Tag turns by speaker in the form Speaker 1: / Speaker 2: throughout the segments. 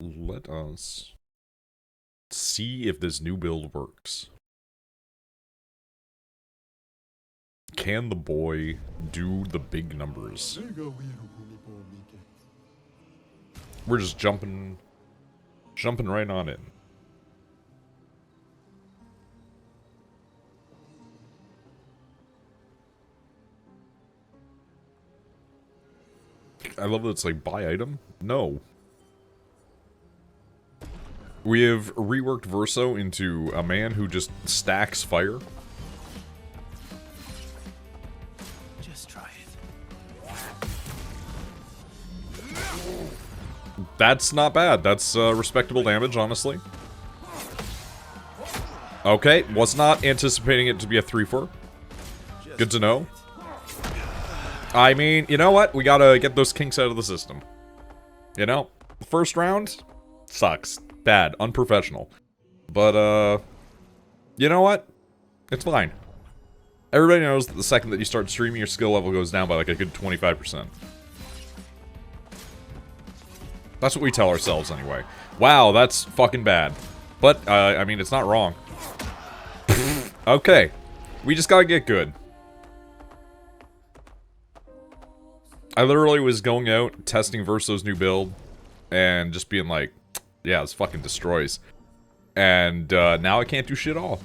Speaker 1: Let us see if this new build works. Can the boy do the big numbers? We're just jumping right on in. I love that it's like, buy item? No. We have reworked Verso into a man who just stacks fire.
Speaker 2: Just try it.
Speaker 1: That's not bad. That's respectable damage, honestly. Okay, was not anticipating it to be a 3-4. Good to know. I mean, you know what? We gotta get those kinks out of the system. You know? The first round sucks. Bad. Unprofessional. But, you know what? It's fine. Everybody knows that the second that you start streaming, your skill level goes down by like a good 25%. That's what we tell ourselves anyway. Wow, that's fucking bad. But, I mean, it's not wrong. Okay. We just gotta get good. I literally was going out, testing Verso's new build, and just being like, yeah, this fucking destroys. And, now I can't do shit at all.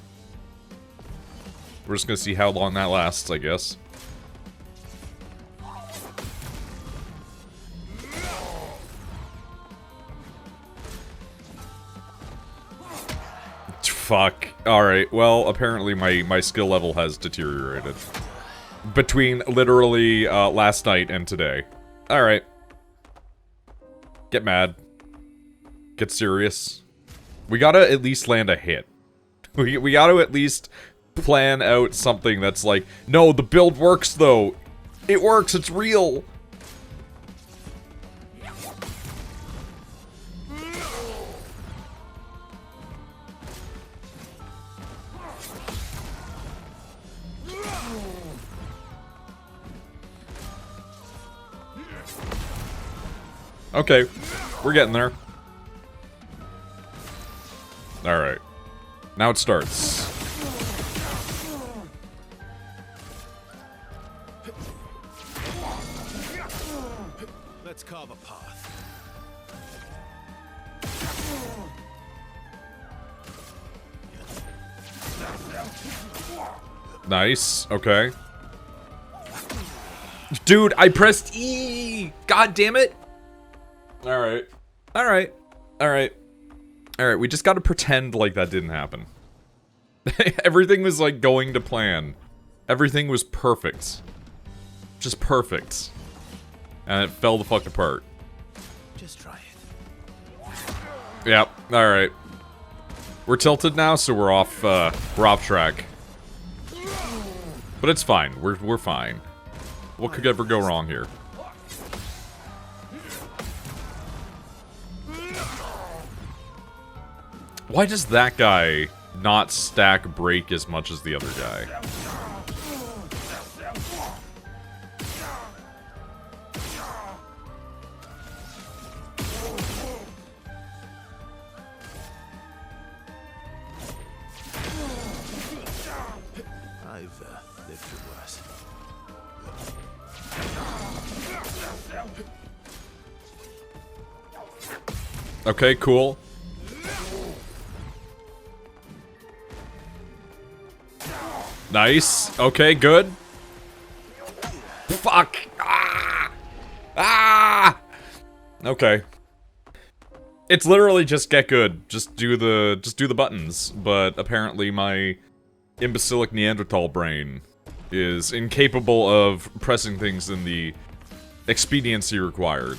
Speaker 1: We're just gonna see how long that lasts, I guess. Fuck. Alright, well, apparently my skill level has deteriorated. Between literally last night and today. Alright. Get mad. Get serious. We gotta at least land a hit. We gotta at least plan out something that's like, no, the build works though. It works, it's real. Okay, we're getting there. Alright. Now it starts.
Speaker 2: Let's carve a path.
Speaker 1: Nice, okay. Dude, I pressed E! God damn it! Alright. Alright. Alright. Alright, we just gotta pretend like that didn't happen. Everything was like going to plan. Everything was perfect. Just perfect. And it fell the fuck apart.
Speaker 2: Just try it.
Speaker 1: Yep, alright. We're tilted now, so we're off track. But it's fine. We're fine. What could ever go wrong here? Why does that guy not stack break as much as the other guy?
Speaker 2: I've lived through worse.
Speaker 1: Okay, cool. Nice. Okay, good. Fuck. Ah! Ah! Okay. It's literally just get good. Just do the buttons. But apparently my imbecilic Neanderthal brain is incapable of pressing things in the expediency required.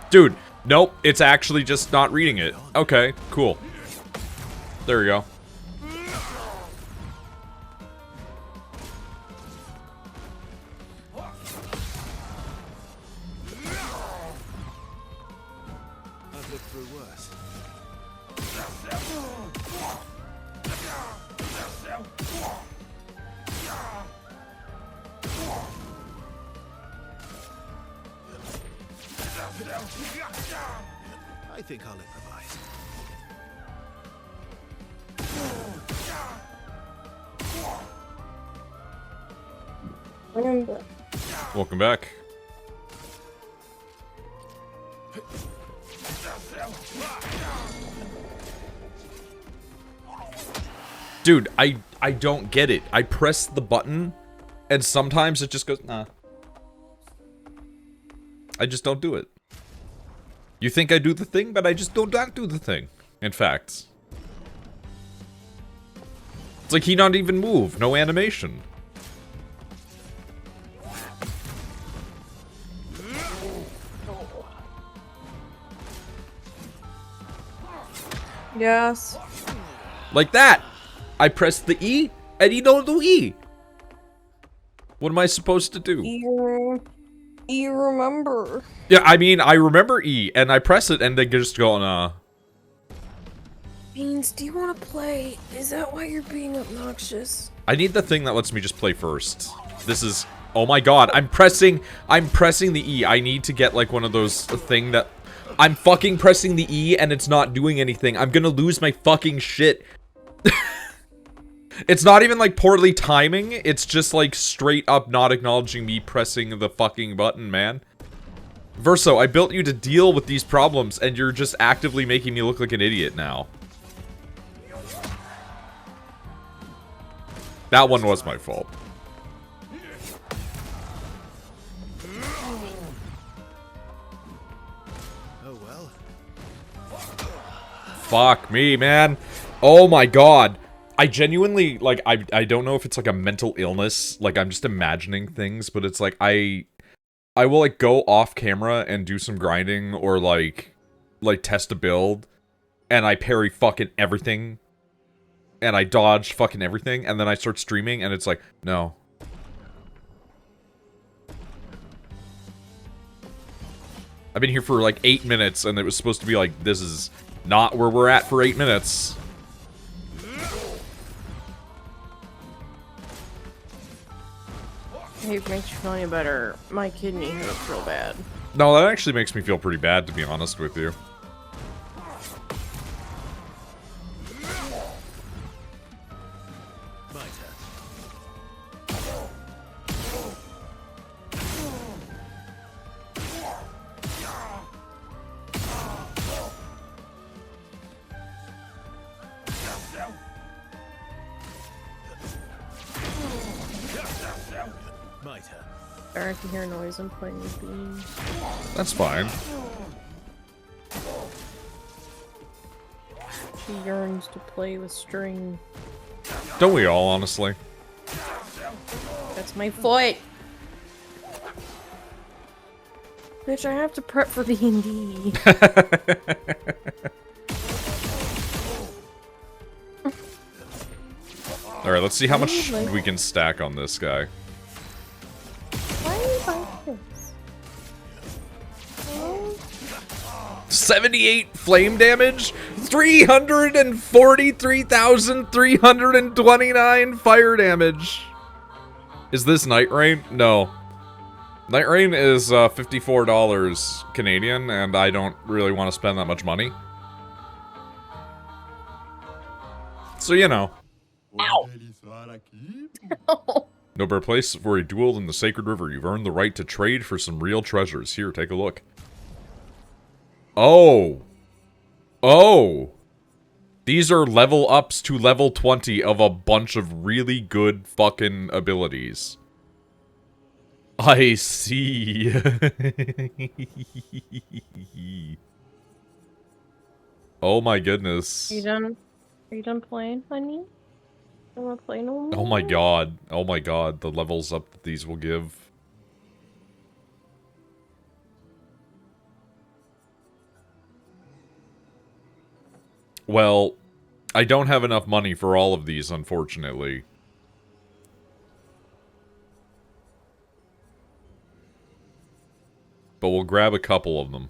Speaker 1: Dude, nope. It's actually just not reading it. Okay, cool. There we go.
Speaker 2: I've lived through worse. I think I'll improvise.
Speaker 1: Welcome back. Dude, I don't get it. I press the button, and sometimes it just goes, nah. I just don't do it. You think I do the thing, but I just don't not do the thing. In fact. It's like he not even move, no animation.
Speaker 3: Yes.
Speaker 1: Like that! I press the E, and he don't do E! What am I supposed to do?
Speaker 3: You remember.
Speaker 1: Yeah, I mean, I remember E, and I press it, and they just go, nah.
Speaker 3: Beans, do you want to play? Is that why you're being obnoxious?
Speaker 1: I need the thing that lets me just play first. This is... Oh my god, I'm pressing the E. I need to get, like, one of those thing that... I'm fucking pressing the E, and it's not doing anything. I'm gonna lose my fucking shit. It's not even, like, poorly timing. It's just, like, straight up not acknowledging me pressing the fucking button, man. Verso, I built you to deal with these problems, and you're just actively making me look like an idiot now. That one was my fault.
Speaker 2: Oh well.
Speaker 1: Fuck me, man. Oh my god. I genuinely, like, I don't know if it's like a mental illness, like I'm just imagining things, but it's like I will like go off camera and do some grinding or like test a build, and I parry fucking everything, and I dodge fucking everything, and then I start streaming and it's like, no. I've been here for like 8 minutes and it was supposed to be like, this is not where we're at for 8 minutes.
Speaker 3: Hey, it makes you feel any better. My kidney hurts real bad.
Speaker 1: No, that actually makes me feel pretty bad, to be honest with you.
Speaker 2: My turn. My turn.
Speaker 3: Sorry if you hear noise, I'm playing with Beans.
Speaker 1: That's fine.
Speaker 3: She yearns to play with string.
Speaker 1: Don't we all, honestly?
Speaker 3: That's my foot! Bitch, I have to prep for D&D.
Speaker 1: Alright, let's see how much we can stack on this guy.
Speaker 3: Why are you like this? Oh.
Speaker 1: 78 flame damage, 343,329 fire damage. Is this Night Rain? No. Night Rain is $54 Canadian, and I don't really want to spend that much money. So, you know.
Speaker 3: Ow!
Speaker 1: No better place for a duel than the Sacred River. You've earned the right to trade for some real treasures. Here, take a look. Oh. Oh. These are level ups to level 20 of a bunch of really good fucking abilities. I see. Oh my goodness.
Speaker 3: Are you done? Are you done playing, honey? Don't wanna play no more?
Speaker 1: Oh my god. Oh my god. The levels up that these will give. Well, I don't have enough money for all of these, unfortunately. But we'll grab a couple of them.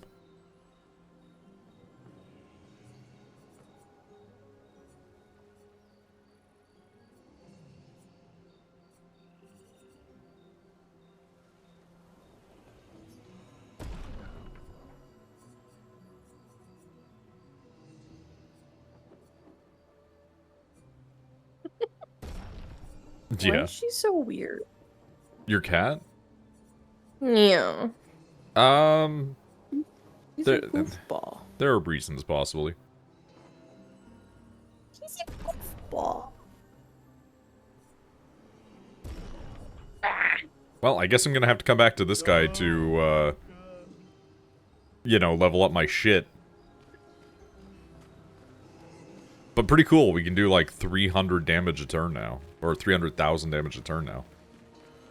Speaker 3: Why
Speaker 1: Yeah.
Speaker 3: is she so weird?
Speaker 1: Your cat?
Speaker 3: Yeah. He's
Speaker 1: There,
Speaker 3: a goofball.
Speaker 1: there are reasons, possibly.
Speaker 3: He's a goofball.
Speaker 1: Well, I guess I'm gonna have to come back to this guy to, you know, level up my shit. But pretty cool, we can do like 300 damage a turn now. Or 300,000 damage a turn now.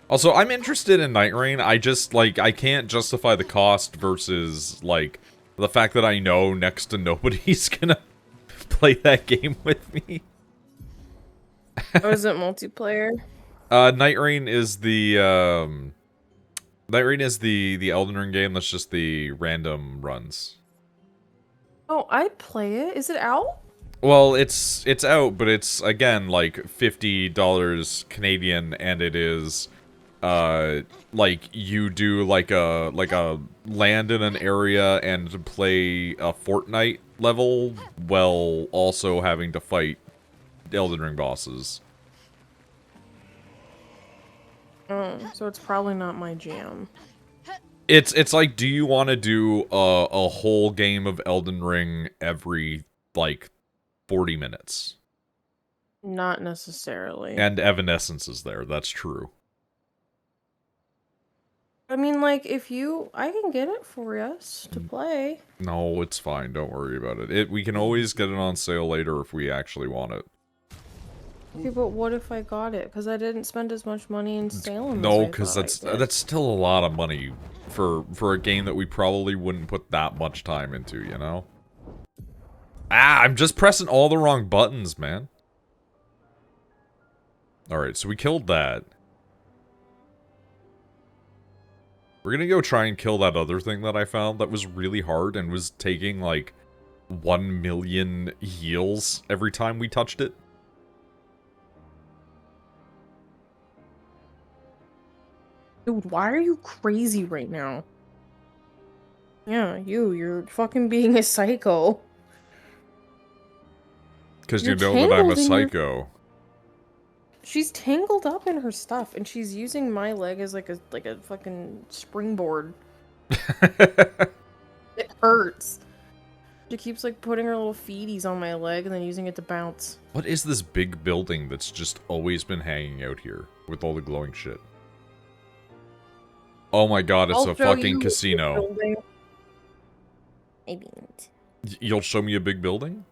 Speaker 1: Also, I'm interested in Night Rain, I just, like, I can't justify the cost versus, like, the fact that I know next to nobody's gonna play that game with me.
Speaker 3: Oh, is it multiplayer?
Speaker 1: Night Rain is the, Night Rain is the Elden Ring game that's just the random runs.
Speaker 3: Oh, I'd play it. Is it out?
Speaker 1: Well, it's out, but it's, again, like, $50 Canadian, and it is, like, you do, like a land in an area and play a Fortnite level, while also having to fight Elden Ring bosses.
Speaker 3: Oh, so it's probably not my jam.
Speaker 1: It's like, do you want to do a whole game of Elden Ring every, like, 40 minutes?
Speaker 3: Not necessarily.
Speaker 1: And Evanescence is there, that's true.
Speaker 3: I mean, like, I can get it for us to play.
Speaker 1: No, it's fine, don't worry about it. We can always get it on sale later if we actually want it.
Speaker 3: Okay, but what if I got it? Because I didn't spend as much money in Salem.
Speaker 1: No, because that's still a lot of money for a game that we probably wouldn't put that much time into, you know? Ah, I'm just pressing all the wrong buttons, man. Alright, so we killed that. We're gonna go try and kill that other thing that I found that was really hard and was taking, like, 1 million heals every time we touched it.
Speaker 3: Dude, why are you crazy right now? Yeah, you're fucking being a psycho.
Speaker 1: Because you
Speaker 3: You're
Speaker 1: know that I'm a
Speaker 3: tangled in your-
Speaker 1: psycho.
Speaker 3: She's tangled up in her stuff, and she's using my leg as like a fucking springboard. It hurts. She keeps like putting her little feeties on my leg and then using it to bounce.
Speaker 1: What is this big building that's just always been hanging out here with all the glowing shit? Oh my god, it's a fucking casino.
Speaker 3: I didn't.
Speaker 1: You'll show me a big building?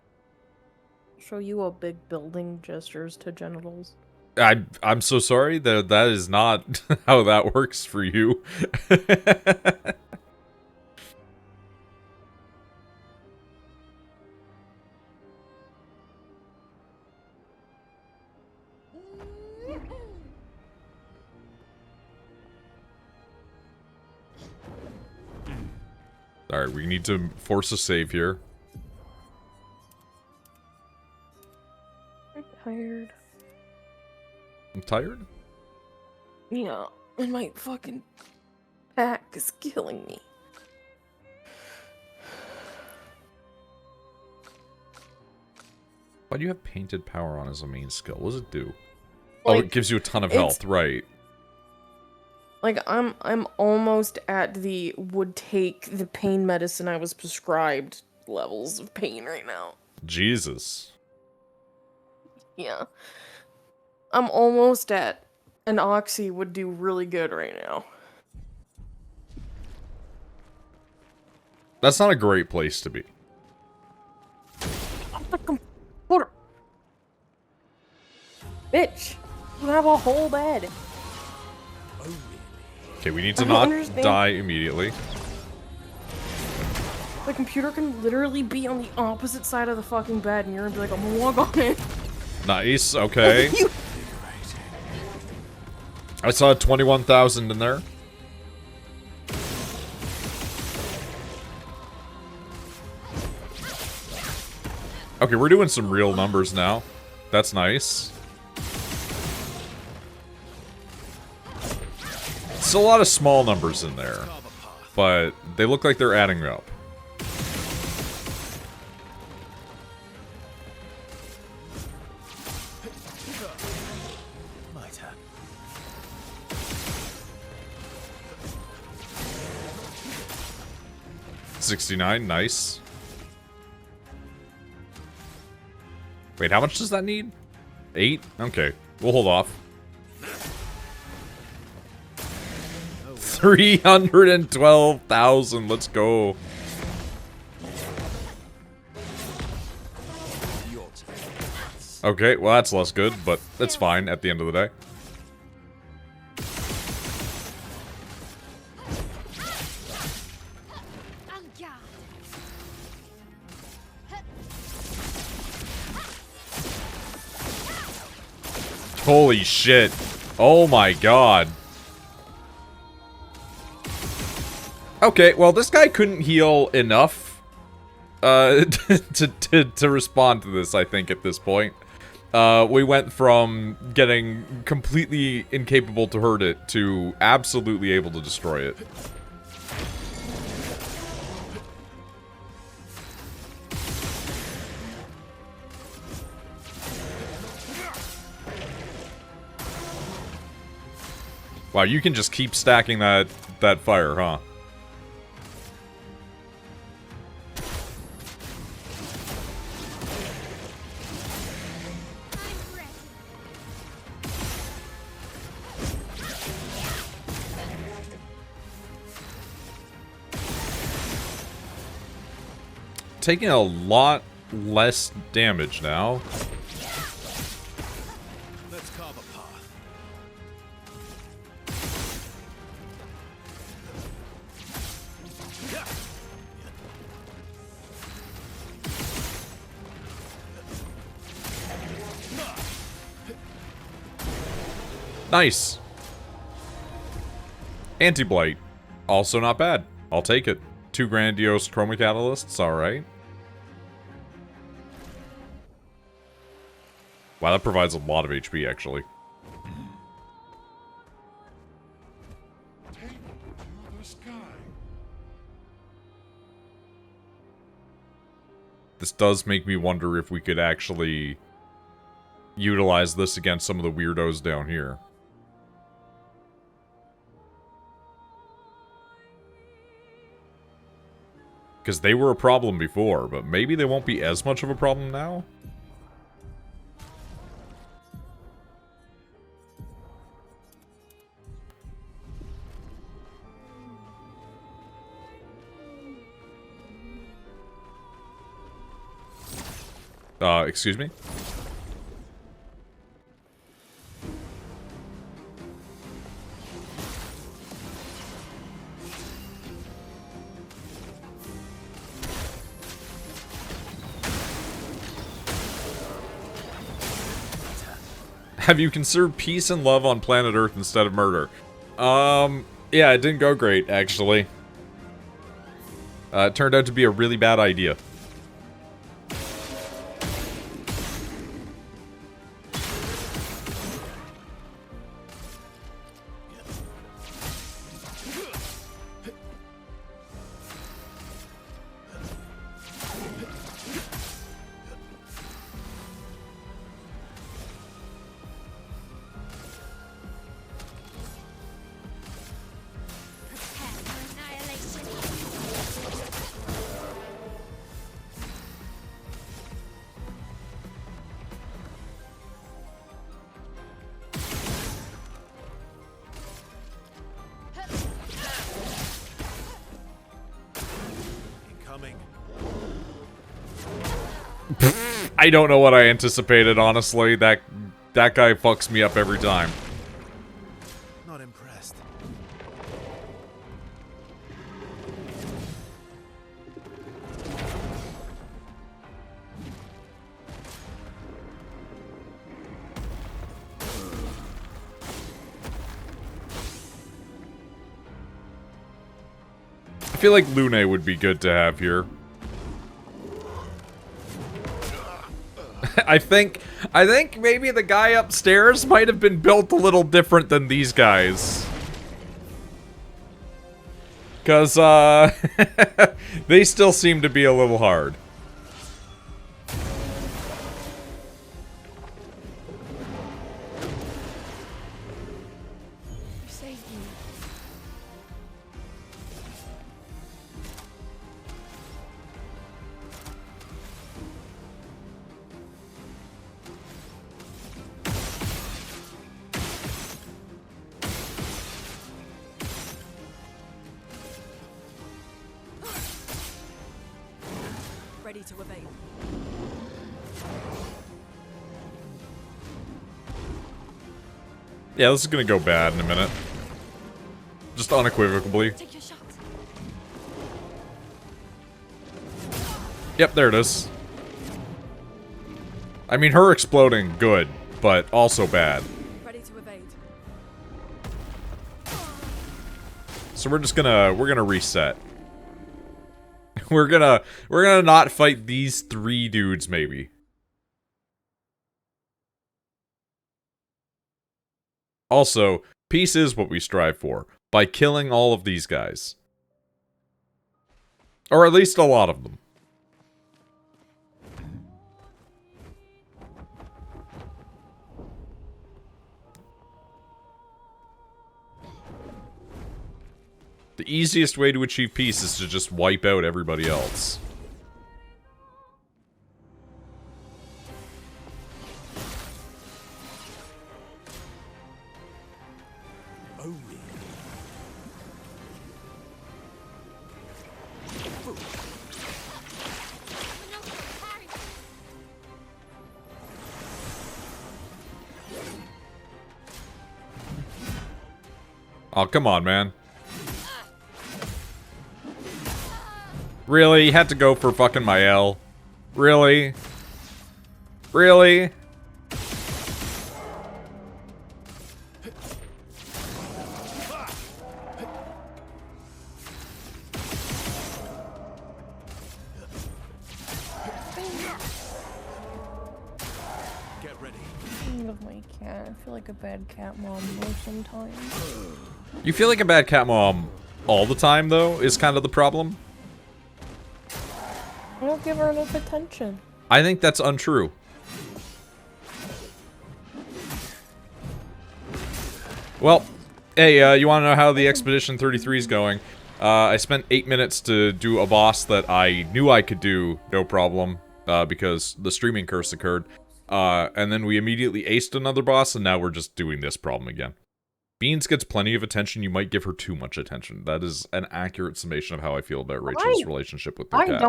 Speaker 3: Show you a big building gestures to genitals.
Speaker 1: I'm so sorry, that is not how that works for you. Alright, we need to force a save here.
Speaker 3: I'm tired.
Speaker 1: I'm tired?
Speaker 3: Yeah, and my fucking back is killing me.
Speaker 1: Why do you have painted power on as a main skill? What does it do?
Speaker 3: Like,
Speaker 1: oh, it gives you a ton of health, right.
Speaker 3: Like, I'm almost at the would take the pain medicine I was prescribed levels of pain right now.
Speaker 1: Jesus.
Speaker 3: Yeah. I'm almost at an oxy would do really good right now.
Speaker 1: That's not a great place to be.
Speaker 3: I'm the computer. Bitch, you have a whole bed.
Speaker 1: Okay, we need to
Speaker 3: I
Speaker 1: not
Speaker 3: understand.
Speaker 1: die immediately.
Speaker 3: The computer can literally be on the opposite side of the fucking bed and you're gonna be like, I'm gonna log on it.
Speaker 1: Nice, okay.
Speaker 3: You-
Speaker 1: I saw 21,000 in there. Okay, we're doing some real numbers now. That's nice. It's a lot of small numbers in there, but they look like they're adding up.
Speaker 2: My turn.
Speaker 1: 69, nice. Wait, how much does that need? 8? Okay, we'll hold off. 312,000, let's go. Okay, well that's less good, but that's fine at the end of the day. Holy shit. Oh my god. Okay, well this guy couldn't heal enough to respond to this, I think, at this point. We went from getting completely incapable to hurt it to absolutely able to destroy it. Wow, you can just keep stacking that fire, huh? Taking a lot less damage now.
Speaker 2: Let's carve a path.
Speaker 1: Nice. Anti-blight. Also not bad. I'll take it. 2 grandiose chroma catalysts, alright. Wow, that provides a lot of HP, actually.
Speaker 4: Take to the sky.
Speaker 1: This does make me wonder if we could actually utilize this against some of the weirdos down here. Because they were a problem before, but maybe they won't be as much of a problem now? Excuse me? Have you conserved peace and love on planet Earth instead of murder? Yeah, it didn't go great, actually. It turned out to be a really bad idea.
Speaker 2: Incoming.
Speaker 1: I don't know what I anticipated, honestly. That guy fucks me up every time.
Speaker 2: Not impressed.
Speaker 1: I feel like Lune would be good to have here. I think maybe the guy upstairs might have been built a little different than these guys. 'Cause, they still seem to be a little hard.
Speaker 4: Ready to evade.
Speaker 1: Yeah, this is gonna go bad in a minute. Just unequivocally.
Speaker 4: Take your shot.
Speaker 1: Yep, there it is. I mean, her exploding, good, but also bad.
Speaker 4: Ready to evade.
Speaker 1: So we're gonna reset. we're gonna not fight these 3 dudes, maybe. Also, peace is what we strive for, by killing all of these guys. Or at least a lot of them. The easiest way to achieve peace is to just wipe out everybody else.
Speaker 2: Oh,
Speaker 1: Oh, come on, man. Really? You had to go for fucking my L? Really? Really?
Speaker 2: get ready.
Speaker 3: I love my cat. I feel like a bad cat mom though sometimes.
Speaker 1: You feel like a bad cat mom all the time, though, is kind of the problem?
Speaker 3: I don't give her enough attention.
Speaker 1: I think that's untrue. Well, hey, you want to know how the Expedition 33 is going? I spent 8 minutes to do a boss that I knew I could do, no problem, because the streaming curse occurred. And then we immediately aced another boss, and now we're just doing this problem again. Beans gets plenty of attention, you might give her too much attention. That is an accurate summation of how I feel about Rachel's relationship with their cat.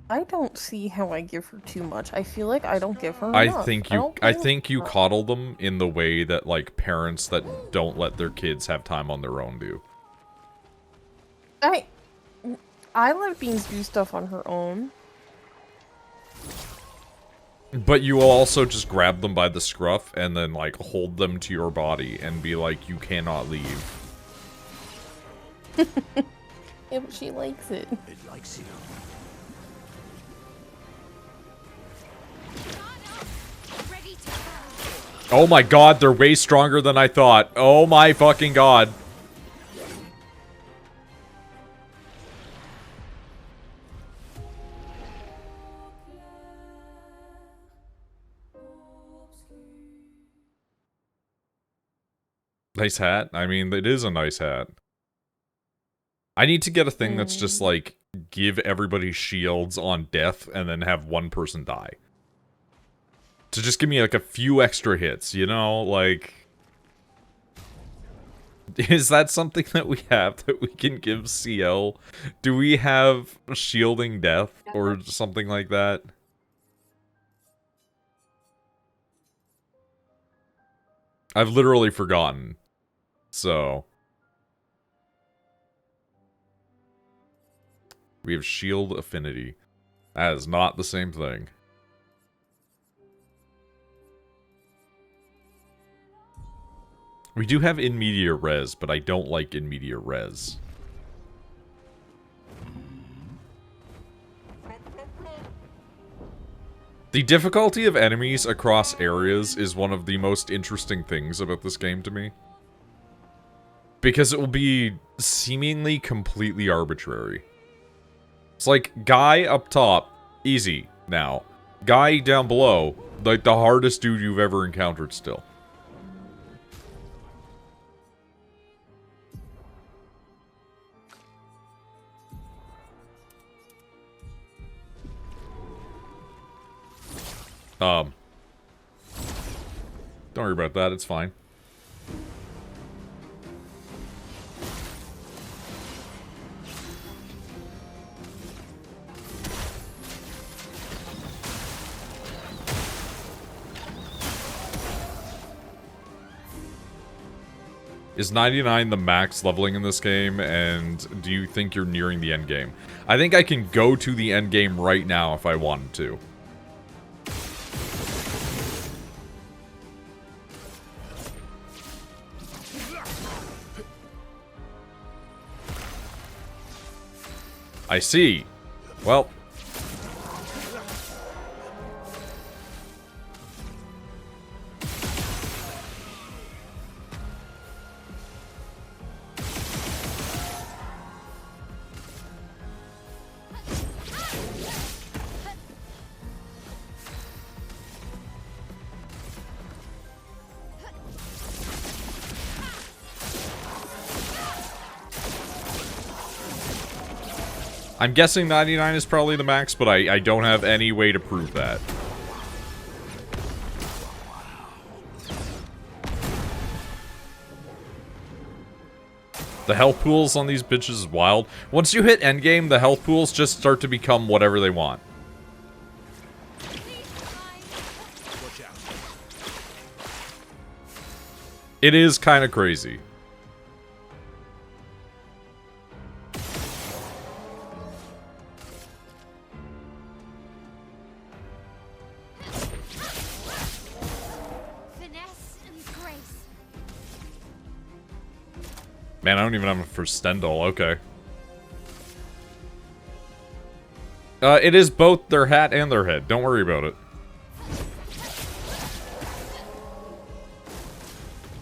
Speaker 3: I don't see how I give her too much. I feel like I don't give her
Speaker 1: I
Speaker 3: enough.
Speaker 1: think you coddle them in the way that, like, parents that don't let their kids have time on their own do.
Speaker 3: I let Beans do stuff on her own.
Speaker 1: But you will also just grab them by the scruff and then, like, hold them to your body and be like, you cannot leave.
Speaker 3: Yeah, but she likes it.
Speaker 2: It likes you.
Speaker 1: Oh my god, they're way stronger than I thought. Oh my fucking god. Nice hat. I mean, it is a nice hat. I need to get a thing that's just like, give everybody shields on death and then have one person die. To just give me like a few extra hits, you know? Like, is that something that we have that we can give CL? Do we have shielding death or something like that? I've literally forgotten. So, we have shield affinity. That is not the same thing. We do have in media res, but I don't like in media res. The difficulty of enemies across areas is one of the most interesting things about this game to me. Because it will be seemingly completely arbitrary. It's like, guy up top, easy now. Guy down below, like the hardest dude you've ever encountered still. Don't worry about that, it's fine. Is 99 the max leveling in this game, and do you think you're nearing the end game? I think I can go to the end game right now if I wanted to. I see. Well. I'm guessing 99 is probably the max, but I don't have any way to prove that. The health pools on these bitches is wild. Once you hit endgame, the health pools just start to become whatever they want.
Speaker 2: Watch out.
Speaker 1: It is kind of crazy. Man, I don't even have a for Stendhal. Okay. It is both their hat and their head. Don't worry about it.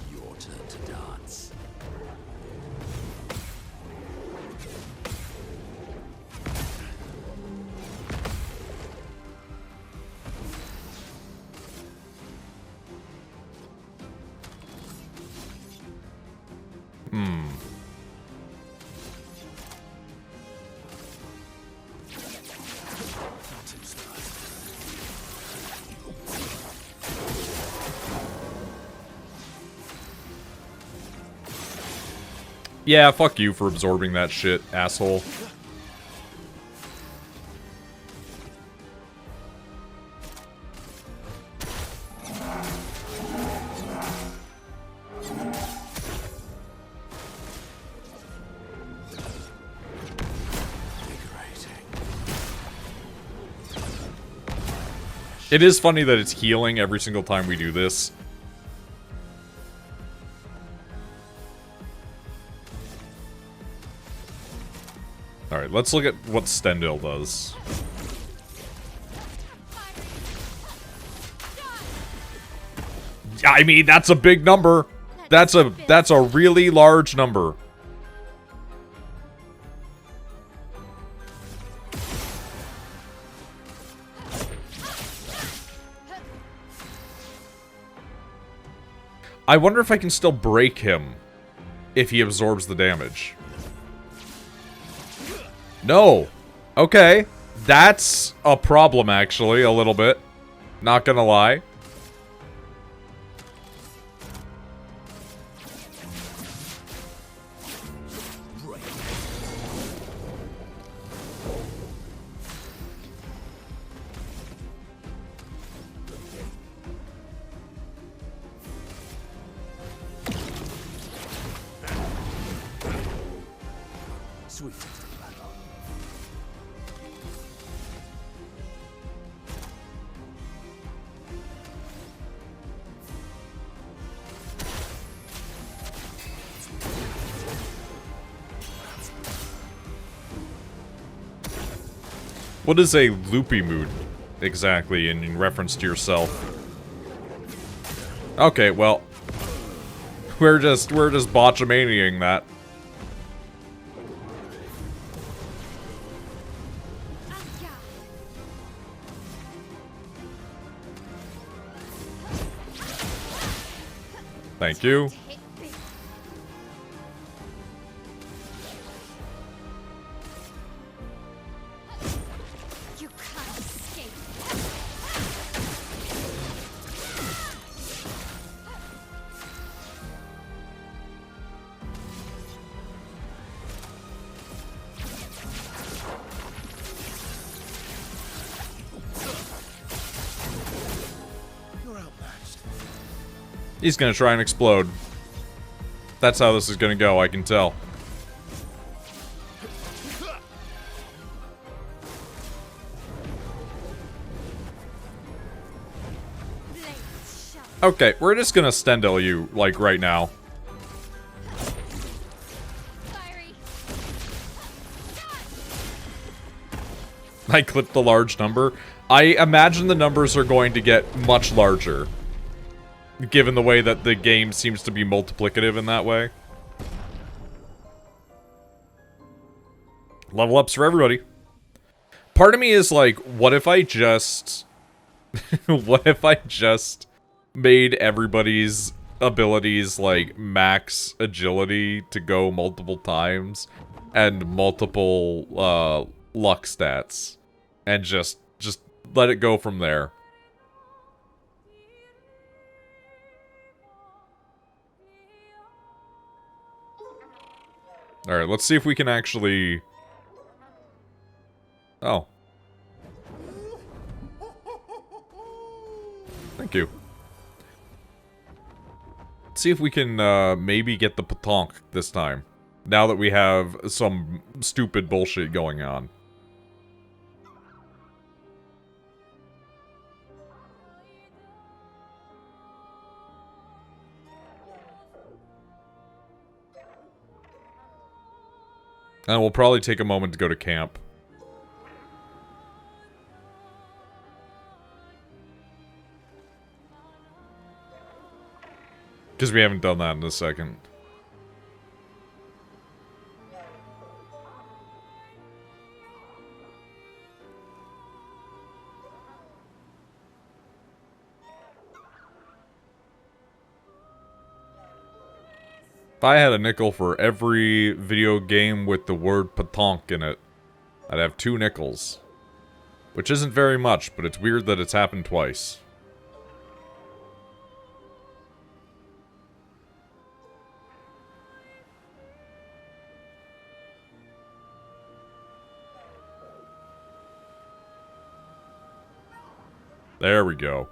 Speaker 2: Your turn to dance.
Speaker 1: Yeah, fuck you for absorbing that shit, asshole. It is funny that it's healing every single time we do this. Alright, let's look at what Stendhal does. I mean, that's a big number. That's a really large number. I wonder if I can still break him if he absorbs the damage. No. Okay. That's a problem, actually, a little bit. Not gonna lie.
Speaker 2: Sweet.
Speaker 1: What is a loopy mood, exactly, in reference to yourself? Okay, well, we're just botchamaniaing that. Thank you. He's gonna try and explode. That's how this is gonna go, I can tell. Okay, we're just gonna Stendhal you, like, right now. I clipped the large number. I imagine the numbers are going to get much larger, given the way that the game seems to be multiplicative in that way. Level ups for everybody. Part of me is like, what if I just... what if I just made everybody's abilities, like, max agility to go multiple times, and multiple, luck stats, and just let it go from there. Alright, let's see if we can actually... Oh. Thank you. Let's see if we can, maybe get the petanque this time. Now that we have some stupid bullshit going on. And we'll probably take a moment to go to camp. Because we haven't done that in a second. If I had a nickel for every video game with the word petanque in it, I'd have 2 nickels. Which isn't very much, but it's weird that it's happened twice. There we go.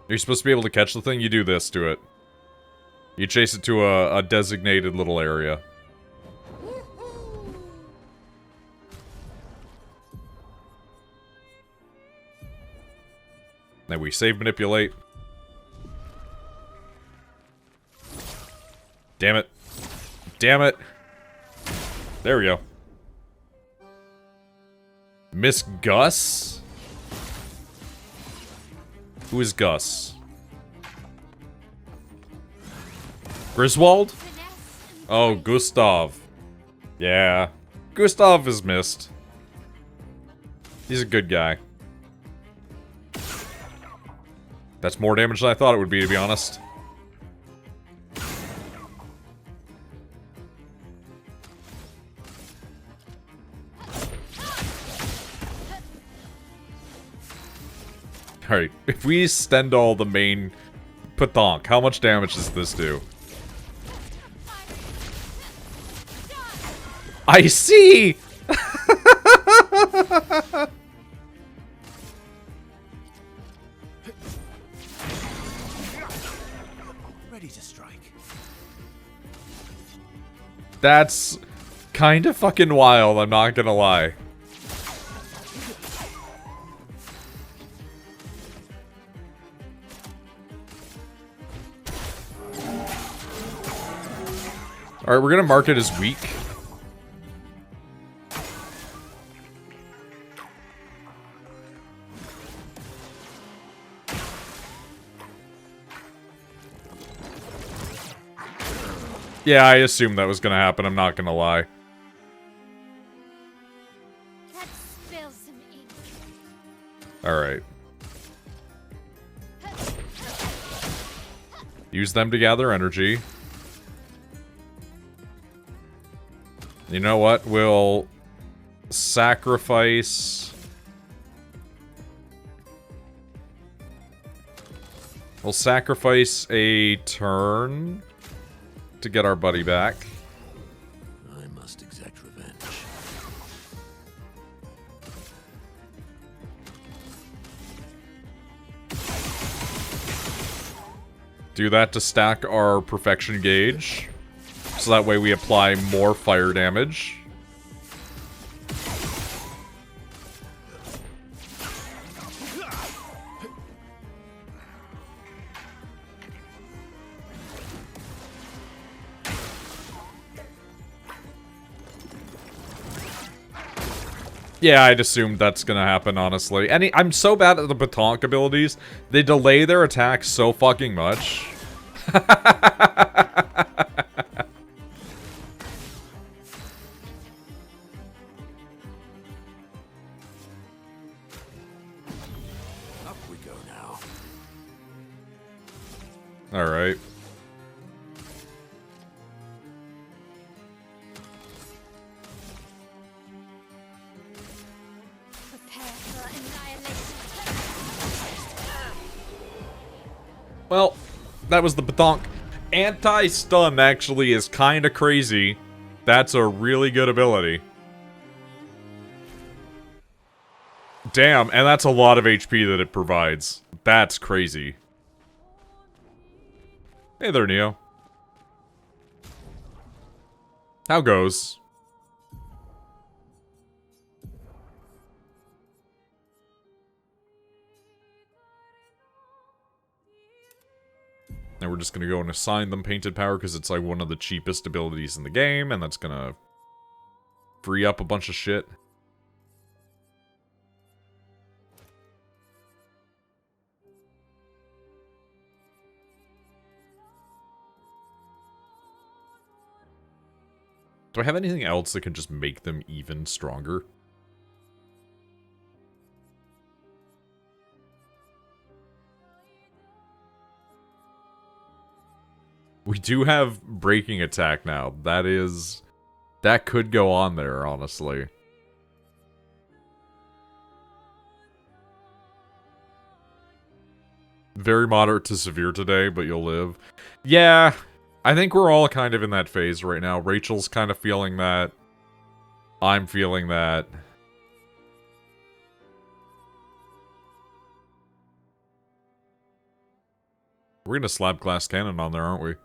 Speaker 1: You're supposed to be able to catch the thing, you do this to it. You chase it to a designated little area. Then we save manipulate. Damn it. Damn it. There we go. Miss Gus? Who is Gus? Griswold? Oh, Gustav. Yeah. Gustav is missed. He's a good guy. That's more damage than I thought it would be, to be honest. Alright, if we Stendhal the main petanque, how much damage does this do? I see!
Speaker 2: Ready to strike.
Speaker 1: That's kind of fucking wild, I'm not gonna lie. Alright, we're gonna mark it as weak. Yeah, I assumed that was gonna happen, I'm not gonna lie.
Speaker 4: Let's spill some ink.
Speaker 1: Alright. Use them to gather energy. You know what? We'll sacrifice... We'll sacrifice a turn to get our buddy back.
Speaker 2: I must exact revenge.
Speaker 1: Do that to stack our perfection gauge. So that way we apply more fire damage. Yeah, I'd assumed that's gonna happen, honestly. I'm so bad at the Batonk abilities. They delay their attacks so fucking much.
Speaker 2: Up we go now.
Speaker 1: Alright.
Speaker 4: Prepare for annihilation.
Speaker 1: Well, that was the Batonk. Anti-stun actually is kind of crazy. That's a really good ability. Damn, and that's a lot of HP that it provides. That's crazy. Hey there, Neo. How goes? And we're just gonna go and assign them Painted Power because it's like one of the cheapest abilities in the game, and that's gonna free up a bunch of shit. Do I have anything else that can just make them even stronger? We do have breaking attack now. That could go on there, honestly. Very moderate to severe today, but you'll live. Yeah, I think we're all kind of in that phase right now. Rachel's kind of feeling that. I'm feeling that. We're gonna slap glass cannon on there, aren't we?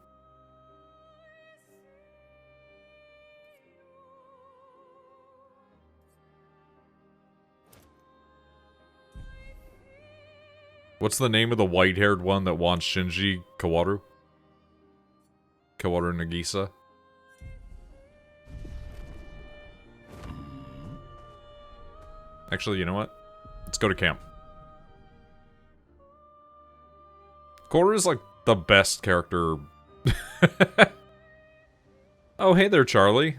Speaker 1: What's the name of the white-haired one that wants Shinji Kawaru? Kawaru Nagisa? Actually, you know what? Let's go to camp. Kawaru is like the best character. Oh, hey there, Charlie.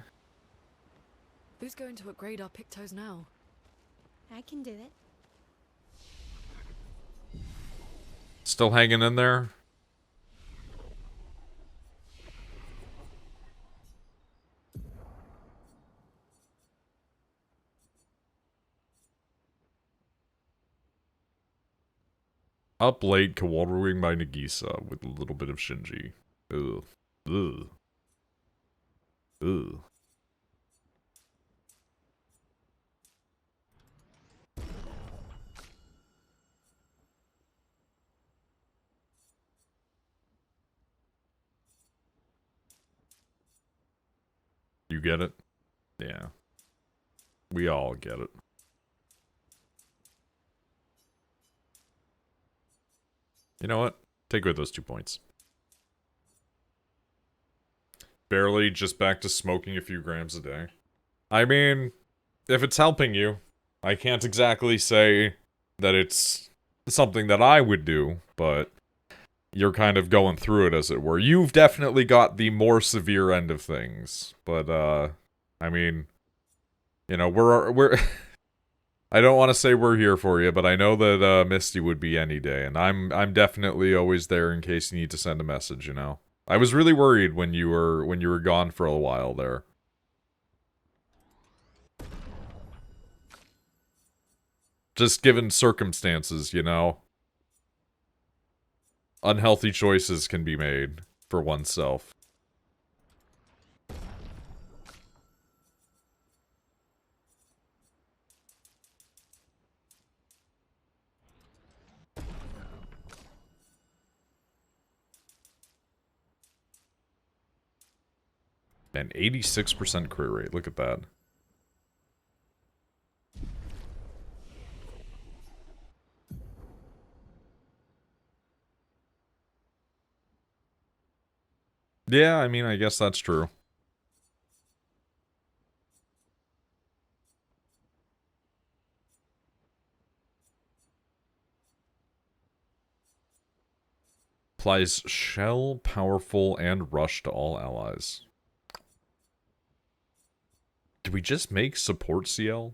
Speaker 5: Who's going to upgrade our Pictos now?
Speaker 4: I can do it.
Speaker 1: Still hanging in there? Up late, Kawaruing by Nagisa with a little bit of Shinji. Ugh. Ugh. Ugh. You get it? Yeah. We all get it. You know what? Take away those 2 points. Barely just back to smoking a few grams a day. I mean, if it's helping you, I can't exactly say that it's something that I would do, but you're kind of going through it, as it were. You've definitely got the more severe end of things, but, I mean, you know, we're I don't want to say we're here for you, but I know that, Misty would be any day, and I'm definitely always there in case you need to send a message, you know? I was really worried when you were gone for a while there. Just given circumstances, you know? Unhealthy choices can be made for oneself. An 86% crit rate. Look at that. Yeah, I mean, I guess that's true. Applies shell, powerful, and rush to all allies. Did we just make support CL?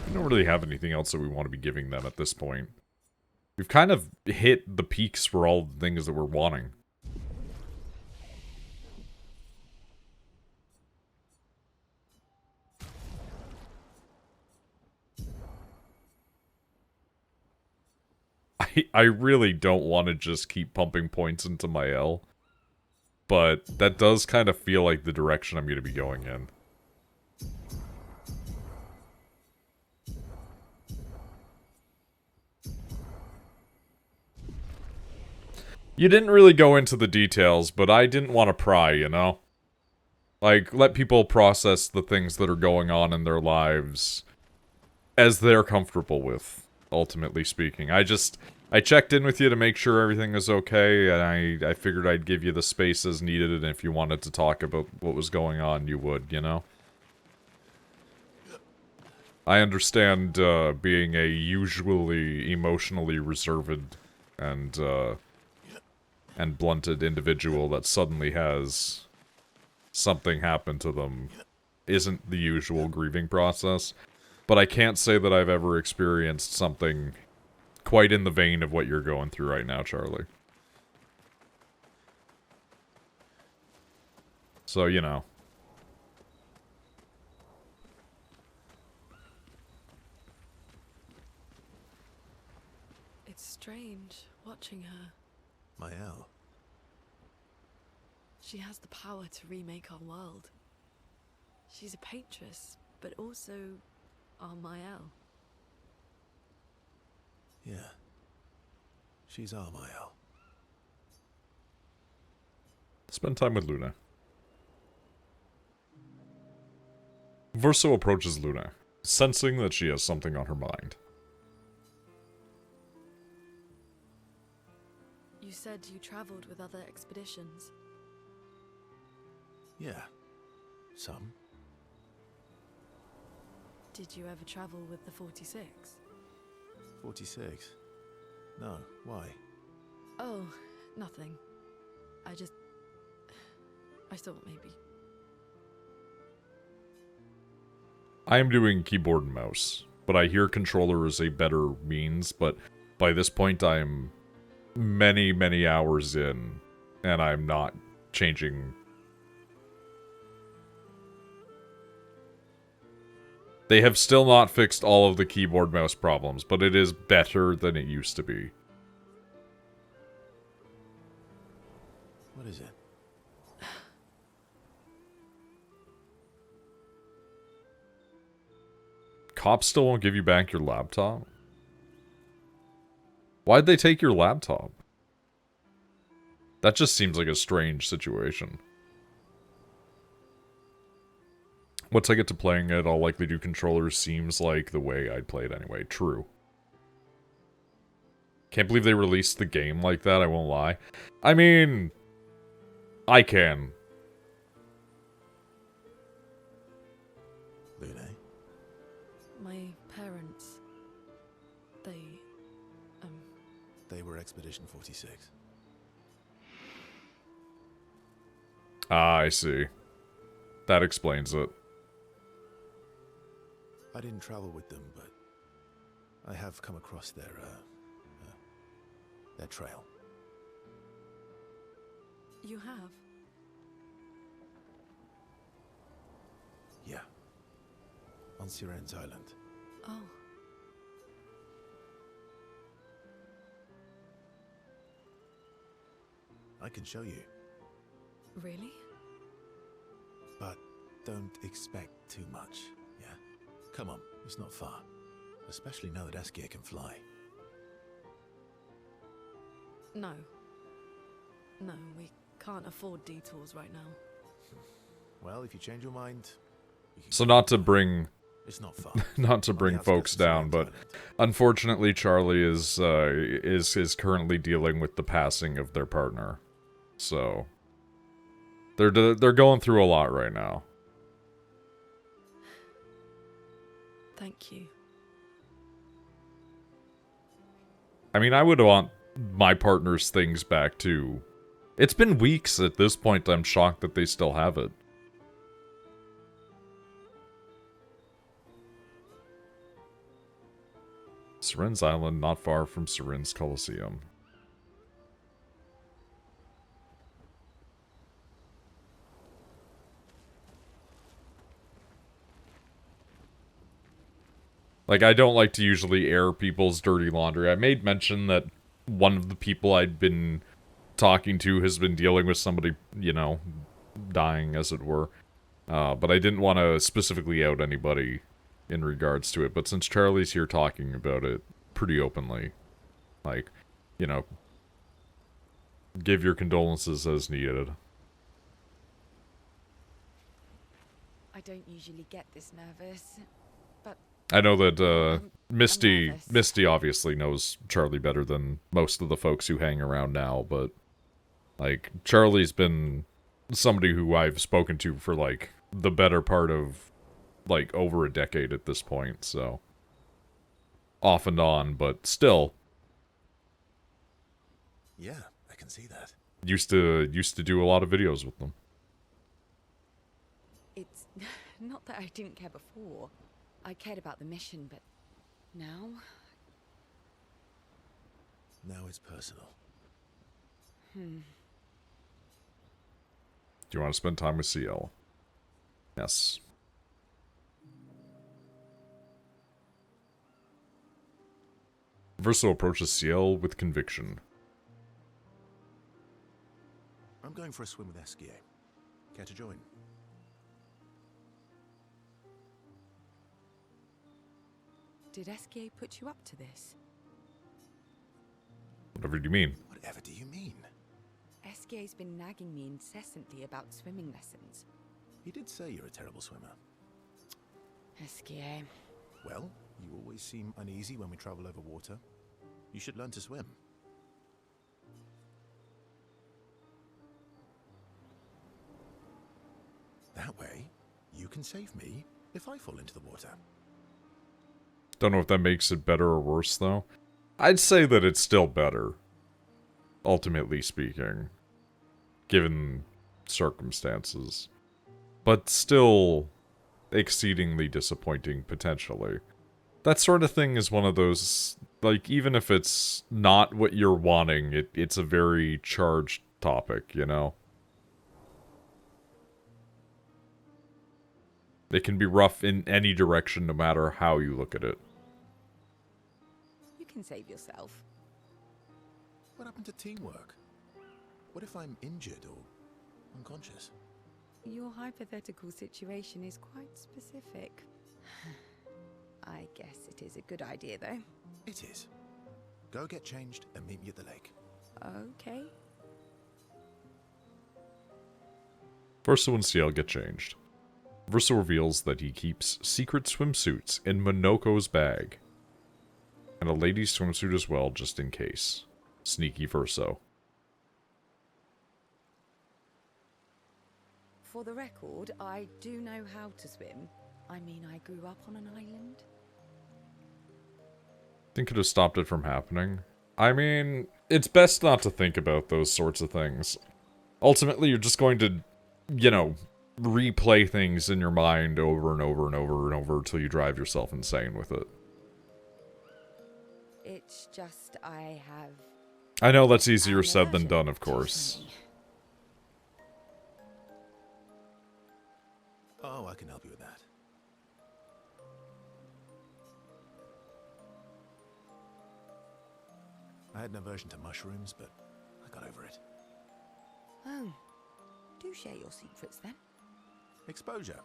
Speaker 1: We don't really have anything else that we want to be giving them at this point. We've kind of hit the peaks for all the things that we're wanting. I really don't want to just keep pumping points into my L. But that does kind of feel like the direction I'm going to be going in. You didn't really go into the details, but I didn't want to pry, you know? Like, let people process the things that are going on in their lives as they're comfortable with, ultimately speaking. I checked in with you to make sure everything is okay, and I figured I'd give you the space as needed, and if you wanted to talk about what was going on, you would, you know? I understand being a usually emotionally reserved and blunted individual that suddenly has something happen to them isn't the usual grieving process. But I can't say that I've ever experienced something quite in the vein of what you're going through right now, Charlie. So, you know.
Speaker 5: It's strange watching her.
Speaker 2: Mael.
Speaker 5: She has the power to remake our world. She's a paintress, but also our Mael.
Speaker 2: Yeah. She's our Mael.
Speaker 1: Spend time with Luna. Verso approaches Luna, sensing that she has something on her mind.
Speaker 5: You said you traveled with other expeditions.
Speaker 2: Yeah. Some.
Speaker 5: Did you ever travel with the 46?
Speaker 2: 46? No. Why?
Speaker 5: Oh, nothing. I thought maybe.
Speaker 1: I am doing keyboard and mouse, but I hear controller is a better means, but by this point I'm many, many hours in, and I'm not changing. They have still not fixed all of the keyboard mouse problems, but it is better than it used to be.
Speaker 2: What is it?
Speaker 1: Cops still won't give you back your laptop? Why'd they take your laptop? That just seems like a strange situation. Once I get to playing it, I'll likely do controllers. Seems like the way I'd play it anyway. True. Can't believe they released the game like that, I won't lie. I mean, I can.
Speaker 2: Lune?
Speaker 5: My parents,
Speaker 2: They were Expedition 46.
Speaker 1: Ah, I see. That explains it.
Speaker 2: I didn't travel with them, but I have come across their trail.
Speaker 5: you have?
Speaker 2: Yeah. On Siren's Island.
Speaker 5: Oh,
Speaker 2: I can show you.
Speaker 5: Really?
Speaker 2: But don't expect too much, yeah? Come on, it's not far. Especially now that Eskia can fly.
Speaker 5: No. No, we can't afford detours right now.
Speaker 2: Well, if you change your mind... you can
Speaker 1: So
Speaker 2: go
Speaker 1: not to
Speaker 2: anywhere.
Speaker 1: bring
Speaker 2: It's not far.
Speaker 1: not to
Speaker 2: On the
Speaker 1: bring
Speaker 2: outskirts
Speaker 1: folks
Speaker 2: of
Speaker 1: down,
Speaker 2: Surrey's
Speaker 1: but
Speaker 2: Island.
Speaker 1: unfortunately Charlie is currently dealing with the passing of their partner. So they're going through a lot right now.
Speaker 5: Thank you.
Speaker 1: I mean, I would want my partner's things back too. It's been weeks at this point. I'm shocked that they still have it. Syrin's Island, not far from Syrin's Coliseum. Like, I don't like to usually air people's dirty laundry. I made mention that one of the people I'd been talking to has been dealing with somebody, you know, dying, as it were. But I didn't want to specifically out anybody in regards to it. But since Charlie's here talking about it pretty openly, like, you know, give your condolences as needed.
Speaker 5: I don't usually get this nervous, but
Speaker 1: I know that
Speaker 5: I'm nervous.
Speaker 1: Misty obviously knows Charlie better than most of the folks who hang around now, but like Charlie's been somebody who I've spoken to for like the better part of like over a decade at this point, so off and on, but still
Speaker 2: Yeah, I can see that.
Speaker 1: used to do a lot of videos with them.
Speaker 5: It's not that I didn't care before. I cared about the mission, but now?
Speaker 2: Now it's personal.
Speaker 1: Do you want to spend time with CL? Yes. Verso approaches CL with conviction.
Speaker 2: I'm going for a swim with Eskia. Care to join?
Speaker 5: Did SK put you up to this?
Speaker 1: Whatever do you mean?
Speaker 2: Whatever do you mean?
Speaker 5: SK's been nagging me incessantly about swimming lessons.
Speaker 2: He did say you're a terrible swimmer.
Speaker 5: SK.
Speaker 2: Well, you always seem uneasy when we travel over water. You should learn to swim. That way, you can save me if I fall into the water.
Speaker 1: Don't know if that makes it better or worse, though. I'd say that it's still better, ultimately speaking, given circumstances. But still exceedingly disappointing, potentially. That sort of thing is one of those, like, even if it's not what you're wanting, it's a very charged topic, you know? It can be rough in any direction, no matter how you look at it.
Speaker 5: You can save yourself.
Speaker 2: What happened to teamwork? What if I'm injured or unconscious?
Speaker 5: Your hypothetical situation is quite specific. I guess it is a good idea, though.
Speaker 2: It is. Go get changed and meet me at the lake.
Speaker 5: Okay.
Speaker 1: Verso and CL get changed. Verso reveals that he keeps secret swimsuits in Monoko's bag. And a lady's swimsuit as well, just in case. Sneaky Verso.
Speaker 5: For the record, I do know how to swim. I mean, I grew up on an island.
Speaker 1: Think could have stopped it from happening. I mean, it's best not to think about those sorts of things. Ultimately, you're just going to, you know, replay things in your mind over and over and over and over until you drive yourself insane with it.
Speaker 5: It's just I have...
Speaker 1: I know that's easier
Speaker 5: an
Speaker 1: said than
Speaker 5: aversion
Speaker 1: done, of
Speaker 5: to
Speaker 1: course.
Speaker 5: swimming.
Speaker 2: Oh, I can help you with that. I had an aversion to mushrooms, but I got over it.
Speaker 5: Oh, do share your secrets then.
Speaker 2: Exposure.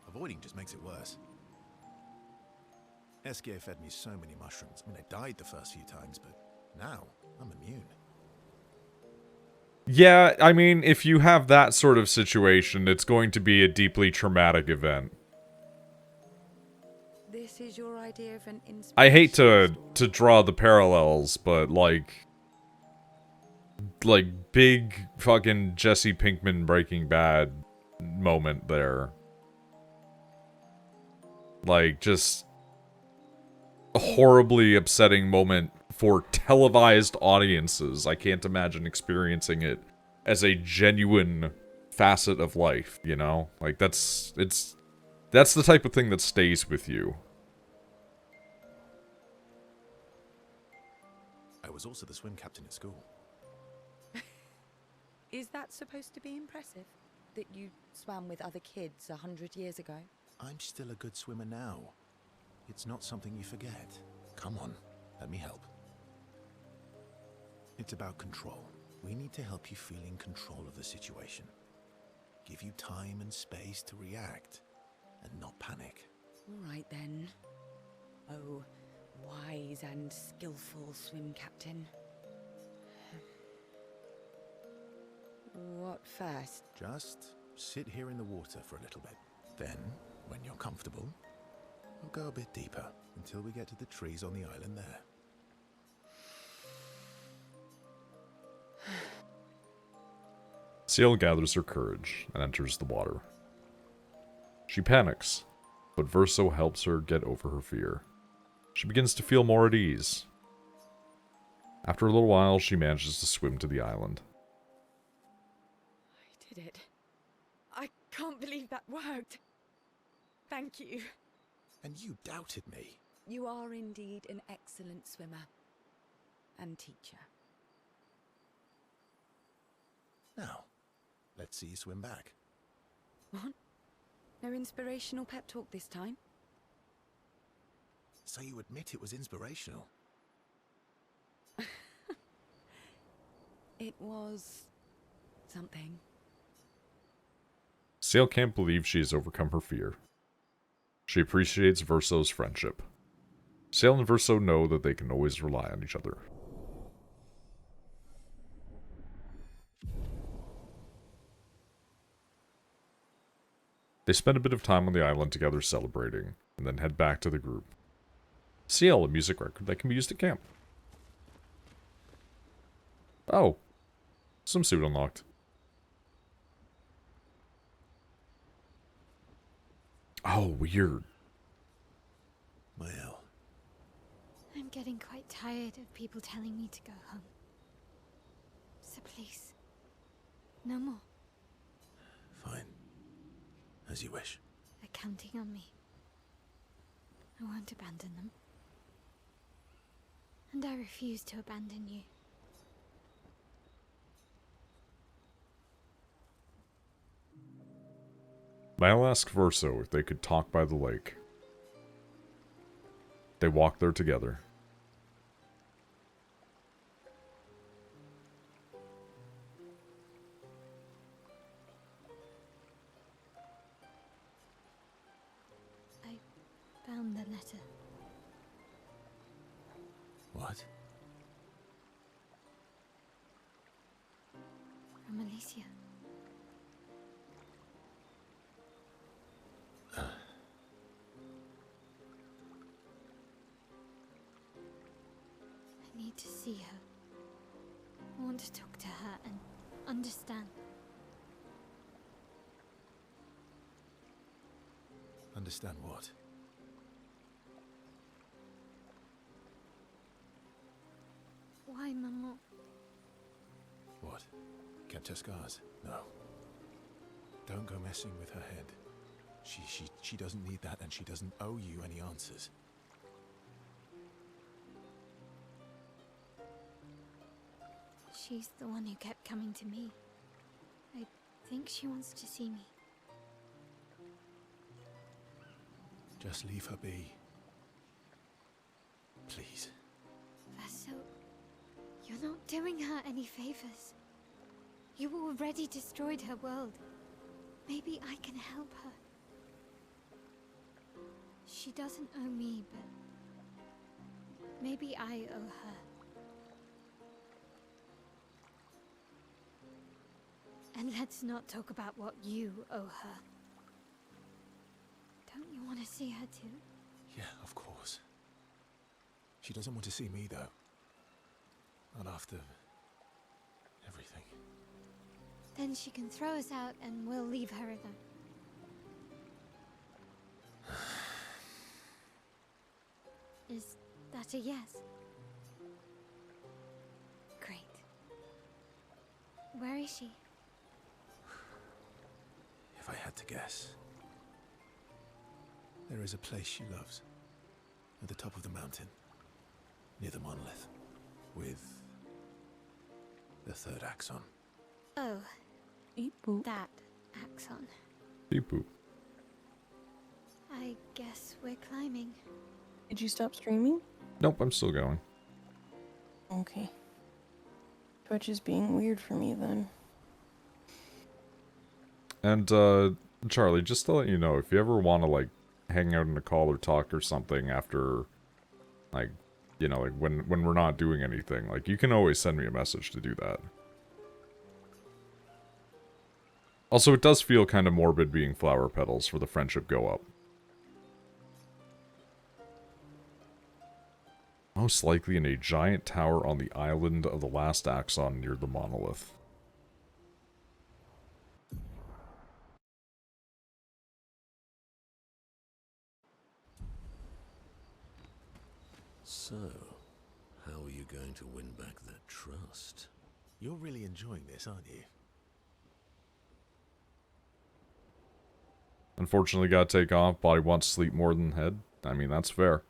Speaker 2: Avoiding just makes it worse. Eskia fed me so many mushrooms. I mean, I died the first few times, but now I'm immune.
Speaker 1: Yeah, I mean, if you have that sort of situation, it's going to be a deeply traumatic event.
Speaker 5: This is your idea of an
Speaker 1: I hate
Speaker 5: inspirational
Speaker 1: to draw the parallels, but like big fucking Jesse Pinkman Breaking Bad moment there. Like, just a horribly upsetting moment for televised audiences. I can't imagine experiencing it as a genuine facet of life, you know? Like, that's the type of thing that stays with you.
Speaker 2: I was also the swim captain at school.
Speaker 5: Is that supposed to be impressive? That you swam with other kids 100 years ago?
Speaker 2: I'm still a good swimmer now. It's not something you forget. Come on, let me help. It's about control. We need to help you feel in control of the situation. Give you time and space to react, and not panic.
Speaker 5: All right then. Oh, wise and skillful swim captain. What first?
Speaker 2: Just sit here in the water for a little bit. Then, when you're comfortable, we'll go a bit deeper until we get to the trees on the island there.
Speaker 1: Ciel gathers her courage and enters the water. She panics, but Verso helps her get over her fear. She begins to feel more at ease. After a little while, she manages to swim to the island.
Speaker 5: I did it. I can't believe that worked. Thank you.
Speaker 2: And you doubted me.
Speaker 5: You are indeed an excellent swimmer and teacher.
Speaker 2: Now, let's see you swim back.
Speaker 5: What? No inspirational pep talk this time?
Speaker 2: So you admit it was inspirational?
Speaker 5: It was something.
Speaker 1: Ciel can't believe she has overcome her fear. She appreciates Verso's friendship. Ciel and Verso know that they can always rely on each other. They spend a bit of time on the island together celebrating, and then head back to the group. Ciel, a music record that can be used at camp. Oh. Swimsuit unlocked. Oh, weird.
Speaker 2: Well,
Speaker 4: I'm getting quite tired of people telling me to go home. So please, no more.
Speaker 2: fine. As you wish.
Speaker 4: They're counting on me. I won't abandon them. And I refuse to abandon you.
Speaker 1: Mal asked Verso if they could talk by the lake. They walk there together.
Speaker 4: I found the letter.
Speaker 2: What?
Speaker 4: From Alicia. I need to see her. I want to talk to her and understand.
Speaker 2: Understand what?
Speaker 4: Why, Maman?
Speaker 2: What? Kept her scars? No. Don't go messing with her head. She doesn't need that, and she doesn't owe you any answers.
Speaker 4: She's the one who kept coming to me. I think she wants to see me.
Speaker 2: Just leave her be. Please.
Speaker 4: Vaso, you're not doing her any favors. You already destroyed her world. Maybe I can help her. She doesn't owe me, but maybe I owe her. And let's not talk about what you owe her. Don't you want to see her too?
Speaker 2: Yeah, of course. She doesn't want to see me, though. Not after everything.
Speaker 4: Then she can throw us out and we'll leave her alone. Is that a yes? Great. Where is she?
Speaker 2: If I had to guess, there is a place she loves. At the top of the mountain. Near the monolith. With the third axon.
Speaker 4: Oh,
Speaker 3: Beep boop.
Speaker 4: that axon.
Speaker 1: Beep boop.
Speaker 4: I guess we're climbing.
Speaker 3: Did you stop streaming?
Speaker 1: Nope, I'm still going.
Speaker 3: Okay. Twitch is being weird for me then.
Speaker 1: And, Charlie, just to let you know, if you ever want to, like, hang out in a call or talk or something after, like, you know, like, when we're not doing anything, like, you can always send me a message to do that. Also, it does feel kind of morbid being flower petals for the friendship go up. Most likely in a giant tower on the island of the last axon near the monolith.
Speaker 6: So, how are you going to win back that trust?
Speaker 2: You're really enjoying this, aren't you?
Speaker 1: Unfortunately, gotta take off. Body wants sleep more than head. I mean, that's fair.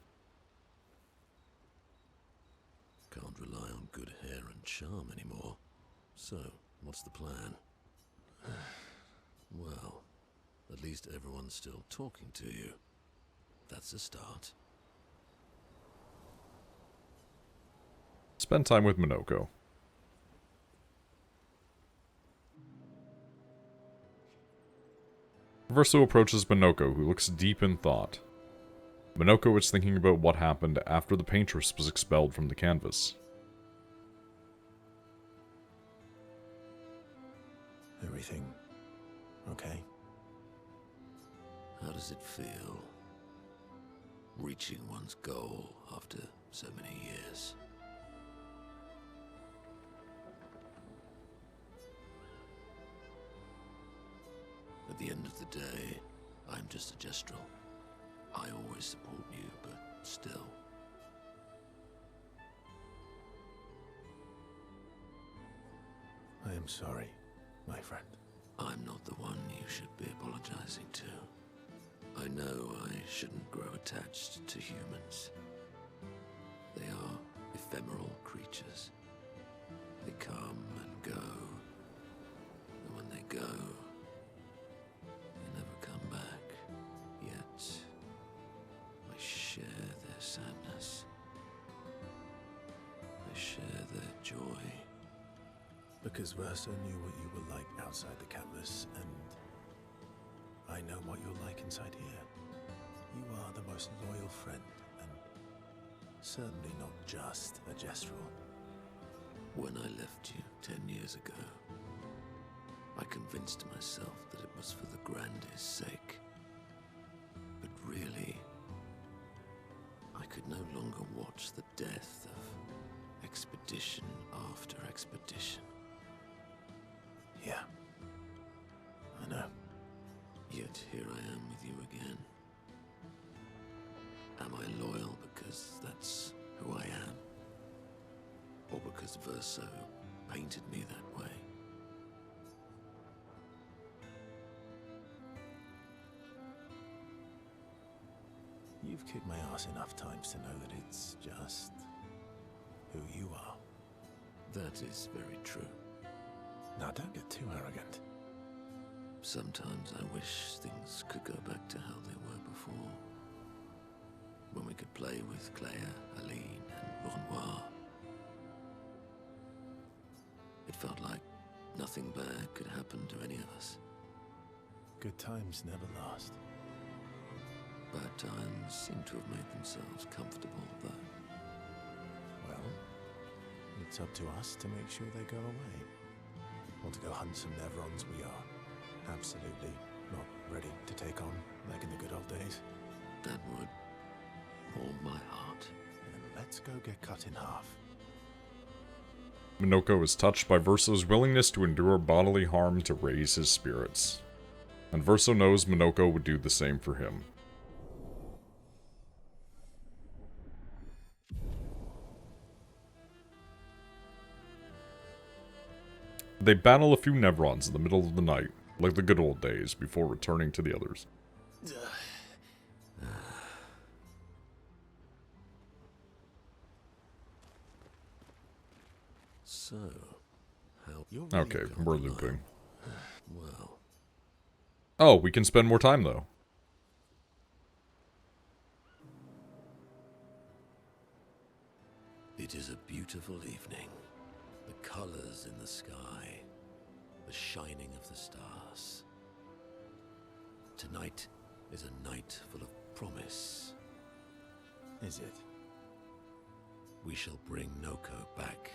Speaker 6: Can't rely on good hair and charm anymore. So, what's the plan? Well, at least everyone's still talking to you. That's a start.
Speaker 1: Spend time with Minoko. Verso approaches Minoko, who looks deep in thought. Minoko is thinking about what happened after the paintress was expelled from the canvas.
Speaker 2: Everything okay?
Speaker 6: How does it feel? Reaching one's goal after so many years. At the end of the day, I'm just a gestural. I always support you, but still.
Speaker 2: I am sorry, my friend.
Speaker 6: I'm not the one you should be apologizing to. I know I shouldn't grow attached to humans. They are ephemeral creatures. They come and go. And when they go, they never come back. Yet, I share their sadness. I share their joy.
Speaker 2: Because Verso knew what you were like outside the canvas, and I know what you're like inside here. You are the most loyal friend, and certainly not just a gestural.
Speaker 6: When I left you 10 years ago, I convinced myself that it was for the grandest sake. But really, I could no longer watch the death of expedition after expedition.
Speaker 2: Yeah, I know.
Speaker 6: Yet here I am with you again. Am I loyal because that's who I am? Or because Verso painted me that way?
Speaker 2: You've kicked my ass enough times to know that it's just who you are.
Speaker 6: That is very true.
Speaker 2: Now don't get too arrogant.
Speaker 6: Sometimes I wish things could go back to how they were before. When we could play with Claire, Aline, and Renoir. It felt like Nothing bad could happen to any of us.
Speaker 2: Good times never last.
Speaker 6: Bad times seem to have made themselves comfortable, though.
Speaker 2: Well, it's up to us to make sure they go away. Want to go hunt some Nevrons? We are. Absolutely not ready to take on like in the good old days.
Speaker 6: That would warm my heart.
Speaker 2: Then let's go get cut in half.
Speaker 1: Minoko is touched by Verso's willingness to endure bodily harm to raise his spirits. And Verso knows Minoko would do the same for him. They battle a few Nevrons in the middle of the night, like the good old days, before returning to the others.
Speaker 6: So, how...
Speaker 2: You're really
Speaker 1: Okay,
Speaker 2: gone
Speaker 1: we're
Speaker 2: tonight.
Speaker 1: looping.
Speaker 6: Well,
Speaker 1: Oh, we can spend more time, though.
Speaker 6: it is a beautiful evening. The colors in the sky, the shining of the stars. Tonight is a night full of promise.
Speaker 2: Is it?
Speaker 6: We shall bring Noko back.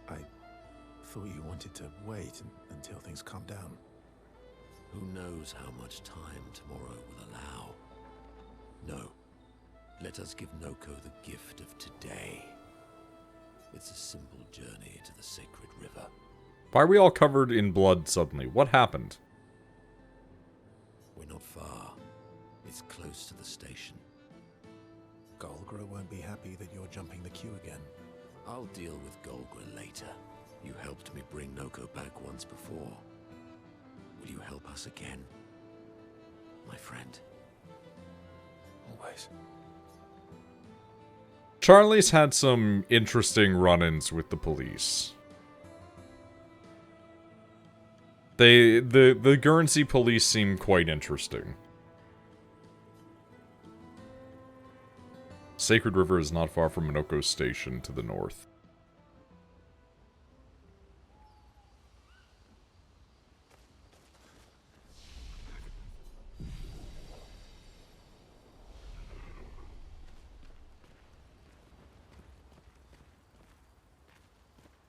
Speaker 2: I thought you wanted to wait until things calm down.
Speaker 6: Who knows how much time tomorrow will allow? No. Let us give Noko the gift of today. It's a simple journey to the sacred river.
Speaker 1: Why are we all covered in blood suddenly? What happened?
Speaker 6: We're not far. It's close to the station.
Speaker 2: Golgra won't be happy that you're jumping the queue again.
Speaker 6: I'll deal with Golgra later. You helped me bring Noko back once before. Will you help us again? My friend.
Speaker 2: Always.
Speaker 1: Charlie's had some interesting run-ins with the police. The Guernsey police seem quite interesting. Sacred River is not far from Minoko's station to the north.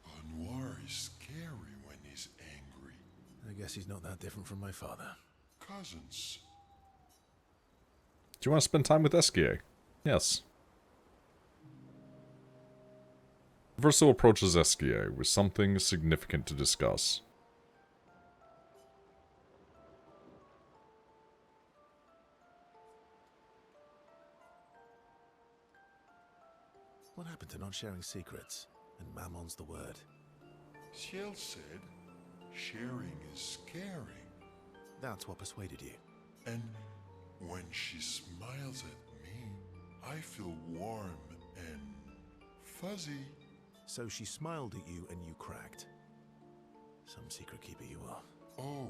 Speaker 7: Anwar is scary when he's angry.
Speaker 2: I guess he's not that different from my father.
Speaker 7: Cousins.
Speaker 1: Do you want to spend time with Esquier? Yes. Verso approaches Esquier with something significant to discuss.
Speaker 2: What happened to not sharing secrets? And Mammon's the word.
Speaker 7: Ciel said sharing is scary.
Speaker 2: That's what persuaded you.
Speaker 7: And when she smiles at me, I feel warm and fuzzy.
Speaker 2: So she smiled at you and you cracked. Some secret keeper you are.
Speaker 7: Oh,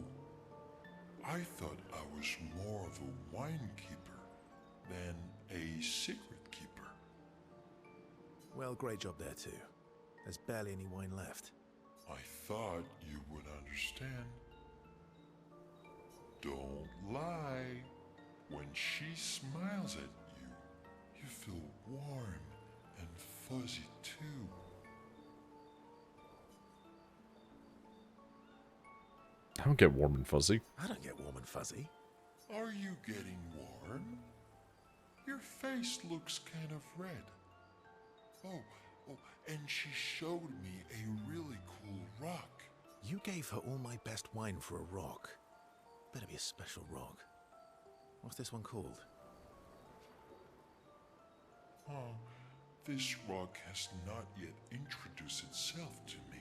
Speaker 7: I thought I was more of a wine keeper than a secret keeper.
Speaker 2: Well, great job there too. There's barely any wine left.
Speaker 7: I thought you would understand. Don't lie. When she smiles at you, you feel warm and fuzzy too.
Speaker 1: I don't get warm and fuzzy.
Speaker 2: I don't get warm and fuzzy.
Speaker 7: Are you getting warm? Your face looks kind of red. Oh, and she showed me a really cool rock.
Speaker 2: You gave her all my best wine for a rock. Better be a special rock. What's this one called?
Speaker 7: Oh, this rock has not yet introduced itself to me.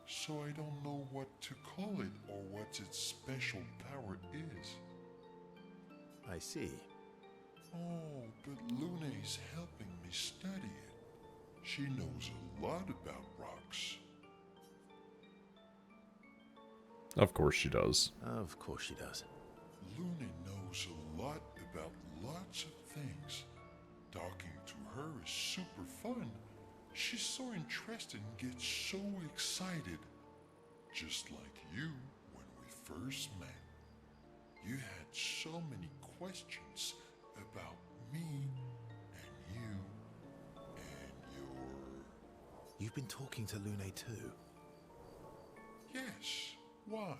Speaker 7: So I don't know what to call it or what its special power is.
Speaker 2: I see.
Speaker 7: Oh, but Luna's helping me study it. She knows a lot about rocks.
Speaker 1: Of course she does.
Speaker 2: Of course she does.
Speaker 7: Luna knows a lot about lots of things. Talking to her is super fun, She's so interested and gets so excited. Just like you when we first met. You had so many questions about me and you and your...
Speaker 2: You've been talking to Lune too?
Speaker 7: Yes, why?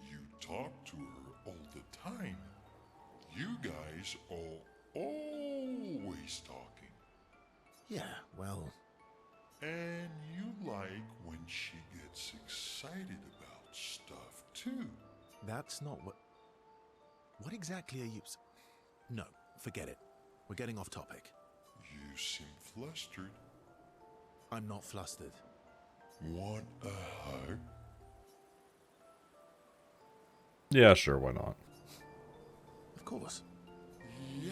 Speaker 7: You talk to her all the time. You guys are always talking.
Speaker 2: Yeah, well...
Speaker 7: And you like when she gets excited about stuff too.
Speaker 2: That's not what... What exactly are you... No, forget it. We're getting off topic.
Speaker 7: You seem flustered.
Speaker 2: I'm not flustered.
Speaker 7: Want a hug?
Speaker 1: Yeah, sure, why not?
Speaker 2: Of course.
Speaker 7: Yay!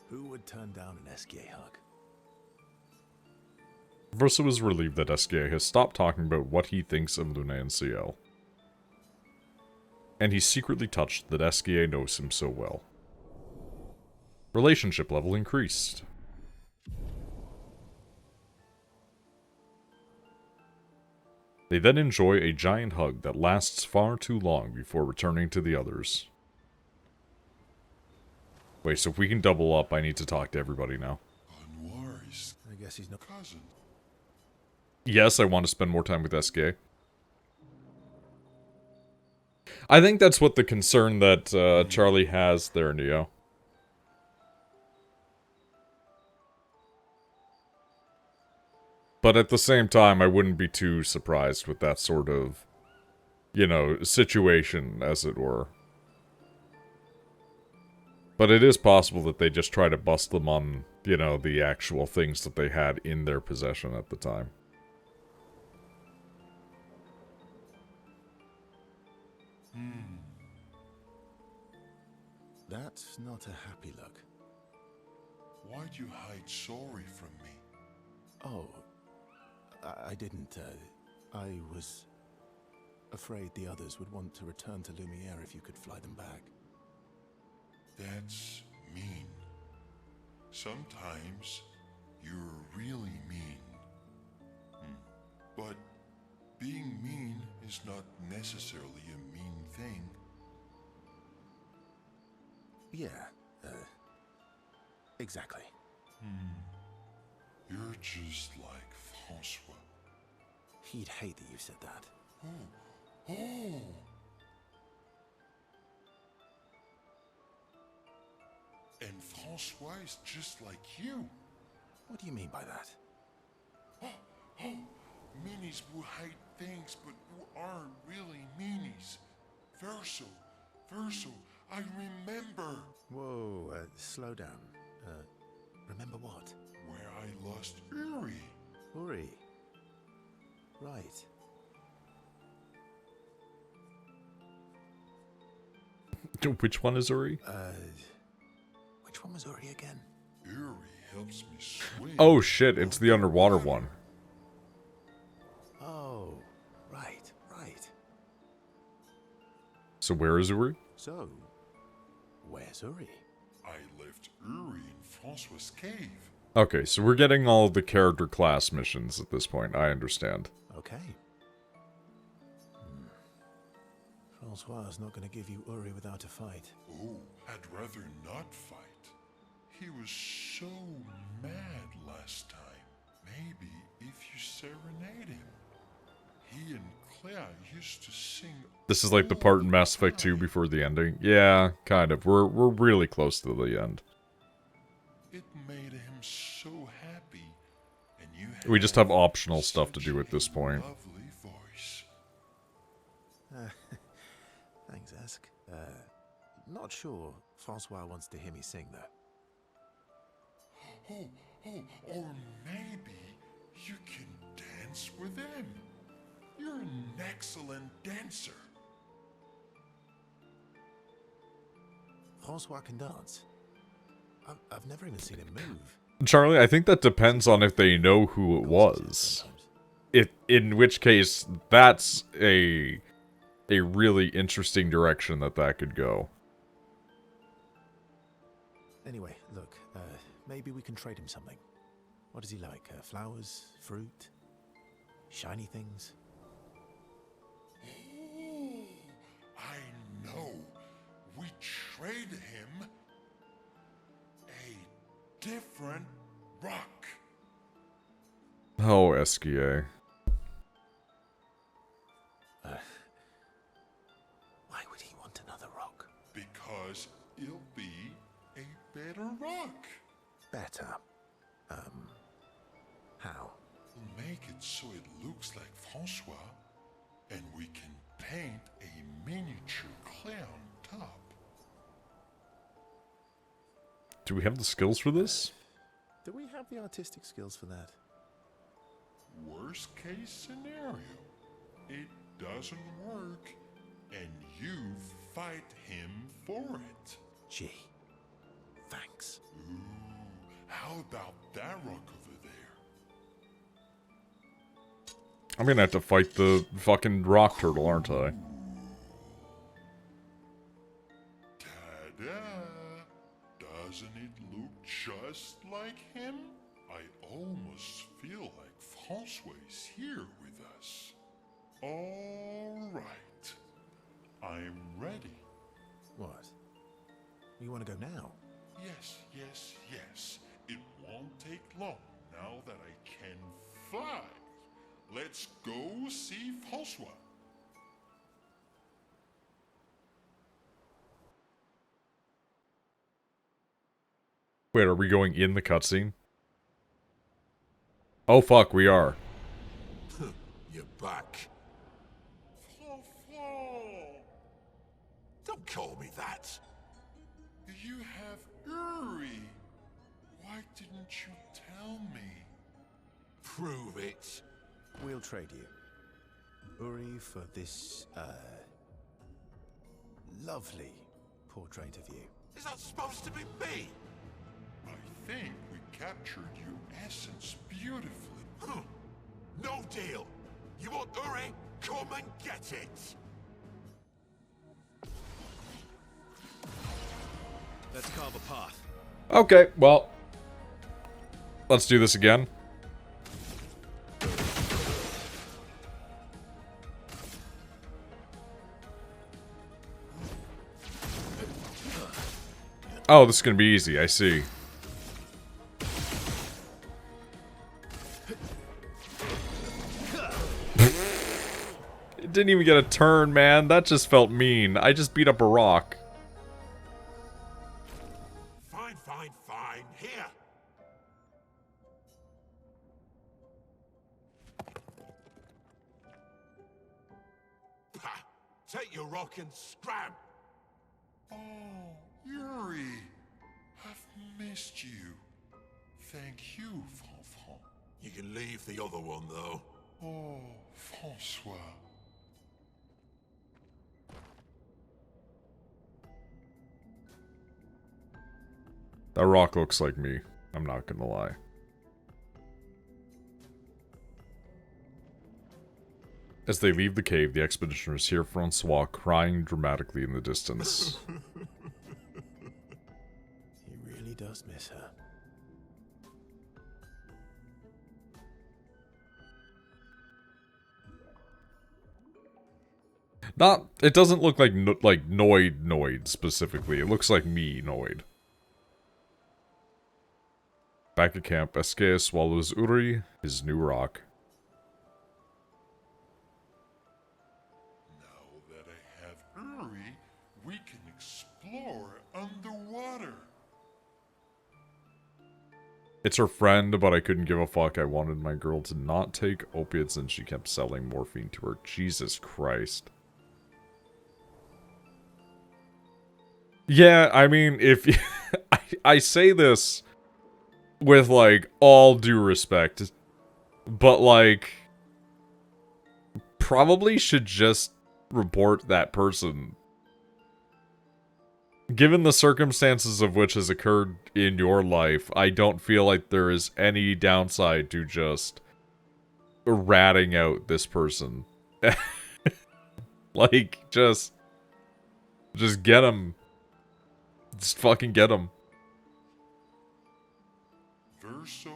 Speaker 2: Who would turn down an SGA hug?
Speaker 1: Versa was relieved that SGA has stopped talking about what he thinks of Luna and CL. And he's secretly touched that SGA knows him so well. Relationship level increased. They then enjoy a giant hug that lasts far too long before returning to the others. Wait, so if we can double up, I need to talk to everybody now.
Speaker 7: Anwar's
Speaker 2: I guess he's not...
Speaker 7: cousin.
Speaker 1: Yes, I want to spend more time with SK. I think that's what the concern that Charlie has there, Neo. But at the same time, I wouldn't be too surprised with that sort of, you know, situation, as it were. But it is possible that they just try to bust them on, you know, the actual things that they had in their possession at the time.
Speaker 2: That's not a happy look.
Speaker 7: Why'd you hide sorry from me?
Speaker 2: Oh, I didn't. I was afraid the others would want to return to Lumiere if you could fly them back.
Speaker 7: That's mean. Sometimes you're really mean. But being mean is not necessarily a mean thing.
Speaker 2: Yeah, exactly.
Speaker 7: You're just like Francois.
Speaker 2: He'd hate that you said that.
Speaker 7: Oh! And Francois is just like you.
Speaker 2: What do you mean by that?
Speaker 7: Oh! Meanies who hide things but who aren't really meanies. Verso, I remember.
Speaker 2: Whoa, slow down. Remember what?
Speaker 7: Where I lost Uri.
Speaker 2: Uri. Right.
Speaker 1: Which one is Uri?
Speaker 2: Which one was Uri again?
Speaker 7: Uri helps me swim.
Speaker 1: Oh shit, it's the underwater one.
Speaker 2: Oh, right.
Speaker 1: So where is Uri?
Speaker 2: So, where's Uri?
Speaker 7: I left Uri in Francois' cave.
Speaker 1: Okay, so we're getting all of the character class missions at this point, I understand.
Speaker 2: Okay. Francois is not going to give you Uri without a fight.
Speaker 7: Oh, I'd rather not fight. He was so mad last time. Maybe if you serenade him. He and Claire used to sing.
Speaker 1: This is like the part in Mass Effect 2 before the ending. Yeah, kind of. We're really close to the end.
Speaker 7: It made him so happy. And you
Speaker 1: We just have optional
Speaker 7: such
Speaker 1: stuff to do at this
Speaker 7: a
Speaker 1: point.
Speaker 7: Lovely voice.
Speaker 2: Thanks, Ask. Not sure Francois wants to hear me sing, though.
Speaker 7: Or maybe you can dance with him. You're an excellent dancer.
Speaker 2: Francois can dance. I've never even seen him move.
Speaker 1: Charlie, I think that depends on if they know who it was. In which case, that's a really interesting direction that could go.
Speaker 2: Anyway, look, maybe we can trade him something. What is he like? Flowers? Fruit? Shiny things?
Speaker 7: Oh, I know. We trade him a different rock.
Speaker 1: Oh, SKA.
Speaker 2: Why would he want another rock?
Speaker 7: Because it'll be a better rock.
Speaker 2: Better. How?
Speaker 7: We'll make it so it looks like Francois, and we can paint a miniature Clair on top.
Speaker 1: Do we have the skills for this?
Speaker 2: Do we have the artistic skills for that?
Speaker 7: Worst case scenario, it doesn't work, and you fight him for it.
Speaker 2: Gee, thanks.
Speaker 7: Ooh, how about that rock over there?
Speaker 1: I'm gonna have to fight the fucking rock turtle, aren't I?
Speaker 7: Ta-da! Doesn't it look just like him? I almost feel like Francois is here with us. All right. I'm ready.
Speaker 2: What? You want to go now?
Speaker 7: Yes, yes, yes. It won't take long now that I can fly. Let's go see Francois.
Speaker 1: Wait, are we going in the cutscene? Oh fuck, we are.
Speaker 6: You're back. Don't call me that.
Speaker 7: You have Uri. Why didn't you tell me?
Speaker 6: Prove it.
Speaker 2: We'll trade you. Uri for this, lovely portrait of you.
Speaker 6: Is that supposed to be me?
Speaker 7: I think we captured your essence beautifully.
Speaker 6: No deal. You want Uri? Come and get it.
Speaker 2: Let's carve a path.
Speaker 1: Okay, well. Let's do this again. Oh, this is gonna be easy, I see. It didn't even get a turn, man. That just felt mean. I just beat up a rock.
Speaker 6: Fine, fine, fine. Here. Pah! Take your rock and scram.
Speaker 7: Oh, Yuri. I've missed you. Thank you, Fanfan.
Speaker 6: You can leave the other one, though.
Speaker 7: Oh, Francois.
Speaker 1: That rock looks like me. I'm not gonna lie. As they leave the cave, the expeditioners hear Francois crying dramatically in the distance.
Speaker 2: He really does miss her.
Speaker 1: It doesn't look like Noid specifically. It looks like me, Noid. Back at camp, SKA swallows Uri, his new rock.
Speaker 7: Now that I have Uri, we can explore underwater.
Speaker 1: It's her friend, but I couldn't give a fuck. I wanted my girl to not take opiates and she kept selling morphine to her. Jesus Christ. Yeah, I mean, if you, I say this with, like, all due respect, but, like, probably should just report that person. Given the circumstances of which has occurred in your life, I don't feel like there is any downside to just ratting out this person. Like, just get him. Just fucking get him.
Speaker 7: Verso,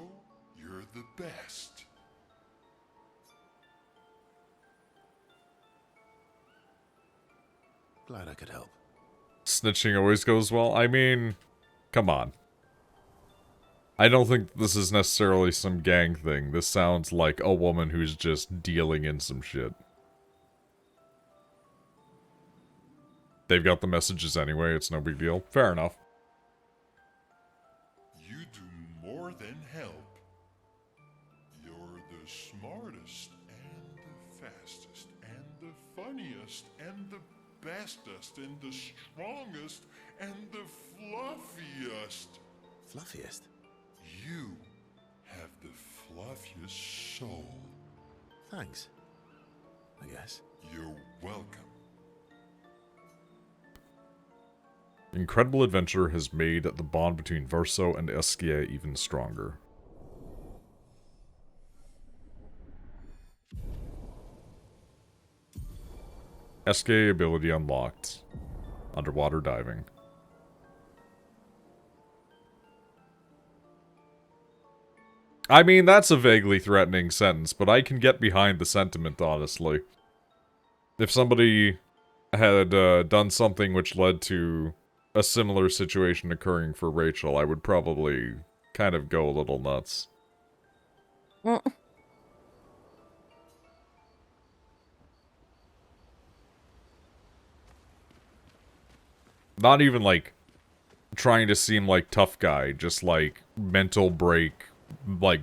Speaker 7: you're best.
Speaker 2: Glad I could help.
Speaker 1: Snitching always goes well. I mean, come on. I don't think this is necessarily some gang thing. This sounds like a woman who's just dealing in some shit. They've got the messages anyway, it's no big deal. Fair enough.
Speaker 7: You do more than help. You're the smartest and the fastest and the funniest and the bestest and the strongest and the fluffiest.
Speaker 2: Fluffiest?
Speaker 7: You have the fluffiest soul.
Speaker 2: Thanks. I guess.
Speaker 7: You're welcome.
Speaker 1: Incredible adventure has made the bond between Verso and Eskia even stronger. Eskia ability unlocked. Underwater diving. I mean, that's a vaguely threatening sentence, but I can get behind the sentiment, honestly. If somebody had done something which led to a similar situation occurring for Rachel, I would probably kind of go a little nuts.
Speaker 3: Well,
Speaker 1: Not even, like, trying to seem like tough guy, just, like, mental break, like,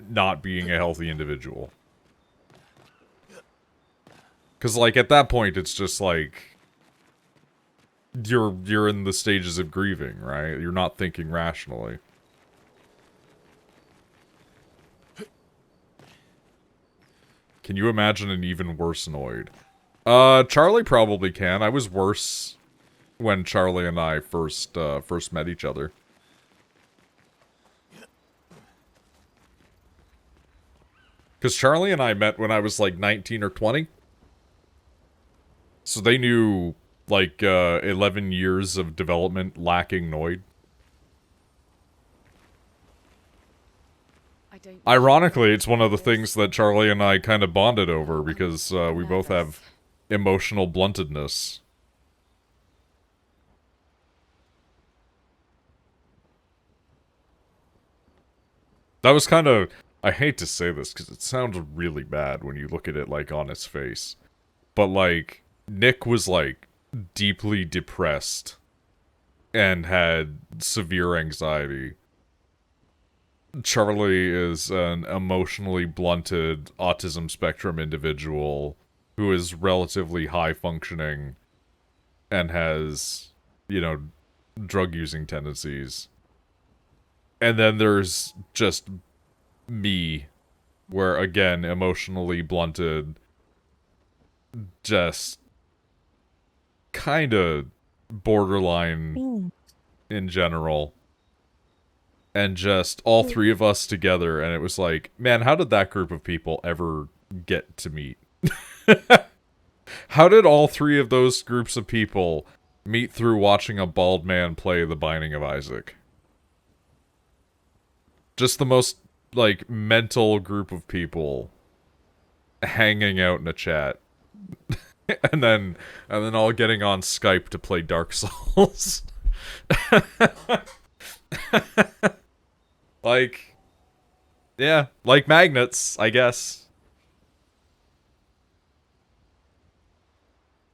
Speaker 1: not being a healthy individual. Because, like, at that point, it's just, like, you're in the stages of grieving, right? You're not thinking rationally. Can you imagine an even worse Noid? Charlie probably can. I was worse when Charlie and I first met each other. Because Charlie and I met when I was like 19 or 20. So they knew like 11 years of development lacking Noid. Ironically, it's one of the things that Charlie and I kind of bonded over because we both have emotional bluntedness. That was kind of... I hate to say this because it sounds really bad when you look at it like on his face. But like, Nick was like deeply depressed and had severe anxiety. Charlie is an emotionally blunted autism spectrum individual who is relatively high functioning and has, you know, drug using tendencies. And then there's just me, where again, emotionally blunted, just kinda borderline in general. And just all three of us together, and it was like, man, how did that group of people ever get to meet? How did all three of those groups of people meet through watching a bald man play The Binding of Isaac? Just the most, like, mental group of people hanging out in a chat. and then all getting on Skype to play Dark Souls. Like, yeah, like magnets, I guess.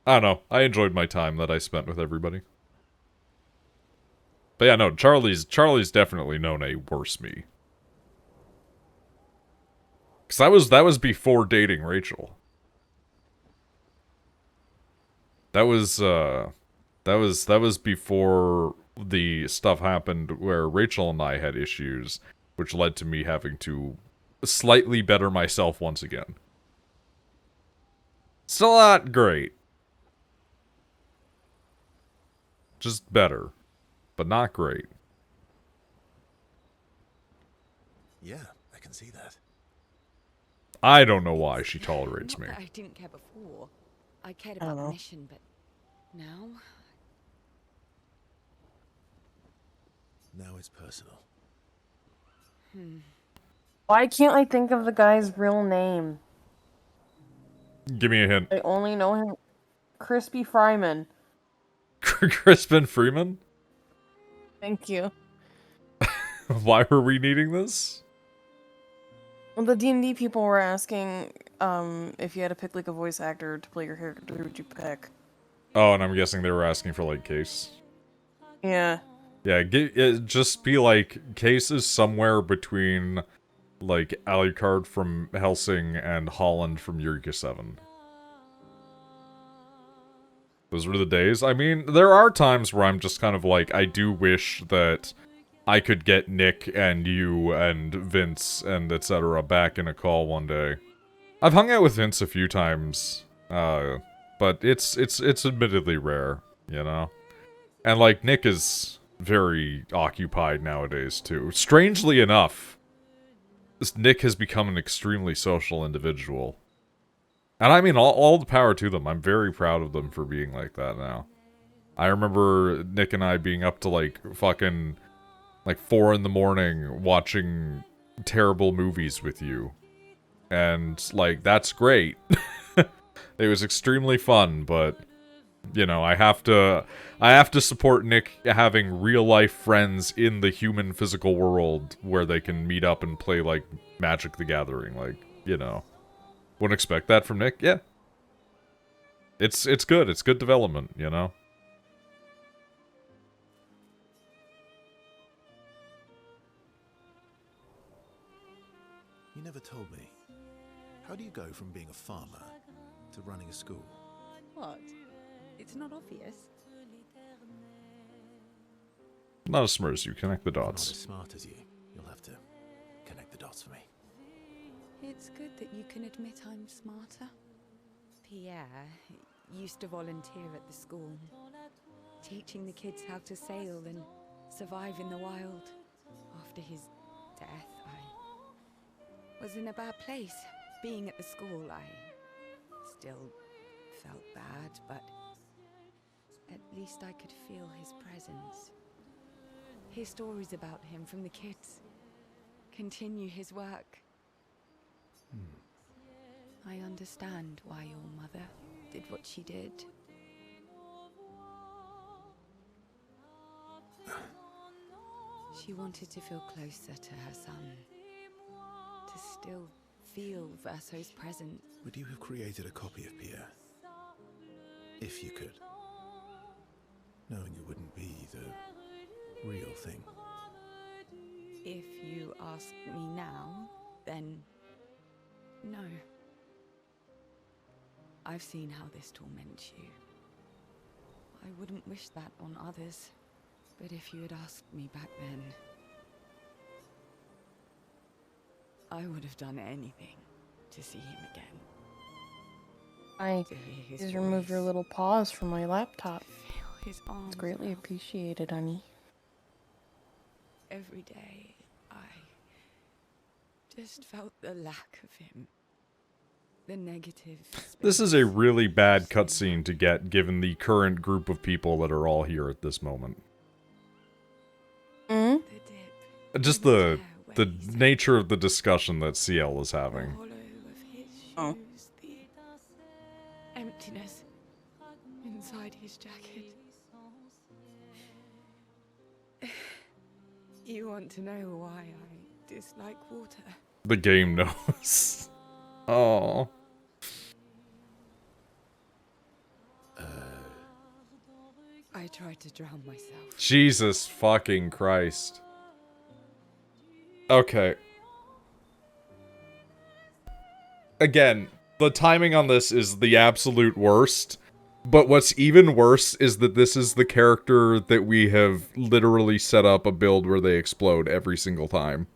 Speaker 1: I don't know. I enjoyed my time that I spent with everybody. But yeah, no, Charlie's definitely known a worse me. Cause that was before dating Rachel. That was before the stuff happened where Rachel and I had issues, which led to me having to slightly better myself once again. Still not great. Just better. But not great.
Speaker 2: Yeah, I can see that.
Speaker 1: I don't know why she tolerates me.
Speaker 5: Not that I didn't care before. I cared
Speaker 3: I don't
Speaker 5: about the
Speaker 3: know.
Speaker 5: mission, but now
Speaker 2: Now it's personal.
Speaker 3: Why can't I think of the guy's real name?
Speaker 1: Give me a hint.
Speaker 3: I only know him. Crispy Fryman.
Speaker 1: Crispin Freeman?
Speaker 3: Thank you.
Speaker 1: Why were we needing this?
Speaker 3: Well, the D&D people were asking if you had to pick like a voice actor to play your character, who would you pick?
Speaker 1: Oh, and I'm guessing they were asking for, like, Case.
Speaker 3: Yeah.
Speaker 1: Yeah, just be like, Case is somewhere between, like, Alucard from Helsing and Holland from Eureka 7. Those were the days. I mean, there are times where I'm just kind of like, I do wish that I could get Nick and you and Vince and etc. back in a call one day. I've hung out with Vince a few times, but it's admittedly rare, you know? And, like, Nick is very occupied nowadays, too. Strangely enough, Nick has become an extremely social individual. And I mean, all the power to them. I'm very proud of them for being like that now. I remember Nick and I being up to, like, fucking, like, 4 in the morning watching terrible movies with you. And, like, that's great. It was extremely fun, but, you know, I have to support Nick having real-life friends in the human physical world where they can meet up and play, like, Magic the Gathering, like, you know. Wouldn't expect that from Nick, yeah. It's good, it's good development, you know?
Speaker 2: You never told me. How do you go from being a farmer to running a school?
Speaker 5: What? It's not obvious.
Speaker 1: Not as smart as you, connect the
Speaker 2: I'm not
Speaker 1: dots.
Speaker 2: as smart as you. You'll have to connect the dots for me.
Speaker 5: It's good that you can admit I'm smarter. Pierre used to volunteer at the school, teaching the kids how to sail and survive in the wild. After his death, I was in a bad place. Being at the school, I still felt bad, but at least I could feel his presence. Hear stories about him from the kids. Continue his work. I understand why your mother did what she did. She wanted to feel closer to her son. To still feel Verso's presence.
Speaker 2: Would you have created a copy of Pierre? If you could. Knowing it wouldn't be the real thing.
Speaker 5: If you ask me now, then no. I've seen how this torments you. I wouldn't wish that on others, but if you had asked me back then, I would have done anything to see him again. To hear his
Speaker 3: Please remove your
Speaker 5: voice,
Speaker 3: little paws from my laptop.
Speaker 5: feel his arms.
Speaker 3: It's greatly
Speaker 5: around
Speaker 3: appreciated, honey.
Speaker 5: every day. I just felt the lack of him. The negative.
Speaker 1: This is a really bad cutscene to get, given the current group of people that are all here at this moment.
Speaker 3: Hmm?
Speaker 5: The dip.
Speaker 1: Just
Speaker 5: in his
Speaker 1: the
Speaker 5: hair where he said
Speaker 1: nature of the discussion that CL is
Speaker 5: the
Speaker 1: having.
Speaker 5: hollow of his
Speaker 3: Oh.
Speaker 5: shoes, the emptiness inside his jacket. You want to know why I dislike water?
Speaker 1: The game knows. Oh.
Speaker 5: I tried to drown myself.
Speaker 1: Jesus fucking Christ. Okay. Again, the timing on this is the absolute worst. But what's even worse is that this is the character that we have literally set up a build where they explode every single time.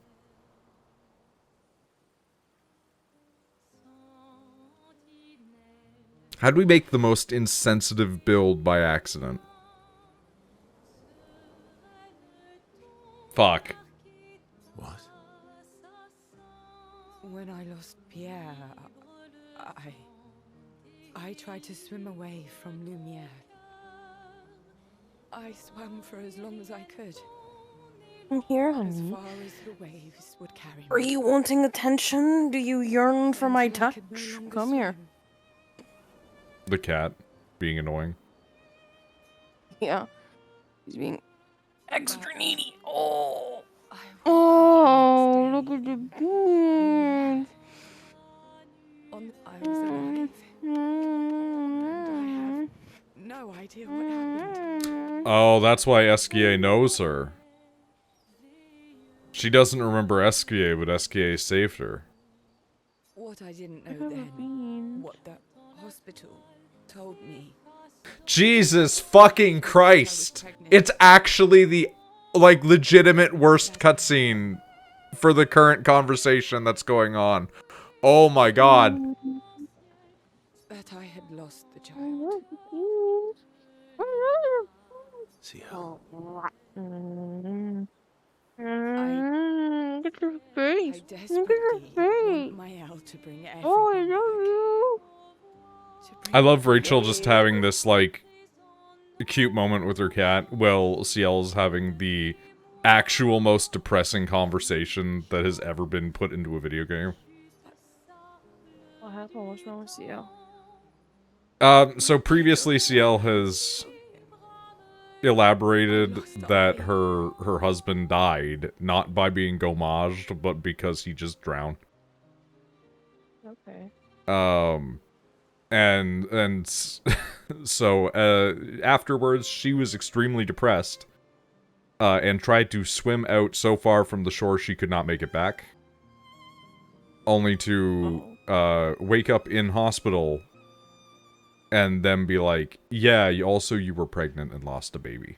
Speaker 1: How'd we make the most insensitive build by accident? Fuck.
Speaker 2: What?
Speaker 5: When I lost Pierre, I tried to swim away from Lumiere. I swam for as long as I could.
Speaker 3: I'm here,
Speaker 5: As
Speaker 3: honey.
Speaker 5: far as the waves would carry
Speaker 3: Are
Speaker 5: me.
Speaker 3: you wanting attention? Do you yearn for my
Speaker 5: until I
Speaker 3: touch?
Speaker 5: could no longer
Speaker 3: Come here.
Speaker 5: swim.
Speaker 1: The cat being annoying.
Speaker 3: Yeah. He's being extra needy. Oh.
Speaker 5: I woke up
Speaker 3: Oh,
Speaker 5: the
Speaker 3: look
Speaker 5: next
Speaker 3: at the
Speaker 5: day,
Speaker 3: beans.
Speaker 5: I was alive, and I have no idea what happened.
Speaker 1: Oh, that's why Esquier knows her. She doesn't remember Esquier, but Esquier saved her.
Speaker 5: What I didn't know then, what the hospital told me.
Speaker 1: Jesus fucking Christ! It's actually the, like, legitimate worst cutscene for the current conversation that's going on. Oh my god.
Speaker 5: That I had lost the child.
Speaker 2: Ciel,
Speaker 3: Look at your face.
Speaker 5: I
Speaker 3: Look at your
Speaker 5: desperately want
Speaker 3: face.
Speaker 5: my Elle to bring everyone
Speaker 3: Oh, I love
Speaker 5: back.
Speaker 3: you.
Speaker 5: To bring
Speaker 1: I love Rachel just having this, like, cute moment with her cat, while Ciel's having the actual most depressing conversation that has ever been put into a video game.
Speaker 3: What happened? What's wrong with Ciel?
Speaker 1: So previously Ciel has elaborated that her husband died, not by being gommaged, but because he just drowned.
Speaker 3: Okay.
Speaker 1: And so, afterwards, she was extremely depressed, and tried to swim out so far from the shore she could not make it back. Only to, wake up in hospital, and then be like, yeah, you were pregnant and lost a baby.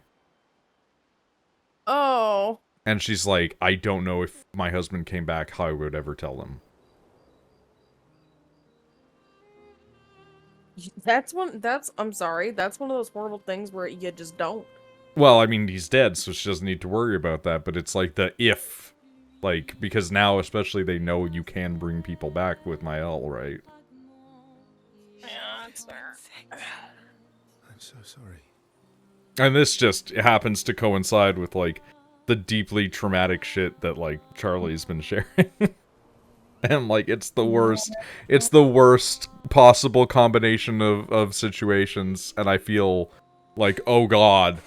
Speaker 3: Oh.
Speaker 1: And she's like, I don't know if my husband came back, how I would ever tell them.
Speaker 3: I'm sorry, that's one of those horrible things where you just don't.
Speaker 1: Well, I mean, he's dead, so she doesn't need to worry about that, but it's like the if. Like, because now, especially, they know you can bring people back with my L, right?
Speaker 3: Yeah, that's fair.
Speaker 2: I'm so sorry.
Speaker 1: And this just happens to coincide with, like, the deeply traumatic shit that, like, Charlie's been sharing. And, like, it's the worst possible combination of situations, and I feel like, oh god.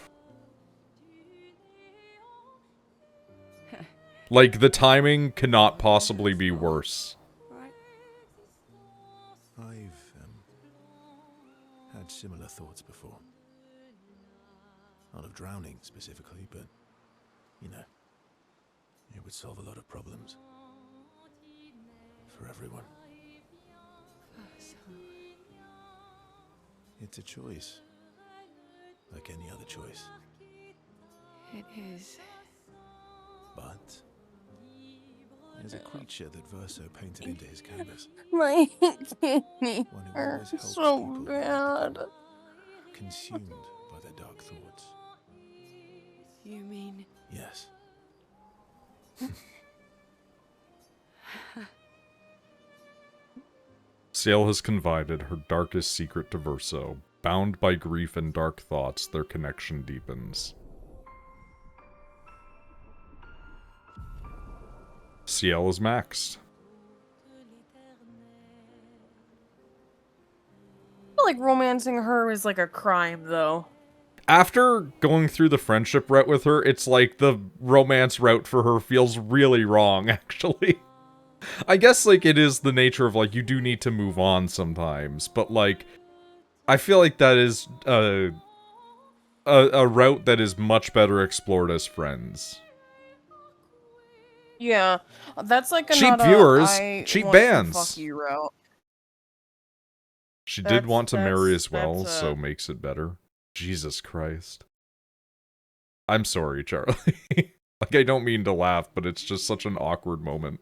Speaker 1: Like, the timing cannot possibly be worse.
Speaker 2: I've had similar thoughts before. Not of drowning specifically, but, you know, it would solve a lot of problems. For everyone. It's a choice. Like any other choice.
Speaker 5: It is.
Speaker 2: But there's a creature that Verso painted into his canvas.
Speaker 3: My kidney
Speaker 2: One who always
Speaker 3: hurts
Speaker 2: helps
Speaker 3: so
Speaker 2: people
Speaker 3: bad.
Speaker 2: consumed by their dark thoughts.
Speaker 5: You mean
Speaker 2: Yes.
Speaker 1: Ciel has confided her darkest secret to Verso. Bound by grief and dark thoughts, their connection deepens. Ciel is maxed.
Speaker 3: I feel like romancing her is like a crime, though.
Speaker 1: After going through the friendship route with her, it's like the romance route for her feels really wrong, actually. I guess, like, it is the nature of, like, you do need to move on sometimes, but, like, I feel like that is a route that is much better explored as friends.
Speaker 3: Yeah, that's like
Speaker 1: Cheap
Speaker 3: another
Speaker 1: viewers,
Speaker 3: I
Speaker 1: cheap
Speaker 3: want to
Speaker 1: bands.
Speaker 3: fuck you route.
Speaker 1: She did want to marry as well,
Speaker 3: that's
Speaker 1: so makes it better. Jesus Christ. I'm sorry, Charlie. Like, I don't mean to laugh, but it's just such an awkward moment.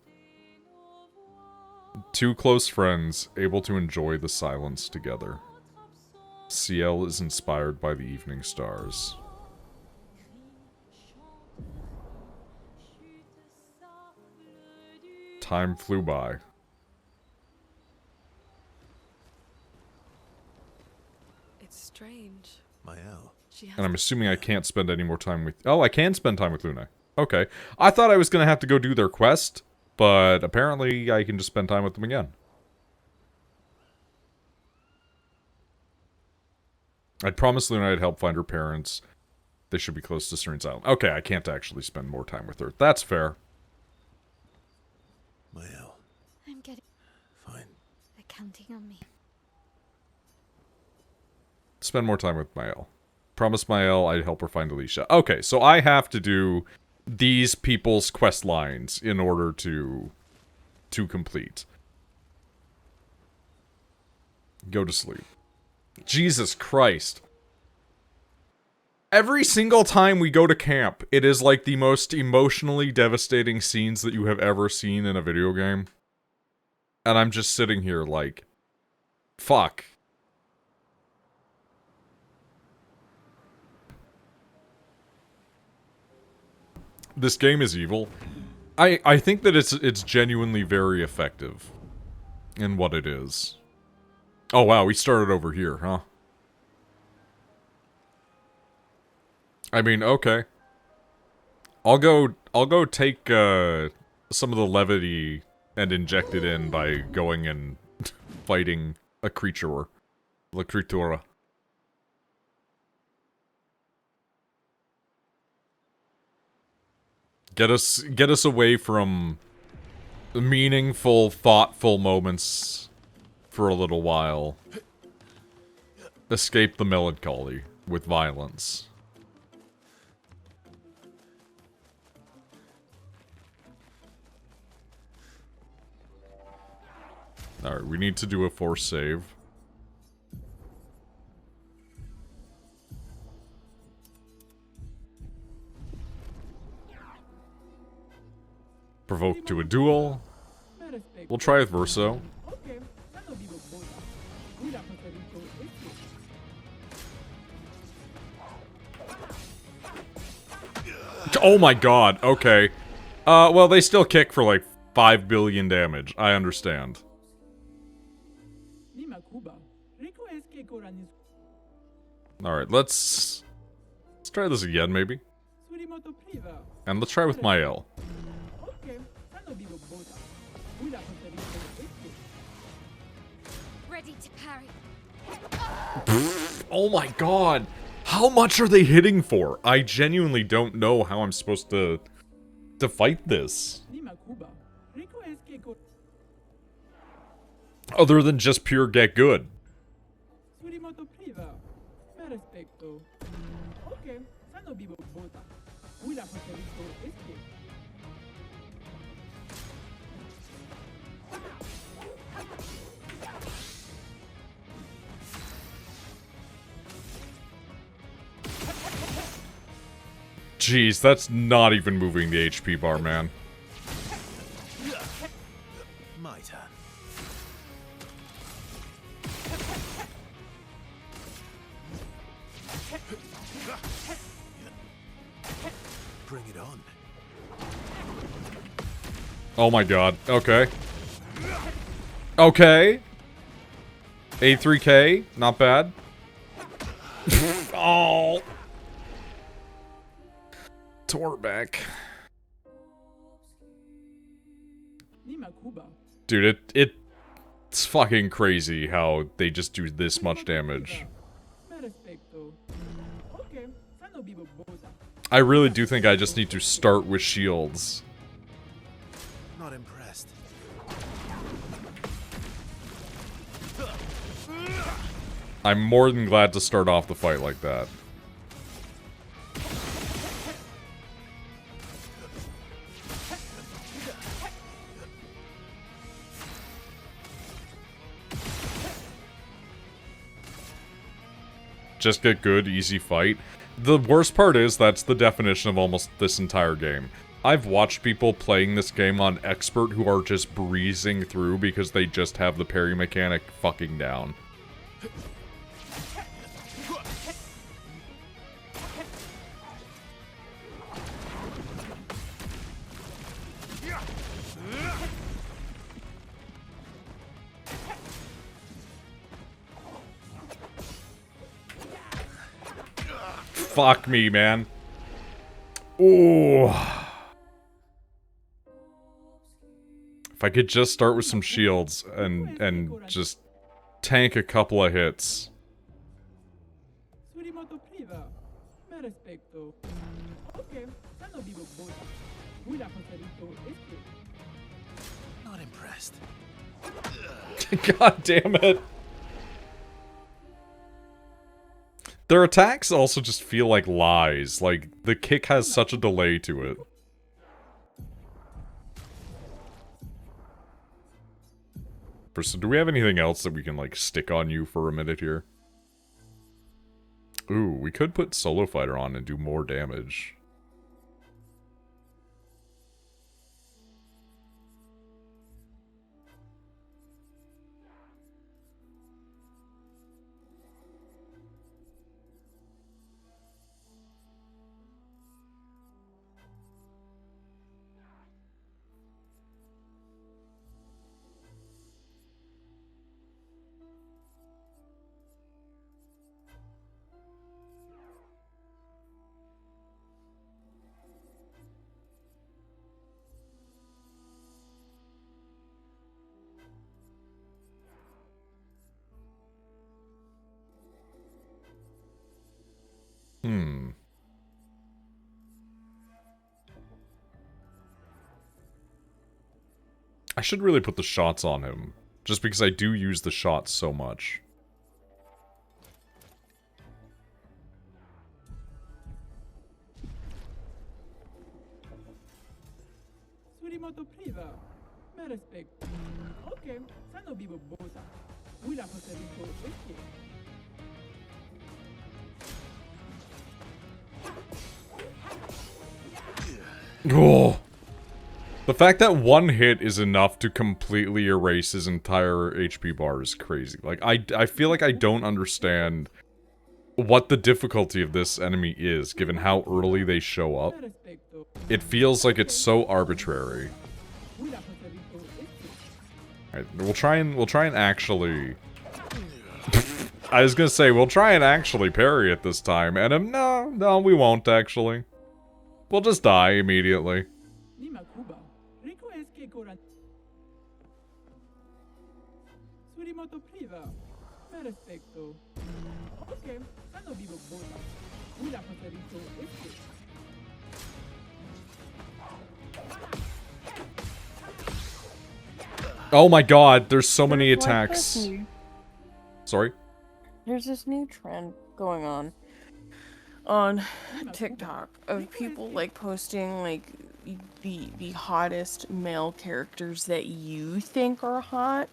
Speaker 1: Two close friends, able to enjoy the silence together. Ciel is inspired by the evening stars. Time flew by.
Speaker 5: it's strange.
Speaker 2: My L.
Speaker 5: She has
Speaker 1: And I'm
Speaker 5: this
Speaker 1: assuming I can't spend any more time with... Oh, I can spend time with Luna. Okay. I thought I was gonna have to go do their quest, but apparently I can just spend time with them again. I'd promised Luna I'd help find her parents. They should be close to Serene's Island. Okay, I can't actually spend more time with her. That's fair.
Speaker 2: Mael,
Speaker 4: I'm getting...
Speaker 2: fine.
Speaker 4: They're counting on me.
Speaker 1: Spend more time with Mael. Promised Mael I'd help her find Alicia. Okay, so I have to do these people's quest lines in order to complete. Go to sleep. Jesus Christ. Every single time we go to camp, it is like the most emotionally devastating scenes that you have ever seen in a video game. And I'm just sitting here like, fuck. This game is evil. I think that it's genuinely very effective in what it is. Oh wow, we started over here, huh? I mean, okay. I'll go take some of the levity and inject it in by going and fighting a creature. La Creatura. Get us away from meaningful, thoughtful moments for a little while. Escape the melancholy with violence. Alright, we need to do a force save. Provoke to a duel. We'll try with Verso. Oh my god, okay. Well, they still kick for like 5 billion damage. I understand. Alright, let's try this again, maybe. And let's try with Mael.
Speaker 4: Ready to parry.
Speaker 1: Oh my god! How much are they hitting for? I genuinely don't know how I'm supposed to fight this. Other than just pure get good. Jeez, that's not even moving the HP bar, man.
Speaker 2: My turn. Bring it on.
Speaker 1: Oh my god. Okay. Okay. A3K, not bad. Oh. Torback. Dude, it's fucking crazy how they just do this much damage. I really do think I just need to start with shields.
Speaker 2: Not impressed.
Speaker 1: I'm more than glad to start off the fight like that. Just get good, easy fight. The worst part is that's the definition of almost this entire game. I've watched people playing this game on expert who are just breezing through because they just have the parry mechanic fucking down. Fuck me, man. Ooh. If I could just start with some shields and just tank a couple of hits.
Speaker 2: Not impressed.
Speaker 1: God damn it. Their attacks also just feel like lies. Like, the kick has such a delay to it. So do we have anything else that we can, like, stick on you for a minute here? Ooh, we could put Solo Fighter on and do more damage. I should really put the shots on him, just because I do use the shots so much. Oh. The fact that one hit is enough to completely erase his entire HP bar is crazy. Like, I feel like I don't understand what the difficulty of this enemy is, given how early they show up. It feels like it's so arbitrary. Alright, we'll try and actually... I was gonna say, we'll try and actually parry it this time, and no, we won't actually. We'll just die immediately. Oh my god, there's so many attacks. Sorry?
Speaker 3: There's this new trend going on TikTok of people like posting like the hottest male characters that you think are hot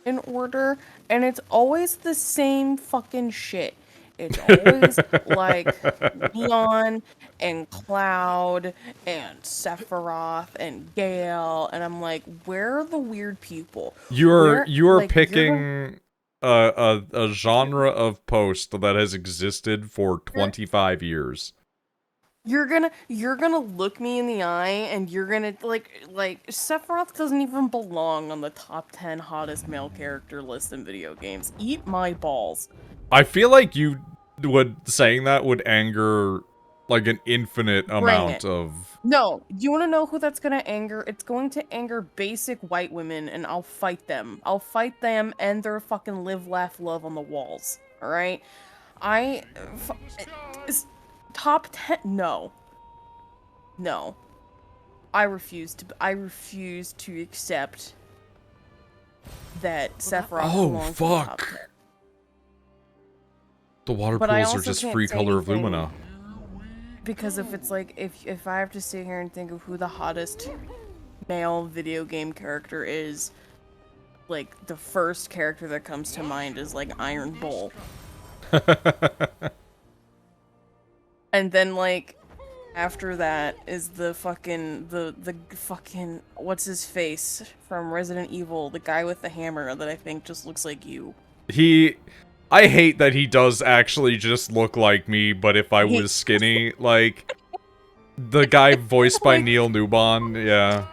Speaker 3: in order, and it's always the same fucking shit. It's always like Leon and Cloud and Sephiroth and Gale, and I'm like, where are the weird people?
Speaker 1: You're
Speaker 3: like,
Speaker 1: picking a genre of post that has existed for 25 years.
Speaker 3: You're gonna look me in the eye and you're gonna like Sephiroth doesn't even belong on the top 10 hottest male character list in video games. Eat my balls.
Speaker 1: I feel like saying that would anger like an infinite amount of...
Speaker 3: No, you wanna know who that's gonna anger? It's going to anger basic white women, and I'll fight them. I'll fight them and their fucking live, laugh, love on the walls. Alright? Top 10? No. No. I refuse to accept that Sephiroth belongs in the top 10.
Speaker 1: The water pools are just free color of Lumina.
Speaker 3: Because if it's like, if I have to sit here and think of who the hottest male video game character is, like, the first character that comes to mind is, like, Iron Bull. And then, like, after that is the fucking, the fucking, what's his face from Resident Evil, the guy with the hammer that I think just looks like you.
Speaker 1: I hate that he does actually just look like me, but if I was skinny, like, the guy voiced by Neil Newbon, yeah.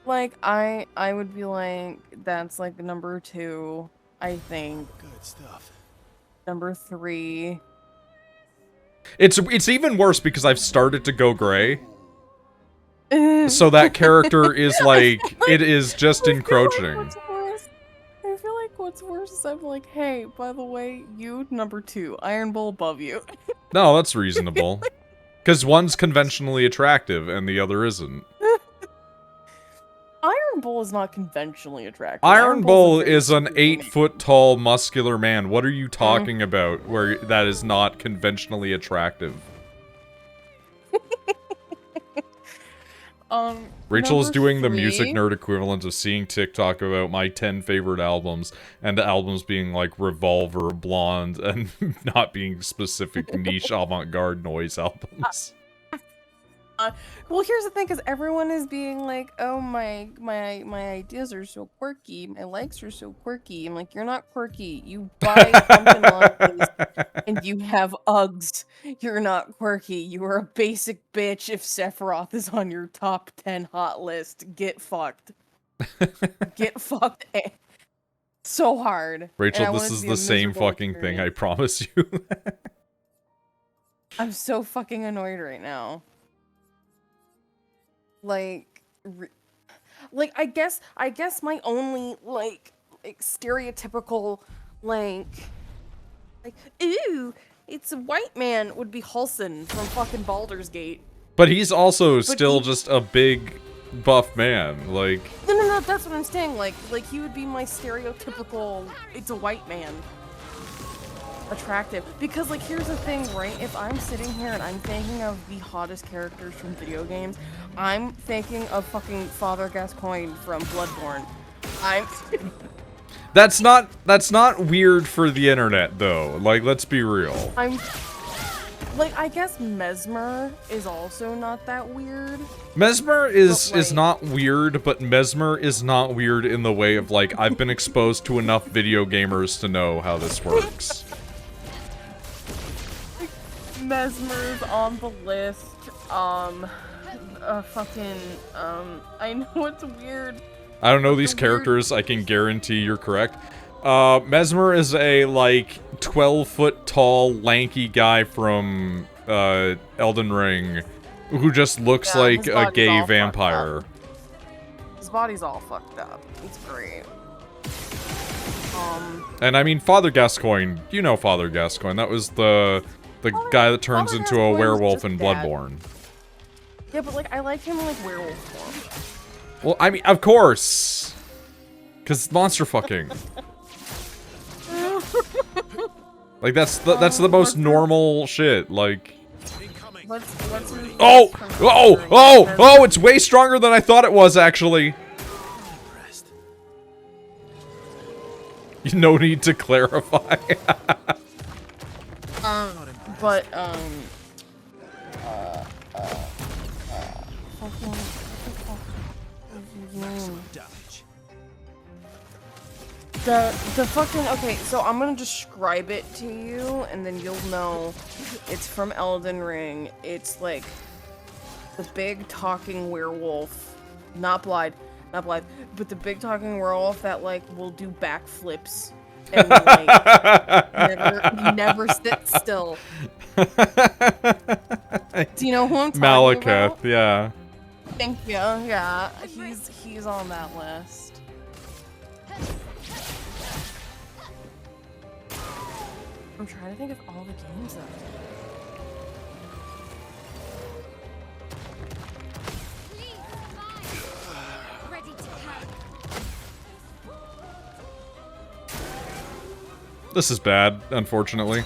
Speaker 3: Like, I would be like, that's, like, number 2, I think.
Speaker 2: Good stuff.
Speaker 3: Number 3.
Speaker 1: It's even worse because I've started to go gray. So that character is like, it is just encroaching.
Speaker 3: I feel like what's worse is I'm like, hey, by the way, you number 2, Iron Bull above you.
Speaker 1: No, that's reasonable. Because one's conventionally attractive and the other isn't.
Speaker 3: Iron Bull is not conventionally attractive.
Speaker 1: Iron
Speaker 3: Bull's
Speaker 1: Bull
Speaker 3: a very
Speaker 1: is an
Speaker 3: screwy man.
Speaker 1: 8-foot-tall, muscular man. What are you talking about where that is not conventionally attractive? Rachel is
Speaker 3: Number
Speaker 1: doing the
Speaker 3: 3.
Speaker 1: music nerd equivalent of seeing TikTok about my 10 favorite albums, and the albums being like Revolver, Blonde, and not being specific niche avant-garde noise albums.
Speaker 3: Well, here's the thing, because everyone is being like, oh, my ideas are so quirky, my likes are so quirky. I'm like, you're not quirky. You buy pumpkin lattes and you have Uggs. You're not quirky. You are a basic bitch if Sephiroth is on your top 10 hot list. Get fucked. Get fucked so hard.
Speaker 1: Rachel, this is the same fucking thing, I promise you.
Speaker 3: I'm so fucking annoyed right now. Like I guess my only like stereotypical like ooh, it's a white man would be Halsin from fucking Baldur's Gate.
Speaker 1: But he's also still just a big buff man, like...
Speaker 3: No, that's what I'm saying, like he would be my stereotypical, it's a white man. Attractive. Because, like, here's the thing, right? If I'm sitting here and I'm thinking of the hottest characters from video games, I'm thinking of fucking Father Gascoigne from Bloodborne.
Speaker 1: That's not weird for the internet, though. Like, let's be real.
Speaker 3: Like, I guess Mesmer is also not that weird.
Speaker 1: Mesmer is not weird, but Mesmer is not weird in the way of, like, I've been exposed to enough video gamers to know how this works.
Speaker 3: Mesmer's on the list. I know it's weird.
Speaker 1: I don't know these characters, I can guarantee you're correct. Mesmer is a, like, 12-foot tall, lanky guy from, Elden Ring, who just looks like a gay vampire.
Speaker 3: His body's all fucked up. It's great.
Speaker 1: And I mean, Father Gascoigne, you know Father Gascoigne, that was the guy that turns into a werewolf in Bloodborne.
Speaker 3: Yeah, but, like, I like him in, like, werewolf form.
Speaker 1: Well, I mean, of course! Cause monster fucking. Like, that's the most normal shit, like... Oh, it's way stronger than I thought it was, actually! No need to clarify.
Speaker 3: The fucking, okay, so I'm gonna describe it to you, and then you'll know it's from Elden Ring. It's like the big talking werewolf, not Blythe, but the big talking werewolf that like will do backflips and like never sit still. Do you know who I'm talking about?
Speaker 1: Malekith, yeah.
Speaker 3: Thank you. Yeah, he's on that list. I'm trying to think of all the games though.
Speaker 1: This is bad, unfortunately.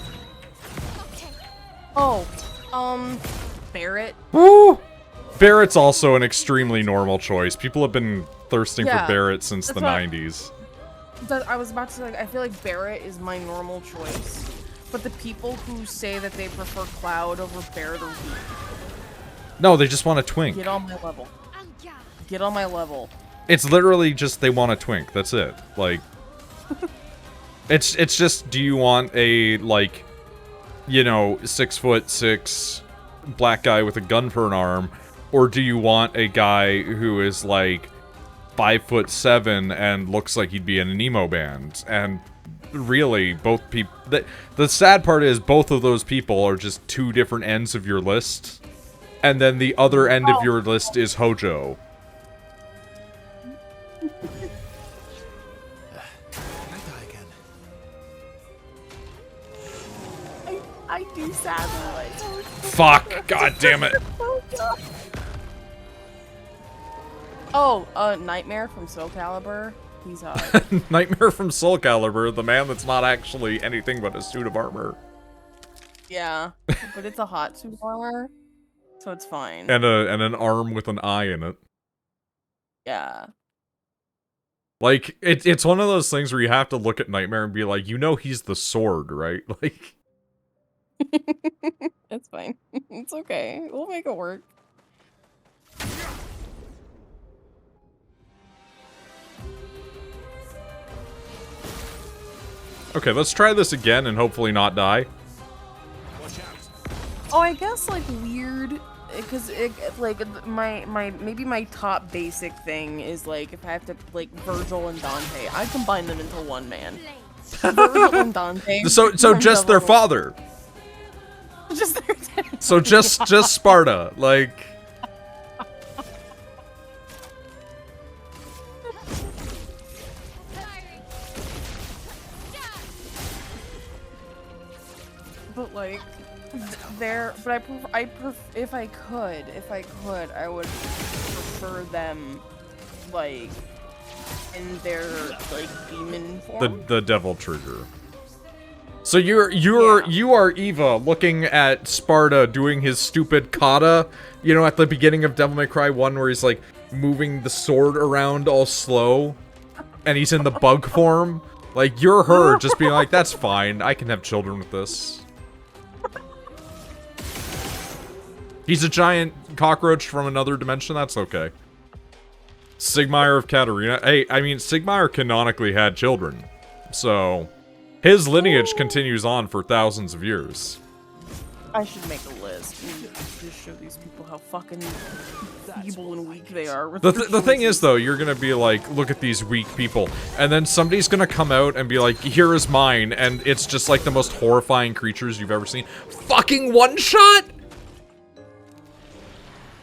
Speaker 3: Oh, Barret.
Speaker 1: Woo! Barret's also an extremely normal choice. People have been thirsting for Barret since the 90s.
Speaker 3: I was about to say, like, I feel like Barret is my normal choice. But the people who say that they prefer Cloud over Barret are weak.
Speaker 1: No, they just want a twink.
Speaker 3: Get on my level. Get on my level.
Speaker 1: It's literally just they want a twink. That's it. Like, it's just, do you want a, like, you know, 6'6" black guy with a gun for an arm, or do you want a guy who is like 5'7" and looks like he'd be in an emo band? And really, both people. The sad part is both of those people are just two different ends of your list. And then the other end of your list is Hojo.
Speaker 2: Can I die again?
Speaker 3: I do sadly.
Speaker 1: Fuck! God damn it!
Speaker 3: Oh, Nightmare from Soul Calibur. He's
Speaker 1: Nightmare from Soul Calibur, the man that's not actually anything but a suit of armor.
Speaker 3: yeah, but it's a hot suit of armor, so it's fine.
Speaker 1: And an arm with an eye in it.
Speaker 3: Yeah.
Speaker 1: Like, it's one of those things where you have to look at Nightmare and be like, you know he's the sword, right? Like...
Speaker 3: It's fine. It's okay. We'll make it work.
Speaker 1: Okay, let's try this again and hopefully not die.
Speaker 3: Oh, I guess like weird, because like maybe my top basic thing is like if I have to like Virgil and Dante, I combine them into one man. Virgil and Dante.
Speaker 1: So just their father.
Speaker 3: Just their dad.
Speaker 1: So just Sparta, like.
Speaker 3: But like, if I could, I would prefer them, like, in their like demon form.
Speaker 1: The devil trigger. So you are Eva looking at Sparta doing his stupid kata, you know, at the beginning of Devil May Cry 1 where he's like moving the sword around all slow, and he's in the bug form. Like, you're her just being like, that's fine, I can have children with this. He's a giant cockroach from another dimension, that's okay. Sigmire of Katarina. Hey, I mean, Sigmire canonically had children, so his lineage continues on for thousands of years.
Speaker 3: I should make a list and just show these people how fucking feeble and weak they are. With
Speaker 1: The thing is, though, you're gonna be like, look at these weak people, and then somebody's gonna come out and be like, here is mine, and it's just like the most horrifying creatures you've ever seen. Fucking one-shot?!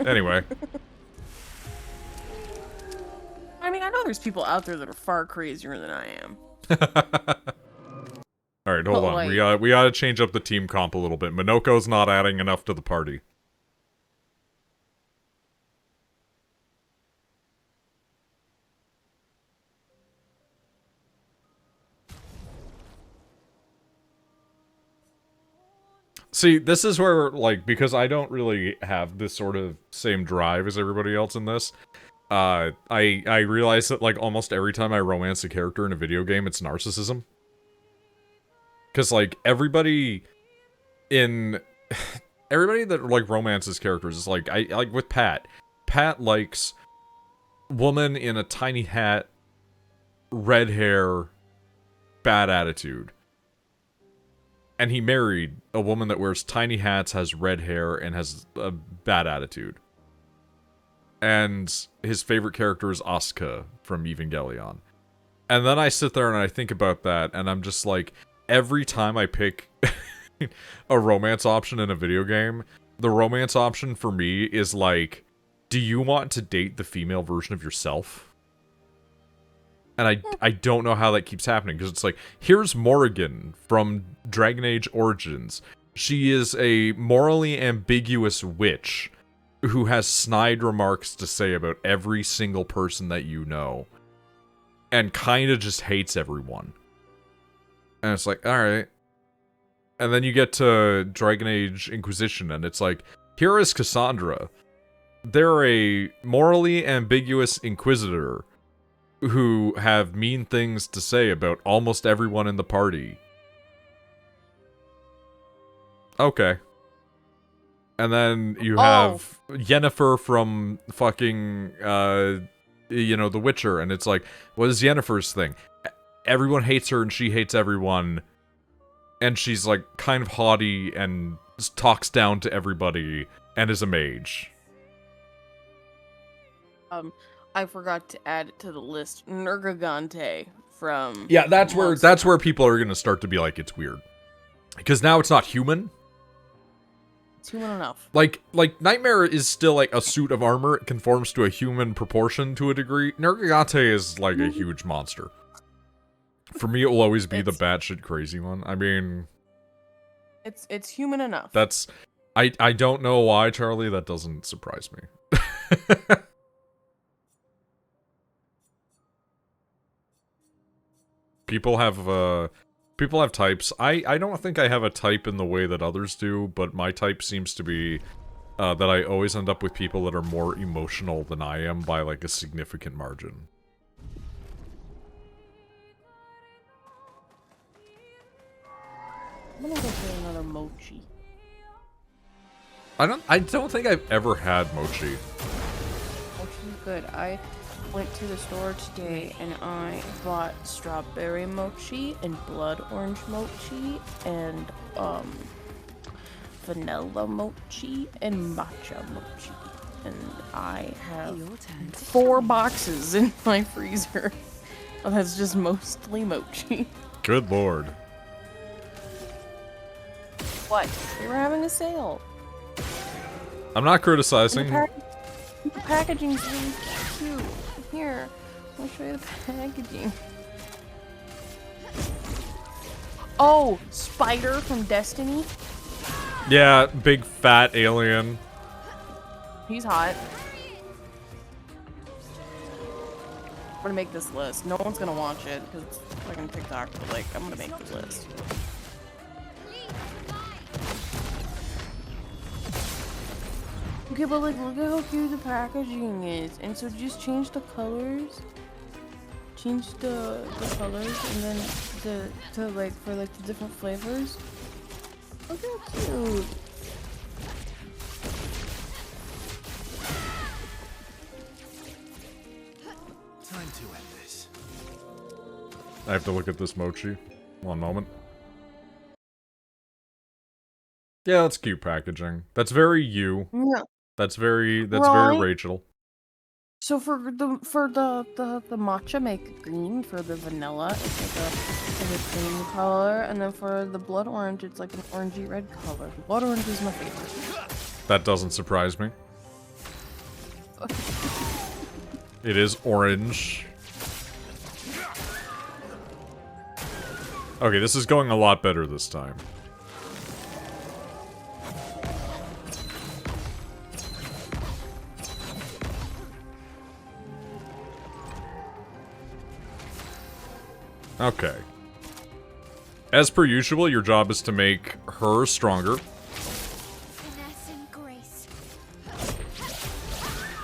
Speaker 1: Anyway.
Speaker 3: I mean, I know there's people out there that are far crazier than I am.
Speaker 1: Alright, hold on.
Speaker 3: Like,
Speaker 1: we gotta change up the team comp a little bit. Minoko's not adding enough to the party. See, this is where, like, because I don't really have this sort of same drive as everybody else in this, I realize that, like, almost every time I romance a character in a video game, it's narcissism. Because, like, everybody that, like, romances characters is, like, like, with Pat. Pat likes woman in a tiny hat, red hair, bad attitude. And he married a woman that wears tiny hats, has red hair, and has a bad attitude. And his favorite character is Asuka from Evangelion. And then I sit there and I think about that, and I'm just like, every time I pick a romance option in a video game, the romance option for me is like, do you want to date the female version of yourself? And I don't know how that keeps happening, because it's like, here's Morrigan from Dragon Age Origins. She is a morally ambiguous witch who has snide remarks to say about every single person that you know. And kind of just hates everyone. And it's like, alright. And then you get to Dragon Age Inquisition, and it's like, here is Cassandra. They're a morally ambiguous inquisitor who have mean things to say about almost everyone in the party. Okay. And then you have Yennefer from fucking, you know, The Witcher, and it's like, what is Yennefer's thing? Everyone hates her and she hates everyone, and she's like kind of haughty and talks down to everybody and is a mage.
Speaker 3: I forgot to add it to the list. Nergigante from...
Speaker 1: Yeah, that's where people are gonna start to be like, it's weird. Because now it's not human.
Speaker 3: It's human enough.
Speaker 1: Like Nightmare is still like a suit of armor. It conforms to a human proportion to a degree. Nergigante is like a huge monster. For me, it will always be the batshit crazy one. I mean,
Speaker 3: it's human enough.
Speaker 1: that's I don't know why, Charlie. That doesn't surprise me. People have types. I don't think I have a type in the way that others do, but my type seems to be that I always end up with people that are more emotional than I am by like a significant margin.
Speaker 3: I'm gonna go for another mochi.
Speaker 1: I don't think I've ever had mochi.
Speaker 3: Mochi's good. I went to the store today and I bought strawberry mochi and blood orange mochi and vanilla mochi and matcha mochi. And I have 4 boxes in my freezer. That's just mostly mochi.
Speaker 1: Good lord.
Speaker 3: What? They were having a sale.
Speaker 1: I'm not criticizing.
Speaker 3: The packaging's really cute. Here, I'll show you the packaging. Oh, Spider from Destiny.
Speaker 1: Yeah, big fat alien.
Speaker 3: He's hot. I'm gonna make this list. No one's gonna watch it because it's fucking TikTok, but like, I'm gonna make this list. Okay, but like, look at how cute the packaging is. And so just change the colors. Change the colors and then to like, for like the different flavors. Look how cute.
Speaker 2: Time to end this.
Speaker 1: I have to look at this mochi. One moment. Yeah, that's cute packaging. That's very you.
Speaker 3: Yeah.
Speaker 1: That's very
Speaker 3: Right.
Speaker 1: Rachel.
Speaker 3: So for the matcha, make green. For the vanilla, it's like a green color, and then for the blood orange, it's like an orangey red color. Blood orange is my favorite.
Speaker 1: That doesn't surprise me. It is orange. Okay, this is going a lot better this time. Okay. As per usual, your job is to make her stronger.
Speaker 4: Finesse and grace.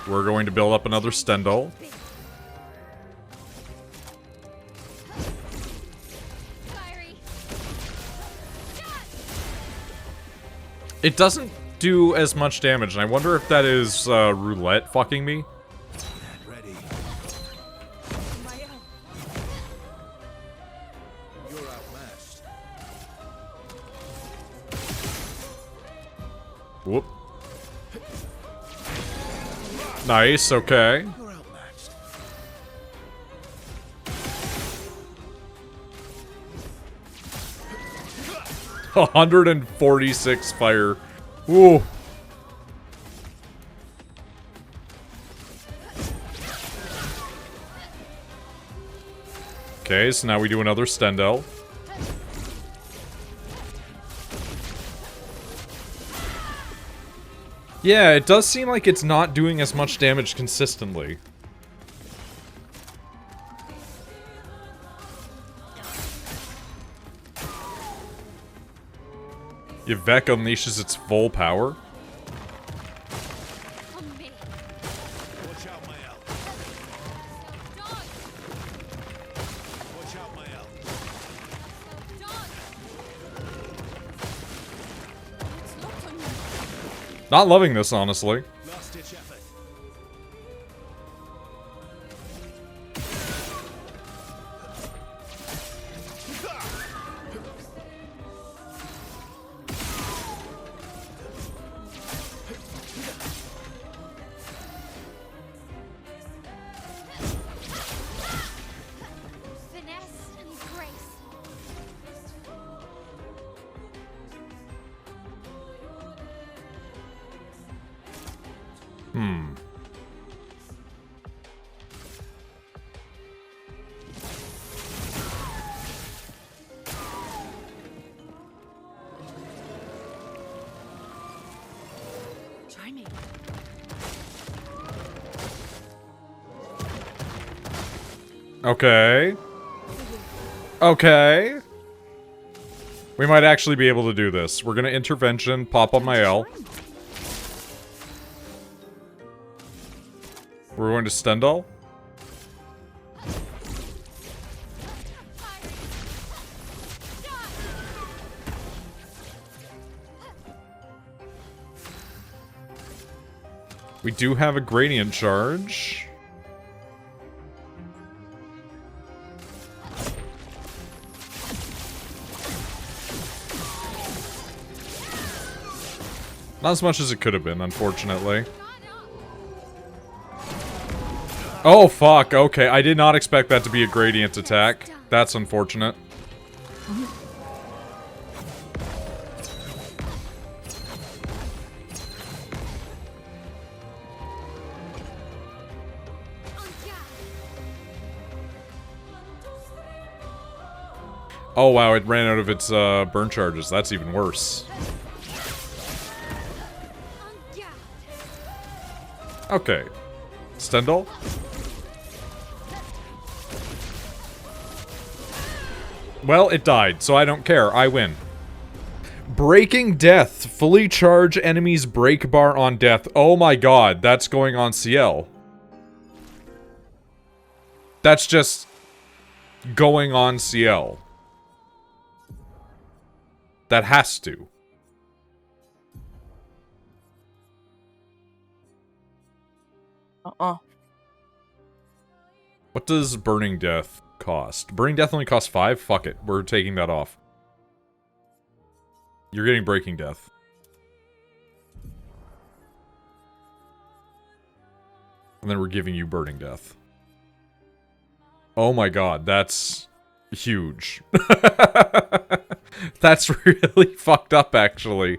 Speaker 1: We're going to build up another Stendhal.
Speaker 4: Fiery.
Speaker 1: It doesn't do as much damage, and I wonder if that is roulette fucking me.
Speaker 2: Ready. You're outmatched.
Speaker 1: Whoop. Nice, okay.
Speaker 2: You're outmatched.
Speaker 1: A 146 fire. Ooh. Okay, so now we do another Stendhal. Yeah, it does seem like it's not doing as much damage consistently. Yvette unleashes its full power.
Speaker 4: On me.
Speaker 2: Watch out, my elf.
Speaker 4: Dog.
Speaker 2: Watch out, my elf.
Speaker 4: Dog. It's locked on you.
Speaker 1: Not loving this, honestly.
Speaker 2: Last-ditch effort.
Speaker 4: Finesse and grace.
Speaker 1: Hmm.
Speaker 5: Try me.
Speaker 1: Okay. Okay. We might actually be able to do this. We're gonna intervention, pop on my L. We're going to Stendhal. We do have a gradient charge. Not as much as it could have been, unfortunately. Oh, fuck. Okay, I did not expect that to be a gradient attack. That's unfortunate. Oh, wow, it ran out of its burn charges. That's even worse. Okay. Stendhal? Well, it died, so I don't care. I win. Breaking Death. Fully charge enemies break bar on death. Oh my god, that's going on CL. That's just going on CL. That has to. What does Burning Death cost? Burning Death only costs 5? Fuck it. We're taking that off. You're getting Breaking Death. And then we're giving you Burning Death. Oh my god, that's huge. That's really fucked up, actually.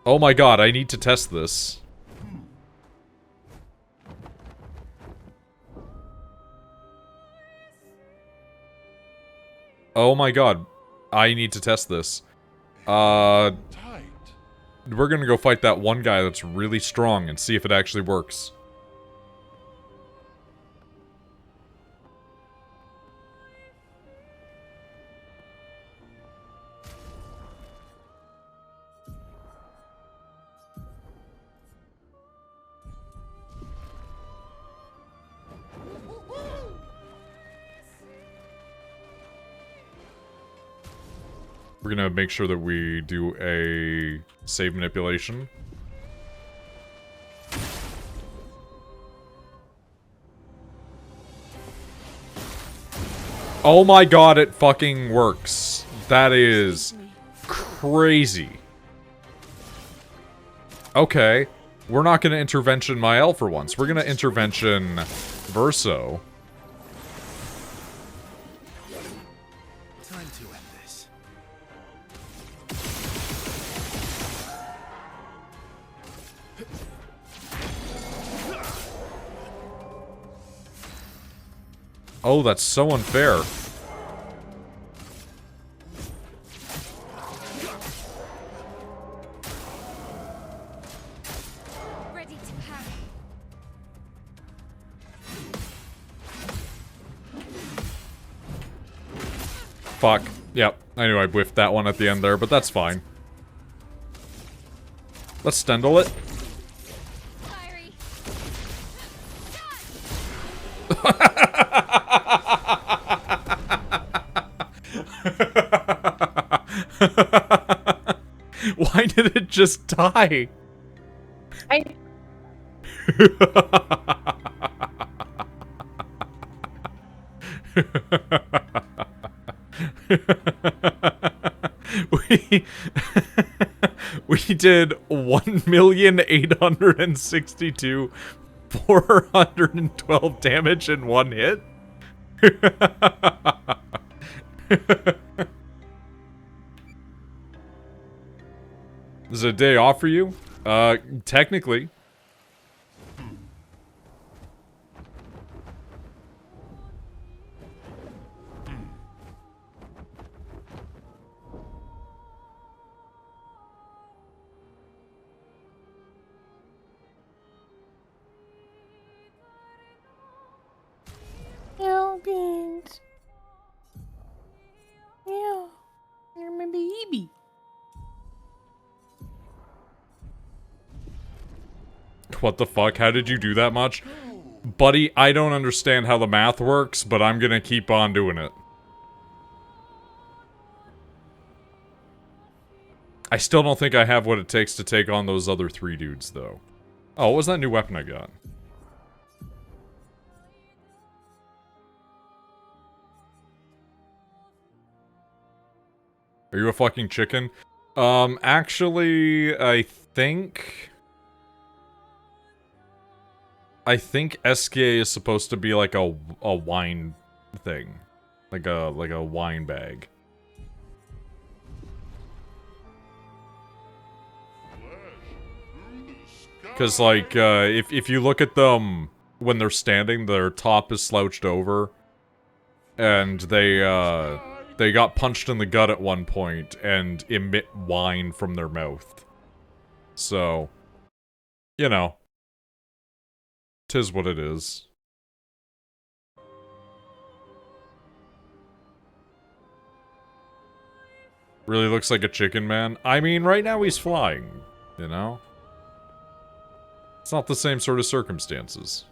Speaker 1: Oh my god, I need to test this. Oh my god, I need to test this. We're gonna go fight that one guy that's really strong and see if it actually works. We're gonna make sure that we do a save manipulation. Oh my god, it fucking works. That is crazy. Okay. We're not gonna intervention Mael for once. We're gonna intervention Verso.
Speaker 2: Time to end this.
Speaker 1: Oh, that's so unfair.
Speaker 4: Ready to parry.
Speaker 1: Fuck. Yep. I knew I whiffed that one at the end there, but that's fine. Let's Stendhal it.
Speaker 4: Fiery.
Speaker 1: Why did it just die? we we did 1,862,412 damage in one hit. Is it a day off for you? Technically.
Speaker 3: Yeah, beans. Yeah. You're my baby.
Speaker 1: What the fuck? How did you do that much? Buddy, I don't understand how the math works, but I'm gonna keep on doing it. I still don't think I have what it takes to take on those other 3 dudes, though. Oh, what was that new weapon I got? Are you a fucking chicken? Actually, I think SK is supposed to be like a wine thing. Like a wine bag. Cause like, if you look at them when they're standing, their top is slouched over. And they got punched in the gut at one point and emit wine from their mouth. So, you know. 'Tis what it is. Really looks like a chicken man. I mean, right now he's flying, you know? It's not the same sort of circumstances.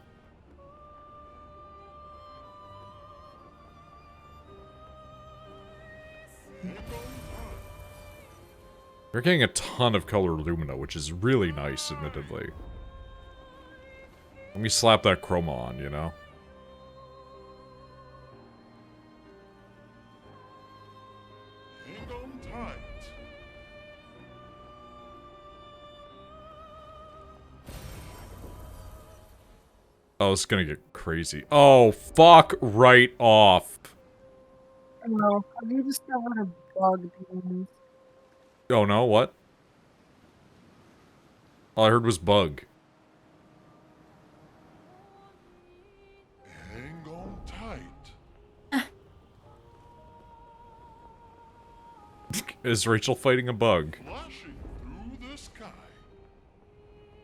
Speaker 1: We're getting a ton of color lumina, which is really nice, admittedly. Let me slap that chroma on, you know?
Speaker 7: Hang on tight.
Speaker 1: Oh, it's gonna get crazy. Oh, fuck right off.
Speaker 3: Well, have you discovered a bug, beans?
Speaker 1: Oh no, what? All I heard was bug.
Speaker 7: Hang on tight.
Speaker 1: Is Rachel fighting a bug?
Speaker 7: Flashing through the sky.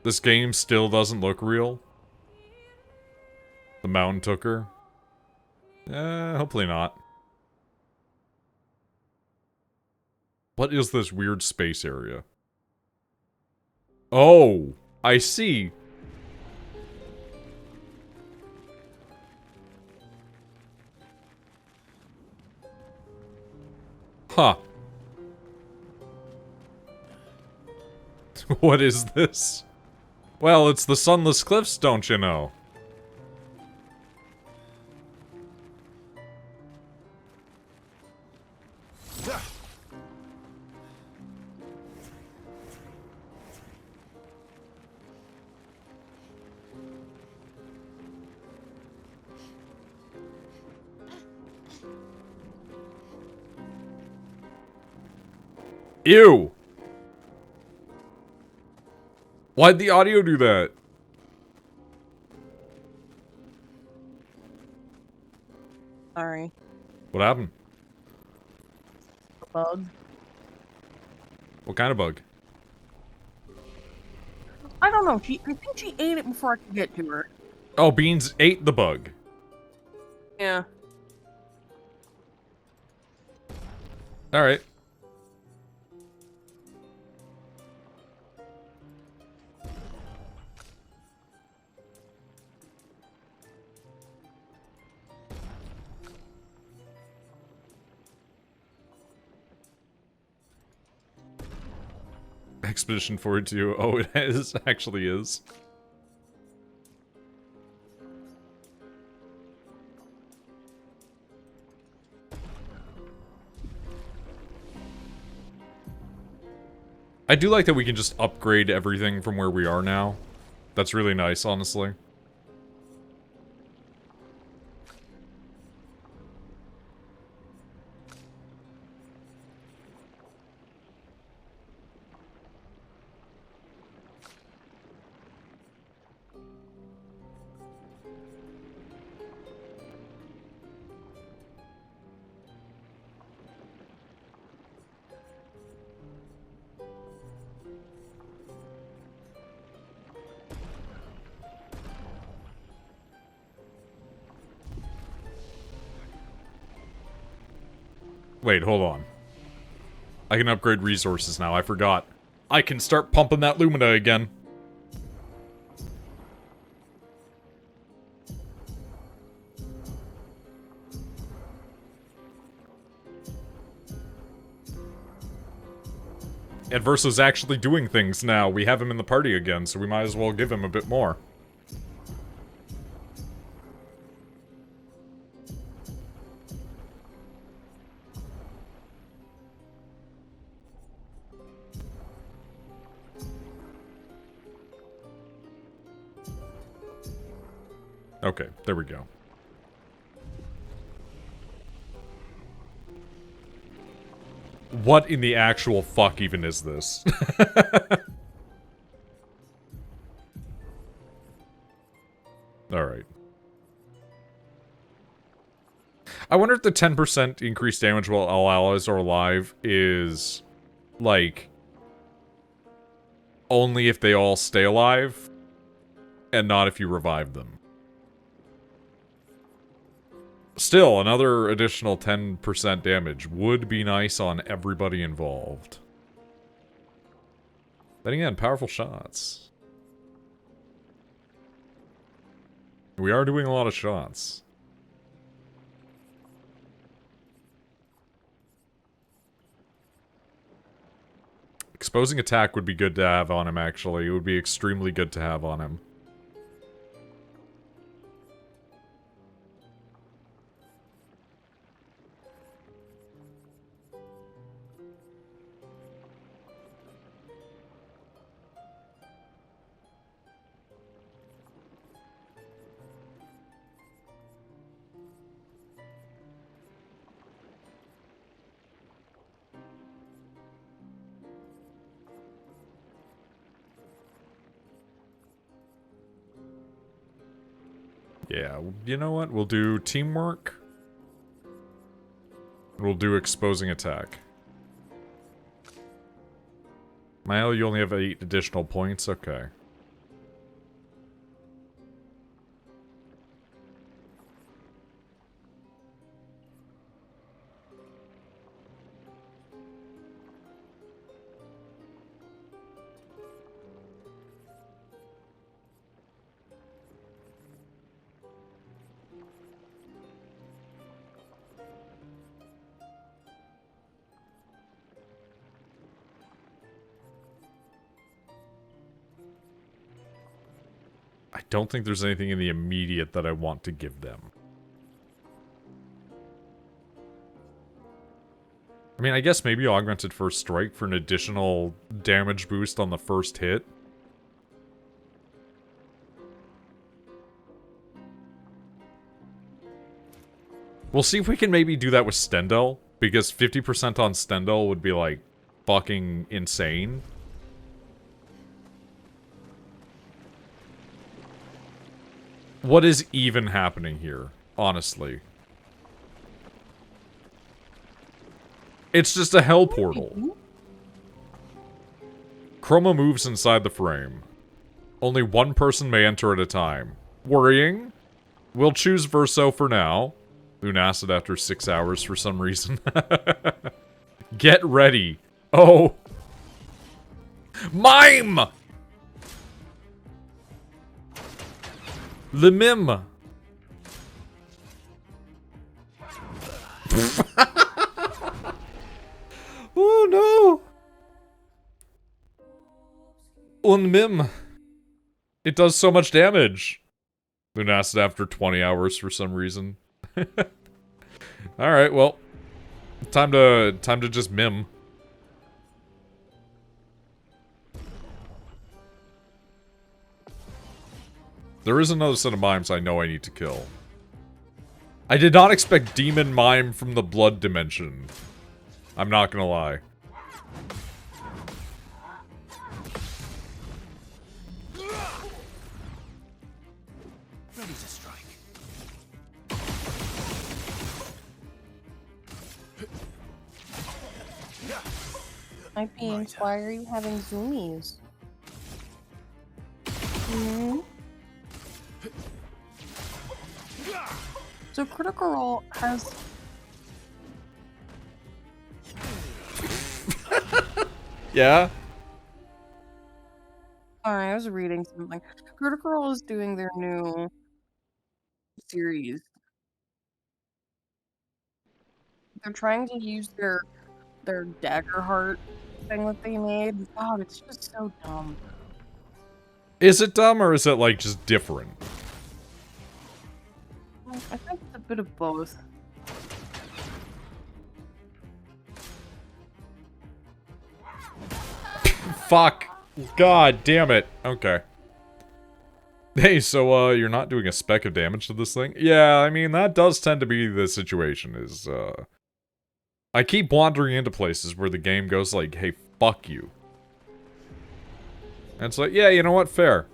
Speaker 1: This game still doesn't look real? The mountain took her? Hopefully not. What is this weird space area? Oh, I see. Huh. What is this? Well, it's the Sunless Cliffs, don't you know? Ew! Why'd the audio do that?
Speaker 3: Sorry.
Speaker 1: What happened?
Speaker 3: Bug.
Speaker 1: What kind of bug?
Speaker 3: I don't know. I think she ate it before I could get to her.
Speaker 1: Oh, Beans ate the bug.
Speaker 3: Yeah.
Speaker 1: Alright. Expedition 42. Oh, it is. Actually is. I do like that we can just upgrade everything from where we are now. That's really nice, honestly. Wait, hold on. I can upgrade resources now, I forgot. I can start pumping that Lumina again. And Verso's actually doing things now. We have him in the party again, so we might as well give him a bit more. Okay, there we go. What in the actual fuck even is this? Alright. I wonder if the 10% increased damage while all allies are alive is, like, only if they all stay alive, and not if you revive them. Still, another additional 10% damage would be nice on everybody involved. Then again, powerful shots. We are doing a lot of shots. Exposing attack would be good to have on him, actually. It would be extremely good to have on him. Yeah, you know what? We'll do teamwork. We'll do exposing attack. Mile, you only have 8 additional points? Okay. I don't think there's anything in the immediate that I want to give them. I mean, I guess maybe Augmented First Strike for an additional damage boost on the first hit. We'll see if we can maybe do that with Stendel, because 50% on Stendel would be, like, fucking insane. What is even happening here, honestly? It's just a hell portal. Chroma moves inside the frame. Only one person may enter at a time. Worrying? We'll choose Verso for now. Lunacid after 6 hours for some reason. Get ready. Oh. Mime! Le mime. Oh no! Un mime. It does so much damage. Lunacid after 20 hours for some reason. Alright, well. Time to just mim. There is another set of mimes I know I need to kill. I did not expect Demon Mime from the Blood Dimension. I'm not gonna lie.
Speaker 2: Ready to strike.
Speaker 3: Why are you having zoomies? Hmm? So Critical Role has
Speaker 1: Yeah?
Speaker 3: I was reading something. Critical Role is doing their new series. They're trying to use their dagger heart thing that they made. God, it's just so dumb.
Speaker 1: Is it dumb or is it like just different?
Speaker 3: I think it's a bit of both.
Speaker 1: Fuck. God damn it. Okay. Hey, so, you're not doing a speck of damage to this thing? Yeah, I mean, that does tend to be the situation, is, I keep wandering into places where the game goes like, hey, fuck you. And it's like, yeah, you know what? Fair.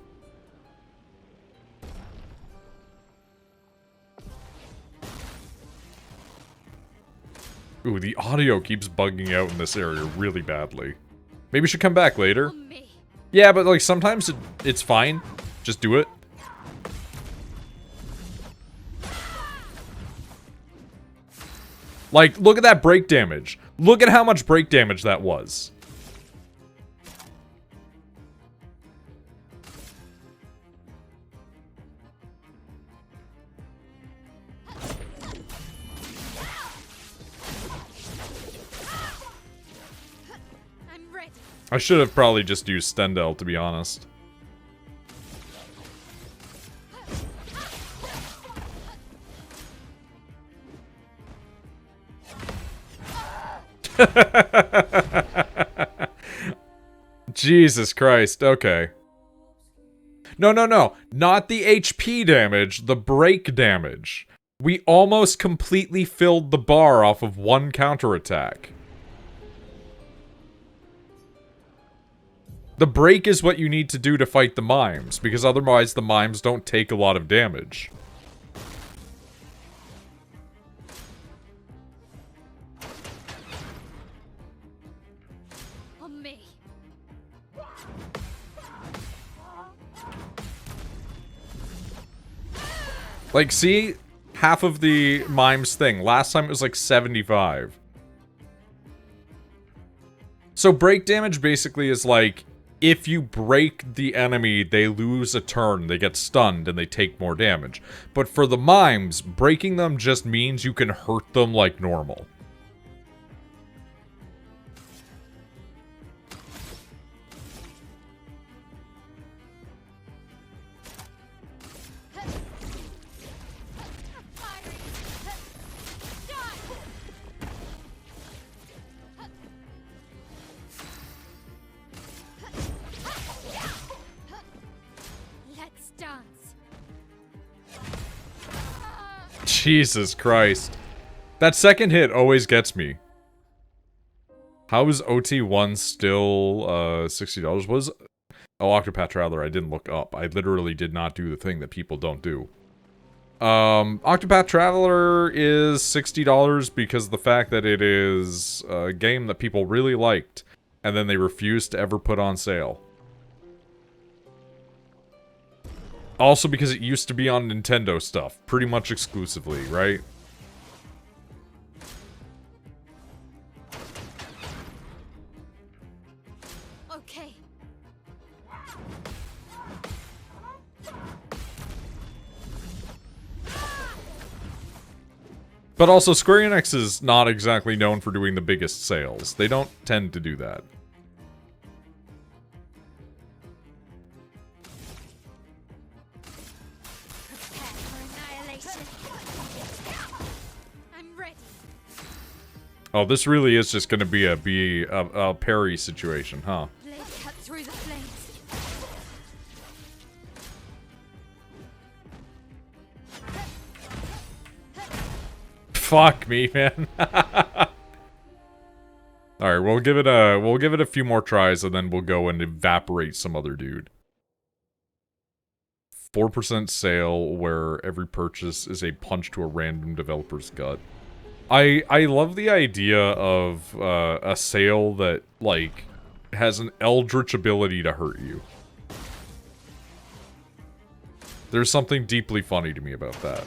Speaker 1: Ooh, the audio keeps bugging out in this area really badly. Maybe we should come back later. Yeah, but like sometimes it's fine. Just do it. Like, look at that break damage. Look at how much break damage that was. I should have probably just used Stendhal, to be honest. Jesus Christ, okay. No, no, no. Not the HP damage, the break damage. We almost completely filled the bar off of one counterattack. The break is what you need to do to fight the mimes, because otherwise the mimes don't take a lot of damage.
Speaker 4: On me.
Speaker 1: Like, see? Half of the mimes thing. Last time it was like 75. So break damage basically is like, if you break the enemy, they lose a turn, they get stunned, and they take more damage. But for the mimes, breaking them just means you can hurt them like normal.
Speaker 4: Let's dance.
Speaker 1: Jesus Christ. That second hit always gets me. How is OT1 still, $60? Was... Oh, Octopath Traveler, I didn't look up. I literally did not do the thing that people don't do. Octopath Traveler is $60 because of the fact that it is a game that people really liked, and then they refused to ever put on sale. Also because it used to be on Nintendo stuff, pretty much exclusively, right?
Speaker 4: Okay.
Speaker 1: But also, Square Enix is not exactly known for doing the biggest sales. They don't tend to do that.
Speaker 4: Prepare for annihilation. I'm ready.
Speaker 1: Oh, this really is just gonna be a parry situation, huh?
Speaker 4: Blade cut through the flames.
Speaker 1: Fuck me, man. Alright, we'll give it a few more tries and then we'll go and evaporate some other dude. 4% sale where every purchase is a punch to a random developer's gut. I love the idea of a sale that, like, has an eldritch ability to hurt you. There's something deeply funny to me about that.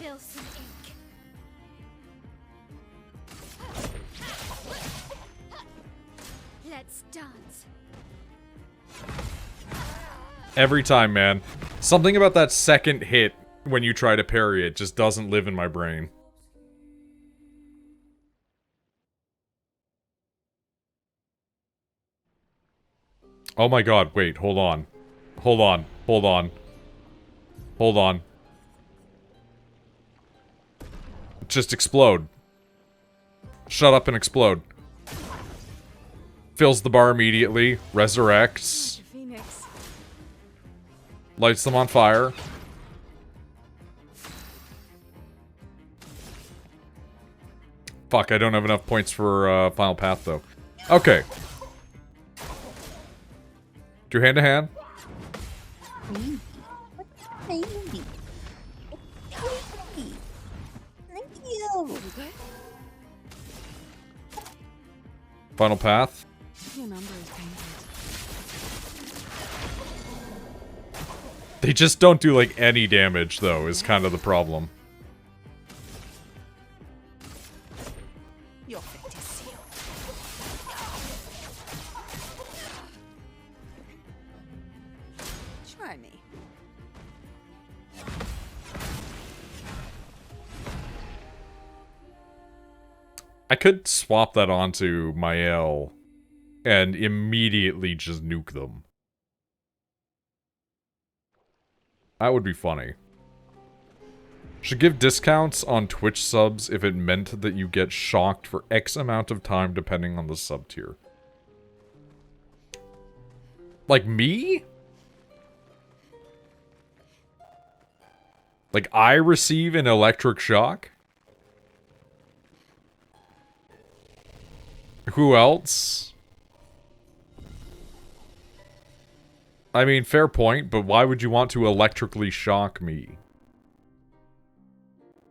Speaker 4: spill some ink. Let's dance.
Speaker 1: Every time, man. Something about that second hit when you try to parry it just doesn't live in my brain. Oh my god, wait, hold on. Hold on, hold on. Hold on. Just explode. Shut up and explode. Fills the bar immediately, resurrects,
Speaker 5: Phoenix.
Speaker 1: lights them on fire. Fuck, I don't have enough points for Final Path, though. Okay. Do hand to hand.
Speaker 8: Baby. Thank you.
Speaker 1: Final Path.
Speaker 5: Your number is painted.
Speaker 1: They just don't do, like, any damage, though, is kind of the problem.
Speaker 5: Your fate is sealed. Try me.
Speaker 1: I could swap that onto Mael and immediately just nuke them. That would be funny. Should give discounts on Twitch subs if it meant that you get shocked for X amount of time depending on the sub tier. Like me? Like I receive an electric shock? Who else? I mean, fair point, but why would you want to electrically shock me?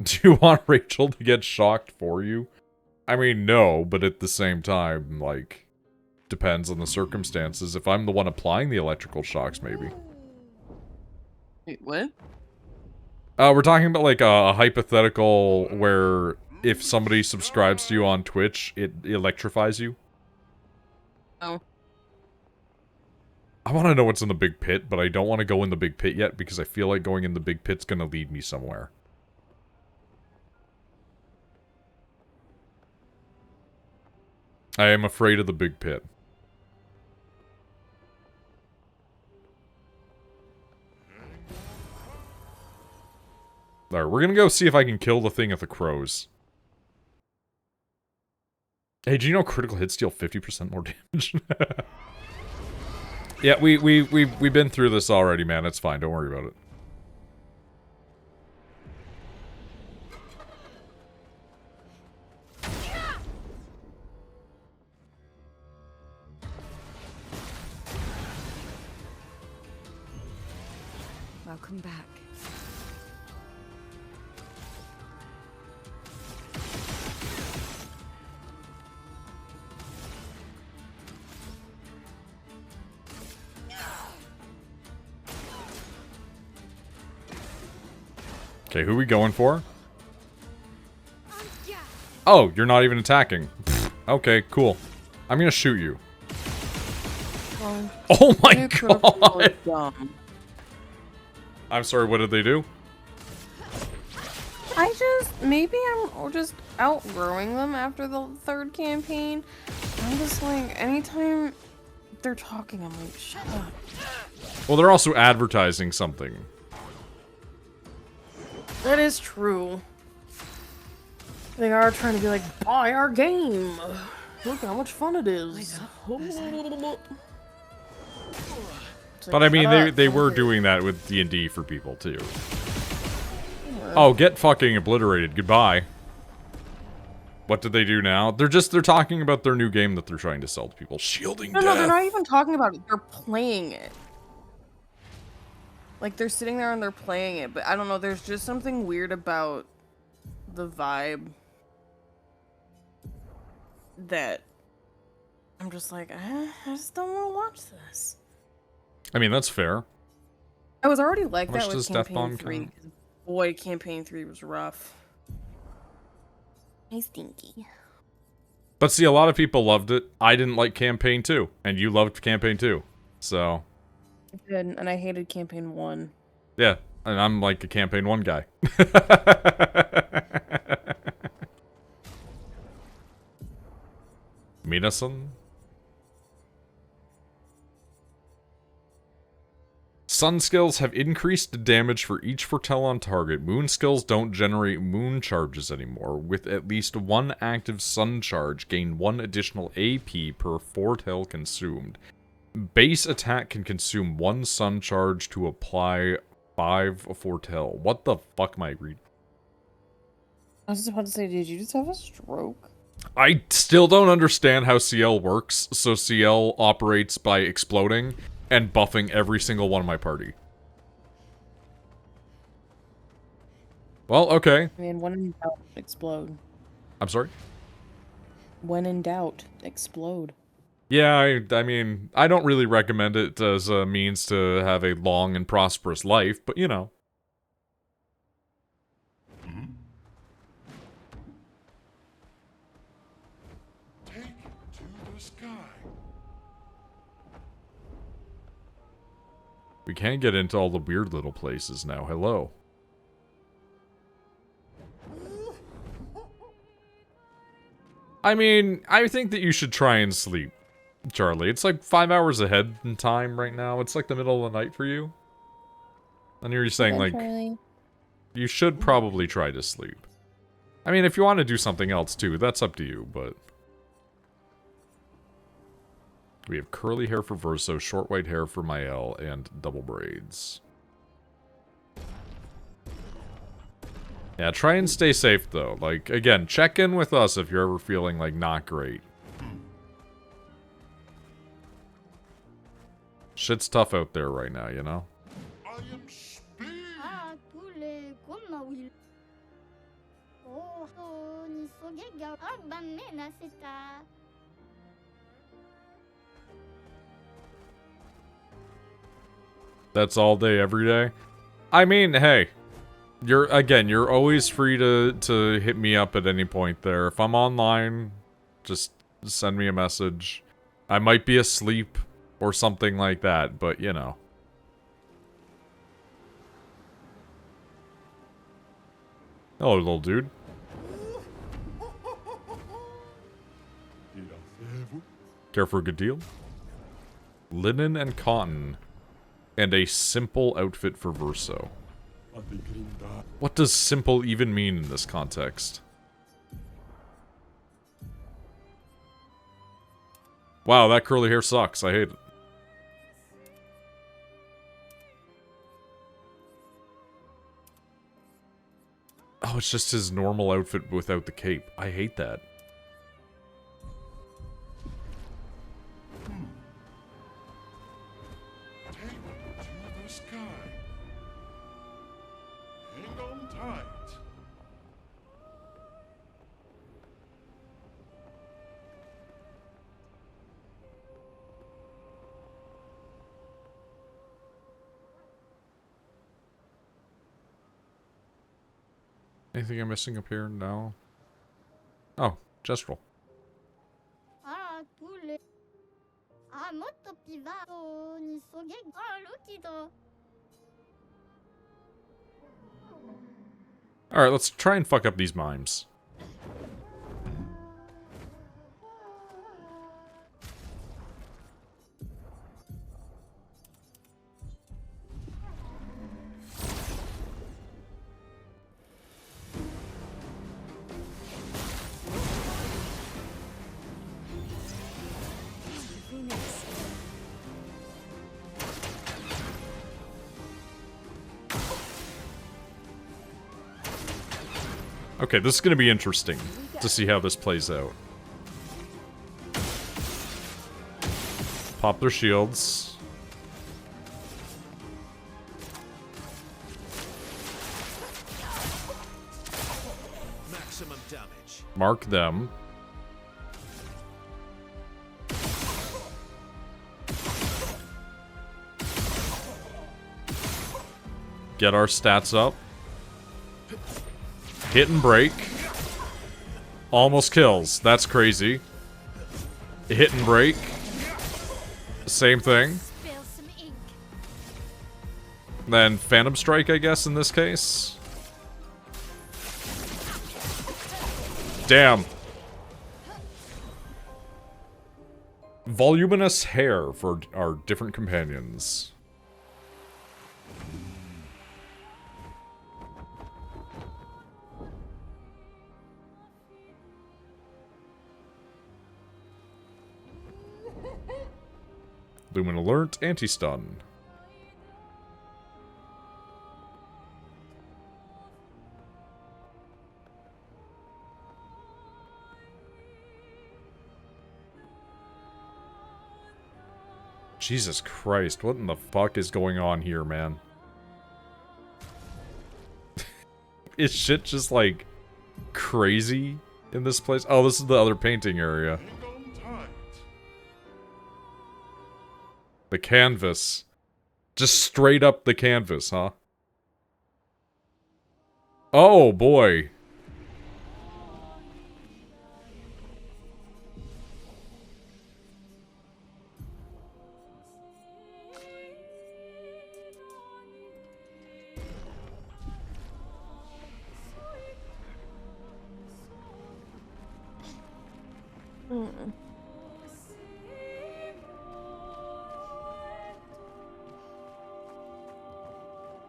Speaker 1: Do you want Rachel to get shocked for you? I mean, no, but at the same time, like, depends on the circumstances. If I'm the one applying the electrical shocks, maybe.
Speaker 3: Wait, what?
Speaker 1: We're talking about, like, a hypothetical where if somebody subscribes to you on Twitch, it electrifies you.
Speaker 3: Oh.
Speaker 1: I want to know what's in the big pit, but I don't want to go in the big pit yet because I feel like going in the big pit's gonna lead me somewhere. I am afraid of the big pit. Alright, we're gonna go see if I can kill the thing at the crows. Hey, do you know critical hits deal 50% more damage? Yeah, we've been through this already, man. It's fine. Don't worry about it.
Speaker 5: Welcome back.
Speaker 1: Okay, who are we going for? Oh, you're not even attacking. Okay, cool. I'm gonna shoot you.
Speaker 3: Well,
Speaker 1: Oh my
Speaker 3: new critical
Speaker 1: god!
Speaker 3: is dumb.
Speaker 1: I'm sorry, what did they do?
Speaker 3: Maybe I'm just outgrowing them after the third campaign. I'm just like, anytime they're talking, I'm like, shut up.
Speaker 1: Well, they're also advertising something.
Speaker 3: That is true. They are trying to be like, buy our game. Look how much fun it is.
Speaker 1: But I mean, they were doing that with D&D for people, too. Oh, get fucking obliterated. Goodbye. What did they do now? They're talking about their new game that they're trying to sell to people. Shielding Death.
Speaker 3: No, they're not even talking about it. They're playing it. Like, they're sitting there and they're playing it, but I don't know, there's just something weird about the vibe that I'm just like, I just don't want to watch this.
Speaker 1: I mean, that's fair.
Speaker 3: I was already like
Speaker 1: How much
Speaker 3: that with
Speaker 1: does Death
Speaker 3: campaign
Speaker 1: Bomb
Speaker 3: 3.
Speaker 1: count?
Speaker 3: Boy, campaign 3 was rough. He's stinky.
Speaker 1: But see, a lot of people loved it. I didn't like campaign 2, and you loved campaign 2. So,
Speaker 3: Good, and I hated campaign 1.
Speaker 1: yeah, and I'm like a campaign 1 guy. Minasan? Sun skills have increased damage for each foretell on target. Moon skills don't generate moon charges anymore. With at least one active sun charge, gain 1 additional AP per foretell consumed. Base attack can consume 1 sun charge to apply 5 foretell. What the fuck am I reading?
Speaker 3: I was just about to say, did you just have a stroke?
Speaker 1: I still don't understand how CL works, so CL operates by exploding and buffing every single one of my party. Well, okay.
Speaker 3: I mean, when in doubt, explode.
Speaker 1: I'm sorry?
Speaker 3: When in doubt, explode.
Speaker 1: Yeah, I mean, I don't really recommend it as a means to have a long and prosperous life, but you know.
Speaker 7: Take it to the sky.
Speaker 1: We can't get into all the weird little places now. Hello. I mean, I think that you should try and sleep, Charlie. It's like 5 hours ahead in time right now. It's like the middle of the night for you. And you're saying, like,
Speaker 3: Charlie.
Speaker 1: you should probably try to sleep. I mean, if you want to do something else too, that's up to you, but... We have curly hair for Verso, short white hair for Mael, and double braids. Yeah, try and stay safe, though. Like, again, check in with us if you're ever feeling, like, not great. Shit's tough out there right now, you know?
Speaker 7: I am speed.
Speaker 1: That's all day, every day? I mean, hey. You're always free to hit me up at any point there. If I'm online, just send me a message. I might be asleep or something like that, but you know. Hello, little dude. Care for a good deal? Linen and cotton. And a simple outfit for Verso. What does simple even mean in this context? Wow, that curly hair sucks. I hate it. Oh, it's just his normal outfit without the cape. I hate that.
Speaker 7: Take it to the sky. Hang on tight.
Speaker 1: Anything I'm missing up here? No. Oh, Gestural. Alright, let's try and fuck up these mimes. Okay, this is gonna be interesting to see how this plays out. Pop their shields.
Speaker 2: Maximum damage.
Speaker 1: Mark them. Get our stats up. Hit and break. Almost kills. That's crazy. Hit and break. Same thing.
Speaker 4: Spill some ink.
Speaker 1: Then Phantom Strike, I guess, in this case. Damn. Voluminous hair for our different companions. Lumen alert, anti-stun. Jesus Christ, what in the fuck is going on here, man? Is shit just, like, crazy in this place? Oh, this is the other painting area. The canvas. Just straight up the canvas, huh? Oh, boy.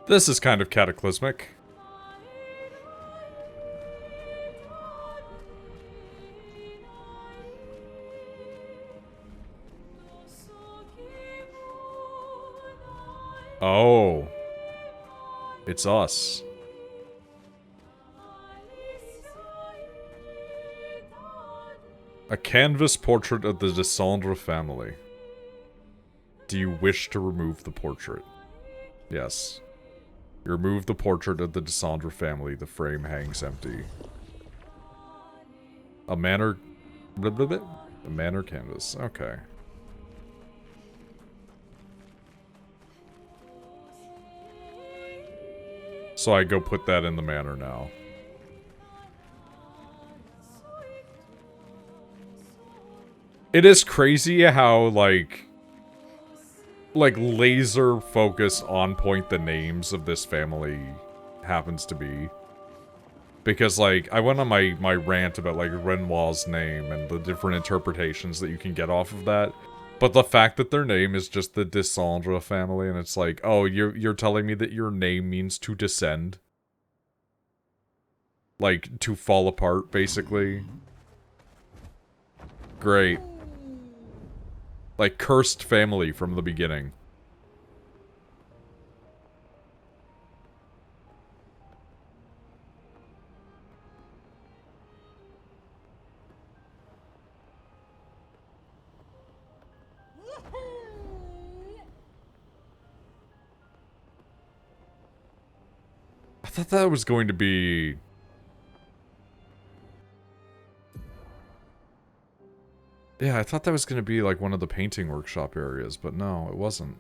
Speaker 1: This is kind of cataclysmic. Oh. It's us. A canvas portrait of the Descendre family. Do you wish to remove the portrait? Yes. You remove the portrait of the Descendre family. The frame hangs empty. A manor... Blah, blah, blah. A manor canvas. Okay. So I go put that in the manor now. It is crazy how, like laser focus on point the names of this family happens to be. Because, like, I went on my rant about, like, Renoir's name and the different interpretations that you can get off of that. But the fact that their name is just the Descendre family, and it's like, oh, you're telling me that your name means to descend? Like, to fall apart, basically? Great. Like, cursed family from the beginning. I thought that was going to be... Yeah, I thought that was going to be like one of the painting workshop areas, but no, it wasn't.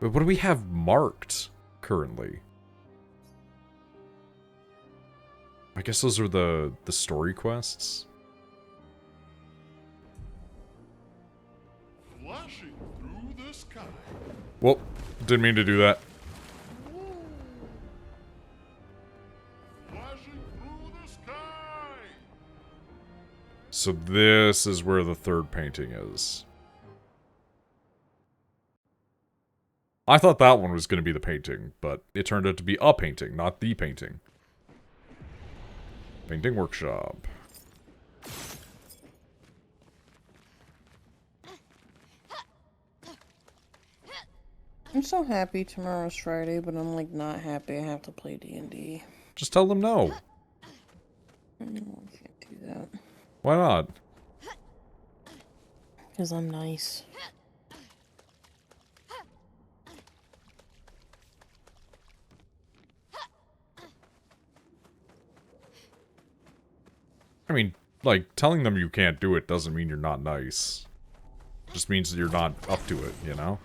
Speaker 1: But what do we have marked currently? I guess those are the story quests.
Speaker 7: Flashing through the sky.
Speaker 1: Well, didn't mean to do that.
Speaker 7: Flashing through the sky.
Speaker 1: So this is where the third painting is. I thought that one was going to be the painting, but it turned out to be a painting, not the painting. Painting workshop.
Speaker 3: I'm so happy tomorrow's Friday, but I'm like not happy I have to play D&D.
Speaker 1: Just tell them no.
Speaker 3: I can't do that.
Speaker 1: Why not?
Speaker 3: Because I'm nice.
Speaker 1: I mean, like, telling them you can't do it doesn't mean you're not nice. Just means that you're not up to it, you know?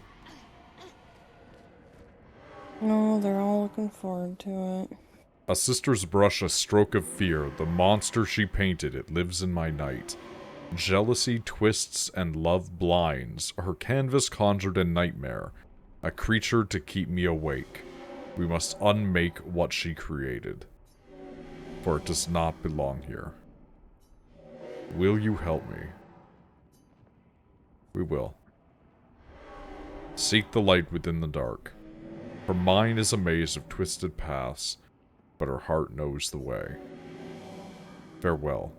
Speaker 3: No, they're all looking forward to it.
Speaker 1: A sister's brush, a stroke of fear. The monster she painted, it lives in my night. Jealousy twists and love blinds. Her canvas conjured a nightmare. A creature to keep me awake. We must unmake what she created. For it does not belong here. Will you help me? We will. Seek the light within the dark. Her mind is a maze of twisted paths, but her heart knows the way. Farewell.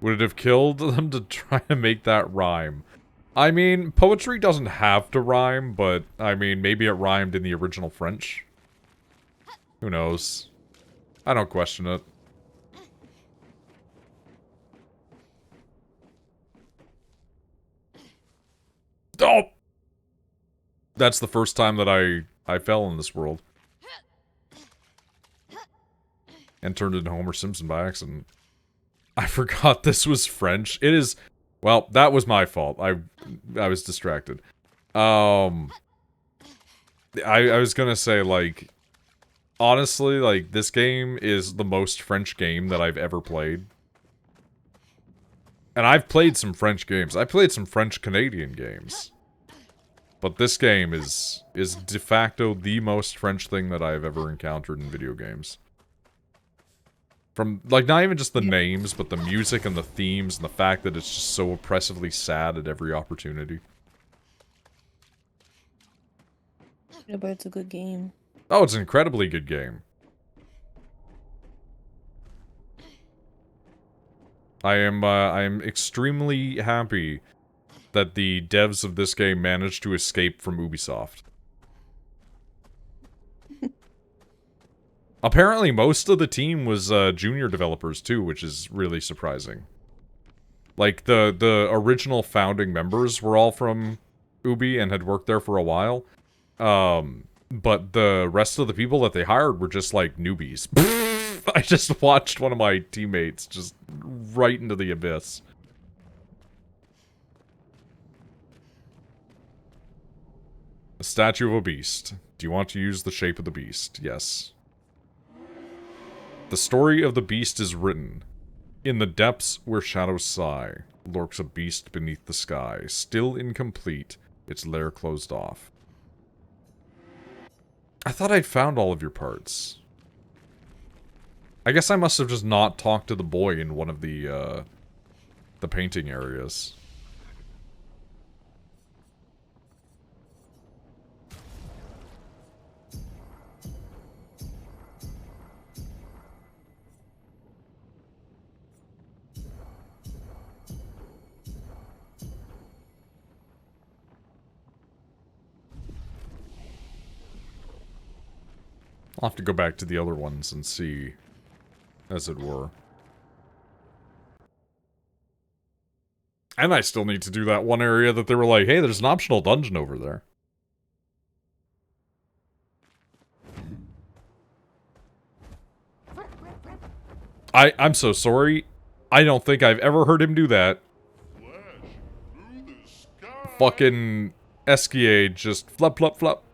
Speaker 1: Would it have killed them to try to make that rhyme? I mean, poetry doesn't have to rhyme, but, I mean, maybe it rhymed in the original French. Who knows? I don't question it. Oh! That's the first time that I fell in this world. And turned into Homer Simpson by accident. I forgot this was French. It is... Well, that was my fault. I was distracted. I was gonna say, like... Honestly, like, this game is the most French game that I've ever played. And I've played some French games. I played some French-Canadian games. But this game is de facto the most French thing that I've ever encountered in video games. From, like, not even just the names, but the music and the themes and the fact that it's just so oppressively sad at every opportunity.
Speaker 3: Yeah, but it's a good game.
Speaker 1: Oh, it's an incredibly good game. I am extremely happy that the devs of this game managed to escape from Ubisoft. Apparently, most of the team was junior developers too, which is really surprising. Like, the original founding members were all from Ubi and had worked there for a while. But the rest of the people that they hired were just, like, newbies. I just watched one of my teammates just right into the abyss. A statue of a beast. Do you want to use the shape of the beast? Yes. The story of the beast is written. In the depths where shadows sigh, lurks a beast beneath the sky, still incomplete, its lair closed off. I thought I'd found all of your parts. I guess I must have just not talked to the boy in one of the painting areas. I'll have to go back to the other ones and see, as it were. And I still need to do that one area that they were like, hey, there's an optional dungeon over there. I'm so sorry. I don't think I've ever heard him do that. Fucking Esquier just flop, flop, flop.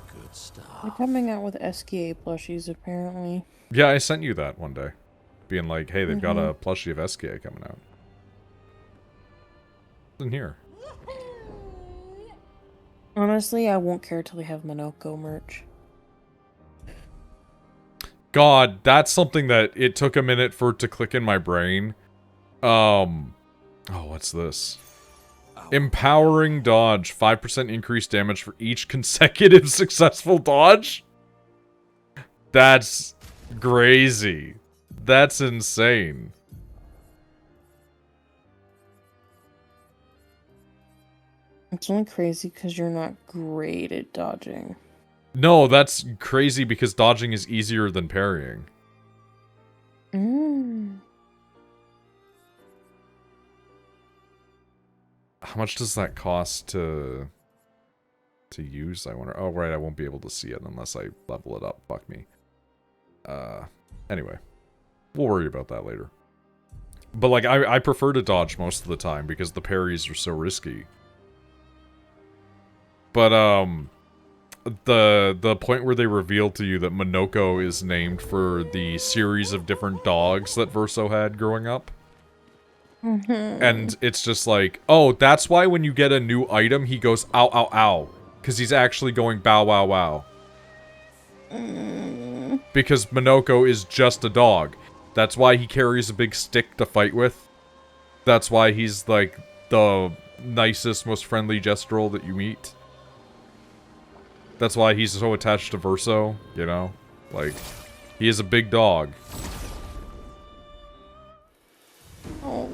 Speaker 6: Good stuff.
Speaker 3: They're coming out with SKA plushies, apparently.
Speaker 1: Yeah, I sent you that one day. Being like, hey, they've got a plushie of Esquier coming out. It's in here.
Speaker 3: Honestly, I won't care till they have Minoko merch.
Speaker 1: God, that's something that it took a minute for it to click in my brain. Oh, what's this? Empowering dodge. 5% increased damage for each consecutive successful dodge? That's crazy. That's insane.
Speaker 3: It's only crazy because you're not great at dodging.
Speaker 1: No, that's crazy because dodging is easier than parrying. How much does that cost to to use, I wonder. Oh, right, I won't be able to see it unless I level it up. Fuck me. Anyway. We'll worry about that later. But, like, I prefer to dodge most of the time because the parries are so risky. But, the point where they reveal to you that Minoko is named for the series of different dogs that Verso had growing up. And it's just like, oh, that's why when you get a new item, he goes, ow, ow, ow. Because he's actually going bow, wow, wow. Because Minoko is just a dog. That's why he carries a big stick to fight with. That's why he's, like, the nicest, most friendly Gestural that you meet. That's why he's so attached to Verso, you know? Like, he is a big dog.
Speaker 3: Oh.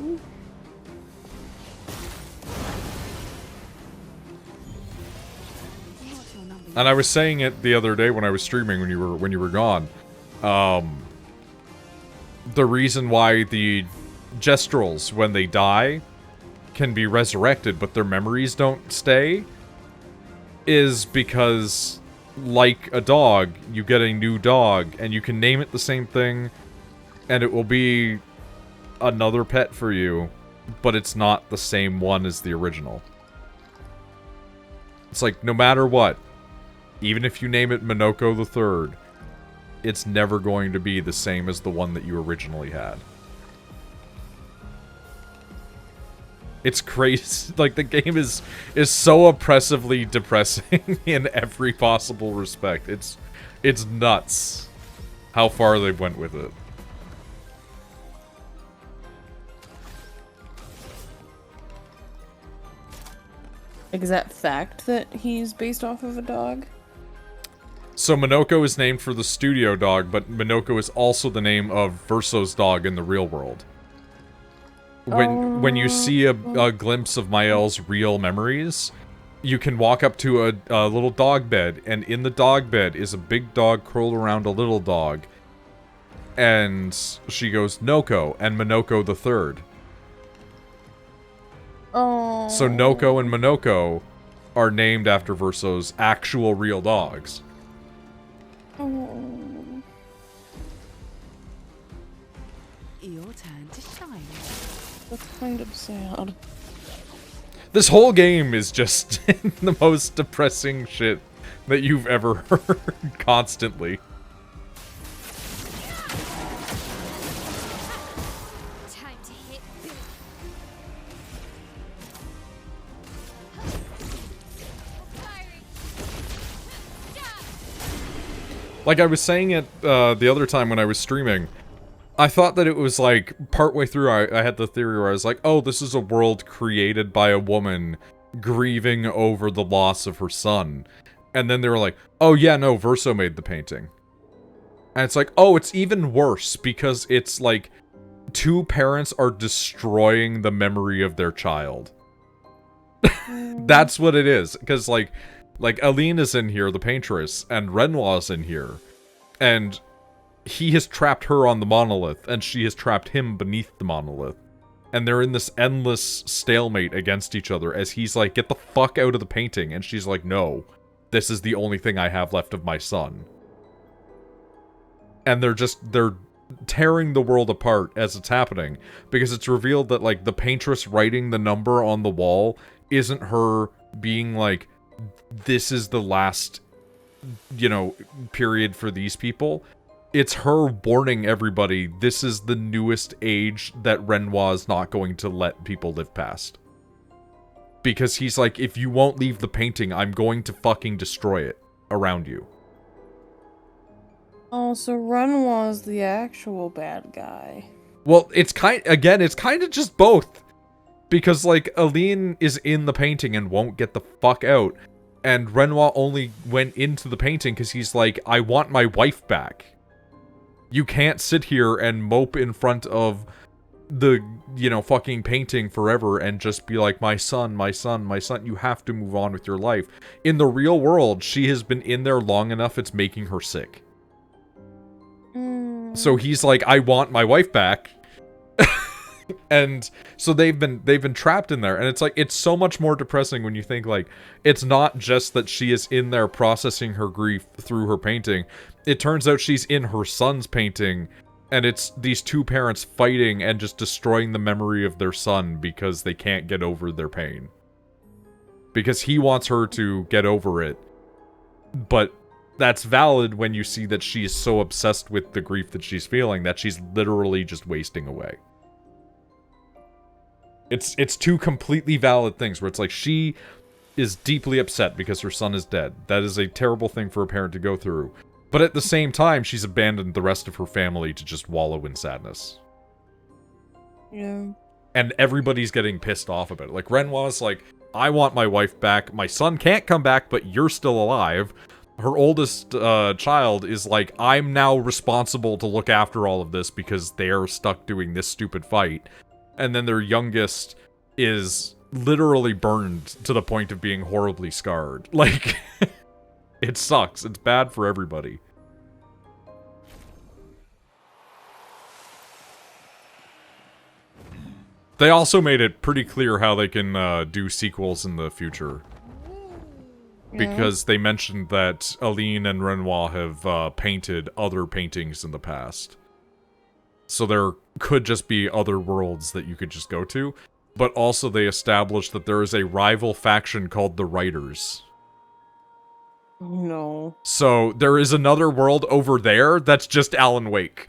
Speaker 1: And I was saying it the other day when I was streaming when you were gone. The reason why the Gestrals, when they die, can be resurrected, but their memories don't stay, is because, like a dog, you get a new dog, and you can name it the same thing, and it will be another pet for you, but it's not the same one as the original. It's like, no matter what, even if you name it Minoko the Third, it's never going to be the same as the one that you originally had. It's crazy. Like, the game is so oppressively depressing in every possible respect. It's nuts how far they went with it.
Speaker 3: Like, is that fact that he's based off of a dog?
Speaker 1: So Minoko is named for the studio dog, but Minoko is also the name of Verso's dog in the real world. When you see a glimpse of Mael's real memories, you can walk up to a little dog bed, and in the dog bed is a big dog curled around a little dog. And she goes, Noko, and Minoko the Third.
Speaker 3: Oh.
Speaker 1: So Noko and Minoko are named after Verso's actual real dogs.
Speaker 3: Oh.
Speaker 5: Your turn to shine.
Speaker 3: That's kind of sad.
Speaker 1: This whole game is just the most depressing shit that you've ever heard constantly.
Speaker 4: Time to hit big. Firing.
Speaker 1: Like I was saying it the other time when I was streaming, I thought that it was like, partway through I had the theory where I was like, oh, this is a world created by a woman grieving over the loss of her son. And then they were like, oh yeah, no, Verso made the painting. And it's like, oh, it's even worse, because it's like, two parents are destroying the memory of their child. That's what it is, because like Aline is in here, the paintress, and Renoir's in here. And he has trapped her on the monolith, and she has trapped him beneath the monolith. And they're in this endless stalemate against each other as he's like, get the fuck out of the painting. And she's like, no, this is the only thing I have left of my son. And they're tearing the world apart as it's happening. Because it's revealed that, like, the paintress writing the number on the wall isn't her being like, this is the last, you know, period for these people. It's her warning everybody, this is the newest age that Renoir is not going to let people live past. Because he's like, if you won't leave the painting, I'm going to fucking destroy it around you.
Speaker 3: Oh, so Renoir's the actual bad guy.
Speaker 1: Well, it's kind of just both. Because, like, Aline is in the painting and won't get the fuck out. And Renoir only went into the painting because he's like, I want my wife back. You can't sit here and mope in front of the, you know, fucking painting forever and just be like, my son, my son, my son. You have to move on with your life. In the real world, she has been in there long enough, it's making her sick. So he's like, I want my wife back. And so they've been trapped in there, and it's like, it's so much more depressing when you think, like, it's not just that she is in there processing her grief through her painting. It turns out she's in her son's painting, and it's these two parents fighting and just destroying the memory of their son because they can't get over their pain. Because he wants her to get over it, but that's valid when you see that she is so obsessed with the grief that she's feeling that she's literally just wasting away. It's two completely valid things where it's like, she is deeply upset because her son is dead. That is a terrible thing for a parent to go through. But at the same time, she's abandoned the rest of her family to just wallow in sadness.
Speaker 3: Yeah.
Speaker 1: And everybody's getting pissed off about it. Like, Renoir's like, I want my wife back. My son can't come back, but you're still alive. Her oldest child is like, I'm now responsible to look after all of this because they're stuck doing this stupid fight. And then their youngest is literally burned to the point of being horribly scarred. Like, it sucks. It's bad for everybody. They also made it pretty clear how they can do sequels in the future. Because they mentioned that Aline and Renoir have painted other paintings in the past. So there could just be other worlds that you could just go to. But also they established that there is a rival faction called the Writers.
Speaker 3: No.
Speaker 1: So there is another world over there that's just Alan Wake.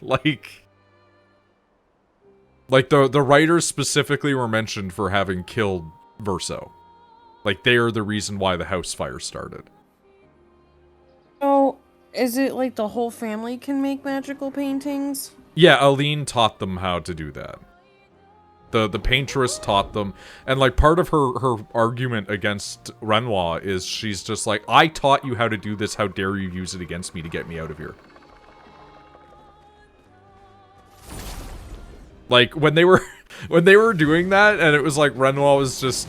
Speaker 1: Like the writers specifically were mentioned for having killed Verso. Like, they are the reason why the house fire started.
Speaker 3: Oh, is it like the whole family can make magical paintings?
Speaker 1: Yeah, Aline taught them how to do that. The paintress taught them, and like part of her argument against Renoir is she's just like, I taught you how to do this, how dare you use it against me to get me out of here. Like, when they were doing that, and it was like Renoir was just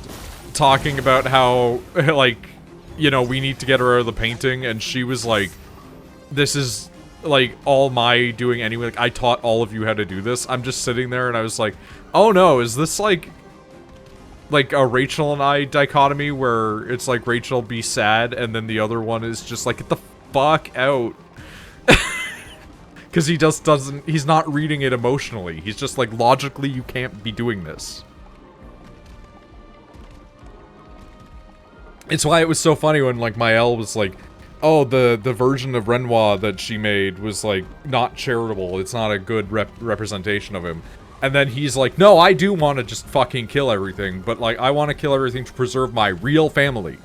Speaker 1: talking about how, like, you know, we need to get her out of the painting, and she was like, this is, like, all my doing anyway, like, I taught all of you how to do this. I'm just sitting there, and I was like, oh no, is this, like a Rachel and I dichotomy, where it's like, Rachel be sad, and then the other one is just like, get the fuck out. Because he just doesn't, he's not reading it emotionally. He's just like, logically, you can't be doing this. It's why it was so funny when, like, Maëlle was like, oh, the version of Renoir that she made was, like, not charitable. It's not a good representation of him. And then he's like, no, I do want to just fucking kill everything, but, like, I want to kill everything to preserve my real family.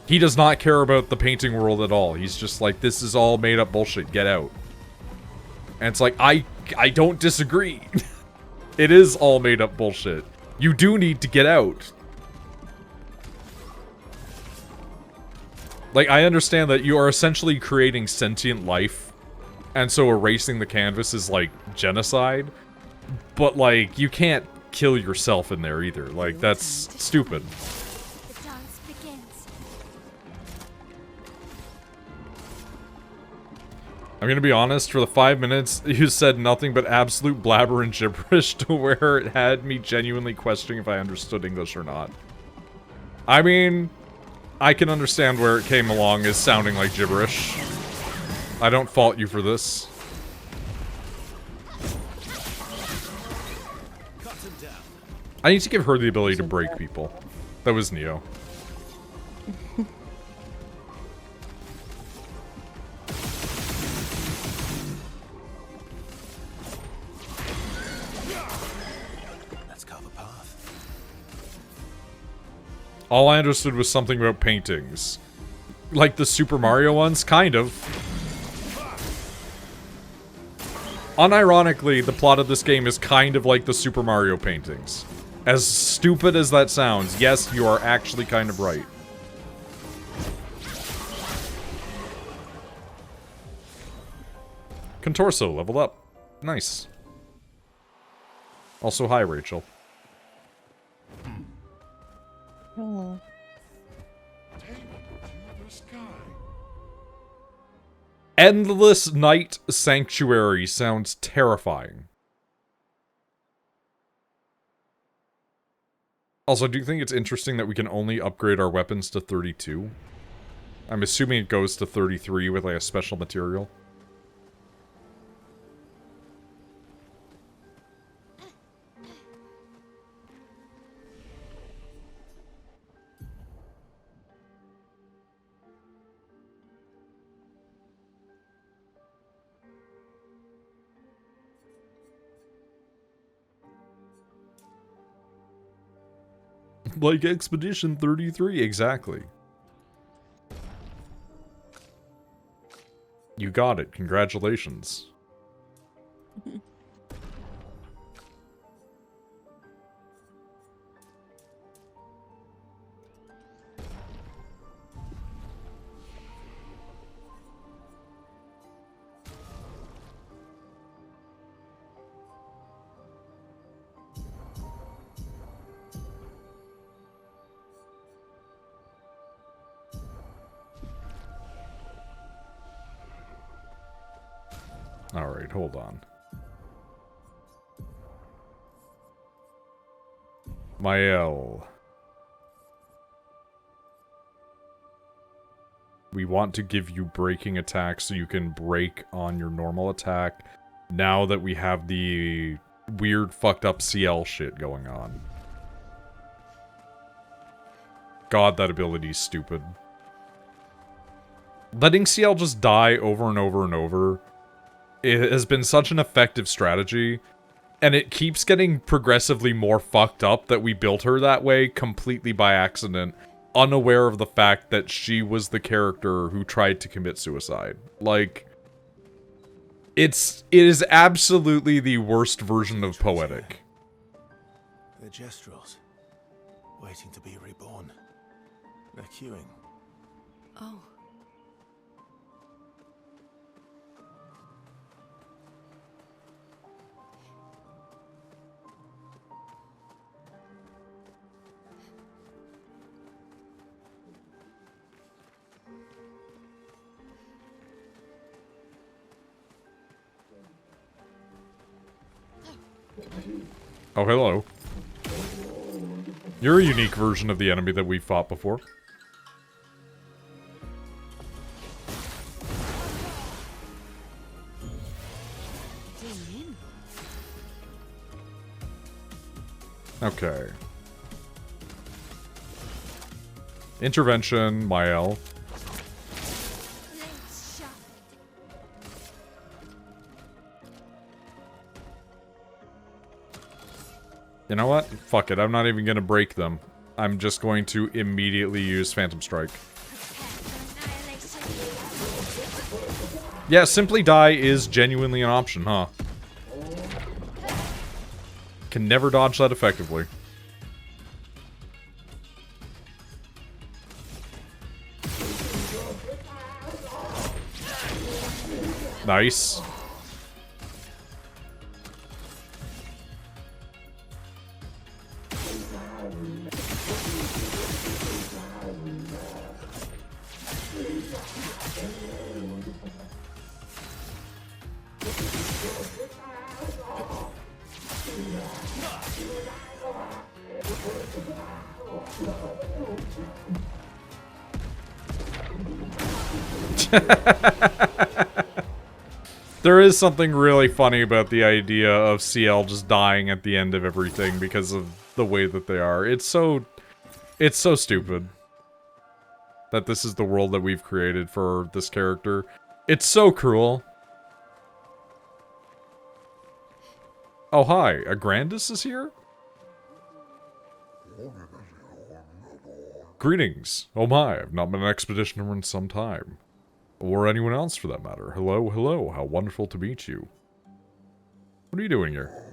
Speaker 1: He does not care about the painting world at all. He's just like, this is all made up bullshit, get out. And it's like, I don't disagree. It is all made up bullshit. You do need to get out. Like, I understand that you are essentially creating sentient life, and so erasing the canvas is, like, genocide. But, like, you can't kill yourself in there either. Like, that's stupid.
Speaker 4: The dance begins.
Speaker 1: I'm gonna be honest, for the 5 minutes, you said nothing but absolute blabber and gibberish to where it had me genuinely questioning if I understood English or not. I mean, I can understand where it came along as sounding like gibberish. I don't fault you for this. I need to give her the ability to break people. That was Neo.
Speaker 2: Let's carve a path.
Speaker 1: All I understood was something about paintings. Like the Super Mario ones? Kind of. Unironically, the plot of this game is kind of like the Super Mario paintings. As stupid as that sounds, yes, you are actually kind of right. Contorso leveled up. Nice. Also, hi, Rachel.
Speaker 3: Oh.
Speaker 7: Take me to the sky.
Speaker 1: Endless Night Sanctuary sounds terrifying. Also, do you think it's interesting that we can only upgrade our weapons to 32? I'm assuming it goes to 33 with, like, a special material. Like Expedition 33, exactly. You got it. Congratulations. Alright, hold on. Mael. We want to give you breaking attacks so you can break on your normal attack now that we have the weird fucked up CL shit going on. God, that ability's stupid. Letting CL just die over and over and over, it has been such an effective strategy, and it keeps getting progressively more fucked up that we built her that way completely by accident, unaware of the fact that she was the character who tried to commit suicide. Like, it is absolutely the worst version of poetic.
Speaker 2: They're Jestrels, waiting to be reborn. They're queuing.
Speaker 5: Oh.
Speaker 1: Oh, hello. You're a unique version of the enemy that we've fought before. Okay. Intervention, Mael. You know what? Fuck it, I'm not even gonna break them. I'm just going to immediately use Phantom Strike. Yeah, Simply Die is genuinely an option, huh? Can never dodge that effectively. Nice. There is something really funny about the idea of CL just dying at the end of everything because of the way that they are. It's so stupid that this is the world that we've created for this character. It's so cruel. Oh, hi. Agrandis is here? Greetings. Oh my, I've not been an expeditioner in some time. Or anyone else for that matter. Hello, hello, how wonderful to meet you. What are you doing here?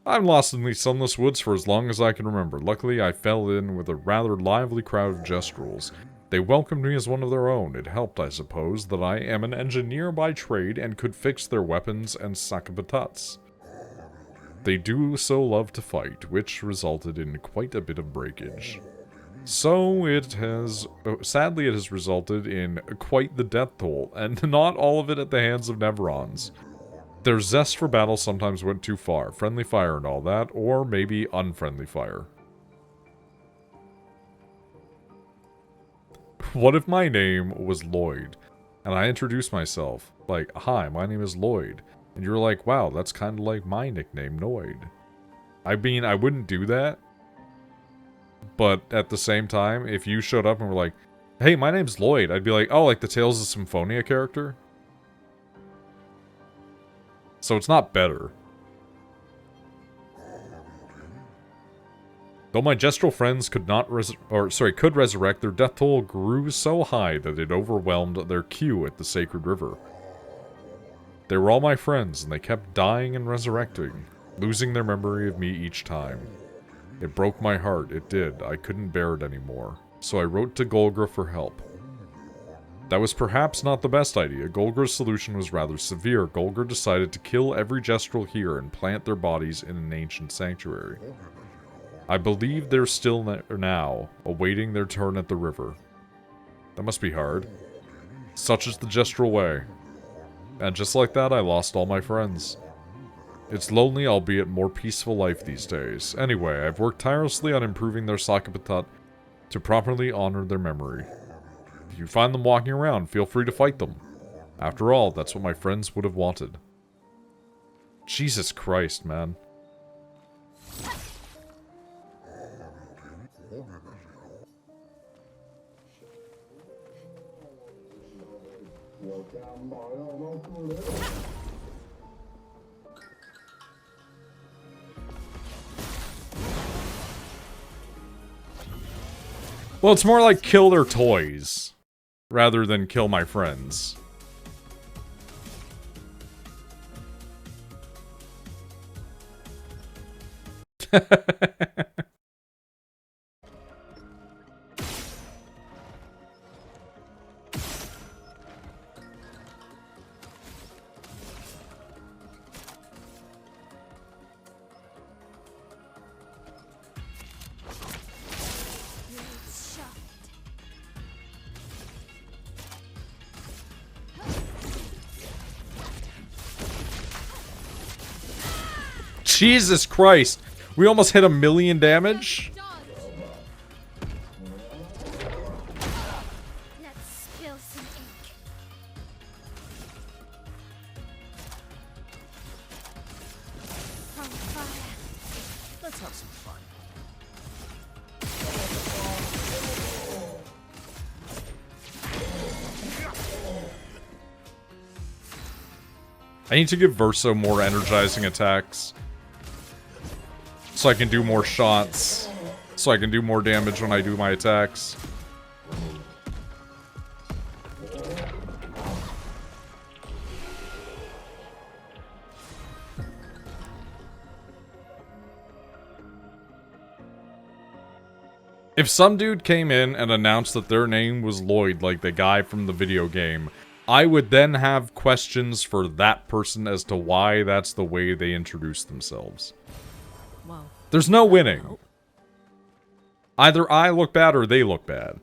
Speaker 1: I'm lost in these sunless woods for as long as I can remember. Luckily, I fell in with a rather lively crowd of Jestrels. They welcomed me as one of their own. It helped, I suppose, that I am an engineer by trade and could fix their weapons and sakabatats. They do so love to fight, which resulted in quite a bit of breakage. So it has, sadly it has resulted in quite the death toll, and not all of it at the hands of Neverons. Their zest for battle sometimes went too far, friendly fire and all that, or maybe unfriendly fire. What if my name was Lloyd, and I introduced myself, like, hi, my name is Lloyd, and you're like, wow, that's kind of like my nickname, Noid. I mean, I wouldn't do that, but at the same time, if you showed up and were like, hey, my name's Lloyd, I'd be like, oh, like the Tales of Symphonia character? So it's not better. Though my gestural friends could not could resurrect, their death toll grew so high that it overwhelmed their queue at the sacred river. They were all my friends, and they kept dying and resurrecting, losing their memory of me each time. It broke my heart, it did. I couldn't bear it anymore. So I wrote to Golgra for help. That was perhaps not the best idea. Golgra's solution was rather severe. Golgra decided to kill every gestural here and plant their bodies in an ancient sanctuary. I believe they're still now, awaiting their turn at the river. That must be hard. Such is the gestural way. And just like that, I lost all my friends. It's lonely, albeit more peaceful life these days. Anyway, I've worked tirelessly on improving their Sakapatat to properly honor their memory. If you find them walking around, feel free to fight them. After all, that's what my friends would have wanted. Jesus Christ, man. Well, it's more like kill their toys, rather than kill my friends. Jesus Christ! We almost hit 1,000,000 damage?
Speaker 4: Let's spill some ink. On fire.
Speaker 2: Let's have some fun.
Speaker 1: I need to give Verso more energizing attacks. So I can do more shots. So I can do more damage when I do my attacks. If some dude came in and announced that their name was Lloyd, like the guy from the video game, I would then have questions for that person as to why that's the way they introduce themselves.
Speaker 5: Well,
Speaker 1: There's no winning. Either I look bad or they look bad.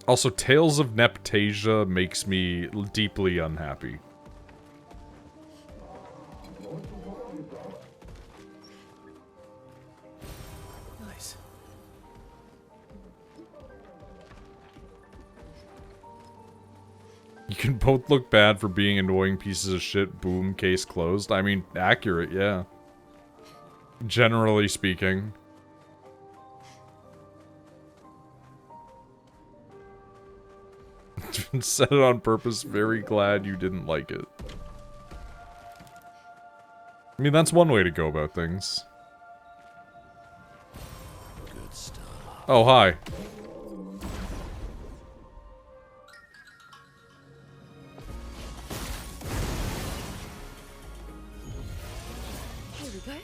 Speaker 1: Also, Tales of Neptasia makes me deeply unhappy.
Speaker 2: Nice.
Speaker 1: You can both look bad for being annoying pieces of shit. Boom, case closed. I mean, accurate, yeah. Generally speaking. Said it on purpose. Very glad you didn't like it. I mean, that's one way to go about things.
Speaker 6: Good stuff.
Speaker 1: Oh, hi.
Speaker 5: here we go.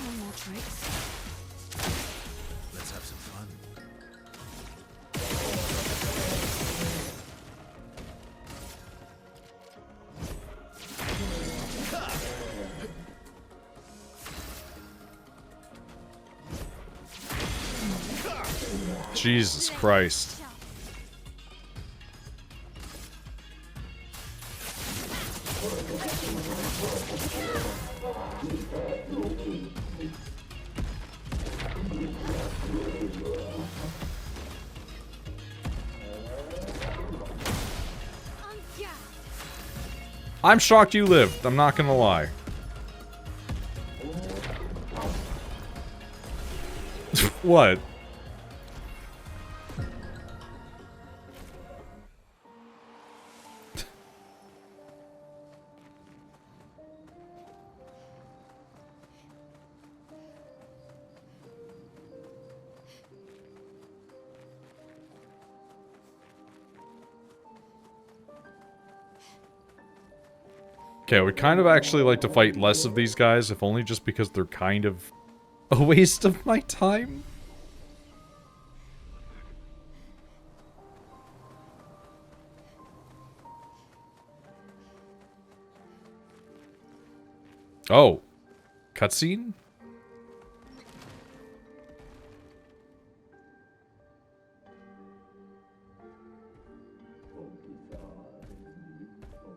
Speaker 5: No more tricks.
Speaker 2: Let's have some fun.
Speaker 1: Jesus Christ. I'm shocked you lived, I'm not gonna lie. What? Okay, I would kind of actually like to fight less of these guys, if only just because they're kind of a waste of my time. Oh. Cutscene?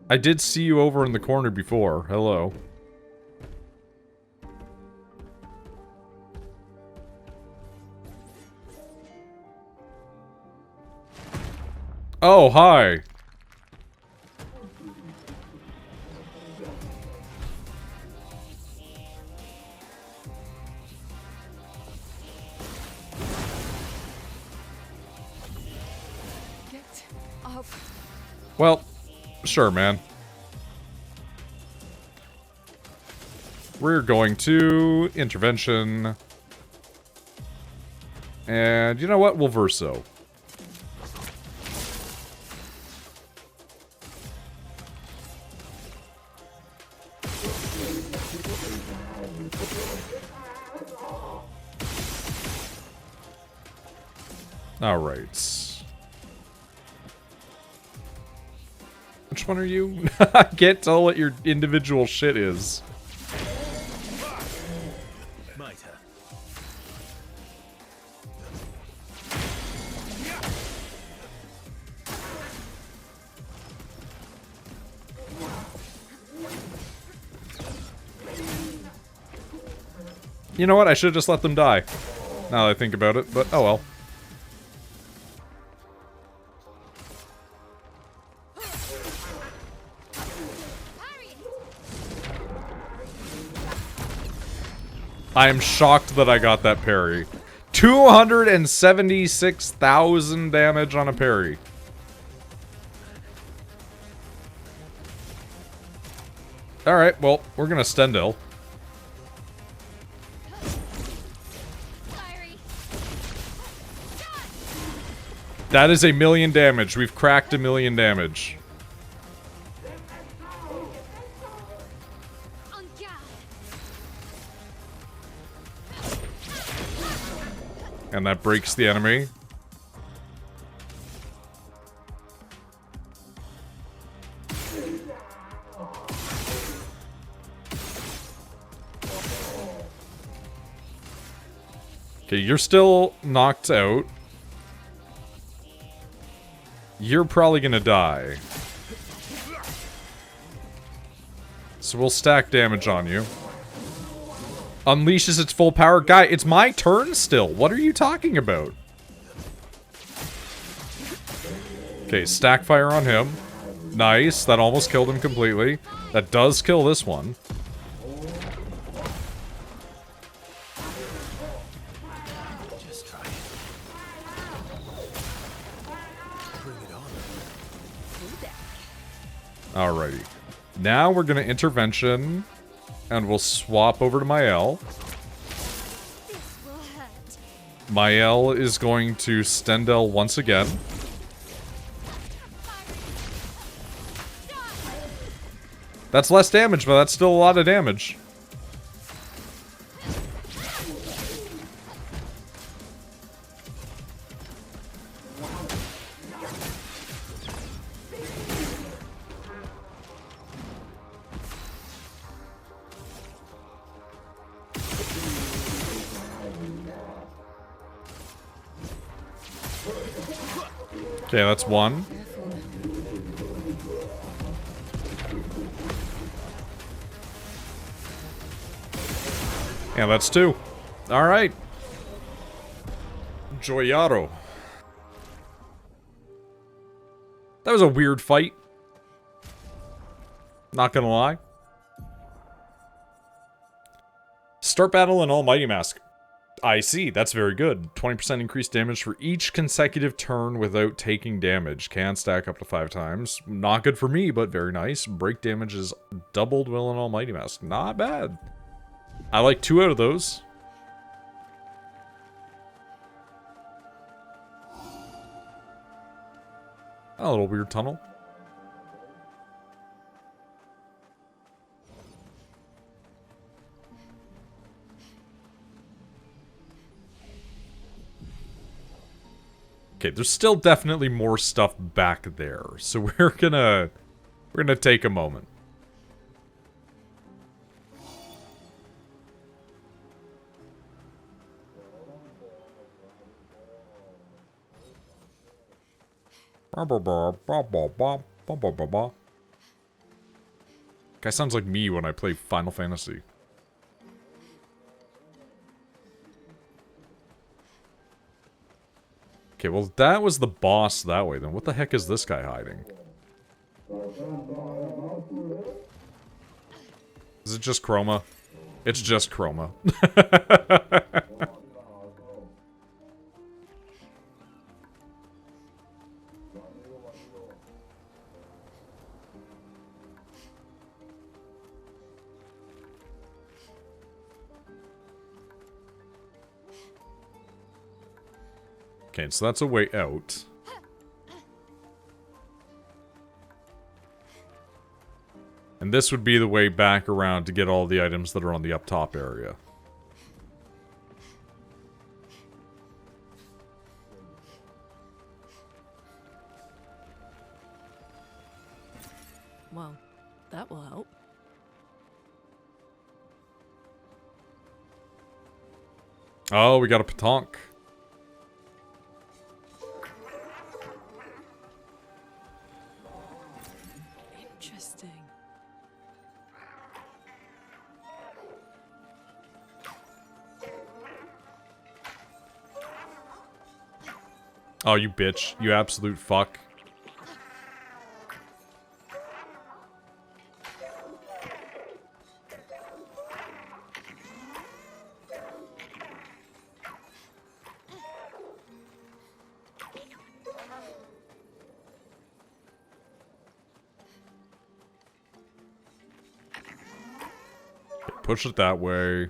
Speaker 1: I did see you over in the corner before. Hello. Oh, hi.
Speaker 5: Get up.
Speaker 1: Well, sure, man. We're going to intervention. And you know what? We'll verso. All right. Which one are you? I can't tell what your individual shit is. You know what? I should have just let them die. Now that I think about it, but oh well. I am shocked that I got that parry. 276,000 damage on a parry. Alright, well, we're gonna Stendhal. That is 1,000,000 damage. We've cracked 1,000,000 damage. And that breaks the enemy. Okay, you're still knocked out. You're probably gonna die. So we'll stack damage on you. Unleashes its full power. Guy, it's my turn still. What are you talking about? Okay, stack fire on him. Nice. That almost killed him completely. That does kill this one.
Speaker 2: Just try it. Bring it on.
Speaker 1: Alrighty. Now we're gonna intervention. And we'll swap over to Mael. Mael is going to Stendhal once again. That's less damage, but that's still a lot of damage. Okay, that's one.
Speaker 5: Careful.
Speaker 1: Yeah, that's two. Alright. Joyado. That was a weird fight. Not gonna lie. Start battle in Almighty Mask. I see, that's very good. 20% increased damage for each consecutive turn without taking damage. Can stack up to 5 times. Not good for me, but very nice. Break damage is doubled while in Almighty Mask. Not bad. I like 2 out of those. A little weird tunnel. Okay, there's still definitely more stuff back there, so we're gonna take a moment. Guy sounds like me when I play Final Fantasy. Okay, well that was the boss that way, then what the heck is this guy hiding? Is it just Chroma? It's just Chroma. Okay, so that's a way out. And this would be the way back around to get all the items that are on the up top area.
Speaker 9: Well, that will help.
Speaker 1: Oh, we got a petanque.
Speaker 9: Interesting.
Speaker 1: Oh, you bitch. You absolute fuck. Push it that way.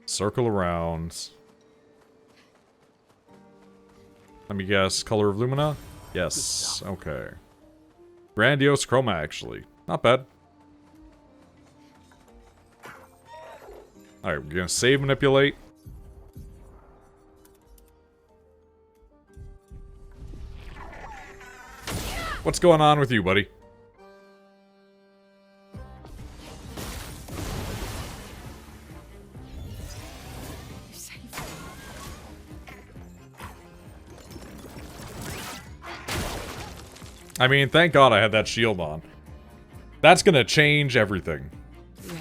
Speaker 1: Circle around. Let me guess. Color of Lumina? Yes. Okay. Grandiose Chroma, actually. Not bad. Alright, we're gonna save manipulate. What's going on with you, buddy? I mean, thank God I had that shield on. That's gonna change everything.
Speaker 5: Ready.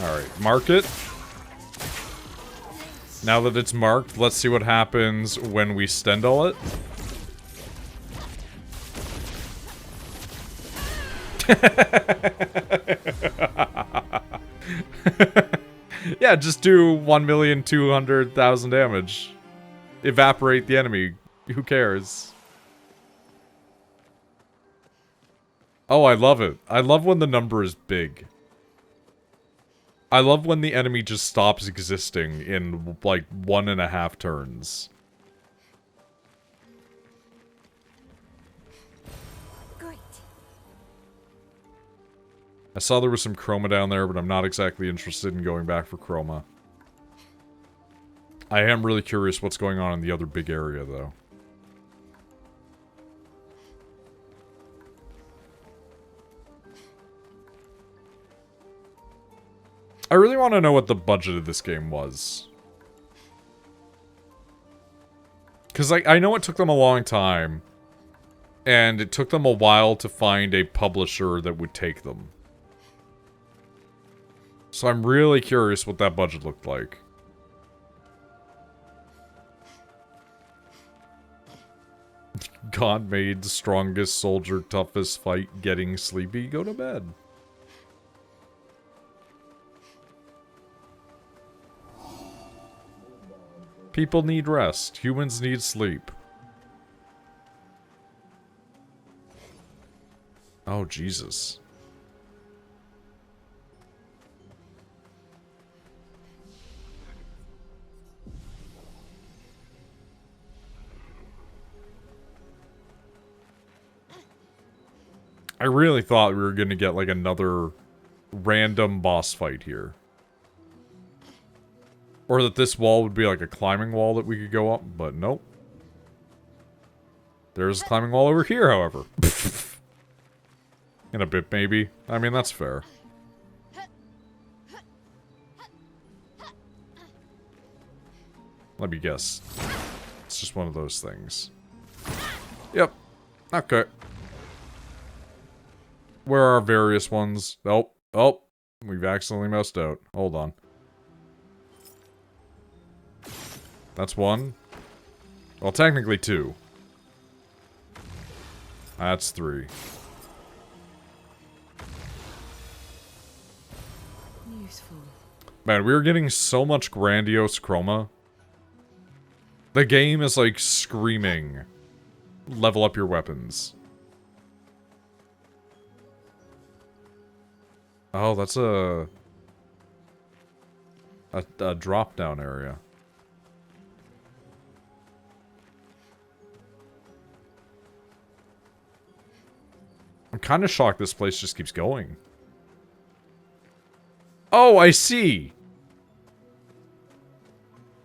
Speaker 1: Alright, mark it. Now that it's marked, let's see what happens when we Stendhal it. Yeah, just do 1,200,000 damage. Evaporate the enemy. Who cares? Oh, I love it. I love when the number is big. I love when the enemy just stops existing in, like, 1.5 turns.
Speaker 4: Great.
Speaker 1: I saw there was some Chroma down there, but I'm not exactly interested in going back for Chroma. I am really curious what's going on in the other big area, though. I really want to know what the budget of this game was. Because I know it took them a long time. And it took them a while to find a publisher that would take them. So I'm really curious what that budget looked like. God made strongest soldier, toughest fight, getting sleepy, go to bed. People need rest. Humans need sleep. Oh, Jesus. I really thought we were going to get, like, another random boss fight here. Or that this wall would be like a climbing wall that we could go up, but nope. There's a climbing wall over here, however. In a bit, maybe. I mean, that's fair. Let me guess. It's just one of those things. Yep. Okay. Where are various ones? Oh. Oh. We've accidentally messed out. Hold on. That's one. Well, technically two. That's three.
Speaker 5: Useful.
Speaker 1: Man, we were getting so much grandiose chroma. The game is like screaming. Level up your weapons. Oh, that's a drop down area. I'm kind of shocked this place just keeps going. Oh, I see.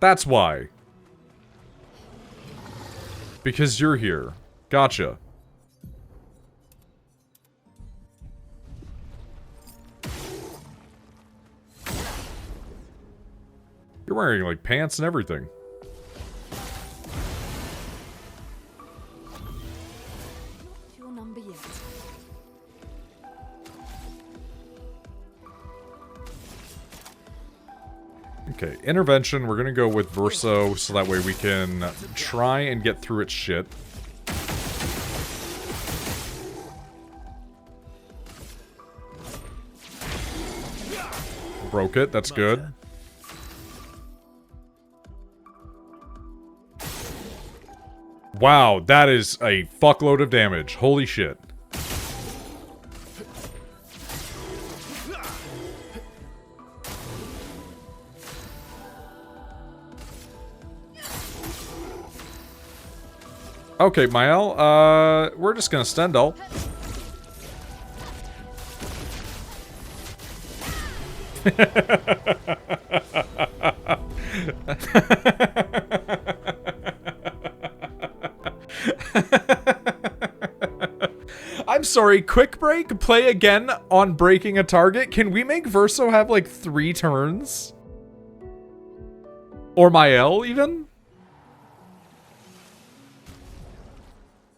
Speaker 1: That's why. Because you're here. Gotcha. You're wearing, like, pants and everything.
Speaker 5: Your number yet.
Speaker 1: Okay, intervention, we're gonna go with Verso, so that way we can try and get through its shit. Broke it, that's good. Wow, that is a fuckload of damage. Holy shit. Okay, Mael, we're just gonna Stendhal. I'm sorry, quick break, play again on breaking a target. Can we make Verso have like 3 turns? Or Mael, even?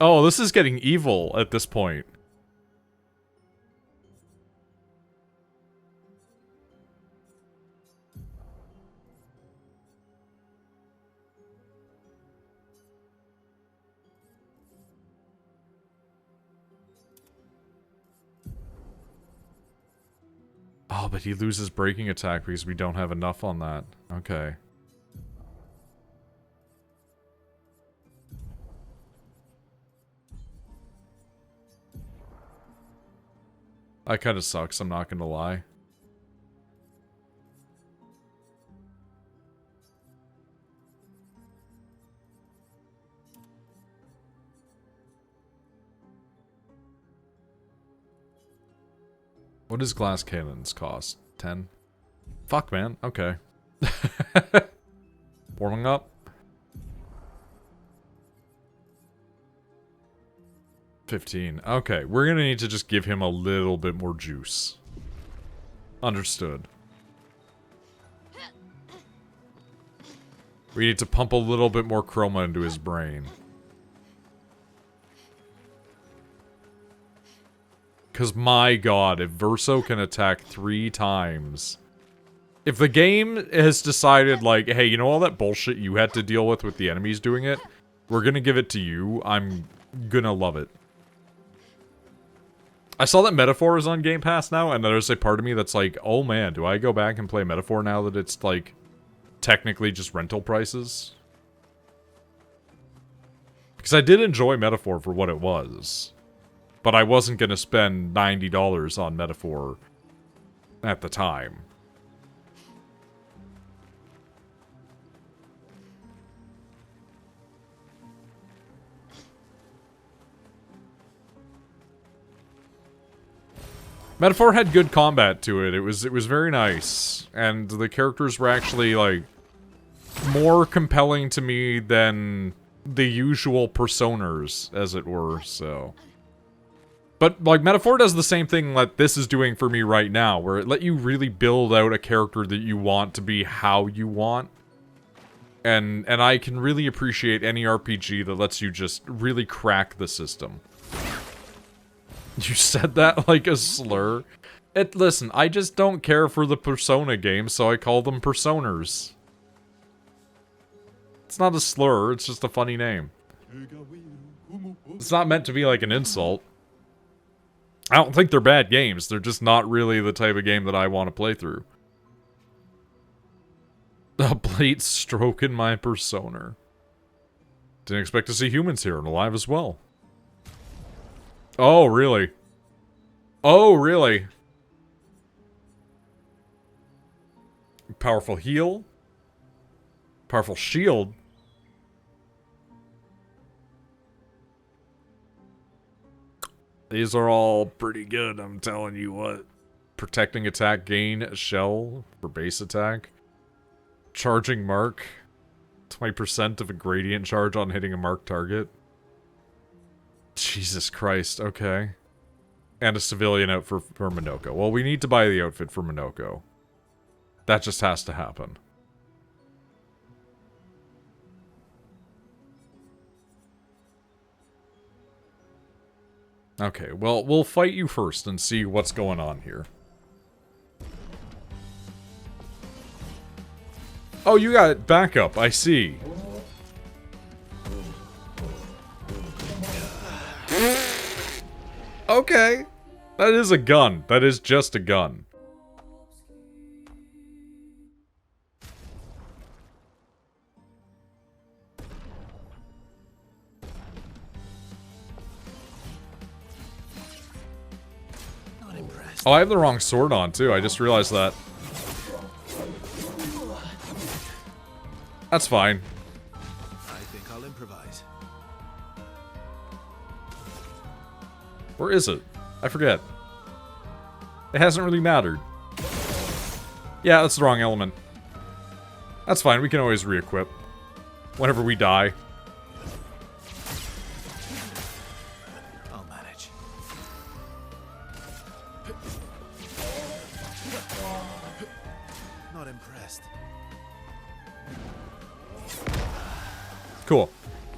Speaker 1: Oh, this is getting evil at this point. Oh, but he loses breaking attack because we don't have enough on that. Okay. That kind of sucks, I'm not gonna lie. What does glass cannons cost? 10? Fuck, man. Okay. Warming up. 15. Okay, we're gonna need to just give him a little bit more juice. Understood. We need to pump a little bit more chroma into his brain. Because my god, if Verso can attack 3 times... If the game has decided, like, hey, you know all that bullshit you had to deal with the enemies doing it? We're gonna give it to you. I'm gonna love it. I saw that Metaphor is on Game Pass now, and there's a part of me that's like, oh man, do I go back and play Metaphor now that it's, like, technically just rental prices? Because I did enjoy Metaphor for what it was. But I wasn't gonna spend $90 on Metaphor at the time. Metaphor had good combat to it. It was very nice, and the characters were actually like more compelling to me than the usual personas, as it were. So, but like Metaphor does the same thing that this is doing for me right now, where it let you really build out a character that you want to be how you want, and I can really appreciate any RPG that lets you just really crack the system. You said that like a slur. Listen, I just don't care for the Persona games, so I call them Personers. It's not a slur, it's just a funny name. It's not meant to be like an insult. I don't think they're bad games, they're just not really the type of game that I want to play through. A blade stroking my Persona. Didn't expect to see humans here and alive as well. Oh, really? Oh, really? Powerful heal? Powerful shield? These are all pretty good, I'm telling you what. Protecting attack gain, shell for base attack. Charging mark. 20% of a gradient charge on hitting a marked target. Jesus Christ, okay. And a civilian outfit for Minoko. Well, we need to buy the outfit for Minoko. That just has to happen. Okay, well, we'll fight you first and see what's going on here. Oh, you got backup, I see. Okay. That is a gun. That is just a gun.
Speaker 2: Not impressed.
Speaker 1: Oh, I have the wrong sword on, too. I just realized that. That's fine.
Speaker 2: I think I'll improvise.
Speaker 1: Where is it? I forget. It hasn't really mattered. Yeah, that's the wrong element. That's fine, we can always re-equip. Whenever we die.
Speaker 2: I'll manage. Not impressed.
Speaker 1: Cool.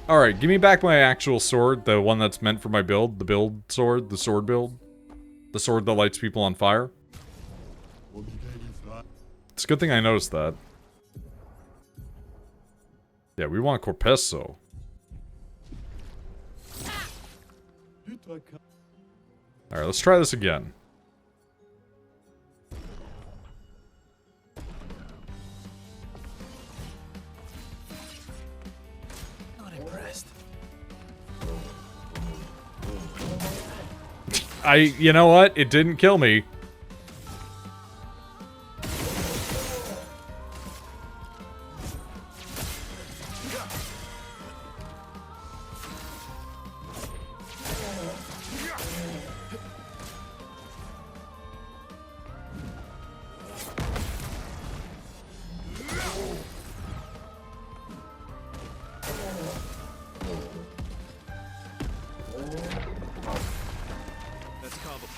Speaker 1: Alright, give me back my actual sword, the one that's meant for my build. The build sword, the sword build. The sword that lights people on fire. It's a good thing I noticed that. Yeah, we want Corpesso. Alright, let's try this again. You know what? It didn't kill me.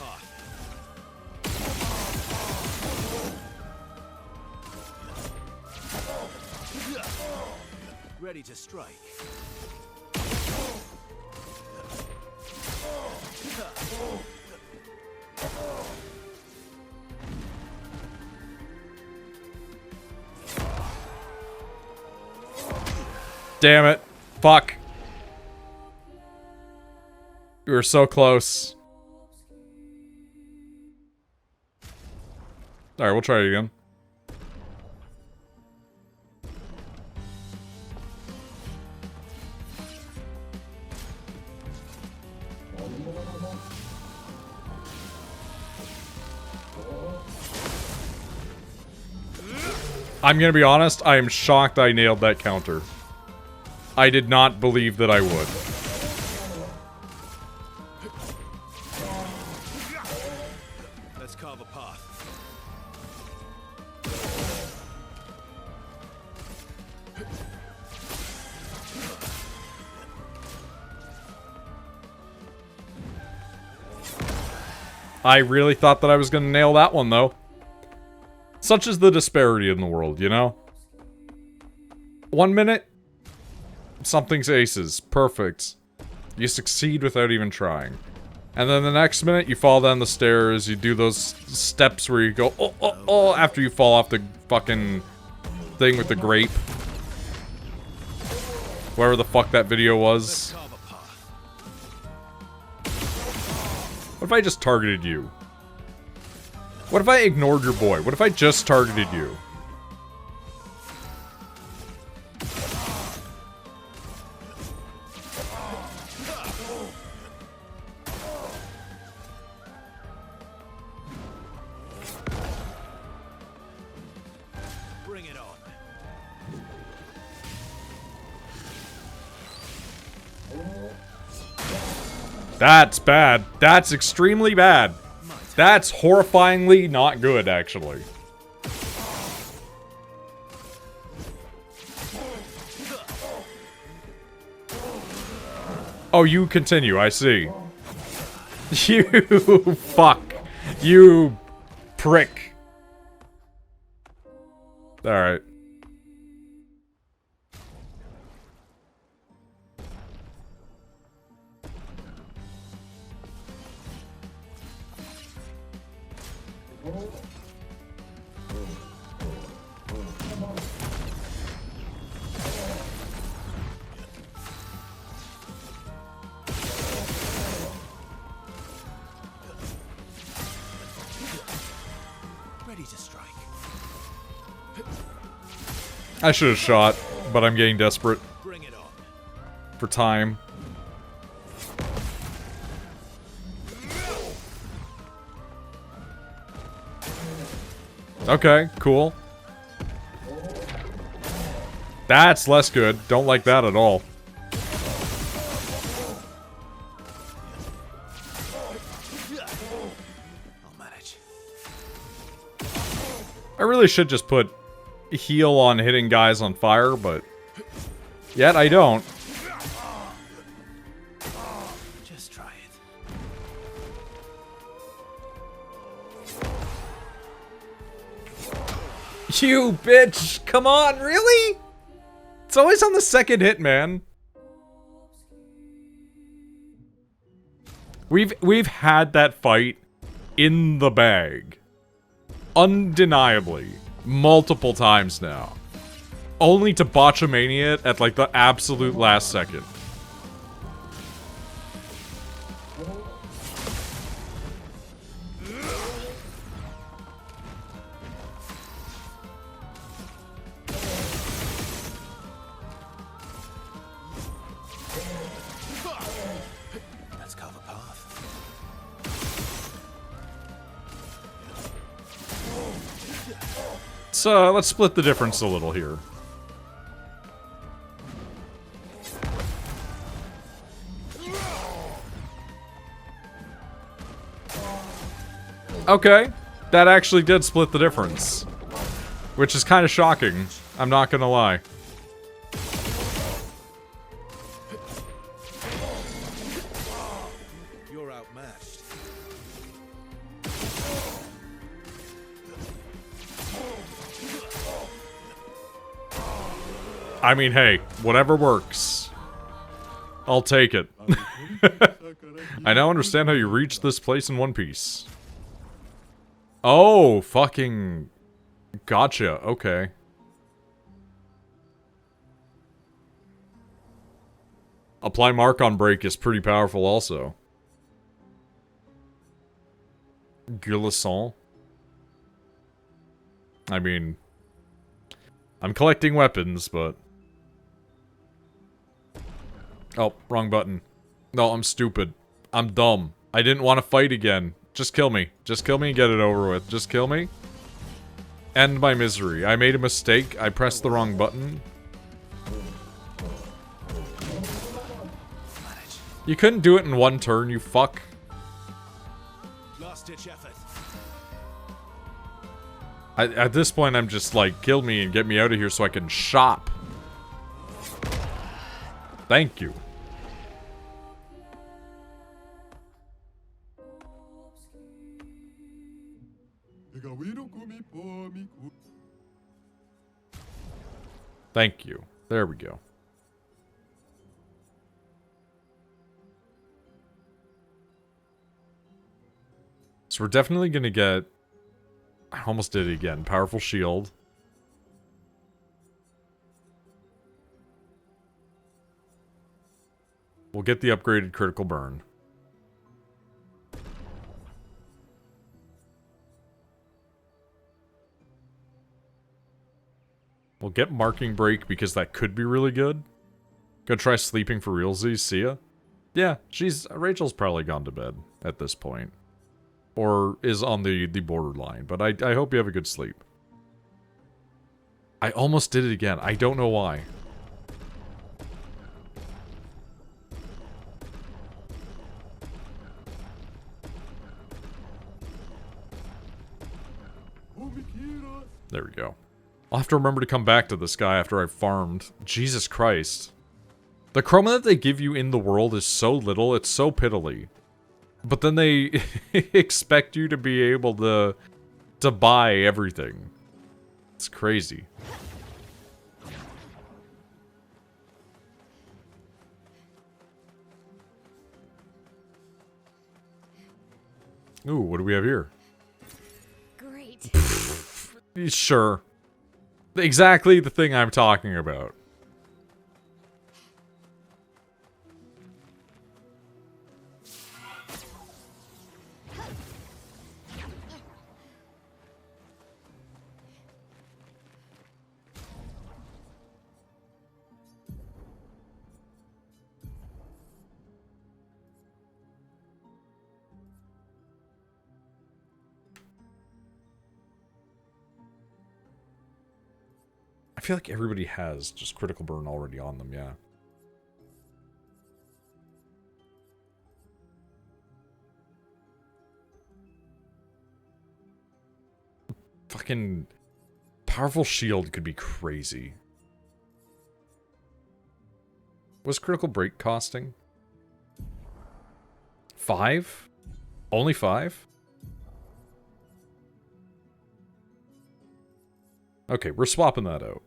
Speaker 2: path. Ready to strike.
Speaker 1: Damn it. Fuck. We were so close. Alright, we'll try it again. I'm gonna be honest, I am shocked I nailed that counter. I did not believe that I would.
Speaker 2: Let's carve a path.
Speaker 1: I really thought that I was gonna nail that one, though. Such is the disparity in the world, you know? 1 minute, something's aces. Perfect. You succeed without even trying. And then the next minute, you fall down the stairs, you do those steps where you go, oh, oh, oh, after you fall off the fucking thing with the grape. Wherever the fuck that video was. What if I just targeted you? What if I ignored your boy? What if I just targeted you?
Speaker 2: Bring it on.
Speaker 1: That's bad. That's extremely bad. That's horrifyingly not good, actually. Oh, you continue, I see. You fuck. You prick. Alright.
Speaker 2: Ready to strike.
Speaker 1: I should have shot, but I'm getting desperate
Speaker 2: Bring it on.
Speaker 1: for time. Okay, cool. That's less good. Don't like that at all.
Speaker 2: I'll manage.
Speaker 1: I really should just put heal on hitting guys on fire, but yet I don't.
Speaker 2: Just try it.
Speaker 1: You bitch! Come on, really? It's always on the second hit, man. We've had that fight in the bag. Undeniably. Multiple times now. Only to botchamania it at like the absolute last second.
Speaker 2: Let's carve a path.
Speaker 1: So let's split the difference a little here. Okay, that actually did split the difference. Which is kind of shocking, I'm not gonna lie.
Speaker 2: You're outmatched.
Speaker 1: I mean, hey, whatever works. I'll take it. I now understand how you reached this place in one piece. Oh, fucking... Gotcha, okay. Apply mark on break is pretty powerful also. Guillasson. I mean... I'm collecting weapons, but... Oh, wrong button. No, I'm stupid. I'm dumb. I didn't want to fight again. Just kill me. Just kill me and get it over with. Just kill me. End my misery. I made a mistake. I pressed the wrong button. You couldn't do it in one turn, you fuck.
Speaker 2: Last-ditch effort.
Speaker 1: At this point, I'm just like, kill me and get me out of here so I can shop. Thank you. Thank you. There we go. So we're definitely gonna get... I almost did it again. Powerful shield. We'll get the upgraded critical burn. We'll get marking break because that could be really good. Go try sleeping for realsies. See ya. Yeah, Rachel's probably gone to bed at this point. Or is on the borderline, but I hope you have a good sleep. I almost did it again. I don't know why. There we go. I'll have to remember to come back to this guy after I've farmed. Jesus Christ. The chroma that they give you in the world is so little, it's so piddly. But then they expect you to be able to buy everything. It's crazy. Ooh, what do we have here?
Speaker 4: Great.
Speaker 1: Sure. Exactly the thing I'm talking about. I feel like everybody has just critical burn already on them, yeah. Fucking powerful shield could be crazy. What's critical break costing? 5? Only 5? Okay, we're swapping that out.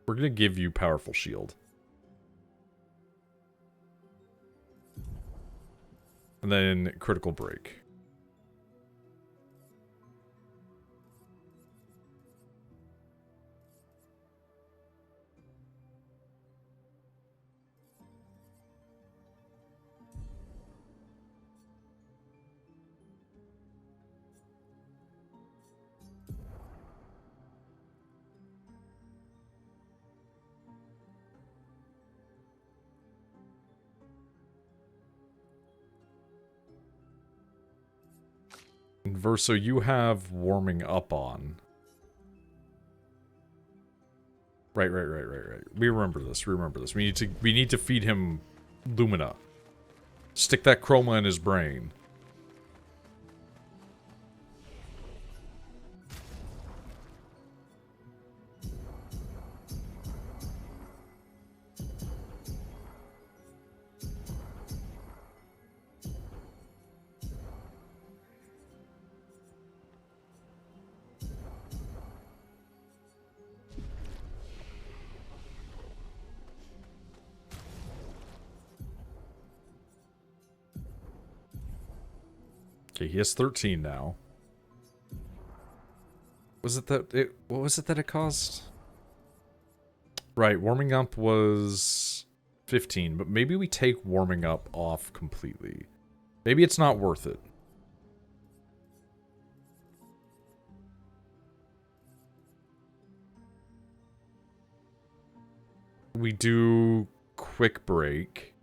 Speaker 1: We're gonna give you powerful shield. And then critical break. Verso, you have warming up on. Right. We remember this. We need to feed him Lumina. Stick that chroma in his brain. Okay, he has 13 now. Was it that it... What was it that it cost? Right, warming up was 15, but maybe we take warming up off completely. Maybe it's not worth it. We do quick break.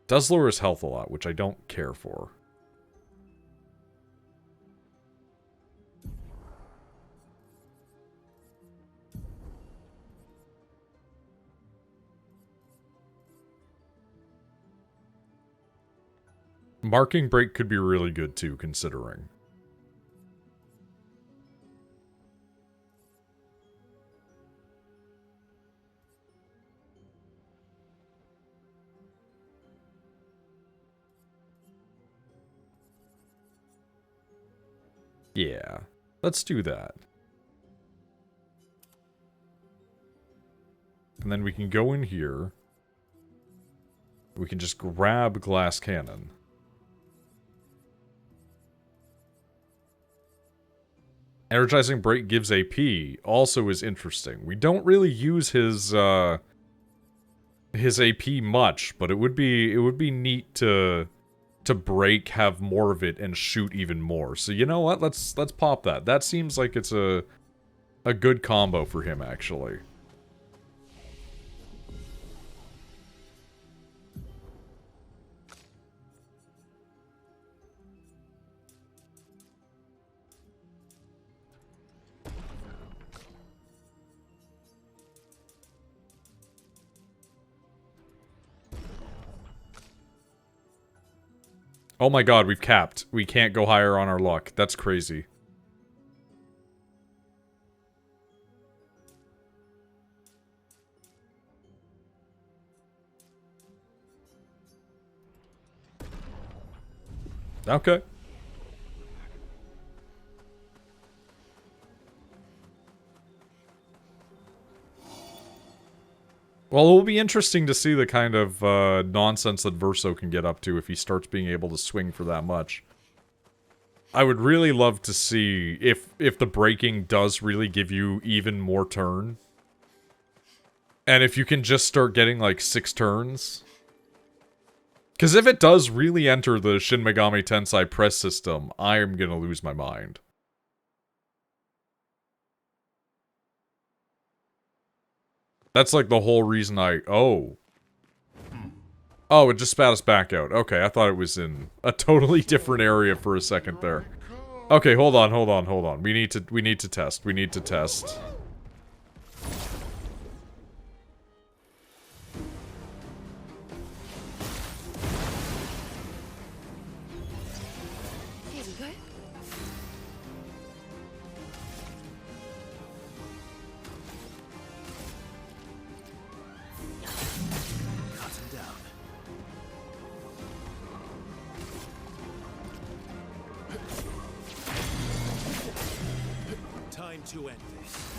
Speaker 1: Does lower his health a lot, which I don't care for. Marking break could be really good too, considering. Yeah, let's do that. And then we can go in here. We can just grab glass cannon. Energizing break gives AP, also is interesting. We don't really use his AP much, but it would be neat to break, have more of it, and shoot even more. So you know what? Let's pop that. That seems like it's a good combo for him, actually. Oh my god, we've capped. We can't go higher on our luck. That's crazy. Okay. Well, it will be interesting to see the kind of nonsense that Verso can get up to if he starts being able to swing for that much. I would really love to see if the breaking does really give you even more turn. And if you can just start getting like 6 turns. Because if it does really enter the Shin Megami Tensei press system, I am going to lose my mind. That's like the whole reason Oh, it just spat us back out. Okay, I thought it was in a totally different area for a second there. Okay, hold on. We need to test. We need to test.
Speaker 5: Here we go.
Speaker 2: Cut him down. Time to end this.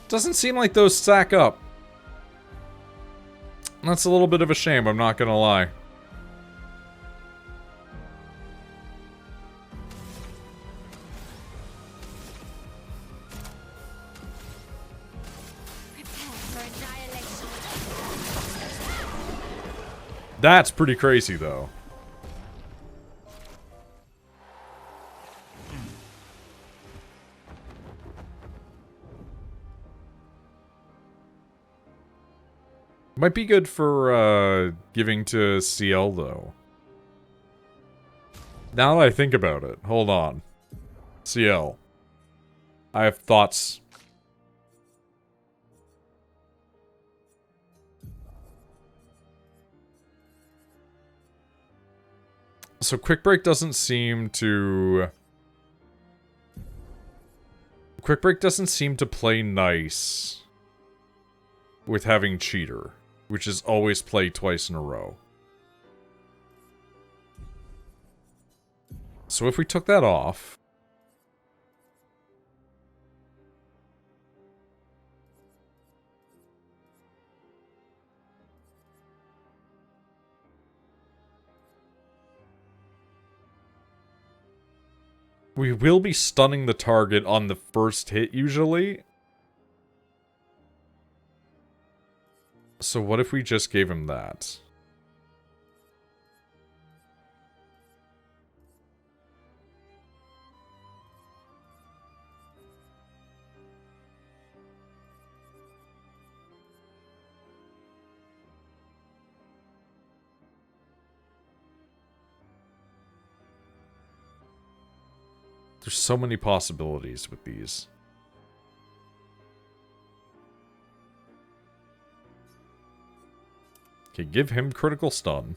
Speaker 1: Doesn't seem like those stack up. That's a little bit of a shame, I'm not gonna lie. That's pretty crazy, though. Might be good for, giving to CL, though. Now that I think about it, hold on. CL. I have thoughts. So Quick Break doesn't seem to... Quick Break doesn't seem to play nice with having Cheater, which is always play twice in a row. So if we took that off... We will be stunning the target on the first hit, usually. So what if we just gave him that? There's so many possibilities with these. Okay, give him critical stun.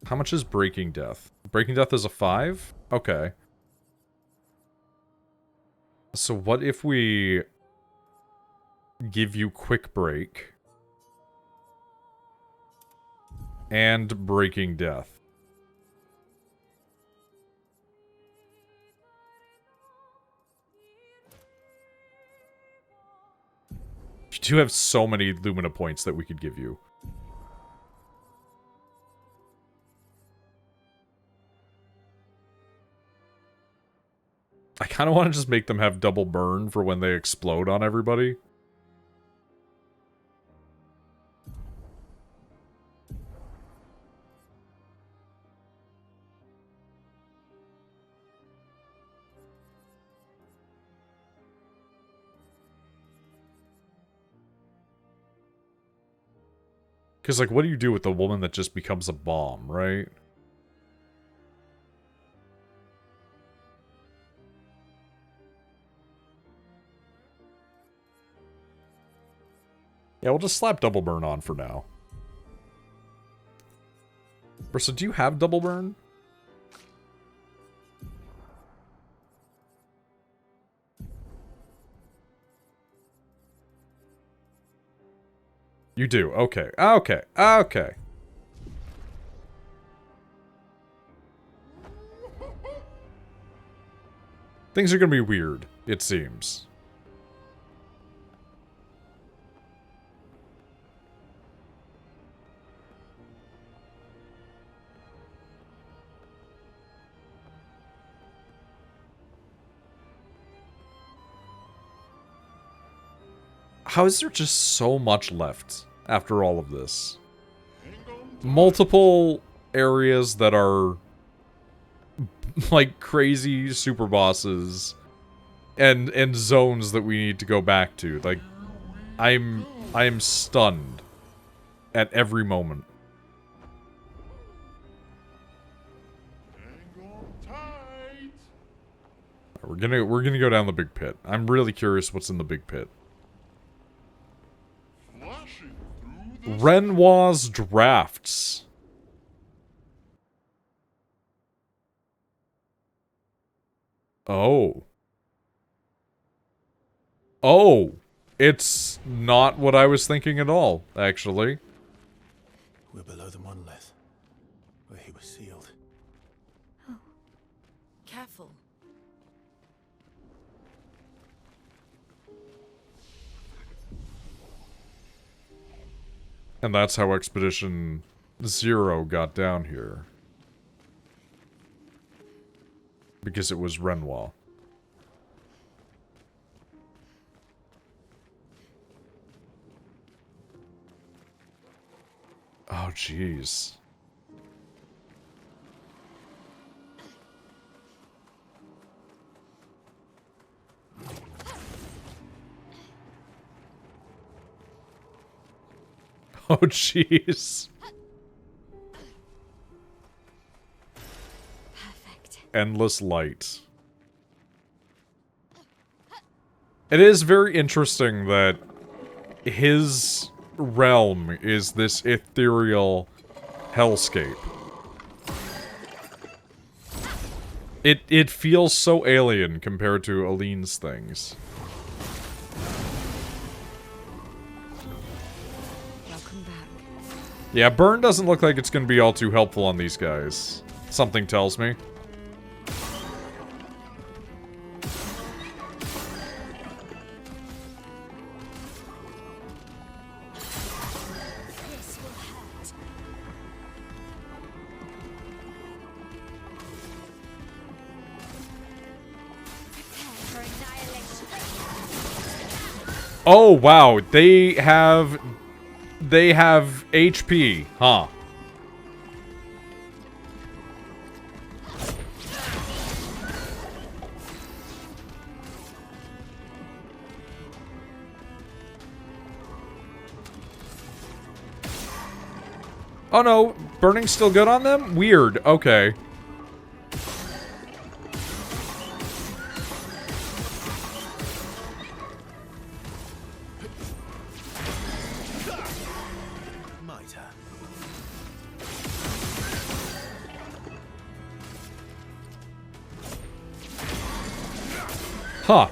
Speaker 1: How much is Breaking Death? Breaking Death is a 5? Okay. So what if we give you Quick Break and Breaking Death? You do have so many Lumina points that we could give you. I kind of want to just make them have double burn for when they explode on everybody. Because, like, what do you do with the woman that just becomes a bomb, right? Yeah, we'll just slap double burn on for now. Brissa, do you have double burn? You do. Okay. Okay. Okay. Things are gonna be weird, it seems. How is there just so much left after all of this? Multiple areas that are like crazy super bosses and zones that we need to go back to. Like I am stunned at every moment. We're gonna go down the big pit. I'm really curious what's in the big pit. Renoir's Drafts. Oh. Oh. It's not what I was thinking at all, actually.
Speaker 2: We're below the monolith, where he was sealed.
Speaker 5: Oh. Careful.
Speaker 1: And that's how Expedition 0 got down here. Because it was Renoir. Oh, jeez. Oh, jeez.
Speaker 4: Perfect.
Speaker 1: Endless light. It is very interesting that his realm is this ethereal hellscape. It feels so alien compared to Aline's things.
Speaker 5: Welcome back.
Speaker 1: Yeah, burn doesn't look like it's going to be all too helpful on these guys. Something tells me. Oh, wow. They have HP, huh? Oh no, burning's still good on them? Weird, okay.
Speaker 2: My turn.
Speaker 1: Huh.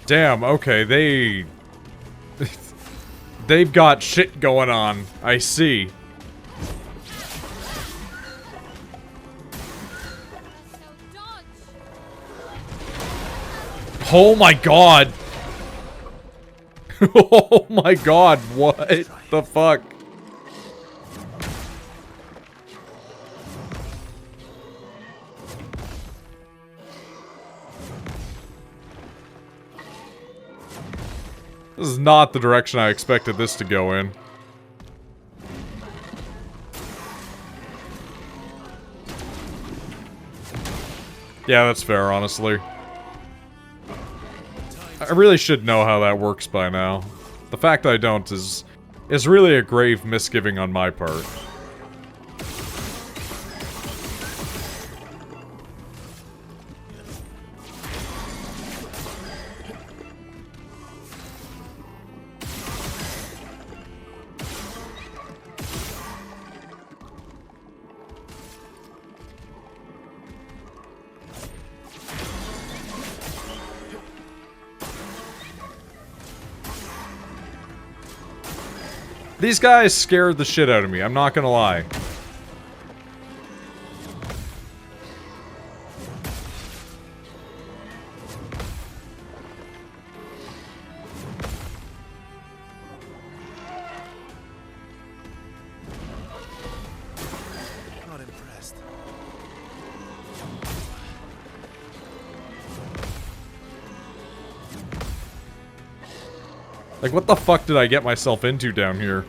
Speaker 1: Damn, okay, they've got shit going on. I see. Oh my god. Oh my god, what the fuck? This is not the direction I expected this to go in. Yeah, that's fair, honestly. I really should know how that works by now. The fact I don't is really a grave misgiving on my part. These guys scared the shit out of me, I'm not gonna lie.
Speaker 2: Not impressed.
Speaker 1: Like, what the fuck did I get myself into down here?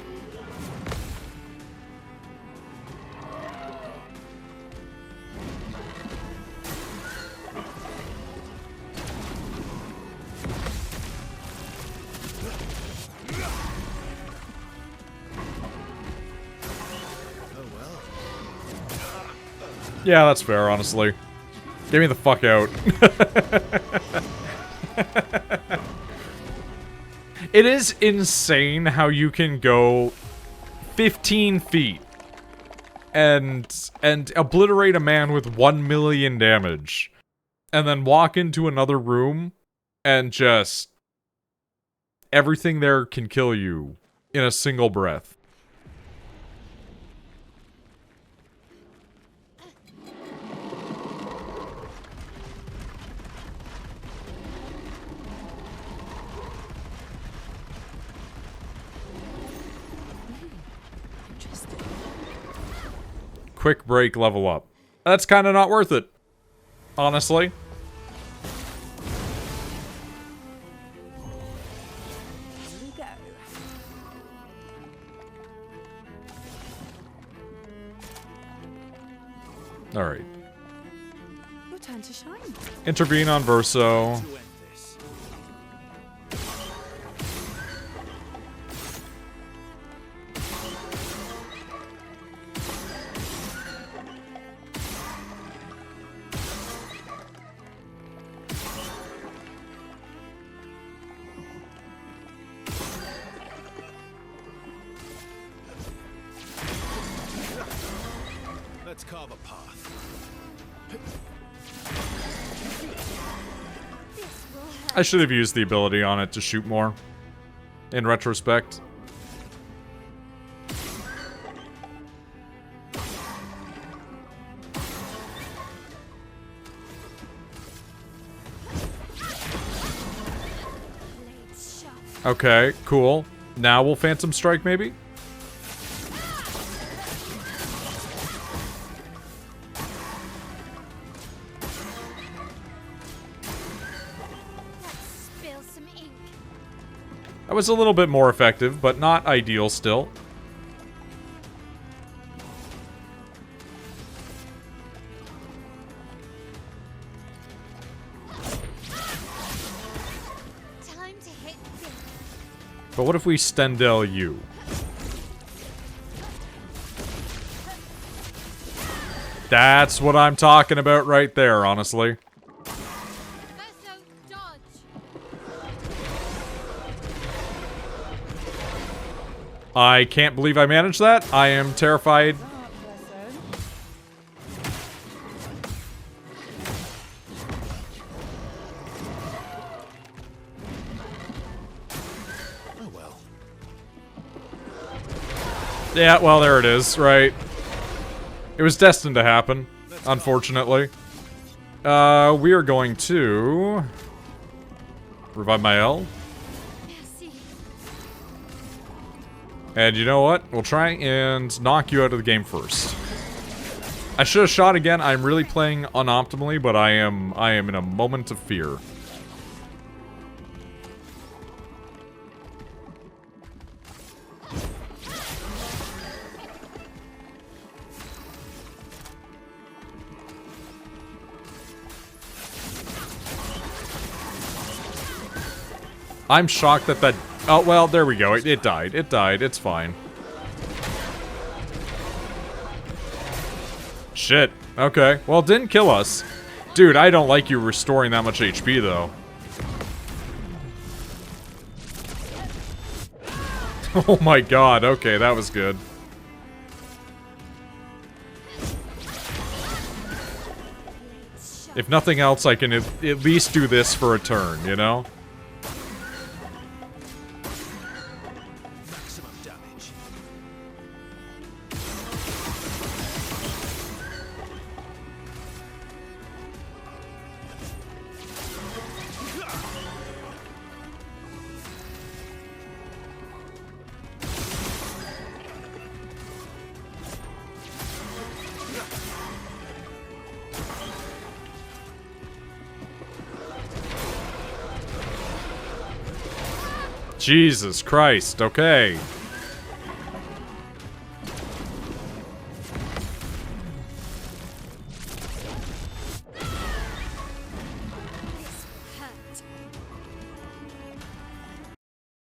Speaker 1: Yeah, that's fair, honestly. Get me the fuck out. It is insane how you can go 15 feet and obliterate a man with 1 million damage, and then walk into another room and just everything there can kill you in a single breath. Quick break, level up. That's kind of not worth it, honestly. All right.
Speaker 5: Your turn to shine.
Speaker 1: Intervene on Verso.
Speaker 2: Let's carve a path.
Speaker 1: I should have used the ability on it to shoot more, in retrospect.
Speaker 4: Blades sharp.
Speaker 1: Okay, cool. Now we'll Phantom Strike, maybe?
Speaker 4: Spill some ink.
Speaker 1: That was a little bit more effective, but not ideal still.
Speaker 4: Time to hit big.
Speaker 1: But what if we Stendel you? That's what I'm talking about right there, honestly.
Speaker 4: Verso dodge.
Speaker 1: I can't believe I managed that. I am terrified.
Speaker 2: Oh well.
Speaker 1: Yeah, well, there it is, right? It was destined to happen, unfortunately. We are going to revive my L.
Speaker 4: Merci.
Speaker 1: And you know what? We'll try and knock you out of the game first. I should have shot again. I'm really playing unoptimally, but I am in a moment of fear. I'm shocked that that... Oh, well, there we go. It died. It died. It's fine. Shit. Okay. Well, it didn't kill us. Dude, I don't like you restoring that much HP, though. Oh my god. Okay, that was good. If nothing else, I can at least do this for a turn, you know?
Speaker 2: Maximum damage.
Speaker 1: Jesus Christ, okay.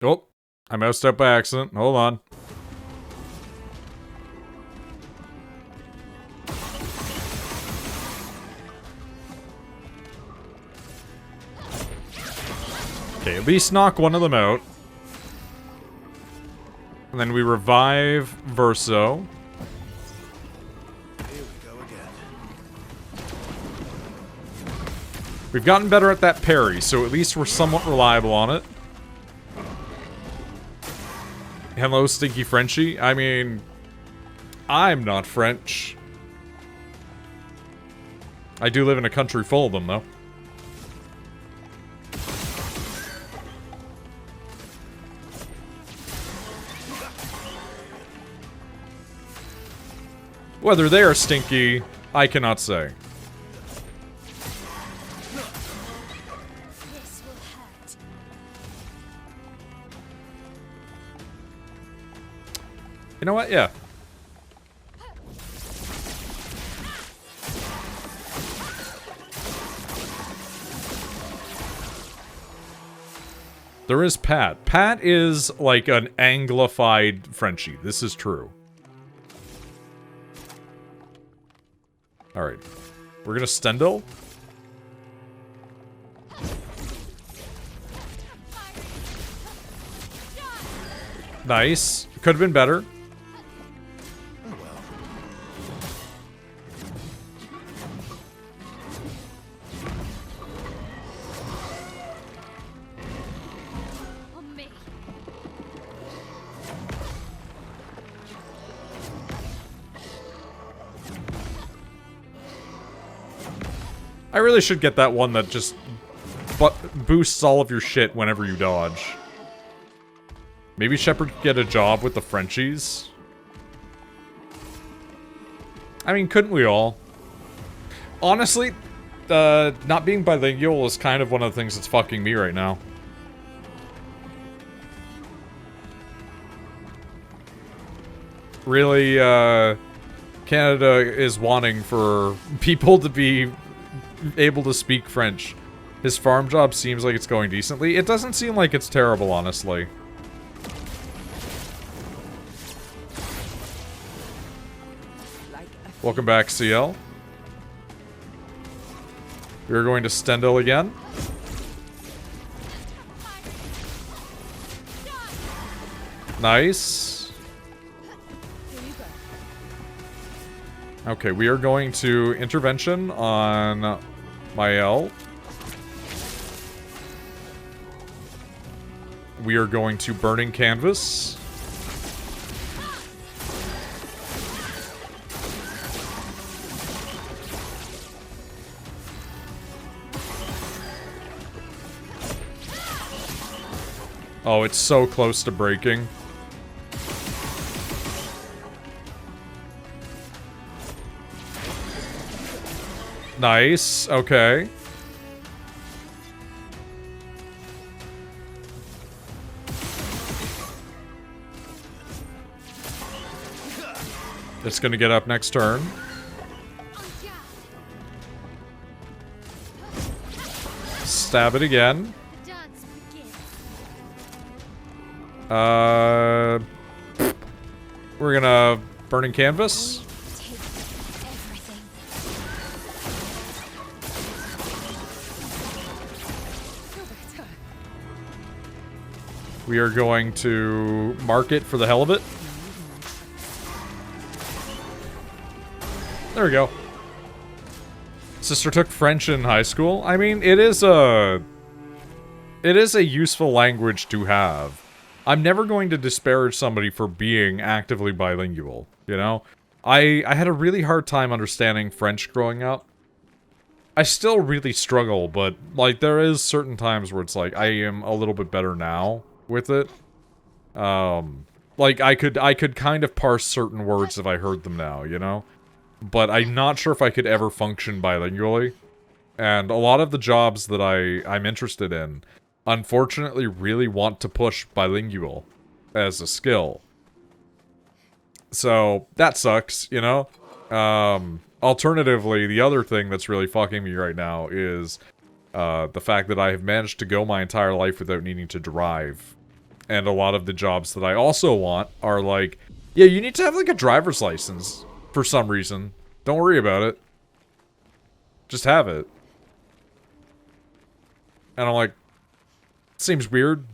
Speaker 1: Oh, I messed up by accident. Hold on. Okay, at least knock one of them out. And then we revive Verso.
Speaker 2: Here we go again.
Speaker 1: We've gotten better at that parry, so at least we're somewhat reliable on it. Hello, Stinky Frenchie. I mean, I'm not French. I do live in a country full of them, though. Whether they are stinky, I cannot say.
Speaker 4: This will hurt.
Speaker 1: You know what? Yeah. There is Pat. Pat is like an Anglified Frenchie. This is true. Alright. We're gonna Stendel. Nice. Could have been better.
Speaker 2: Oh well.
Speaker 4: On me.
Speaker 1: I really should get that one that just boosts all of your shit whenever you dodge. Maybe Shepard could get a job with the Frenchies? I mean, couldn't we all? Honestly, not being bilingual is kind of one of the things that's fucking me right now. Really, Canada is wanting for people to be able to speak French. His farm job seems like it's going decently. It doesn't seem like it's terrible, honestly. Welcome back, CL. We're going to Stendhal again. Nice. Okay, we are going to intervention on Mael. We are going to burning canvas. Oh, it's so close to breaking. Nice, okay. It's gonna get up next turn. Stab it again. We're gonna burning canvas. We are going to mark it for the hell of it. There we go. Sister took French in high school. I mean, it is a useful language to have. I'm never going to disparage somebody for being actively bilingual, you know? I had a really hard time understanding French growing up. I still really struggle, but, like, there is certain times where it's like, I am a little bit better now with it. Like, I could kind of parse certain words if I heard them now, you know? But I'm not sure if I could ever function bilingually. And a lot of the jobs that I'm interested in, unfortunately, really want to push bilingual as a skill. So, that sucks, you know? Alternatively, the other thing that's really fucking me right now is the fact that I have managed to go my entire life without needing to drive. And a lot of the jobs that I also want are like, yeah, you need to have like a driver's license for some reason. Don't worry about it. Just have it. And I'm like, seems weird.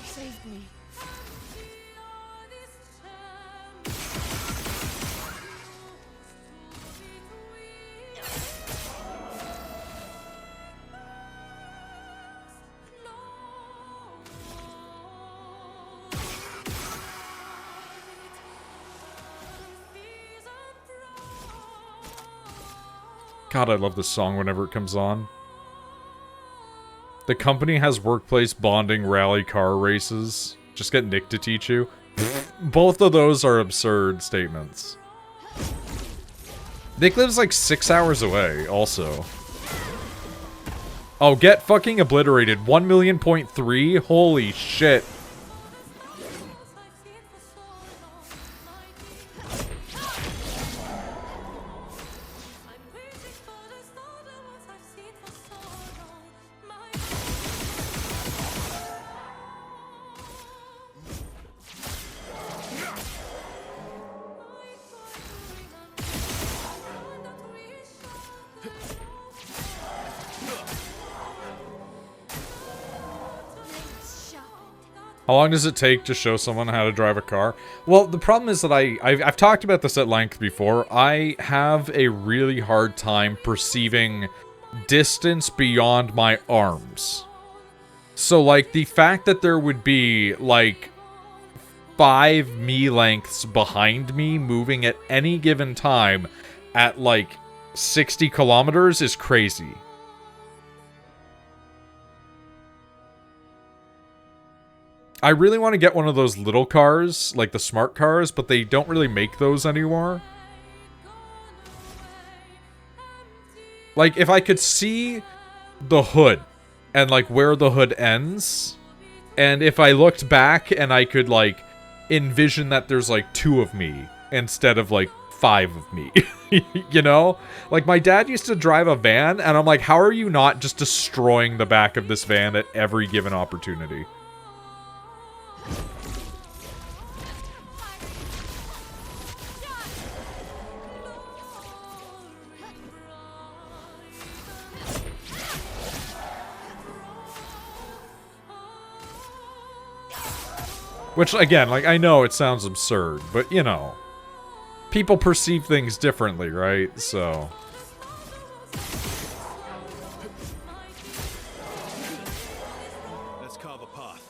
Speaker 9: Saved me.
Speaker 1: God, I love this song whenever it comes on. The company has workplace bonding rally car races. Just get Nick to teach you. Both of those are absurd statements. Nick lives like 6 hours away, also. Oh, get fucking obliterated. 1,000,000.3? Holy shit. How long does it take to show someone how to drive a car? Well, the problem is that I've talked about this at length before. I have a really hard time perceiving distance beyond my arms. So, like, the fact that there would be, like, 5 me lengths behind me moving at any given time at like 60 kilometers is crazy. I really want to get one of those little cars, like the smart cars, but they don't really make those anymore. Like, if I could see the hood and like where the hood ends, and if I looked back and I could like envision that there's like 2 of me instead of like 5 of me, you know? Like, my dad used to drive a van, and I'm like, how are you not just destroying the back of this van at every given opportunity? Which, again, like, I know it sounds absurd, but, you know, people perceive things differently, right? So...
Speaker 2: Let's carve a path.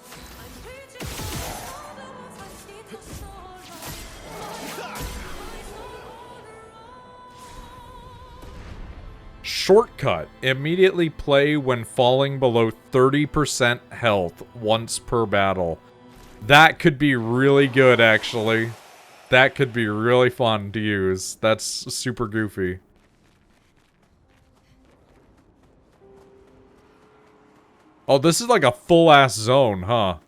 Speaker 1: Shortcut. Immediately play when falling below 30% health once per battle. That could be really good, actually. That could be really fun to use. That's super goofy. Oh, this is like a full-ass zone, huh?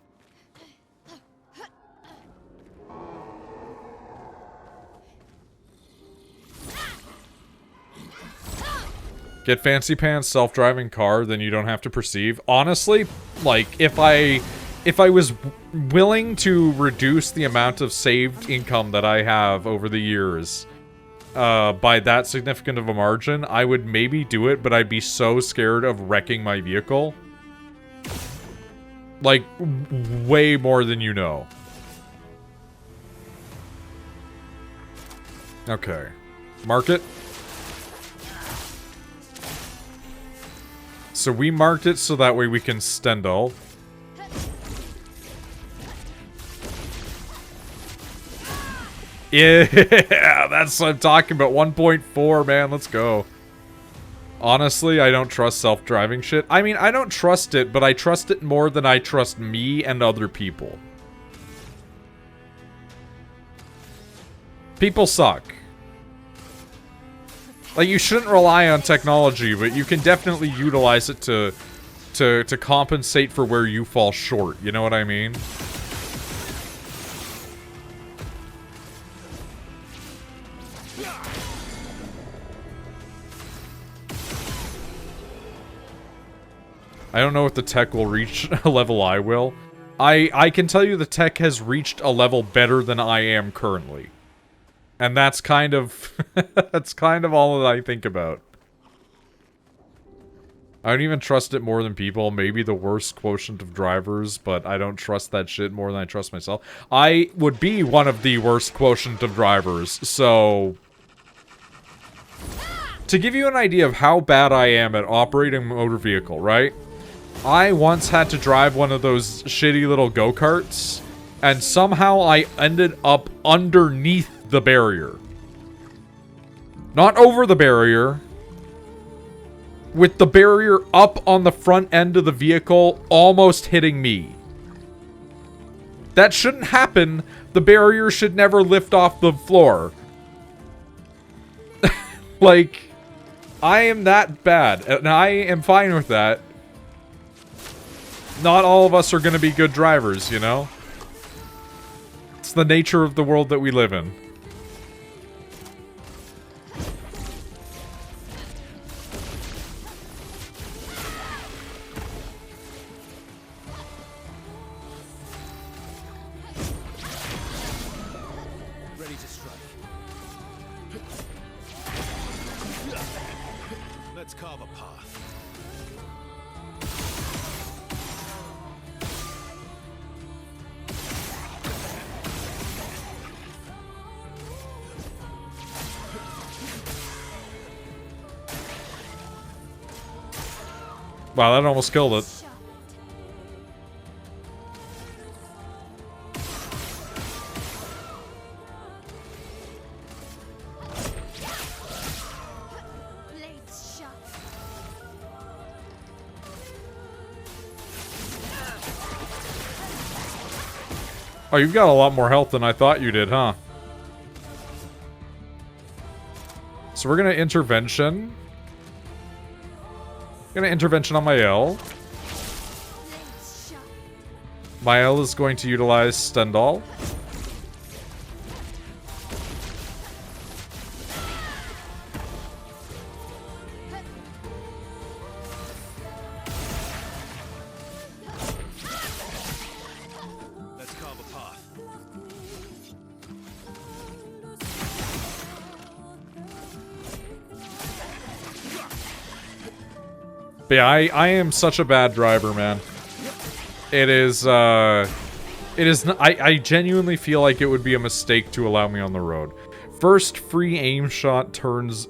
Speaker 1: Get fancy pants, self-driving car, then you don't have to perceive. Honestly, like, if I was willing to reduce the amount of saved income that I have over the years by that significant of a margin, I would maybe do it, but I'd be so scared of wrecking my vehicle. Like, way more than you know. Okay. Mark it. So we marked it so that way we can Stendhal. Yeah, that's what I'm talking about. 1.4, man, let's go. Honestly, I don't trust self-driving shit. I mean, I don't trust it, but I trust it more than I trust me and other people. People suck. Like, you shouldn't rely on technology, but you can definitely utilize it to compensate for where you fall short. You know what I mean? I don't know if the tech will reach a level I will. I can tell you the tech has reached a level better than I am currently. And that's kind of... that's kind of all that I think about. I don't even trust it more than people. Maybe the worst quotient of drivers, but I don't trust that shit more than I trust myself. I would be one of the worst quotient of drivers, so... To give you an idea of how bad I am at operating a motor vehicle, right? I once had to drive one of those shitty little go-karts, and somehow I ended up underneath the barrier. Not over the barrier. With the barrier up on the front end of the vehicle, almost hitting me. That shouldn't happen. The barrier should never lift off the floor. Like, I am that bad, and I am fine with that. Not all of us are going to be good drivers, you know? It's the nature of the world that we live in.
Speaker 2: Ready to strike. Let's carve a path.
Speaker 1: Wow, that almost killed it. Oh, you've got a lot more health than I thought you did, huh? So we're gonna intervention. Gonna intervention on my L. My L is going to utilize Stendhal.
Speaker 2: Let's carve a path.
Speaker 1: But yeah, I am such a bad driver, man. It is, I genuinely feel like it would be a mistake to allow me on the road. First, free aim shot turns,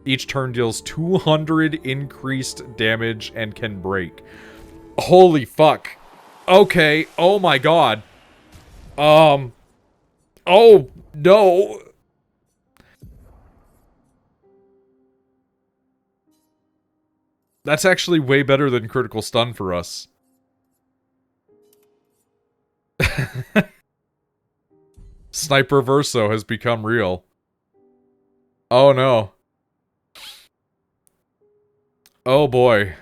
Speaker 1: each turn deals 200 increased damage and can break. Holy fuck. Okay, oh my god. Oh, no. That's actually way better than critical stun for us. Sniper Verso has become real. Oh no. Oh boy.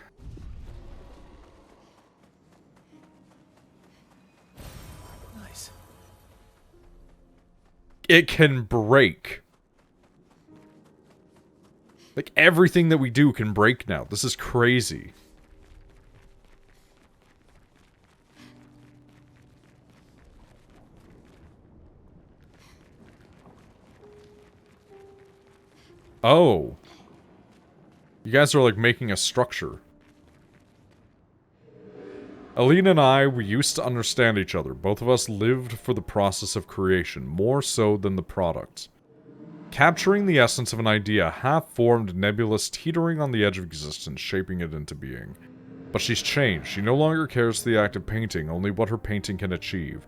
Speaker 2: Nice.
Speaker 1: It can break. Like, everything that we do can break now. This is crazy. Oh. You guys are, like, making a structure. Aline and I, we used to understand each other. Both of us lived for the process of creation, more so than the product. Capturing the essence of an idea, half-formed, nebulous, teetering on the edge of existence, shaping it into being. But she's changed. She no longer cares for the act of painting, only what her painting can achieve.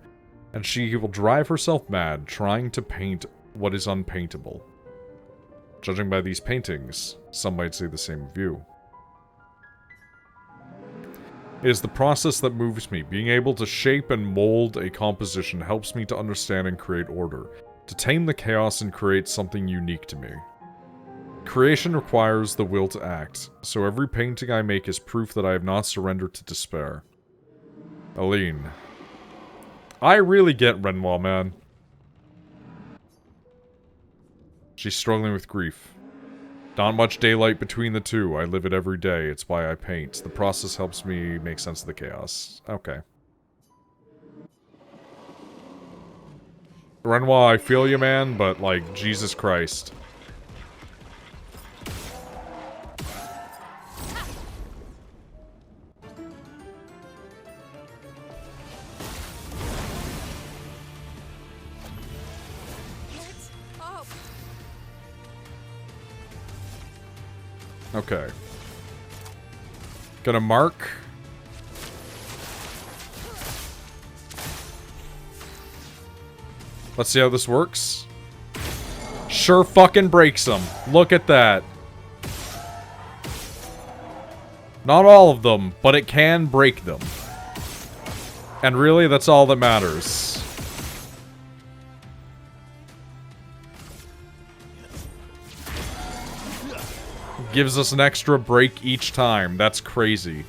Speaker 1: And she will drive herself mad, trying to paint what is unpaintable. Judging by these paintings, some might say the same of you. It is the process that moves me. Being able to shape and mold a composition helps me to understand and create order. To tame the chaos and create something unique to me. Creation requires the will to act, so every painting I make is proof that I have not surrendered to despair. Aline. I really get Renoir, man. She's struggling with grief. Not much daylight between the two. I live it every day. It's why I paint. The process helps me make sense of the chaos. Okay. Renoir, I feel you, man, but, like, Jesus Christ. Okay. Gonna mark. Let's see how this works. Sure fucking breaks them. Look at that. Not all of them, but it can break them. And really, that's all that matters. Gives us an extra break each time. That's crazy.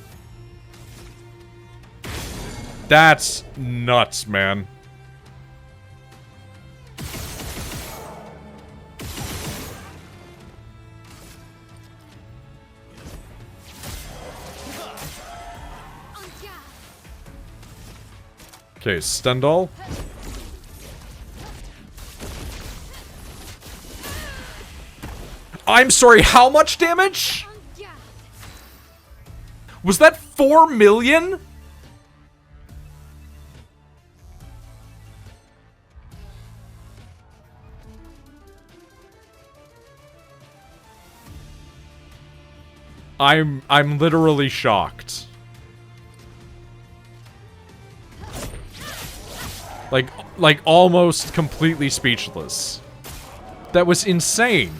Speaker 1: That's nuts, man. Okay, Stendhal. I'm sorry, how much damage? Was that 4 million? I'm literally shocked. Like almost completely speechless. That was insane.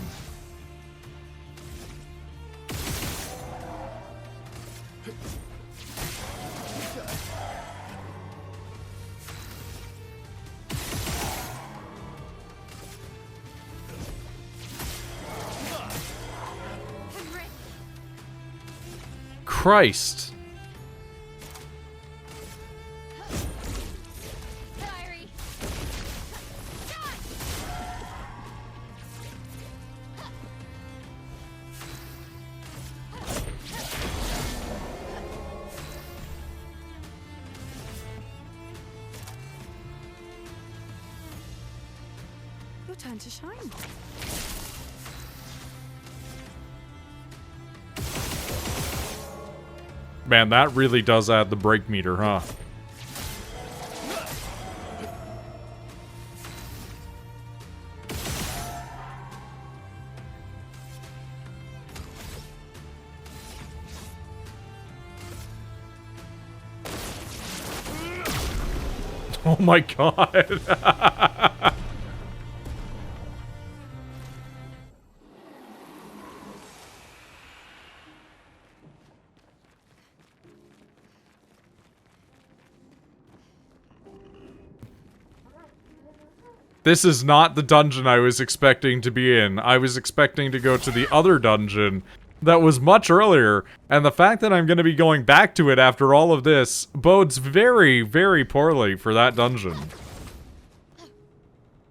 Speaker 1: Christ.
Speaker 4: Diary.
Speaker 5: Your turn to shine.
Speaker 1: Man, that really does add the break meter, huh? Oh my god. This is not the dungeon I was expecting to be in. I was expecting to go to the other dungeon that was much earlier, and the fact that I'm going to be going back to it after all of this bodes very, very poorly for that dungeon.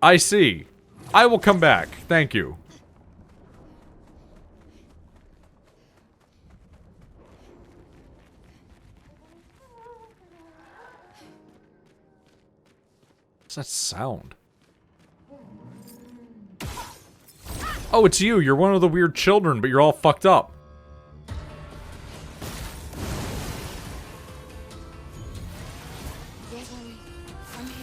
Speaker 1: I see. I will come back. Thank you. What's that sound? Oh, it's you. You're one of the weird children, but you're all fucked up.
Speaker 5: Yes, I'm here.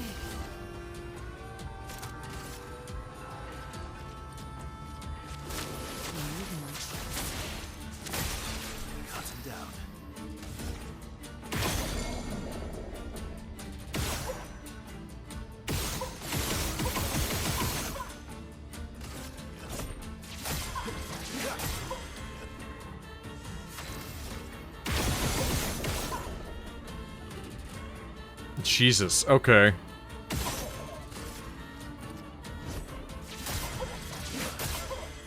Speaker 2: Cut him down.
Speaker 1: Jesus, okay.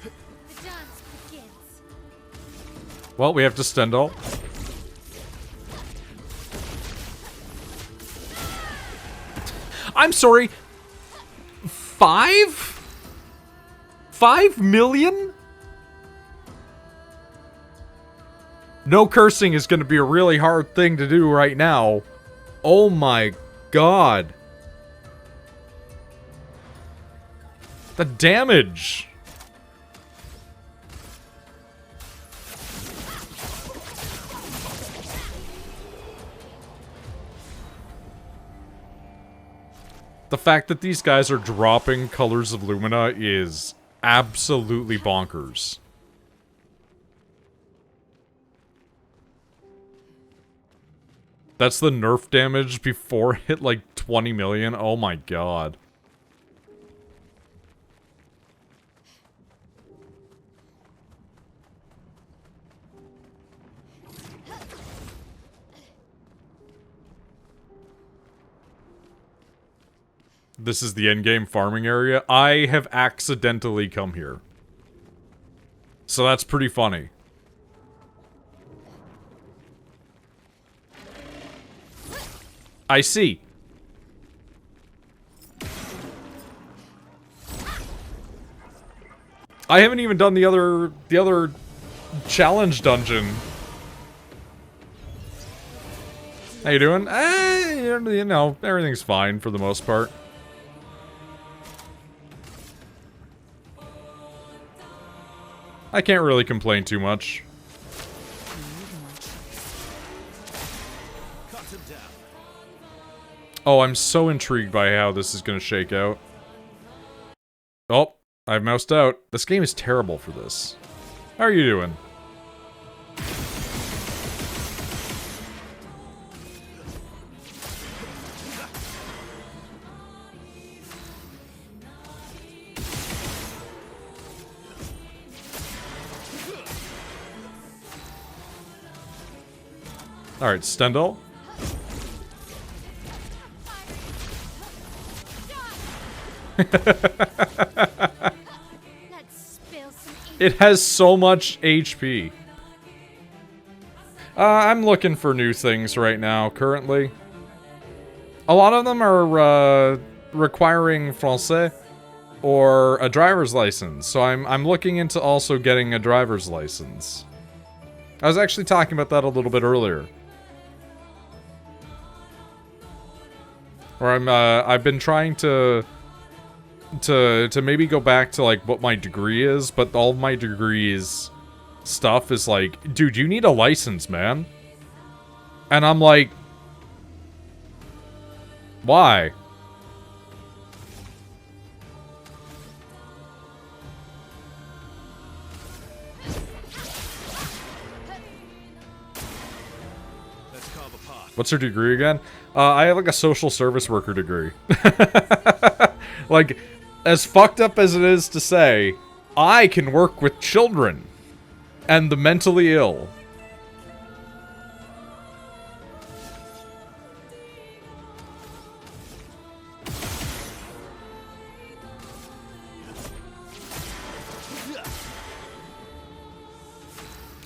Speaker 4: The dance begins.
Speaker 1: Well, we have to Stendhal. I'm sorry. 5? 5 million? No cursing is going to be a really hard thing to do right now. Oh my god. The damage. The fact that these guys are dropping Colors of Lumina is absolutely bonkers. That's the nerf damage before it hit like 20 million. Oh my god. This is the endgame farming area. I have accidentally come here. So that's pretty funny. I see. I haven't even done the other challenge dungeon. How you doing? You know, everything's fine for the most part. I can't really complain too much. Oh, I'm so intrigued by how this is going to shake out. Oh, I've moused out. This game is terrible for this. How are you doing? Alright, Stendhal. It has so much HP. I'm looking for new things right now, currently. A lot of them are requiring français or a driver's license, so I'm looking into also getting a driver's license. I was actually talking about that a little bit earlier. Or I've been trying to maybe go back to like what my degree is, but all my degrees stuff is like, dude, you need a license, man. And I'm like, why? What's her degree again? I have like a social service worker degree. Like, as fucked up as it is to say, I can work with children and the mentally ill.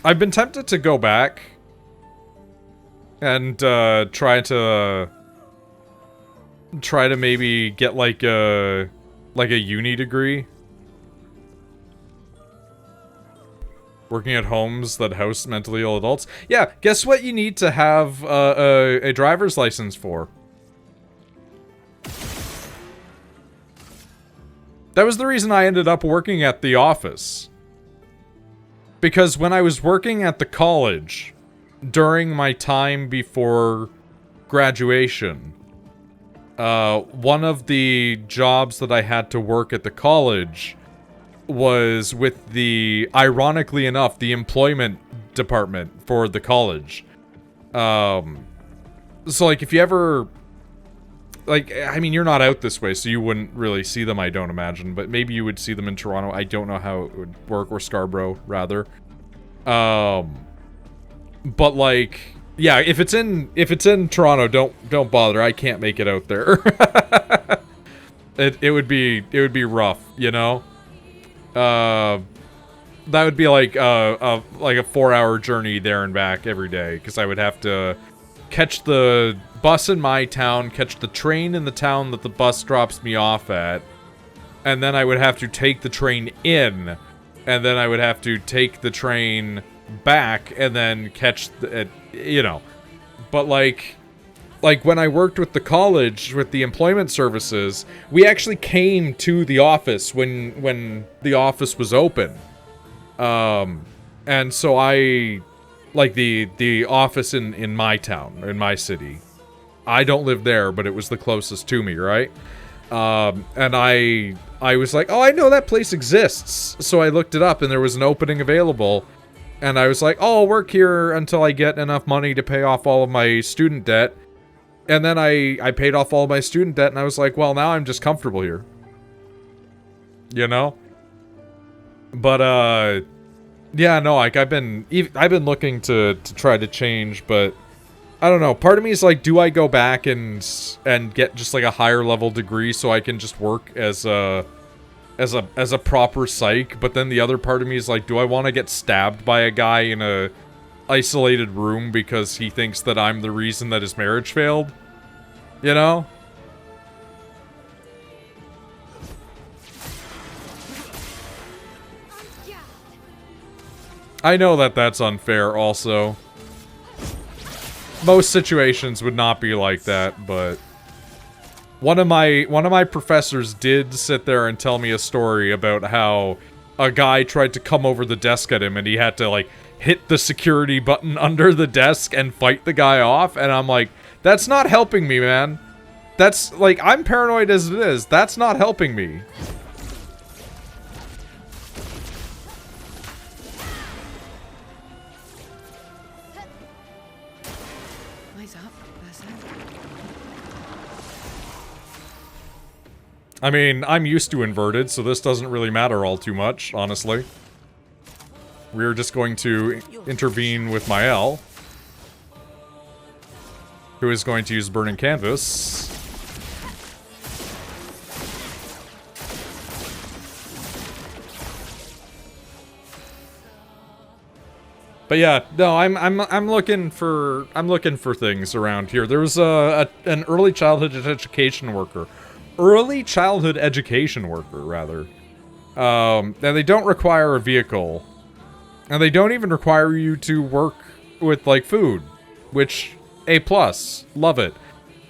Speaker 1: I've been tempted to go back and try to maybe get like a uni degree, working at homes that house mentally ill adults. Yeah, guess what you need to have a driver's license for? That was the reason I ended up working at the office. Because when I was working at the college, during my time before graduation, one of the jobs that I had to work at the college was with the, ironically enough, the employment department for the college. So, like, if you ever, like, I mean, you're not out this way, so you wouldn't really see them, I don't imagine, but maybe you would see them in Toronto. I don't know how it would work, or Scarborough, rather. But, like, yeah, if it's in Toronto, don't bother. I can't make it out there. It would be rough, you know? That would be like a 4-hour journey there and back every day, because I would have to catch the bus in my town, catch the train in the town that the bus drops me off at, and then I would have to take the train in, and then I would have to take the train back, and then catch the, you know. But like when I worked with the college, with the employment services, we actually came to the office when the office was open. And so I, like the office in my town, in my city, I don't live there, but it was the closest to me, right? And I was like, oh, I know that place exists. So I looked it up, and there was an opening available. And I was like, oh, I'll work here until I get enough money to pay off all of my student debt. And then I paid off all of my student debt, and I was like, well, now I'm just comfortable here. You know? But, yeah, no, like, I've been looking to try to change, but I don't know. Part of me is like, do I go back and get just like a higher level degree so I can just work as a proper psych? But then the other part of me is like, do I want to get stabbed by a guy in a isolated room because he thinks that I'm the reason that his marriage failed? You know? I know that that's unfair also. Most situations would not be like that, but one of my professors did sit there and tell me a story about how a guy tried to come over the desk at him, and he had to like hit the security button under the desk and fight the guy off, and I'm like, that's not helping me, man. That's like, I'm paranoid as it is. That's not helping me. I mean, I'm used to inverted, so this doesn't really matter all too much, honestly. We're just going to intervene with Mael, who is going to use Burning Canvas. But But yeah, no, I'm looking for things around here. There was an early childhood education worker, rather. And they don't require a vehicle, and they don't even require you to work with like food, which A+, love it.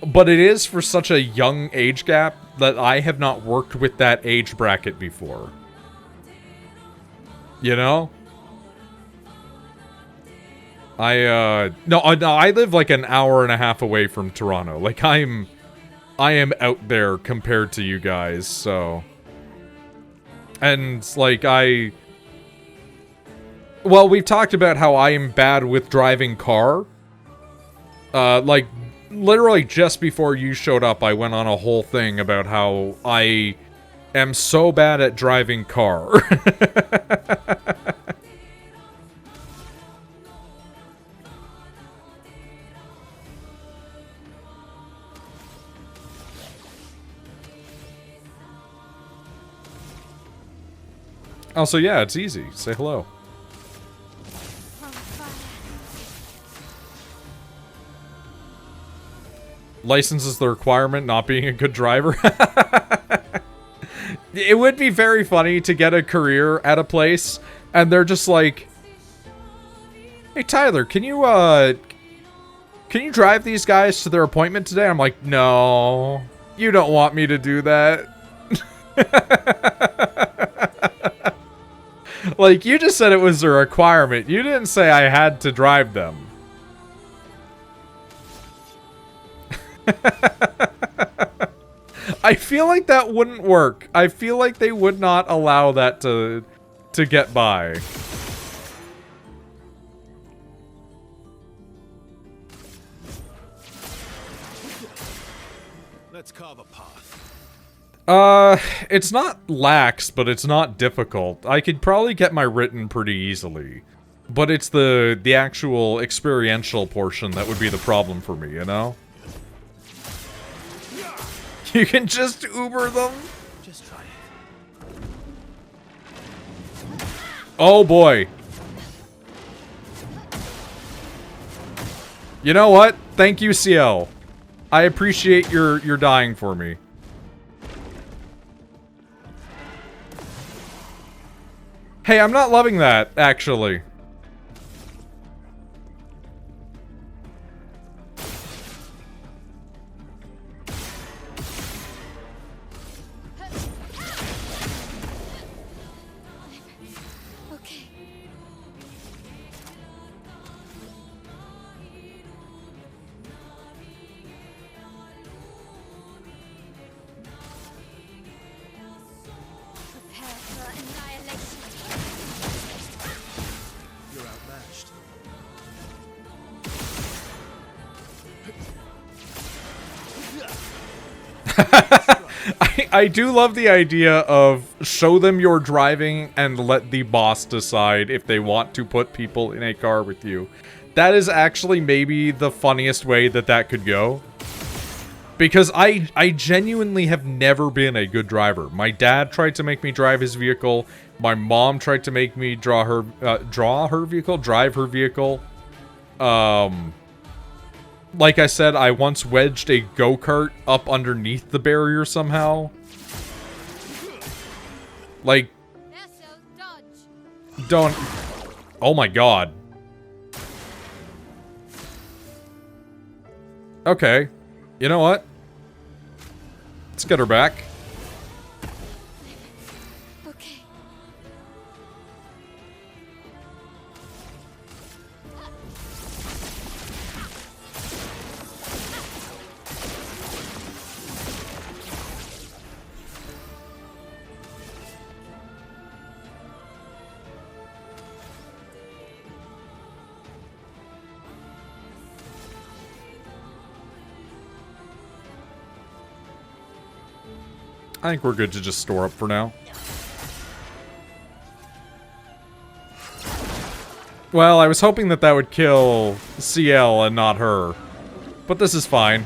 Speaker 1: But it is for such a young age gap that I have not worked with that age bracket before. You know? No, I live like an hour and a half away from Toronto. Like, I am out there compared to you guys, so. And, like, well, we've talked about how I am bad with driving car. Like, literally just before you showed up, I went on a whole thing about how I am so bad at driving car. Also, yeah, it's easy. Say hello. License is the requirement, not being a good driver. It would be very funny to get a career at a place, and they're just like, "Hey, Tyler, can you drive these guys to their appointment today?" I'm like, "No, you don't want me to do that." Like, you just said it was a requirement. You didn't say I had to drive them. I feel like that wouldn't work. I feel like they would not allow that to get by.
Speaker 2: Let's carve a path.
Speaker 1: It's not lax, but it's not difficult. I could probably get my written pretty easily. But it's the actual experiential portion that would be the problem for me, you know? You can just Uber them?
Speaker 2: Just try it.
Speaker 1: Oh boy. You know what? Thank you, CL. I appreciate your dying for me. Hey, I'm not loving that, actually.
Speaker 4: Okay. Prepare for annihilation.
Speaker 2: You're outmatched.
Speaker 1: I do love the idea of show them your driving and let the boss decide if they want to put people in a car with you. That is actually maybe the funniest way that could go. Because I genuinely have never been a good driver. My dad tried to make me drive his vehicle. My mom tried to make me drive her vehicle. Like I said, I once wedged a go-kart up underneath the barrier somehow. Like, don't... Oh my god. Okay. You know what? Let's get her back.
Speaker 4: Okay.
Speaker 1: I think we're good to just store up for now. Well, I was hoping that would kill CL and not her. But this is fine.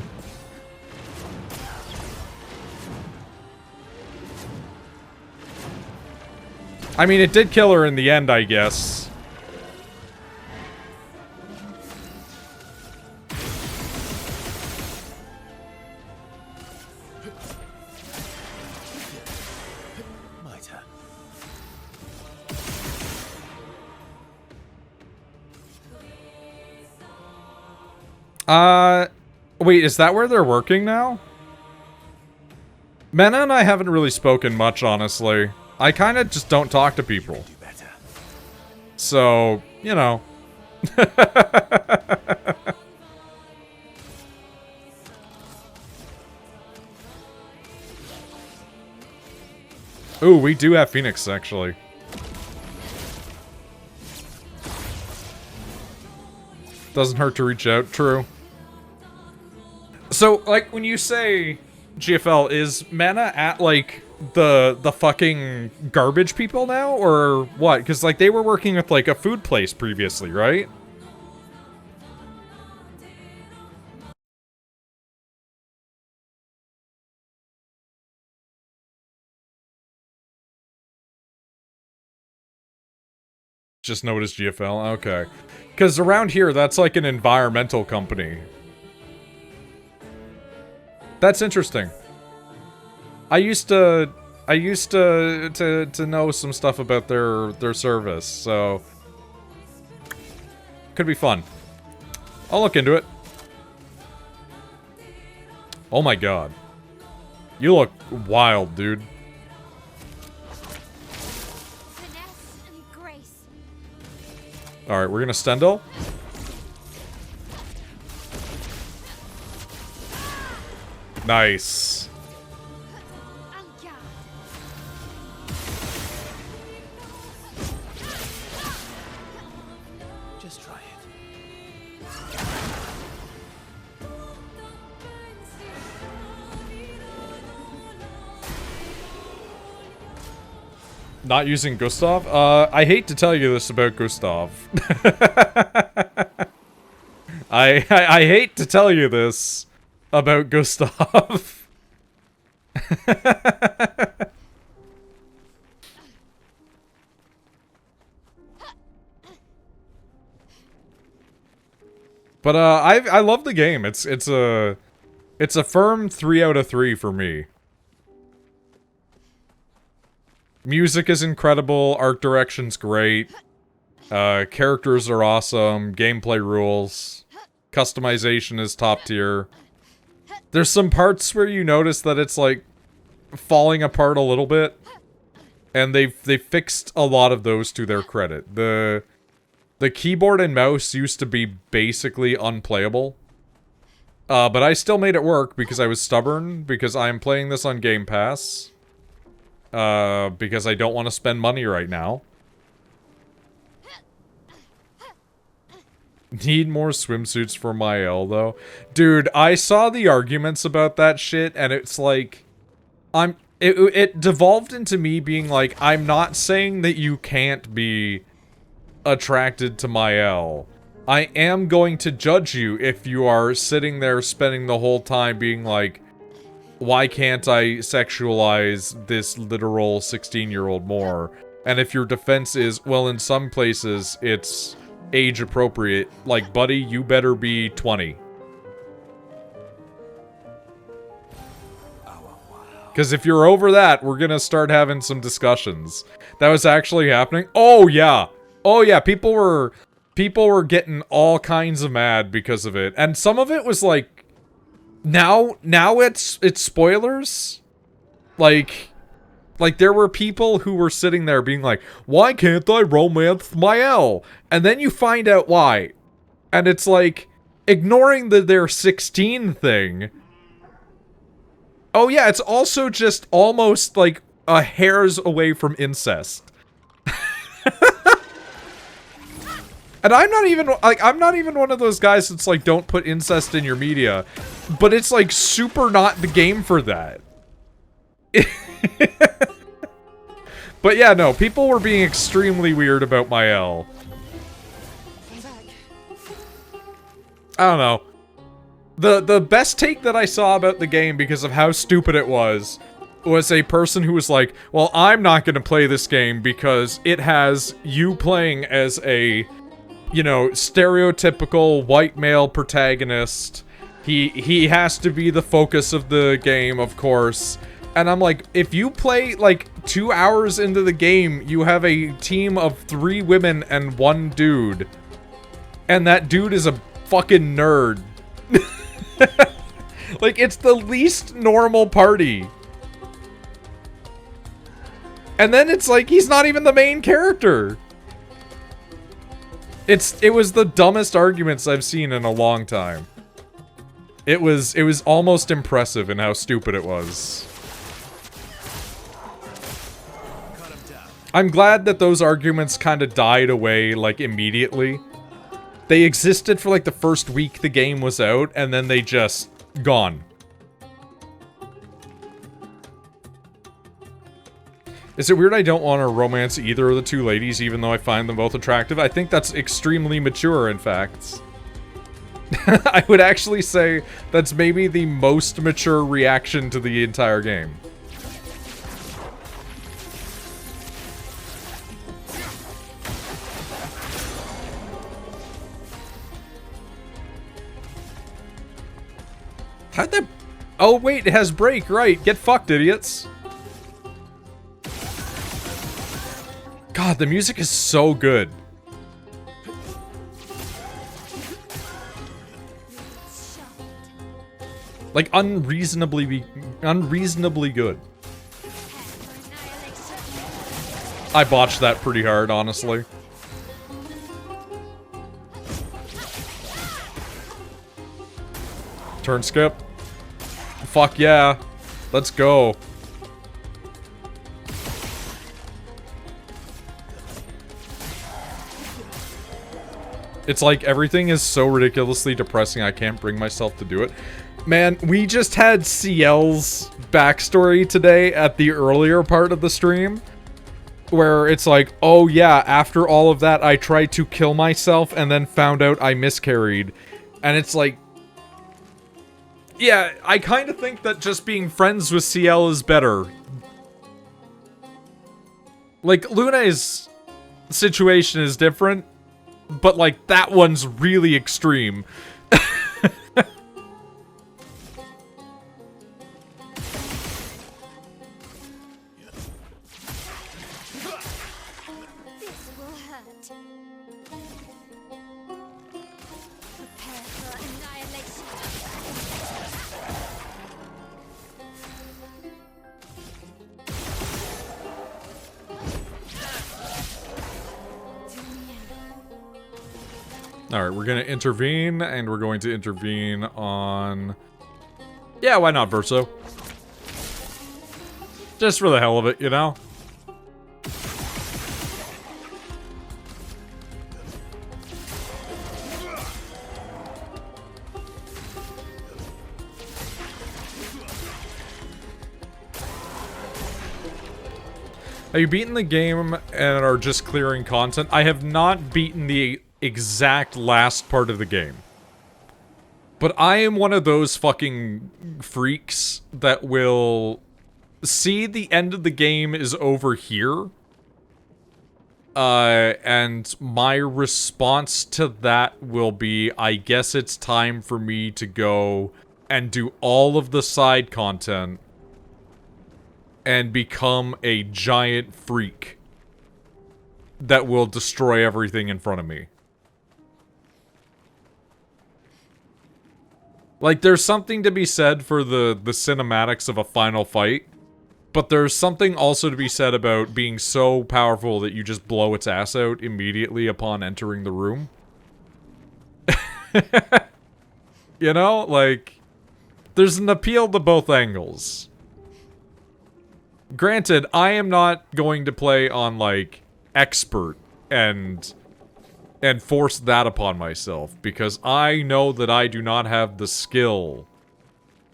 Speaker 1: I mean, it did kill her in the end, I guess. Wait, is that where they're working now? Mena and I haven't really spoken much, honestly. I kind of just don't talk to people.
Speaker 2: Do better.
Speaker 1: So, you know. Ooh, we do have Phoenix, actually. Doesn't hurt to reach out, true. So, like, when you say GFL, is Mana at, like, the fucking garbage people now, or what? Because, like, they were working with, like, a food place previously, right? Just noticed GFL, okay. Because around here, that's like an environmental company. That's interesting. I used to know some stuff about their service, so could be fun. I'll look into it. Oh my god. You look wild, dude. Alright, we're gonna Stendhal. Nice.
Speaker 2: Just try it.
Speaker 1: Not using Gustav? I hate to tell you this about Gustav. I hate to tell you this about Gustav. But I love the game. It's a firm 3 out of 3 for me. Music is incredible, art direction's great, characters are awesome, gameplay rules, customization is top tier. There's some parts where you notice that it's like falling apart a little bit, and they fixed a lot of those to their credit. The keyboard and mouse used to be basically unplayable, but I still made it work because I was stubborn, because I'm playing this on Game Pass. Because I don't want to spend money right now. Need more swimsuits for my L, though. Dude, I saw the arguments about that shit, and it's like... It devolved into me being like, I'm not saying that you can't be attracted to my L. I am going to judge you if you are sitting there spending the whole time being like, why can't I sexualize this literal 16-year-old more? And if your defense is, well, in some places, it's age appropriate, like, buddy, you better be 20. Because if you're over that, we're gonna start having some discussions. That was actually happening? Oh, yeah. Oh, yeah, people were getting all kinds of mad because of it. And some of it was, like, Now it's spoilers. Like there were people who were sitting there being like, why can't I romance my L? And then you find out why. And it's like, ignoring the they're 16 thing. Oh yeah, it's also just almost like a hair's away from incest. And I'm not even one of those guys that's like, don't put incest in your media. But it's like super not the game for that. But yeah, no, people were being extremely weird about my L. I don't know. The best take that I saw about the game because of how stupid it was a person who was like, well, I'm not gonna play this game because it has you playing as a, you know, stereotypical white male protagonist. He has to be the focus of the game, of course. And I'm like, if you play, like, 2 hours into the game, you have a team of 3 women and 1 dude. And that dude is a fucking nerd. Like, it's the least normal party. And then it's like, he's not even the main character. It was the dumbest arguments I've seen in a long time. It was almost impressive in how stupid it was. I'm glad that those arguments kind of died away, like, immediately. They existed for, like, the first week the game was out, and then they just... gone. Is it weird I don't want to romance either of the two ladies, even though I find them both attractive? I think that's extremely mature, in fact. I would actually say that's maybe the most mature reaction to the entire game. How'd that... Oh, wait, it has break, right. Get fucked, idiots. God, the music is so good. Like, unreasonably good. I botched that pretty hard, honestly. Turn skip. Fuck yeah. Let's go. It's like everything is so ridiculously depressing I can't bring myself to do it. Man, we just had CL's backstory today at the earlier part of the stream. Where it's like, oh yeah, after all of that I tried to kill myself and then found out I miscarried. And it's like... Yeah, I kind of think that just being friends with CL is better. Like, Luna's situation is different. But, like, that one's really extreme. Alright, we're gonna intervene, and we're going to intervene on... Yeah, why not Verso? Just for the hell of it, you know? Have you beaten the game and are just clearing content? I have not beaten the exact last part of the game. But I am one of those fucking freaks that will see the end of the game is over here. And my response to that will be, I guess it's time for me to go and do all of the side content and become a giant freak that will destroy everything in front of me. Like, there's something to be said for the cinematics of a final fight, but there's something also to be said about being so powerful that you just blow its ass out immediately upon entering the room. You know? Like, there's an appeal to both angles. Granted, I am not going to play on, like, expert and force that upon myself, because I know that I do not have the skill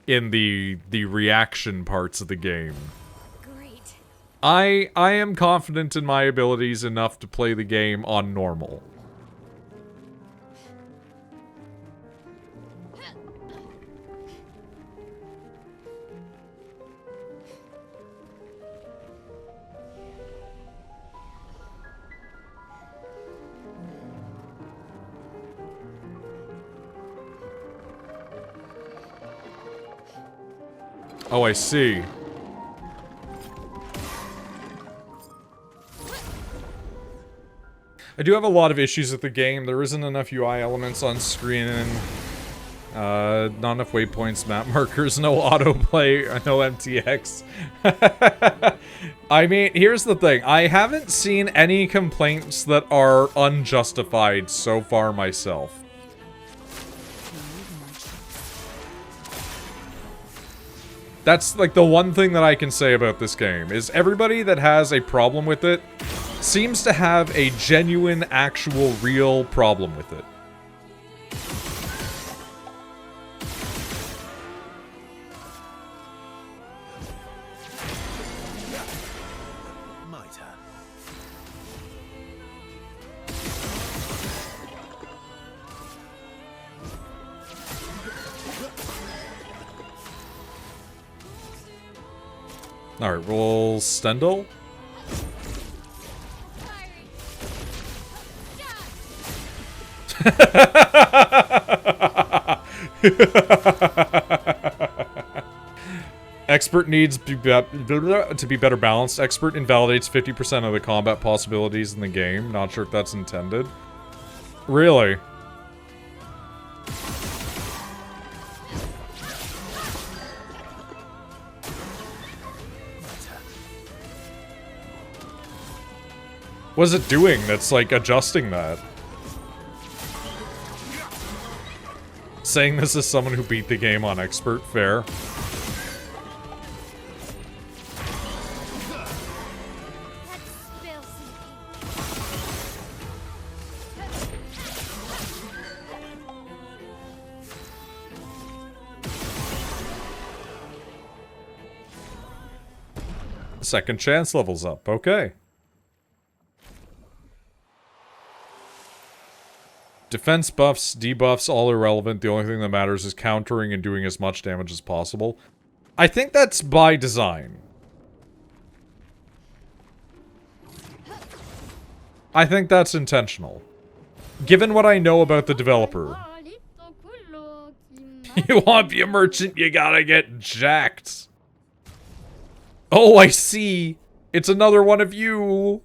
Speaker 1: in the reaction parts of the game.
Speaker 4: Great.
Speaker 1: I am confident in my abilities enough to play the game on normal. Oh, I see. I do have a lot of issues with the game. There isn't enough UI elements on screen. Not enough waypoints, map markers, no autoplay, no MTX. I mean, here's the thing. I haven't seen any complaints that are unjustified so far myself. That's, like, the one thing that I can say about this game, is everybody that has a problem with it seems to have a genuine, actual, real problem with it.
Speaker 2: My turn.
Speaker 1: Alright, roll Stendhal. Expert needs to be better balanced. Expert invalidates 50% of the combat possibilities in the game. Not sure if that's intended. Really? What is it doing that's, like, adjusting that? Saying this is someone who beat the game on expert, fair. Second chance levels up, okay. Defense buffs, debuffs, all irrelevant. The only thing that matters is countering and doing as much damage as possible. I think that's by design. I think that's intentional. Given what I know about the developer. You want to be a merchant, you gotta get jacked. Oh, I see. It's another one of you.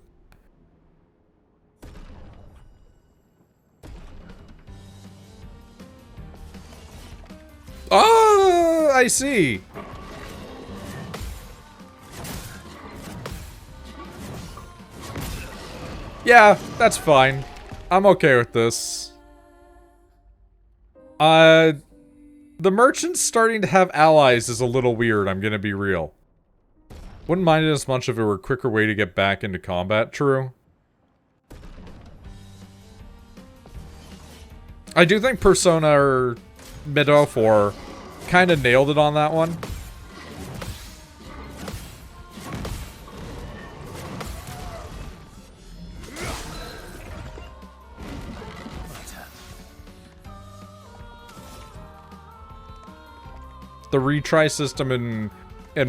Speaker 1: Oh, I see. Yeah, that's fine. I'm okay with this. The merchant's starting to have allies is a little weird, I'm gonna be real. Wouldn't mind it as much if it were a quicker way to get back into combat, true. I do think Persona or Mido 4 kind of nailed it on that one. The retry system in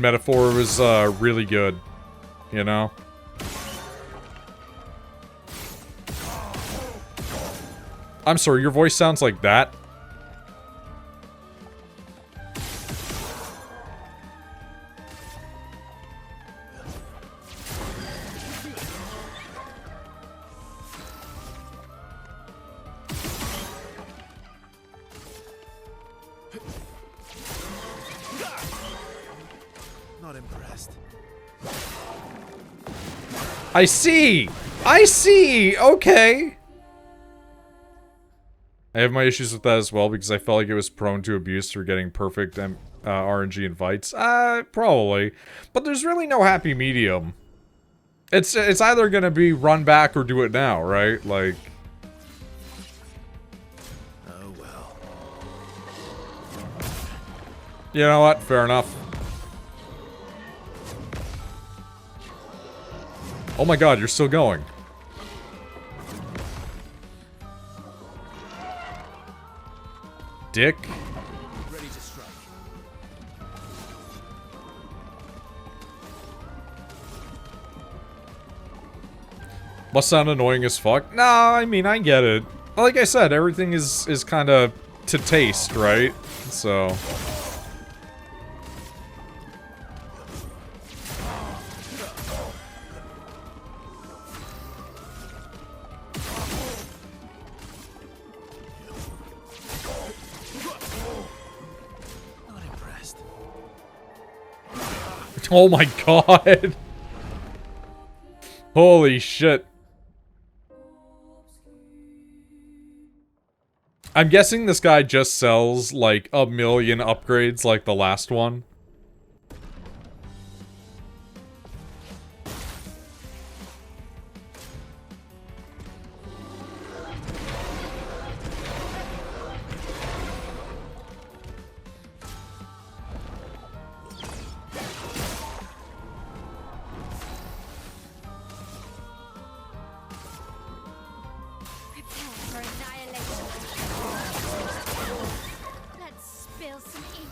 Speaker 1: Metaphor was really good, you know? I'm sorry, your voice sounds like that.
Speaker 2: Not impressed.
Speaker 1: I see! I see! Okay! I have my issues with that as well, because I felt like it was prone to abuse for getting perfect RNG invites. Probably. But there's really no happy medium. It's either gonna be run back or do it now, right? Like...
Speaker 2: Oh well.
Speaker 1: You know what? Fair enough. Oh my god, you're still going. Dick.
Speaker 2: Ready to strike.
Speaker 1: Must sound annoying as fuck. Nah, I mean, I get it. Like I said, everything is kind of to taste, right? So... Oh my god. Holy shit. I'm guessing this guy just sells, like, 1,000,000 upgrades like the last one.
Speaker 4: Prepare for annihilation. Let's spill some ink.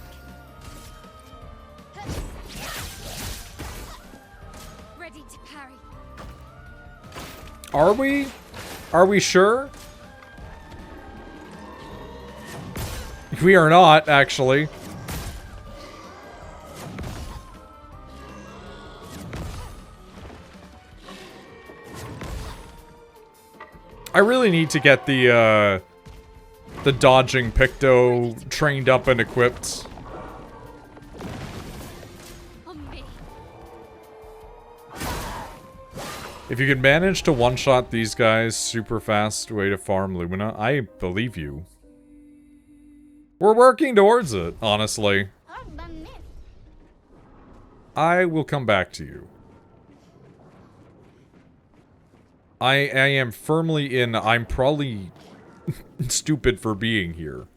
Speaker 4: Ready to parry.
Speaker 1: Are we? Are we sure? We are not, actually. I really need to get the dodging Picto trained up and equipped.
Speaker 4: On me.
Speaker 1: If you could manage to one-shot these guys, super fast way to farm Lumina, I believe you. We're working towards it, honestly. I will come back to you. I am firmly in, I'm probably stupid for being here.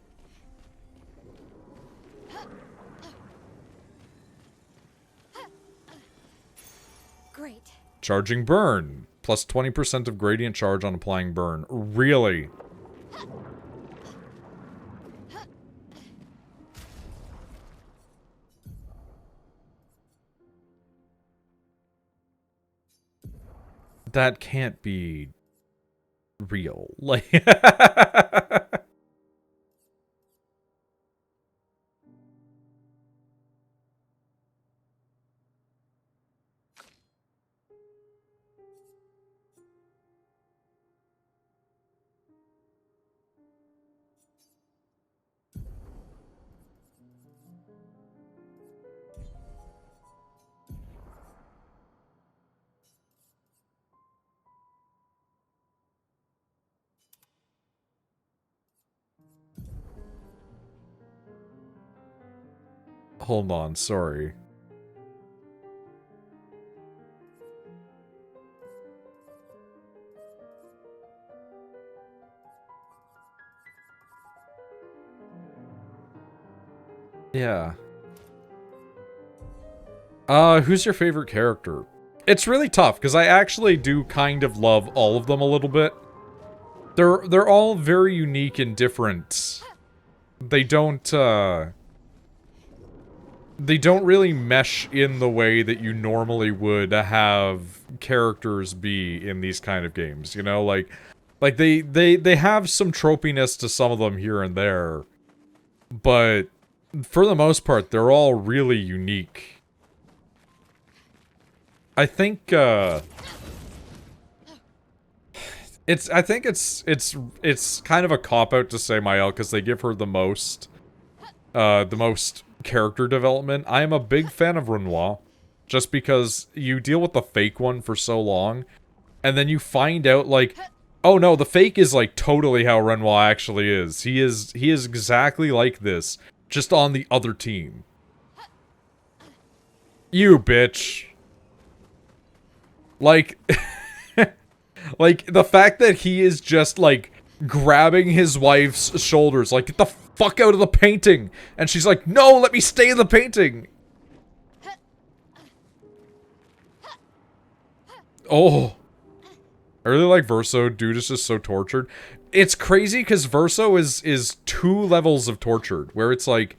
Speaker 4: Great.
Speaker 1: Charging burn. Plus 20% of gradient charge on applying burn. Really? That can't be real. Like hold on, sorry. Yeah. Who's your favorite character? It's really tough, because I actually do kind of love all of them a little bit. They're all very unique and different. They don't really mesh in the way that you normally would have characters be in these kind of games, you know? Like they have some tropiness to some of them here and there, but for the most part, they're all really unique. I think, I think it's kind of a cop-out to say Mael, because they give her the most character development. I am a big fan of Renoir, just because you deal with the fake one for so long, and then you find out, like, oh no, the fake is, like, totally how Renoir actually is. He is exactly like this, just on the other team. You bitch. Like, like, the fact that he is just, like, grabbing his wife's shoulders, like, get the fuck out of the painting! And she's like, no, let me stay in the painting! Oh. I really like Verso. Dude is just so tortured. It's crazy, because Verso is 2 levels of tortured, where it's like,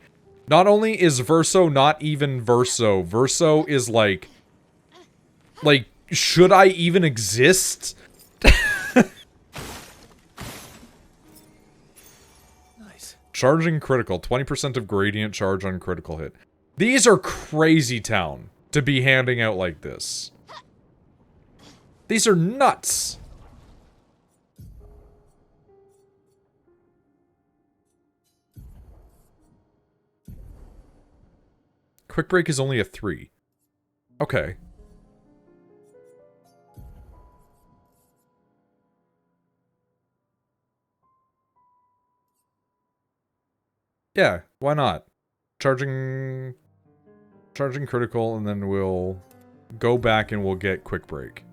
Speaker 1: not only is Verso not even Verso, Verso is like, should I even exist?
Speaker 2: Nice.
Speaker 1: Charging critical. 20% of gradient charge on critical hit. These are crazy town to be handing out like this. These are nuts. Quick break is only a 3. Okay. Yeah, why not? Charging critical, and then we'll go back and we'll get quick break.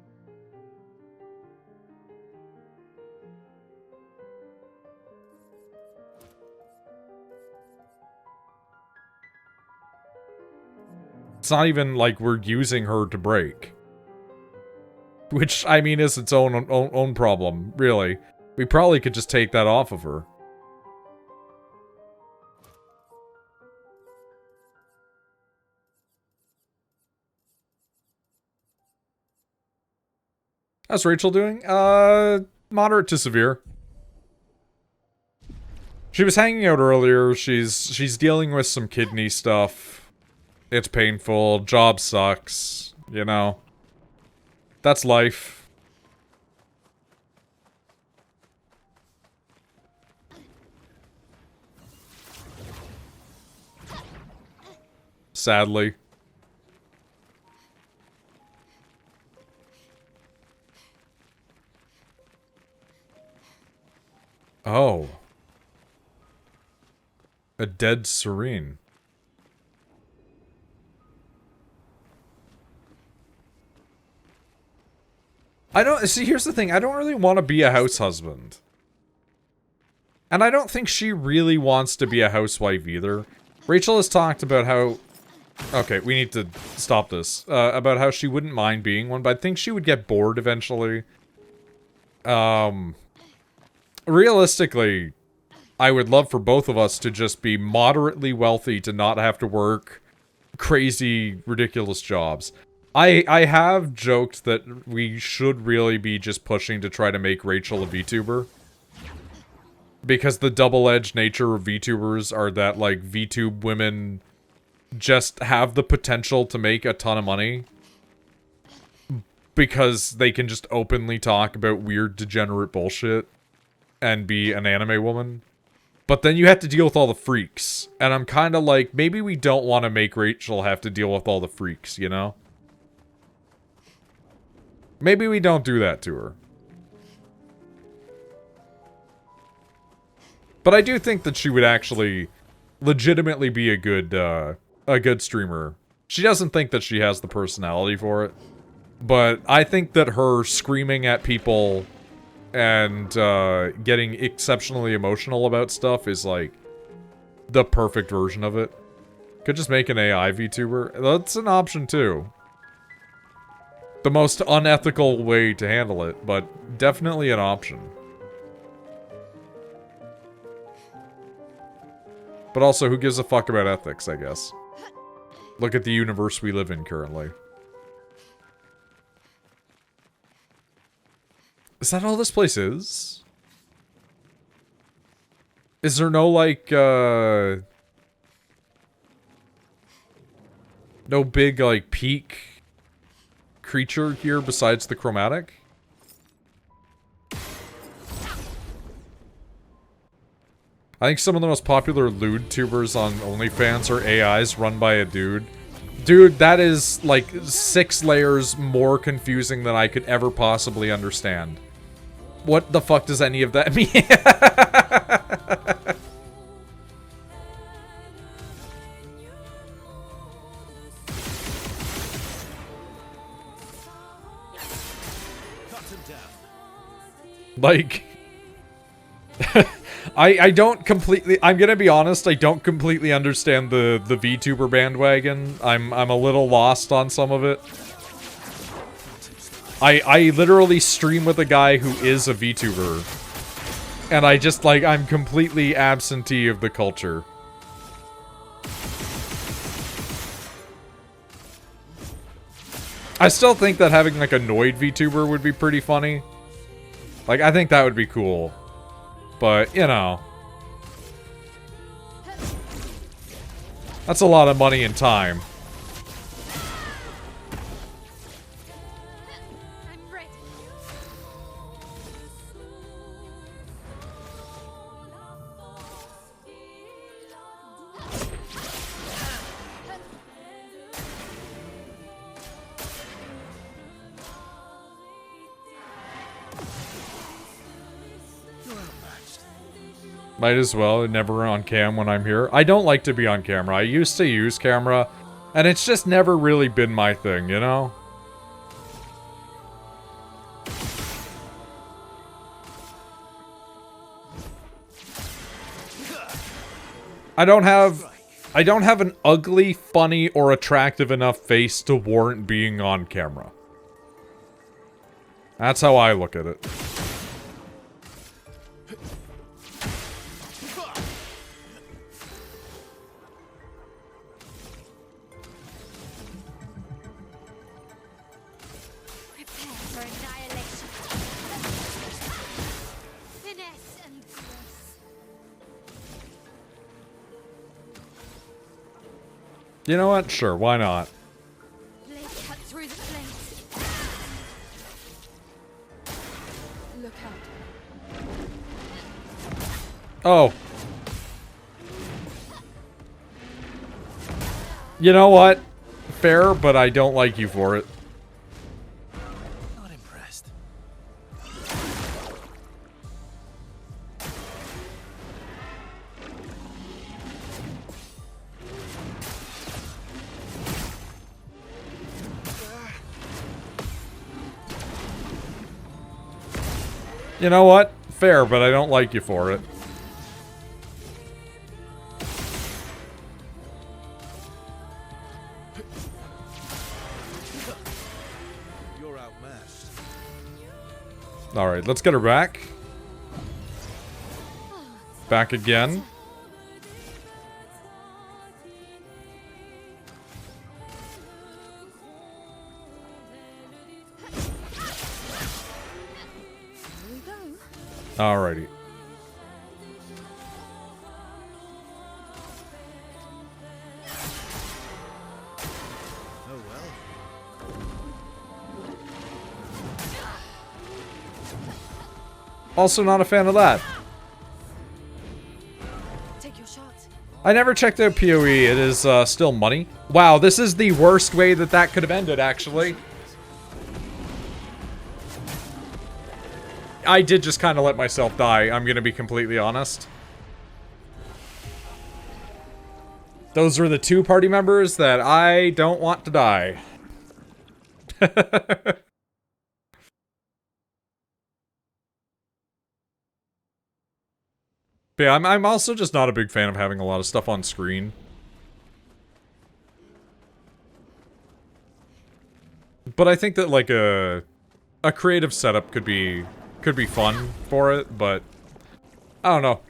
Speaker 1: It's not even like we're using her to break. Which, I mean, is its own problem, really. We probably could just take that off of her. How's Rachel doing? Moderate to severe. She was hanging out earlier. She's dealing with some kidney stuff. It's painful. Job sucks. You know. That's life. Sadly. Oh. A dead Serene. I don't... See, here's the thing. I don't really want to be a house husband. And I don't think she really wants to be a housewife either. Rachel has talked about how... Okay, we need to stop this. About how she wouldn't mind being one, but I think she would get bored eventually. Realistically, I would love for both of us to just be moderately wealthy to not have to work crazy, ridiculous jobs. I have joked that we should really be just pushing to try to make Rachel a VTuber. Because the double-edged nature of VTubers are that, like, VTube women just have the potential to make a ton of money. Because they can just openly talk about weird, degenerate bullshit and be an anime woman. But then you have to deal with all the freaks. And I'm kind of like, maybe we don't want to make Rachel have to deal with all the freaks, you know? Maybe we don't do that to her. But I do think that she would actually legitimately be a good streamer. She doesn't think that she has the personality for it. But I think that her screaming at people and getting exceptionally emotional about stuff is like the perfect version of it. Could just make an AI VTuber. That's an option too. The most unethical way to handle it, but definitely an option. But also, who gives a fuck about ethics, I guess? Look at the universe we live in currently. Is that all this place is? Is there no, like, no big, like, peak creature here besides the chromatic? I think some of the most popular lewd tubers on OnlyFans are AIs run by a dude. Dude, that is, like, 6 layers more confusing than I could ever possibly understand. What the fuck does any of that mean? Like... I don't completely... I'm gonna be honest, I don't completely understand the VTuber bandwagon. I'm a little lost on some of it. I literally stream with a guy who is a VTuber. And I just, like, I'm completely absentee of the culture. I still think that having, like, a Noid VTuber would be pretty funny. Like, I think that would be cool. But, you know. That's a lot of money and time. Might as well, never on cam when I'm here. I don't like to be on camera. I used to use camera, and it's just never really been my thing, you know? I don't have an ugly, funny, or attractive enough face to warrant being on camera. That's how I look at it.
Speaker 4: Prepare for annihilation. Finesse and grace.
Speaker 1: You know what? Sure, why not?
Speaker 4: Blade cut through the flames.
Speaker 5: Look out.
Speaker 1: Oh. You know what? Fair, but I don't like you for it.
Speaker 2: Not impressed.
Speaker 1: You know what? Fair, but I don't like you for it.
Speaker 2: You're outmatched.
Speaker 1: Alright, let's get her back. Back again.
Speaker 5: Here we go.
Speaker 1: Alrighty.
Speaker 2: Oh well.
Speaker 1: Also not a fan of that.
Speaker 5: Take your shots.
Speaker 1: I never checked out PoE. It is still money. Wow, this is the worst way that that could have ended, actually. I did just kind of let myself die, I'm gonna be completely honest. Those were the two party members that I don't want to die. But yeah, I'm also just not a big fan of having a lot of stuff on screen. But I think that like a creative setup could be fun for it, but I don't know.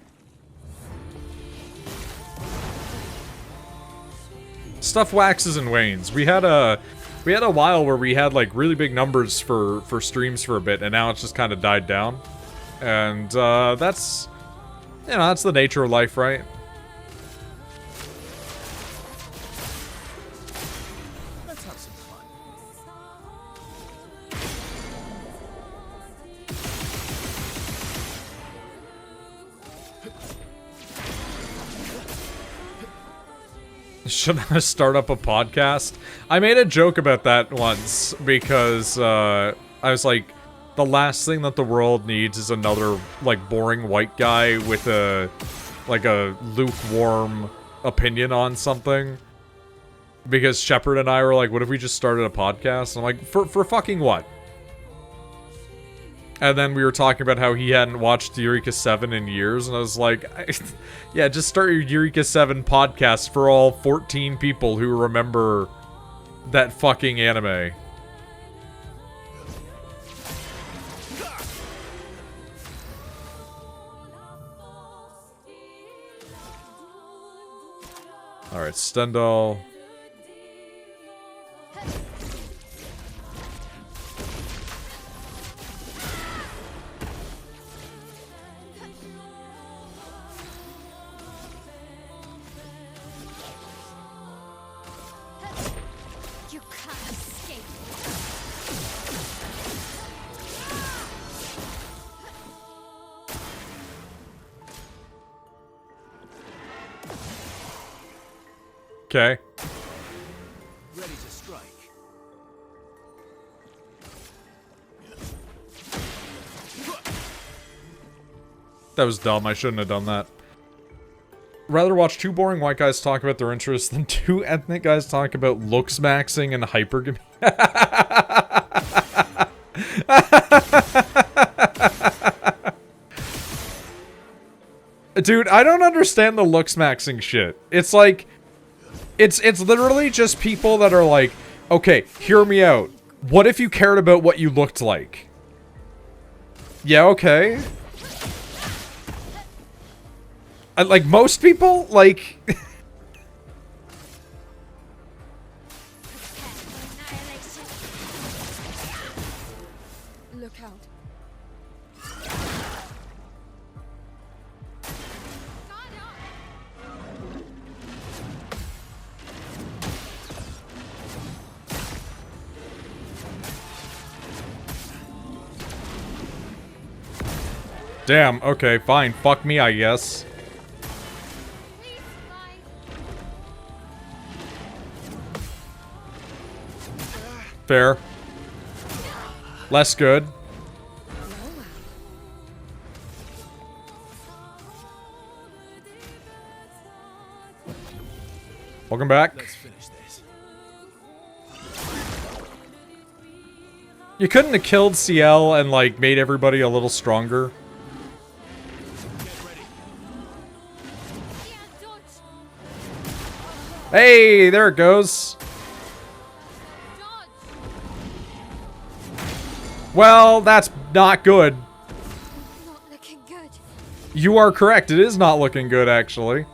Speaker 1: Stuff waxes and wanes. We had a while where we had like really big numbers for streams for a bit, and now it's just kind of died down. And that's, you know, that's the nature of life, right?
Speaker 2: Let's have some fun.
Speaker 1: Should I start up a podcast? I made a joke about that once because I was like, the last thing that the world needs is another like boring white guy with a lukewarm opinion on something. Because Shepard and I were like, what if we just started a podcast? And I'm like, for fucking what? And then we were talking about how he hadn't watched Eureka 7 in years, and I was like, yeah, just start your Eureka 7 podcast for all 14 people who remember that fucking anime. Alright, Stendhal.
Speaker 4: You can't escape.
Speaker 1: Okay.
Speaker 2: Ready to strike.
Speaker 1: That was dumb. I shouldn't have done that. rather watch two boring white guys talk about their interests than two ethnic guys talk about looks maxing and hypergamy. Dude, I don't understand the looks maxing shit. It's like, it's literally just people that are like, okay, hear me out. What if you cared about what you looked like? Yeah, okay. Like, most people, like...
Speaker 5: Look out.
Speaker 1: Damn, okay, fine. Fuck me, I guess. Fair. Less good. Welcome back.
Speaker 2: Let's finish this.
Speaker 1: You couldn't have killed CL and, like, made everybody a little stronger. Hey, there it goes. Well, that's not good.
Speaker 4: Not looking good.
Speaker 1: You are correct. It is not looking good, actually.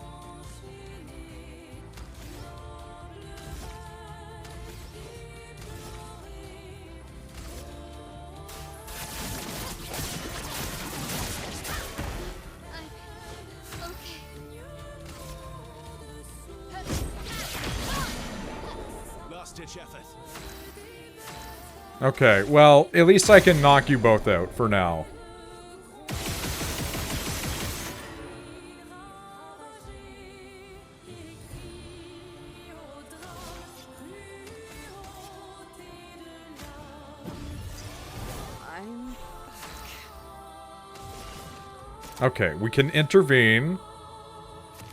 Speaker 2: Last-ditch effort.
Speaker 1: Okay, well, at least I can knock you both out for now.
Speaker 5: I'm
Speaker 1: Okay, we can intervene.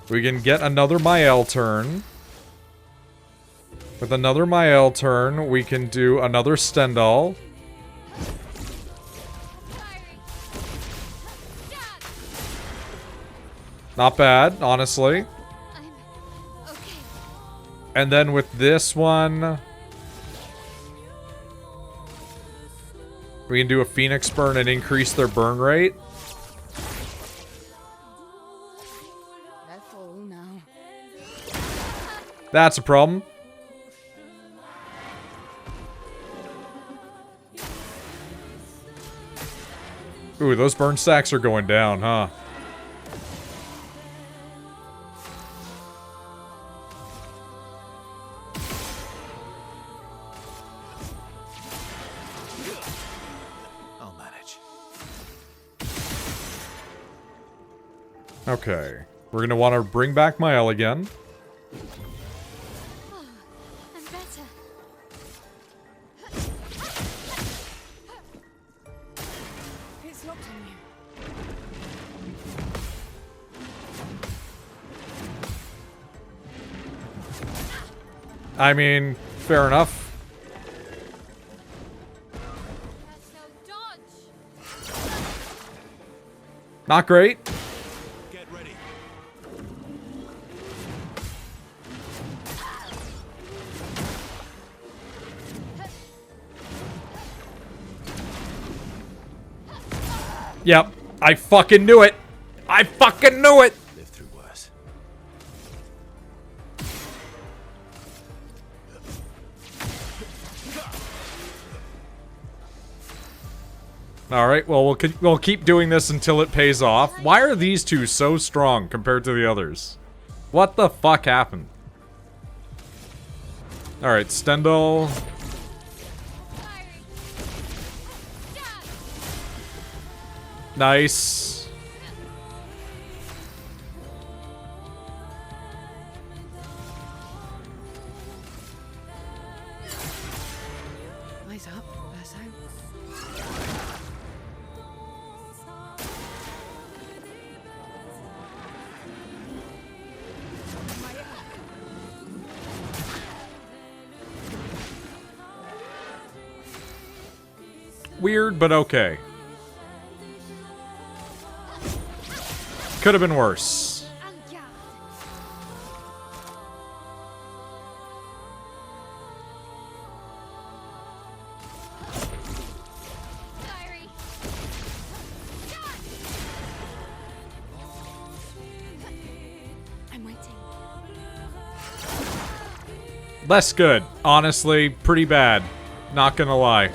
Speaker 1: We can get another Mael turn. With another Mael turn, we can do another Stendhal. Not bad, honestly. And then with this one, we can do a Phoenix Burn and increase their burn rate.
Speaker 5: That's all now.
Speaker 1: That's a problem. Ooh, those burn stacks are going down, huh?
Speaker 2: I'll manage.
Speaker 1: Okay. We're gonna want to bring back Mael again.
Speaker 4: Oh, I'm better.
Speaker 5: It's locked on you.
Speaker 1: I mean, fair enough. Not great.
Speaker 2: Get ready.
Speaker 1: Yep. I fucking knew it. I fucking knew it.
Speaker 2: Live through worse.
Speaker 1: Alright, well, we'll keep doing this until it pays off. Why are these two so strong compared to the others? What the fuck happened? Alright, Stendhal. Nice.
Speaker 5: Eyes up, Verso.
Speaker 1: weird, but okay. Could have been worse.
Speaker 4: I'm waiting.
Speaker 1: Less good. Honestly, pretty bad. Not gonna lie.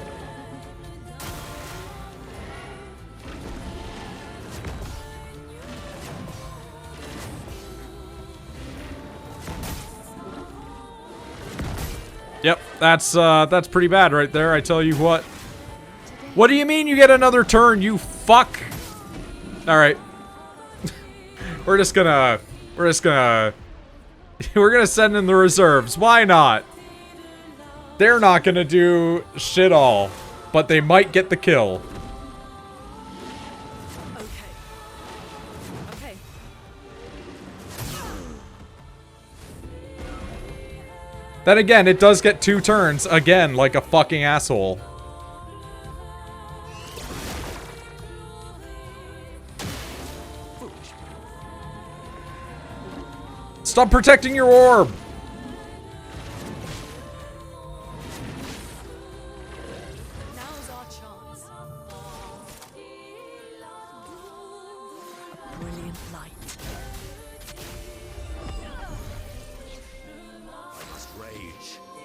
Speaker 1: Yep, that's pretty bad right there, I tell you what. What do you mean you get another turn, you fuck? Alright. We're gonna send in the reserves. Why not? They're not gonna do shit all, but they might get the kill.
Speaker 5: Okay.
Speaker 1: Then again, it does get 2 turns, again, like a fucking asshole. Stop protecting your orb!
Speaker 9: Now's our chance. A brilliant light.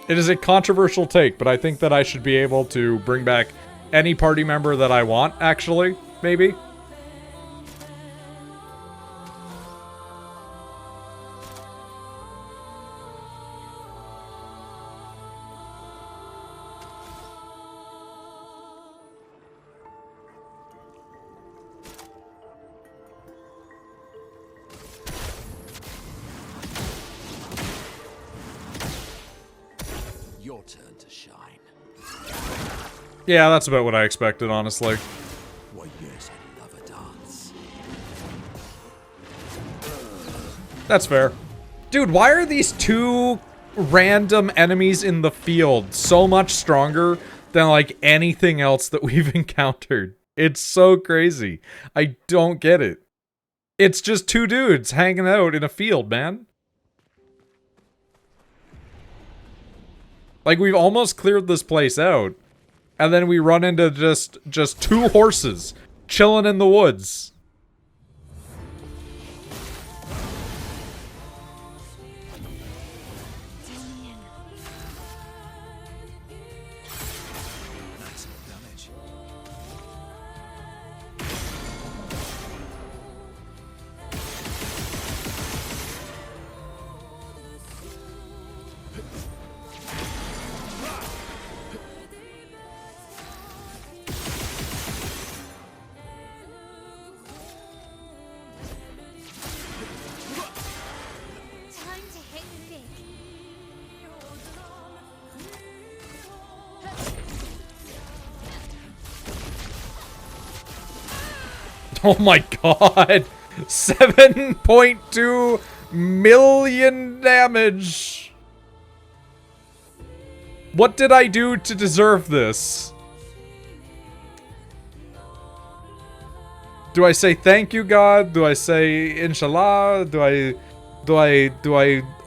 Speaker 1: It is a controversial take, but I think that I should be able to bring back any party member that I want, actually, maybe.
Speaker 6: Your turn to shine.
Speaker 1: Yeah, that's about what I expected, honestly.
Speaker 6: Why, yes, I love a dance.
Speaker 1: That's fair. Dude, why are these 2 random enemies in the field so much stronger than, like, anything else that we've encountered? It's so crazy. I don't get it. It's just 2 dudes hanging out in a field, man. Like, we've almost cleared this place out, and then we run into just 2 horses chilling in the woods.
Speaker 4: Time to hit big.
Speaker 1: Oh my god! 7.2 million damage! What did I do to deserve this? Do I say thank you, God? Do I say inshallah? Do I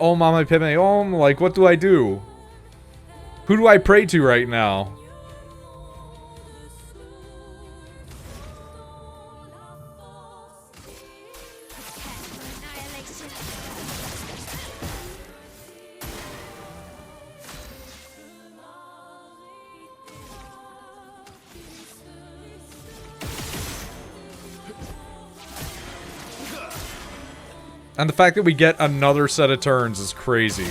Speaker 1: Om Mama Padme Om? Like, what do I do? Who do I pray to right now?
Speaker 4: Annihilation.
Speaker 1: And the fact that we get another set of turns is crazy.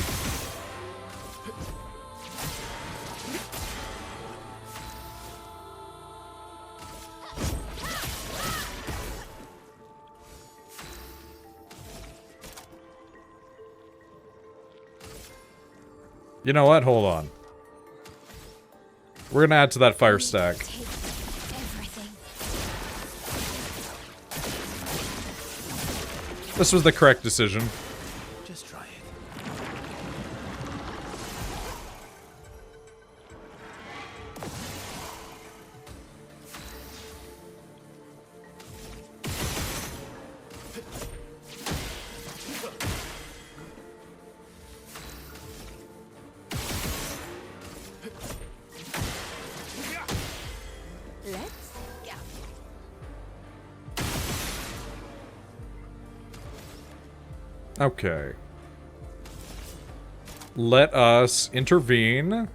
Speaker 1: You know what? Hold on. We're gonna add to that fire stack.
Speaker 4: Take everything.
Speaker 1: This was the correct decision.
Speaker 2: Just try it.
Speaker 1: Okay. Let us intervene.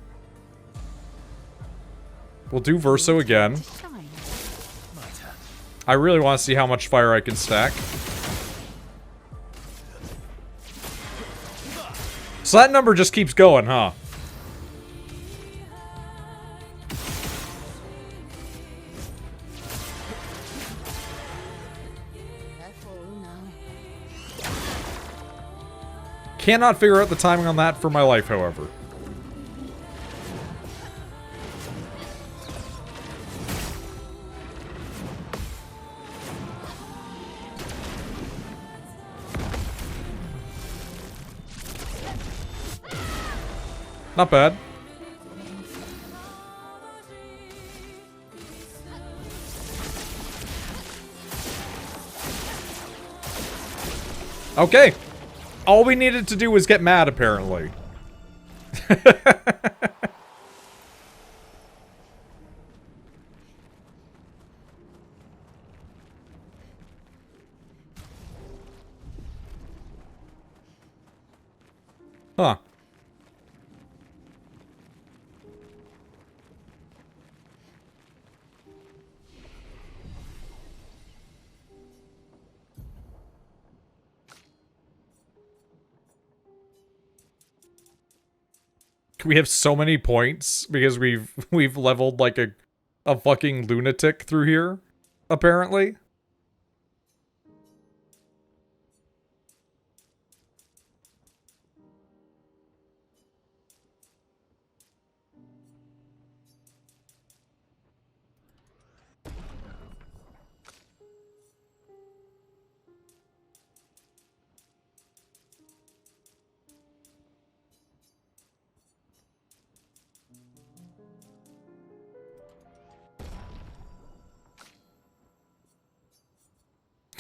Speaker 1: We'll do Verso again. I really want to see how much fire I can stack. So that number just keeps going, huh? Cannot figure out the timing on that for my life, however. Not bad. Okay. All we needed to do was get mad, apparently. Huh. We have so many points because we've leveled like a fucking lunatic through here, apparently.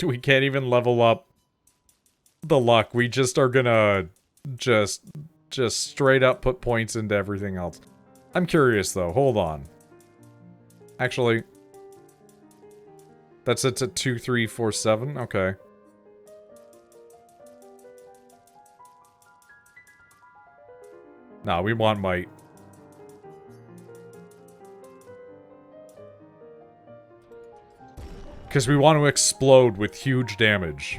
Speaker 1: We can't even level up the luck. We just are gonna just straight up put points into everything else. I'm curious though. Hold on. Actually, that's it at 2, 3, 4, 7. Okay. Nah, we want might. Because we want to explode with huge damage.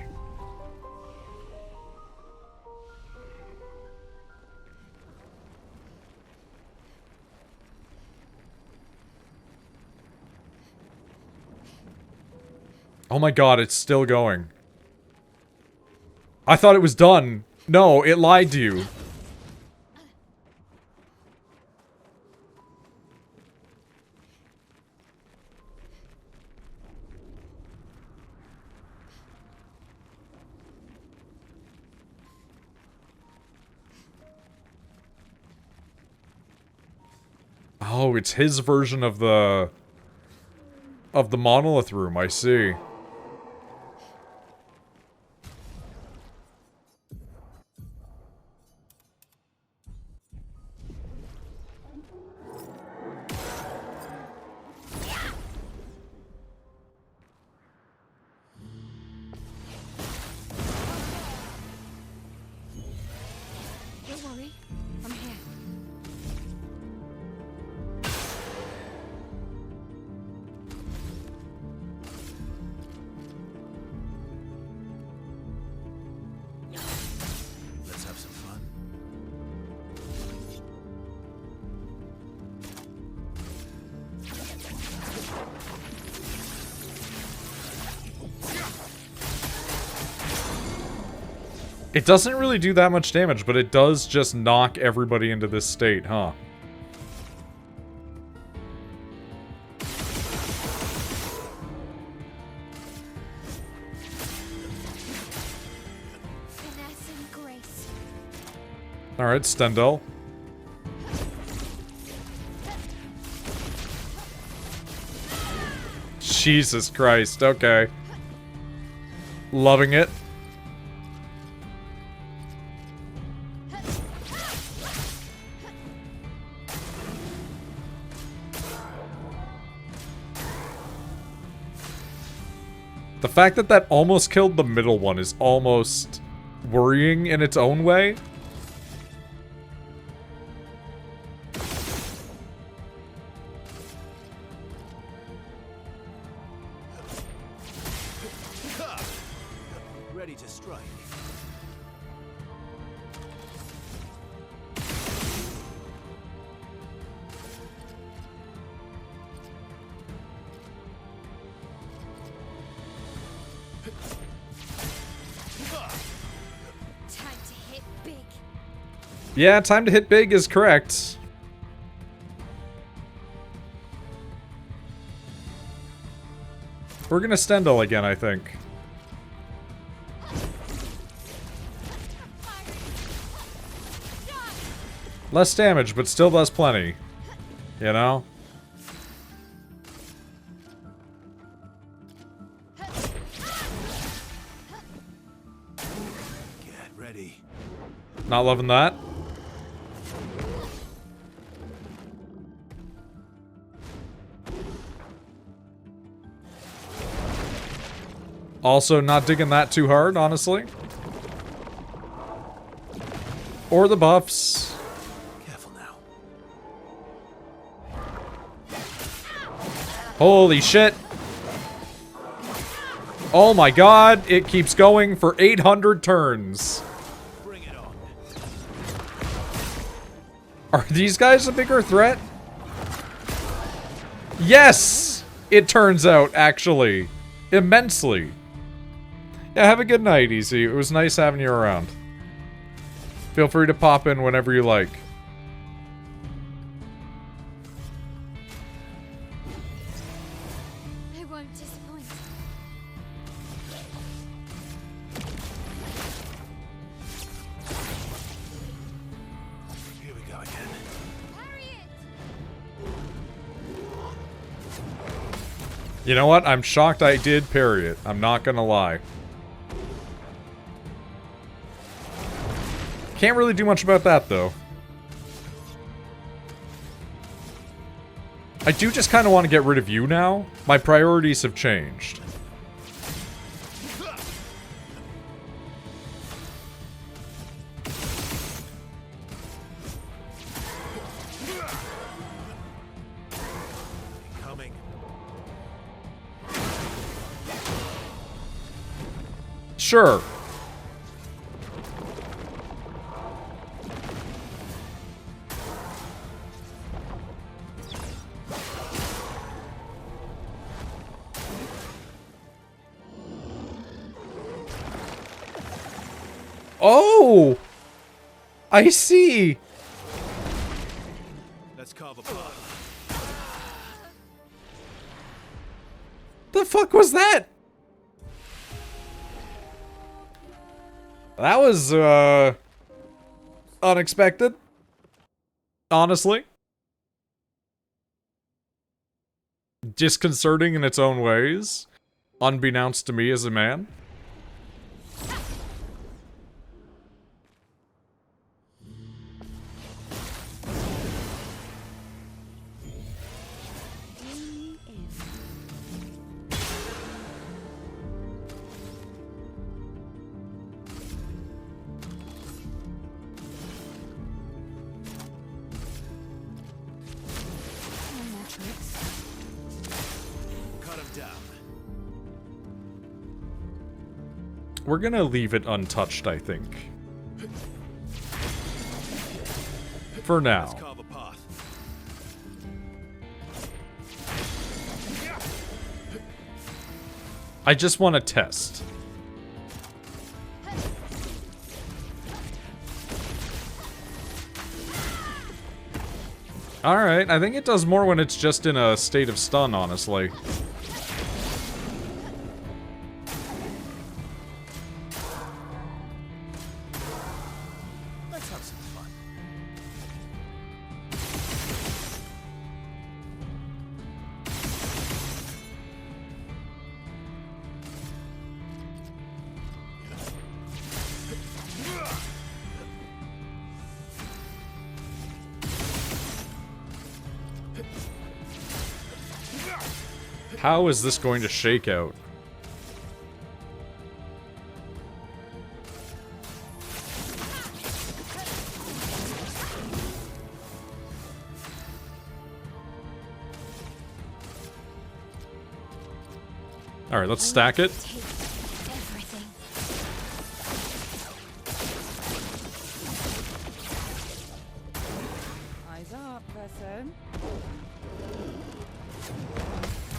Speaker 1: Oh my god, it's still going. I thought it was done. No, it lied to you. Oh, it's his version of the monolith room, I see.
Speaker 4: Don't worry, I'm here.
Speaker 2: Let's have some fun.
Speaker 1: It doesn't really do that much damage, but it does just knock everybody into this state, huh?
Speaker 4: Finesse and grace.
Speaker 1: Alright, Stendhal. Jesus Christ, okay. Loving it. The fact that that almost killed the middle one is almost worrying in its own way.
Speaker 2: Ready to strike.
Speaker 4: Time to hit big.
Speaker 1: Yeah, time to hit big is correct. We're gonna Stendhal again, I think. Less damage, but still does plenty. You know?
Speaker 2: Get ready.
Speaker 1: Not loving that. Also not digging that too hard, honestly. Or the buffs.
Speaker 2: Careful now.
Speaker 1: Holy shit. Oh my god, it keeps going for 800 turns.
Speaker 2: Bring it on.
Speaker 1: Are these guys a bigger threat? Yes! It turns out, actually. Immensely. Yeah, have a good night, Easy. It was nice having you around. Feel free to pop in whenever you like.
Speaker 4: I won't disappoint.
Speaker 2: Here we go again.
Speaker 4: Parry it!
Speaker 1: You know what? I'm shocked I did parry it. I'm not gonna lie. Can't really do much about that, though. I do just kind of want to get rid of you now. My priorities have changed.
Speaker 2: Coming.
Speaker 1: Sure. Oh! I see!
Speaker 2: Let's carve a path.
Speaker 1: The fuck was that? That was, unexpected. Honestly. Disconcerting in its own ways. Unbeknownst to me as a man.
Speaker 2: Cut him down.
Speaker 1: We're gonna leave it untouched, I think. For now.
Speaker 2: Let's carve a path.
Speaker 1: I just want to test. Alright, I think it does more when it's just in a state of stun, honestly.
Speaker 2: Let's have some fun.
Speaker 1: How is this going to shake out? Alright, let's stack it.
Speaker 4: Take everything.
Speaker 5: Eyes up, person.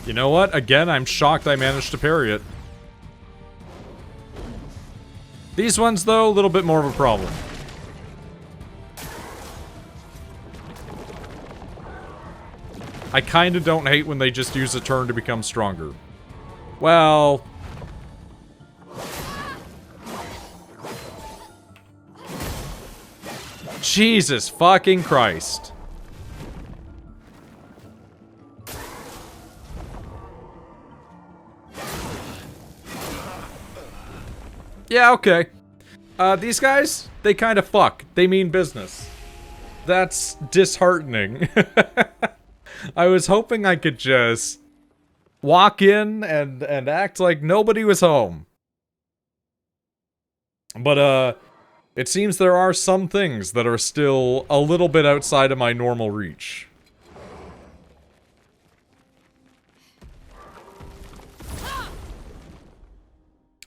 Speaker 1: You know what? Again, I'm shocked I managed to parry it. These ones, though, a little bit more of a problem. I kinda don't hate when they just use a turn to become stronger. Well... Jesus fucking Christ. Yeah, okay. These guys, they kind of fuck. They mean business. That's disheartening. I was hoping I could just walk in and act like nobody was home. But, it seems there are some things that are still a little bit outside of my normal reach.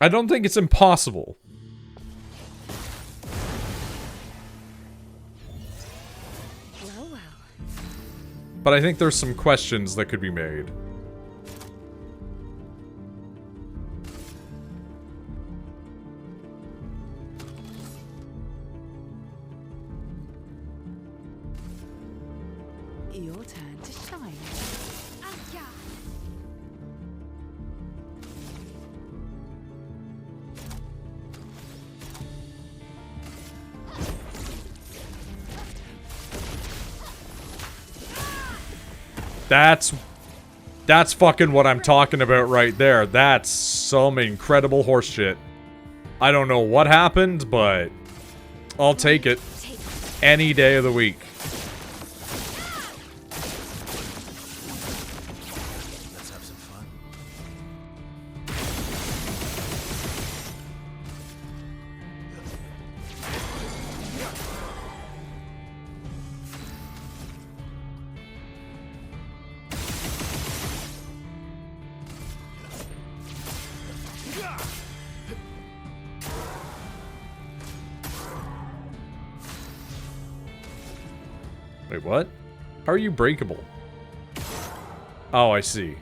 Speaker 1: I don't think it's impossible.
Speaker 5: Well, well.
Speaker 1: But I think there's some questions that could be made.
Speaker 5: Your turn to shine.
Speaker 1: That's fucking what I'm talking about right there. That's some incredible horseshit. I don't know what happened, but I'll take it any day of the week.
Speaker 2: Let's have some fun.
Speaker 1: Wait, what? How are you breakable? Oh, I see.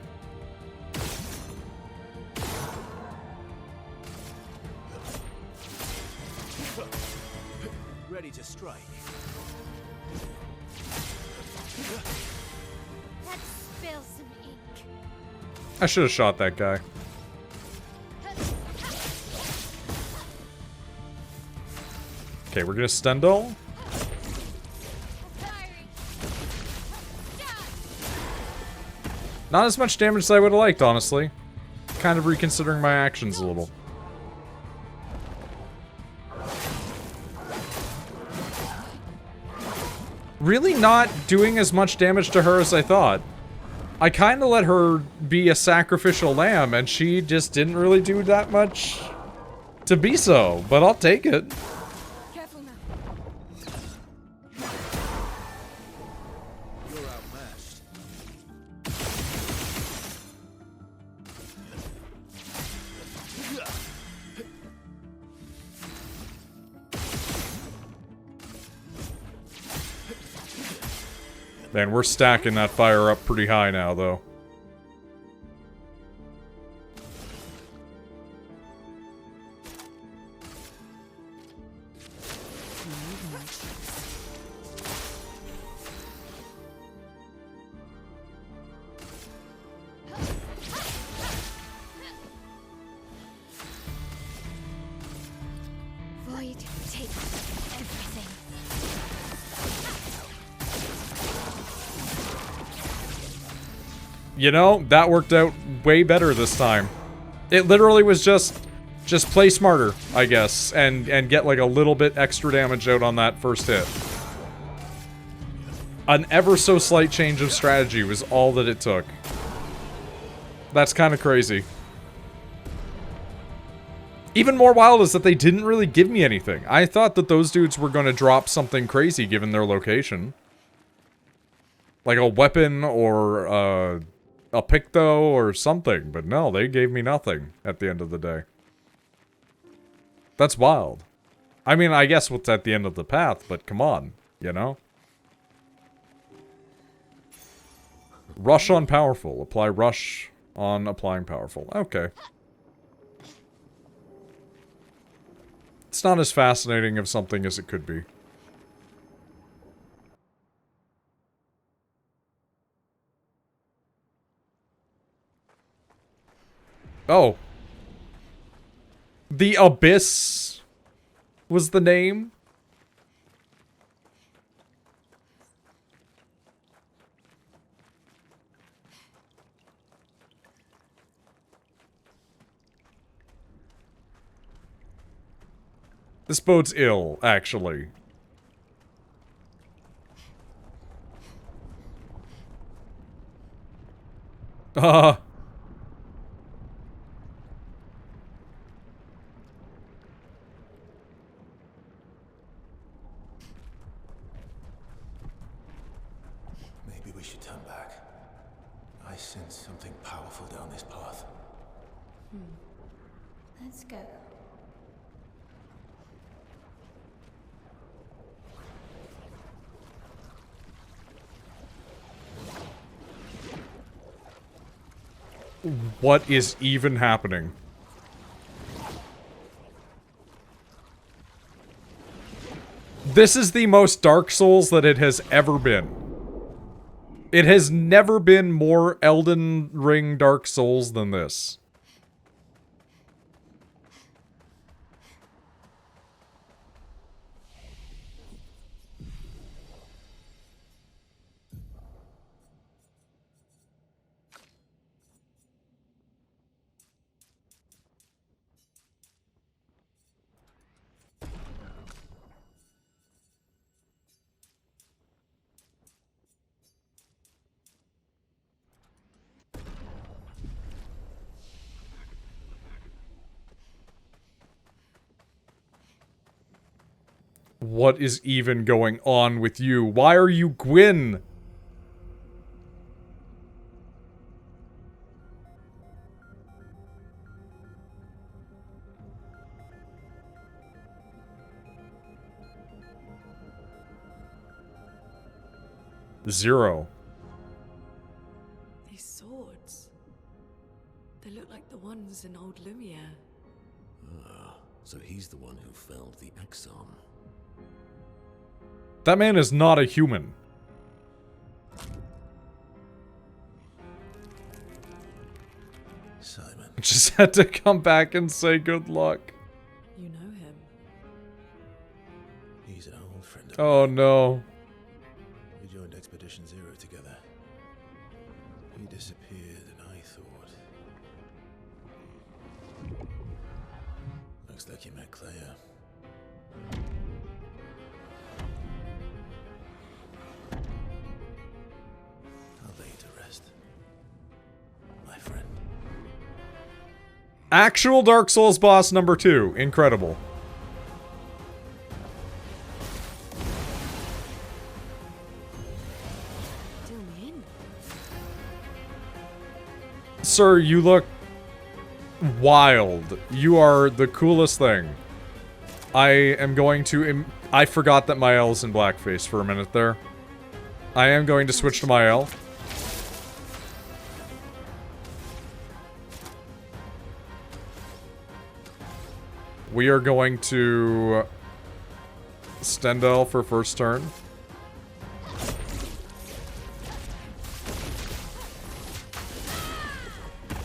Speaker 2: Ready to strike.
Speaker 4: Let's spill some ink.
Speaker 1: I should have shot that guy. Okay, we're gonna stun duel. Not as much damage as I would have liked, honestly. Kind of reconsidering my actions a little. Really not doing as much damage to her as I thought. I kind of let her be a sacrificial lamb, and she just didn't really do that much to be so, but I'll take it.
Speaker 5: Careful now.
Speaker 2: You're outmatched.
Speaker 1: Man, we're stacking that fire up pretty high now, though.
Speaker 4: Void, take everything.
Speaker 1: You know, that worked out way better this time. It literally was just play smarter, I guess, and get like a little bit extra damage out on that first hit. An ever so slight change of strategy was all that it took. That's kind of crazy. Even more wild is that they didn't really give me anything. I thought that those dudes were going to drop something crazy given their location. Like a weapon or a Picto or something, but no, they gave me nothing at the end of the day. That's wild. I mean, I guess what's at the end of the path, but come on, you know? Rush on powerful. Apply rush on applying powerful. Okay. It's not as fascinating of something as it could be. Oh. The Abyss was the name? This bodes ill, actually.
Speaker 2: Maybe we should turn back. I sense something powerful down this path.
Speaker 4: Let's go.
Speaker 1: What is even happening? This is the most Dark Souls that it has ever been. It has never been more Elden Ring Dark Souls than this. What is even going on with you? Why are you Gwyn? Zero.
Speaker 9: These swords. They look like the ones in old Lumiere.
Speaker 6: Ah, so he's the one who felled the Exxon.
Speaker 1: That man is not a human.
Speaker 2: Simon.
Speaker 1: Just had to come back and say good luck.
Speaker 9: You know him.
Speaker 2: He's an old friend of
Speaker 1: Oh
Speaker 2: mine.
Speaker 1: no.
Speaker 2: We joined Expedition Zero together. He disappeared and I thought... Looks like you met Clair. I'll lay you to rest. My friend.
Speaker 1: Actual Dark Souls boss number 2. Incredible.
Speaker 5: Still me in.
Speaker 1: Sir, you look wild. You are the coolest thing. I am going to... I forgot that Mael is in blackface for a minute there. I am going to switch to Mael. We are going to... Stendhal for first turn.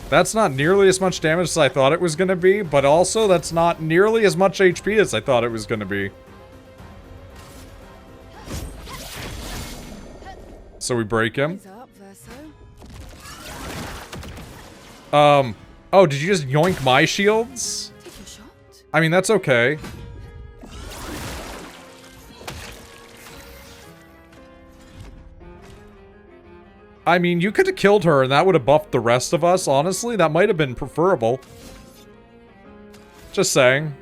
Speaker 1: That's not nearly as much damage as I thought it was going to be, but also that's not nearly as much HP as I thought it was going to be. So we break him.
Speaker 5: He's up, Verso.
Speaker 1: Oh, did you just yoink my shields?
Speaker 5: Take your shot.
Speaker 1: I mean, that's okay. I mean, you could have killed her and that would have buffed the rest of us, honestly. That might have been preferable. Just saying.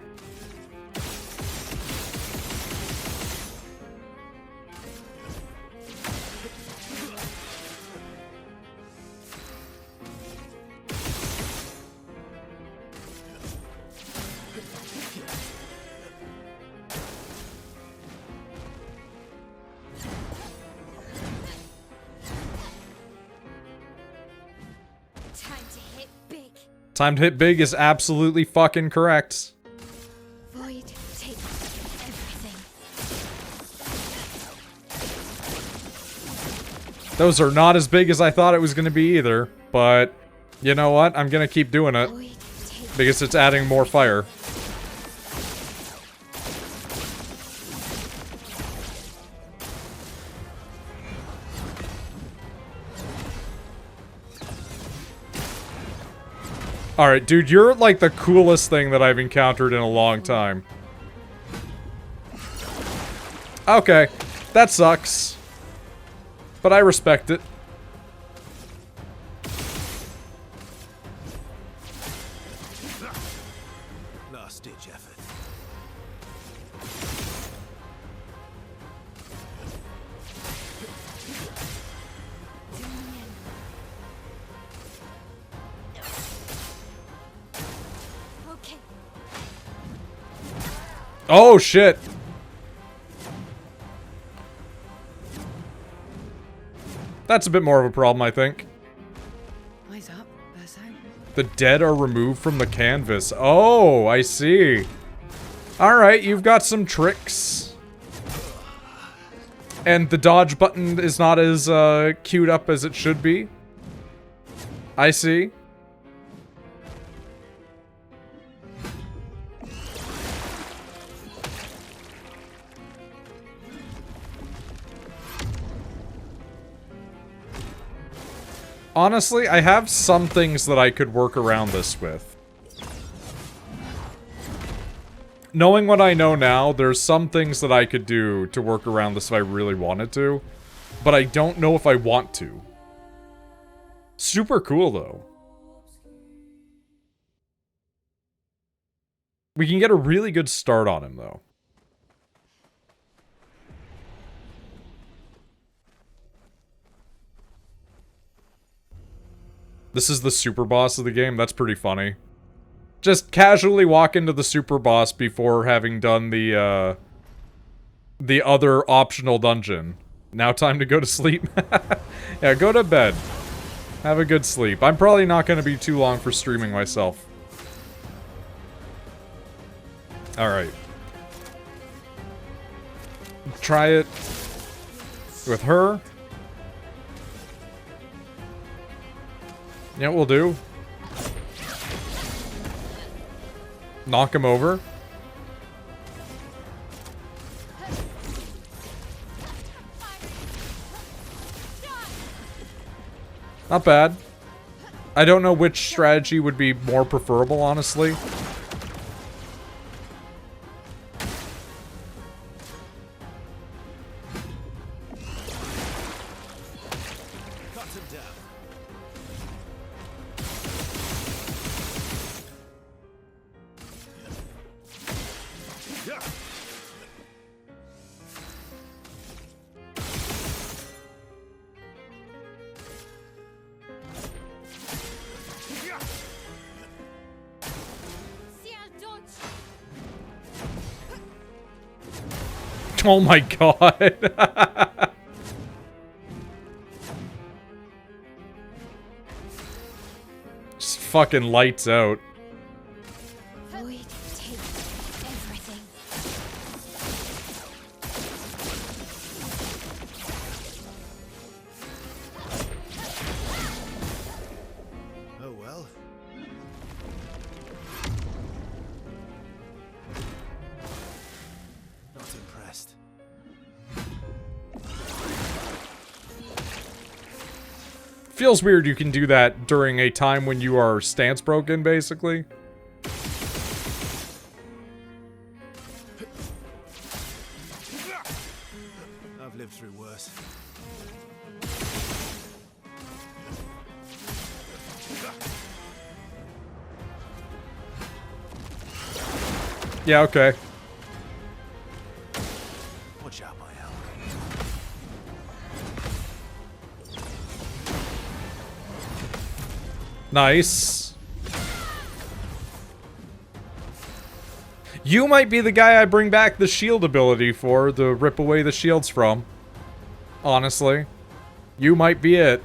Speaker 1: Time to hit big is absolutely fucking correct.
Speaker 4: Void, take everything.
Speaker 1: Those are not as big as I thought it was going to be either, but you know what? I'm going to keep doing it
Speaker 4: Void, take
Speaker 1: because it's adding more fire. Alright, dude, you're like the coolest thing that I've encountered in a long time. Okay, that sucks. But I respect it.
Speaker 2: Last ditch effort.
Speaker 4: Okay.
Speaker 1: Oh, shit. That's a bit more of a problem, I think.
Speaker 5: Eyes up, Berso.
Speaker 1: The dead are removed from the canvas. Oh, I see. Alright, you've got some tricks. And the dodge button is not as queued up as it should be. I see. Honestly, I have some things that I could work around this with. Knowing what I know now, there's some things that I could do to work around this if I really wanted to. But I don't know if I want to. Super cool, though. We can get a really good start on him, though. This is the super boss of the game. That's pretty funny. Just casually walk into the super boss before having done the other optional dungeon. Now time to go to sleep. Yeah, go to bed. Have a good sleep. I'm probably not going to be too long for streaming myself. Alright. Try it with her. Yeah, we'll do. Knock him over. Not bad. I don't know which strategy would be more preferable, honestly. Oh my god. Just fucking lights out.
Speaker 4: Void, take everything.
Speaker 2: Oh well. Not impressed.
Speaker 1: Feels weird you can do that during a time when you are stance broken, basically.
Speaker 2: I've lived through worse.
Speaker 1: Yeah, okay.
Speaker 2: Watch out, my elk.
Speaker 1: Nice. You might be the guy I bring back the shield ability for, to rip away the shields from. Honestly. You might be it.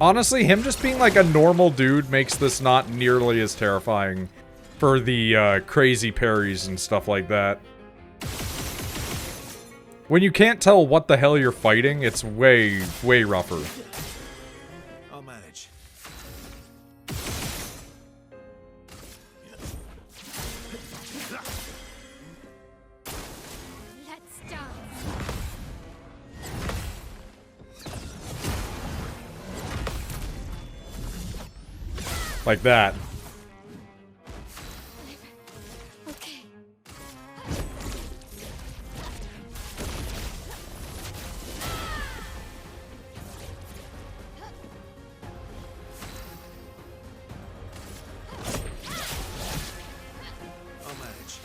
Speaker 1: Honestly, him just being like a normal dude makes this not nearly as terrifying for the crazy parries and stuff like that. When you can't tell what the hell you're fighting, it's way, way rougher.
Speaker 2: I'll manage.
Speaker 4: Let's dance.
Speaker 1: Like that.
Speaker 4: Okay.
Speaker 2: I'll manage.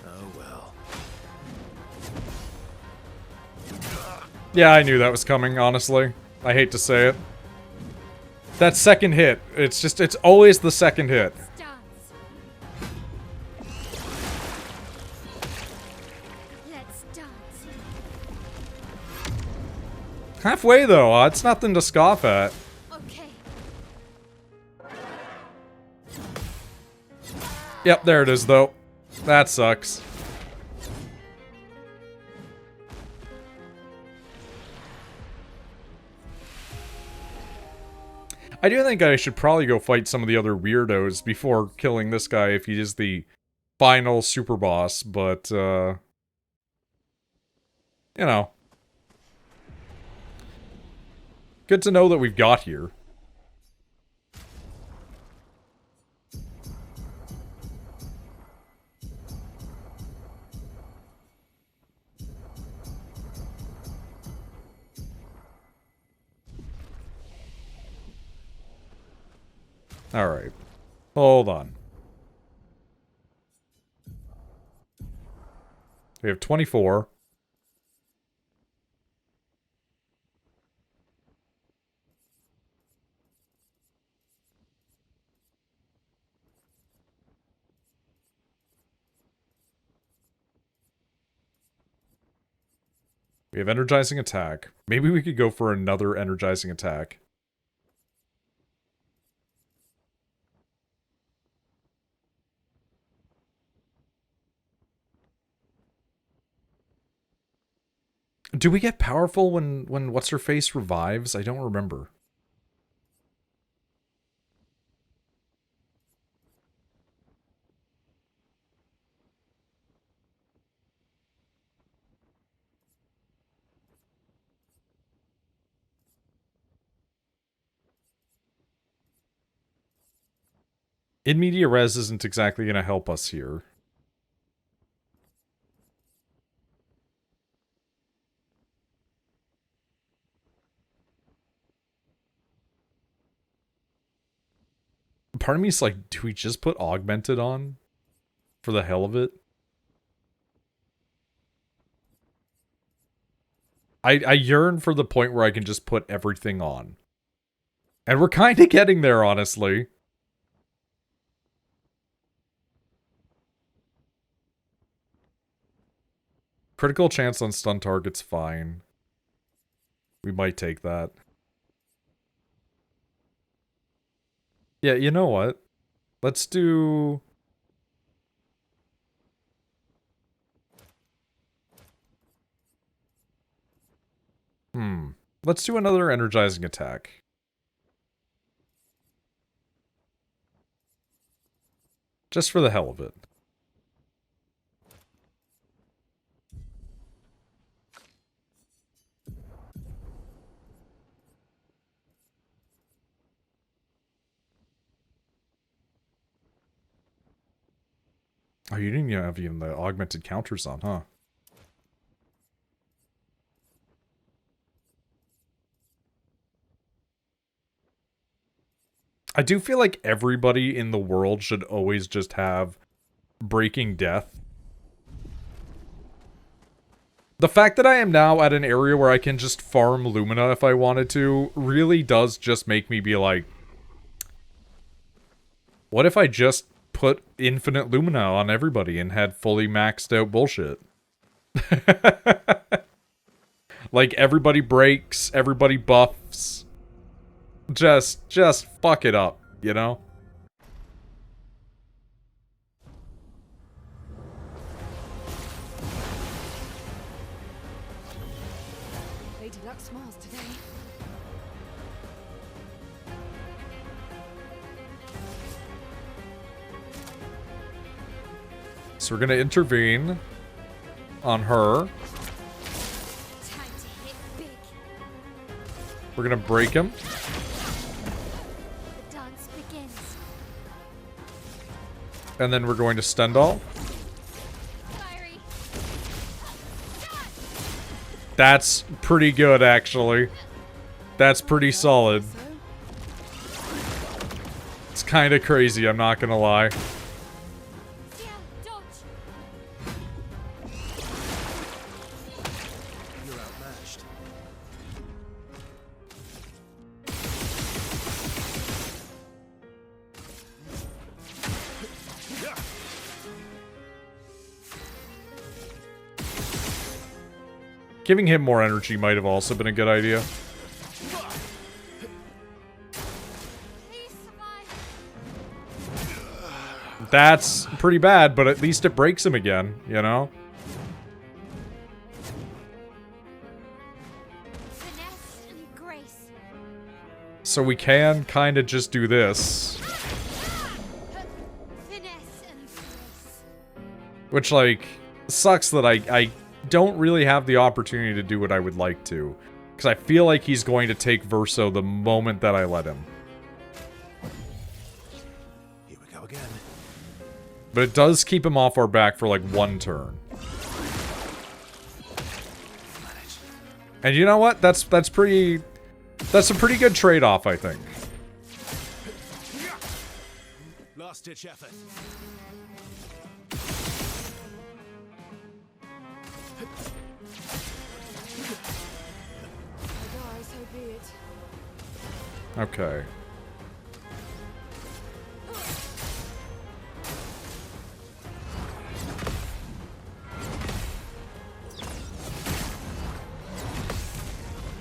Speaker 2: Oh well.
Speaker 1: Yeah, I knew that was coming, honestly. I hate to say it. That second hit, it's always the second hit.
Speaker 4: Let's dance. Let's dance.
Speaker 1: Halfway, though, it's nothing to scoff at.
Speaker 4: Okay.
Speaker 1: Yep, there it is, though. That sucks. I do think I should probably go fight some of the other weirdos before killing this guy if he is the final super boss, but, you know. Good to know that we've got here. Alright. Hold on. We have 24. We have energizing attack. Maybe we could go for another energizing attack. Do we get powerful when what's-her-face revives? I don't remember. In media res isn't exactly going to help us here. Part of me is like, do we just put augmented on? For the hell of it? I yearn for the point where I can just put everything on. And we're kind of getting there, honestly. Critical chance on stun target's fine. We might take that. Yeah, you know what? Let's do... Let's do another energizing attack. Just for the hell of it. Oh, you didn't have even the augmented counters on, huh? I do feel like everybody in the world should always just have Breaking Death. The fact that I am now at an area where I can just farm Lumina if I wanted to really does just make me be like, what if I just put infinite Lumina on everybody and had fully maxed out bullshit? Like, everybody breaks, everybody buffs. Just fuck it up, you know?
Speaker 5: Lady Luck smiles today.
Speaker 1: So we're gonna intervene on her.
Speaker 4: Time to hit big.
Speaker 1: We're gonna break him.
Speaker 4: The dance begins.
Speaker 1: And then we're going to Stendhal.
Speaker 4: Fiery.
Speaker 1: That's pretty good, actually. That's pretty solid. It's kind of crazy, I'm not gonna lie.
Speaker 4: Yeah, dodge.
Speaker 2: You're outmatched.
Speaker 1: Giving him more energy might have also been a good idea.
Speaker 4: Please survive.
Speaker 1: That's pretty bad, but at least it breaks him again, you know?
Speaker 4: Finesse and grace.
Speaker 1: So we can kind of just do this.
Speaker 4: Finesse and grace.
Speaker 1: Which, like, sucks that I don't really have the opportunity to do what I would like to. Because I feel like he's going to take Verso the moment that I let him.
Speaker 2: Here we go again.
Speaker 1: But it does keep him off our back for, like, one turn. And you know what? That's a pretty good trade-off, I think.
Speaker 2: Last-ditch effort.
Speaker 5: I die, so be it.
Speaker 1: Okay.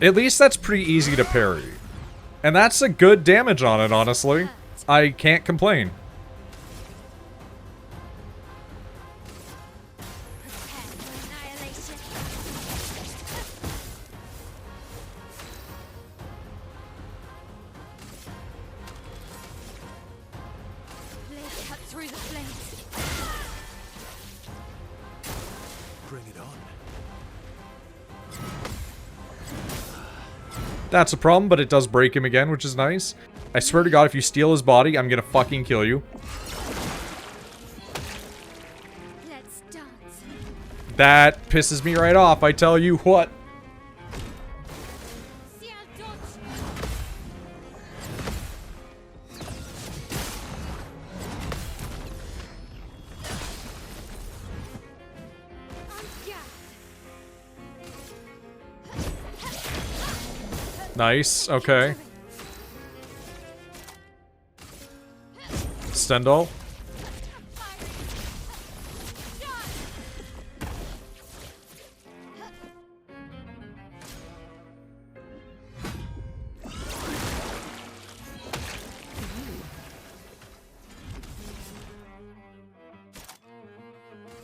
Speaker 1: At least that's pretty easy to parry. And that's a good damage on it, honestly. I can't complain.
Speaker 4: Prepare for annihilation. Blade cut through the flames.
Speaker 2: Bring it on.
Speaker 1: That's a problem, but it does break him again, which is nice. I swear to God, if you steal his body, I'm gonna fucking kill you.
Speaker 4: Let's dance.
Speaker 1: That pisses me right off, I tell you what.
Speaker 4: Ciel dodge.
Speaker 1: Nice, okay. Stendhal.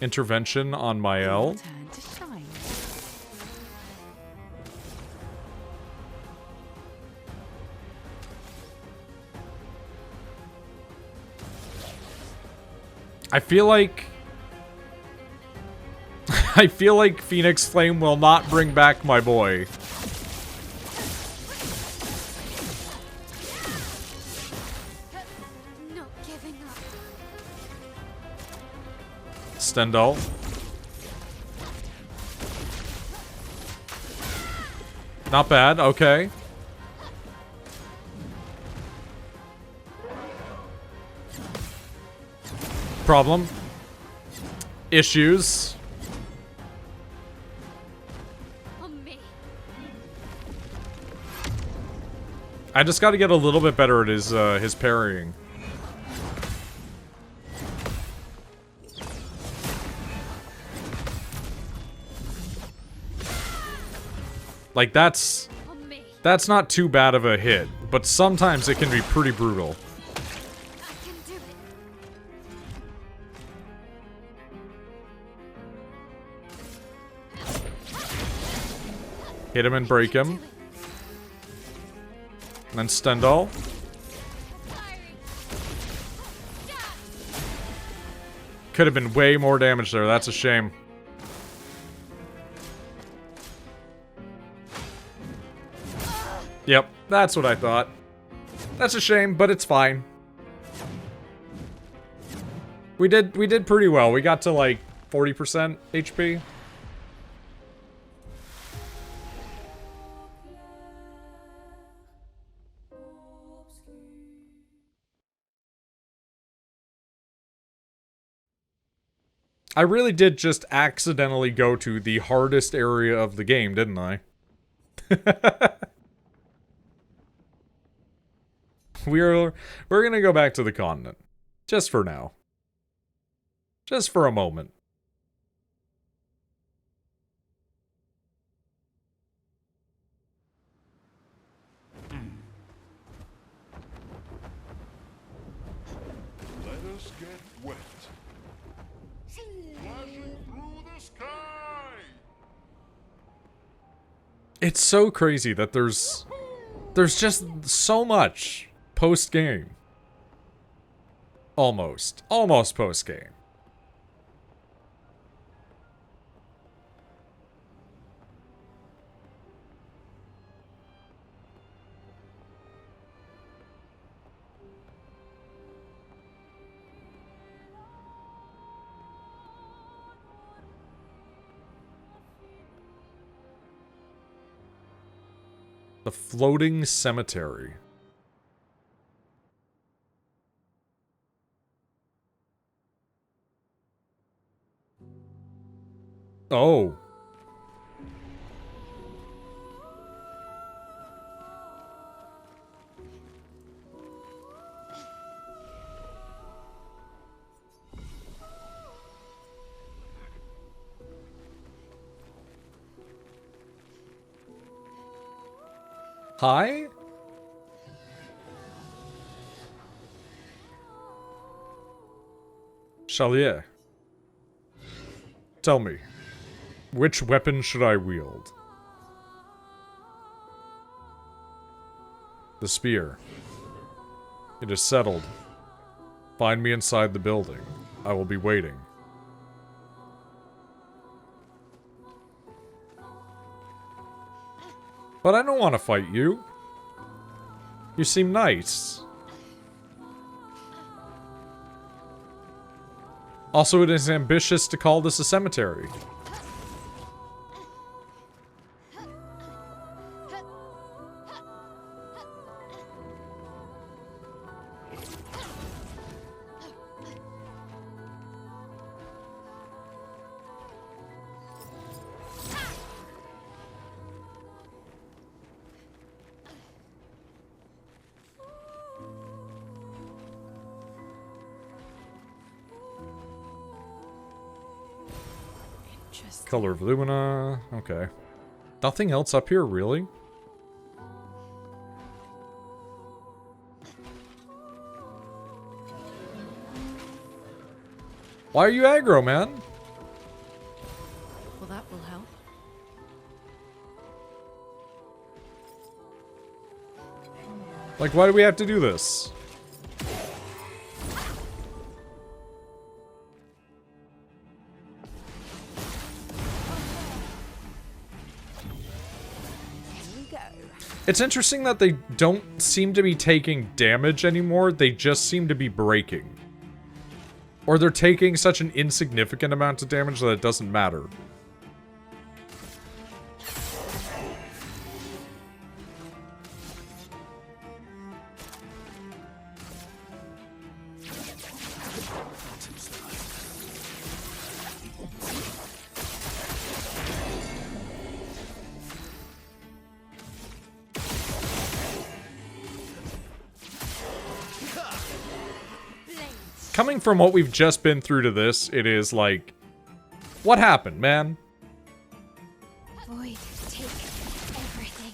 Speaker 1: Intervention on Mael.
Speaker 5: Turn to shine.
Speaker 1: I feel like... I feel like Phoenix Flame will not bring back my boy.
Speaker 4: Not giving up.
Speaker 1: Stendhal. Not bad, okay. Problem. Issues. I just got to get a little bit better at his parrying. Like, that's not too bad of a hit, but sometimes it can be pretty brutal. Hit him and break him. And then Stendhal. Could have been way more damage there, that's a shame. Yep, that's what I thought. That's a shame, but it's fine. We did pretty well. We got to like 40% HP. I really did just accidentally go to the hardest area of the game, didn't I? We're gonna go back to the continent. Just for now. Just for a moment.
Speaker 7: Let us get wet. Flashing through the sky!
Speaker 1: It's so crazy that there's just so much post-game. Almost post-game. The floating cemetery. Oh. Hi? Chalier. Tell me, which weapon should I wield? The spear. It is settled. Find me inside the building. I will be waiting. But I don't want to fight you. You seem nice. Also, it is ambitious to call this a cemetery. Color of Lumina. Okay. Nothing else up here, really? Why are you aggro, man?
Speaker 9: Well, that will help.
Speaker 1: Like, why do we have to do this? It's interesting that they don't seem to be taking damage anymore, they just seem to be breaking. Or they're taking such an insignificant amount of damage that it doesn't matter. Coming from what we've just been through to this, it is like... What happened, man?
Speaker 4: Void, take everything.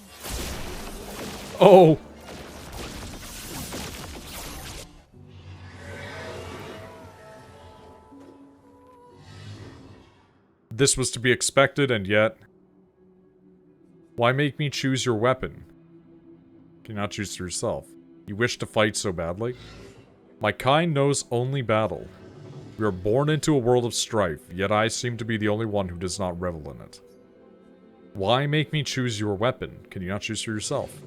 Speaker 1: Oh! This was to be expected, and yet... Why make me choose your weapon? Can you not choose for yourself? You wish to fight so badly? My kind knows only battle. We are born into a world of strife, yet I seem to be the only one who does not revel in it. Why make me choose your weapon? Can you not choose for yourself?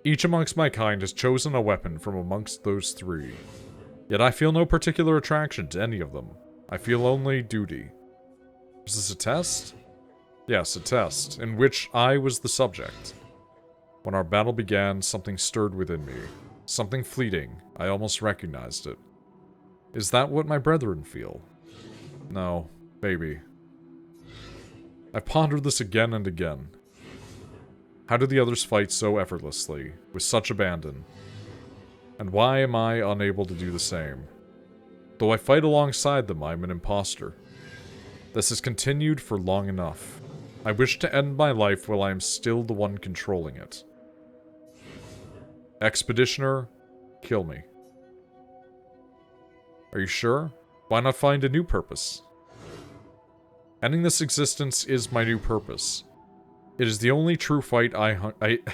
Speaker 1: Each amongst my kind has chosen a weapon from amongst those three. Yet I feel no particular attraction to any of them. I feel only duty. Was this a test? Yes, a test, in which I was the subject. When our battle began, something stirred within me. Something fleeting. I almost recognized it. Is that what my brethren feel? No, maybe. I've pondered this again and again. How do the others fight so effortlessly, with such abandon? And why am I unable to do the same? Though I fight alongside them, I am an imposter. This has continued for long enough. I wish to end my life while I am still the one controlling it. Expeditioner, kill me. Are you sure? Why not find a new purpose? Ending this existence is my new purpose. It is the only true fight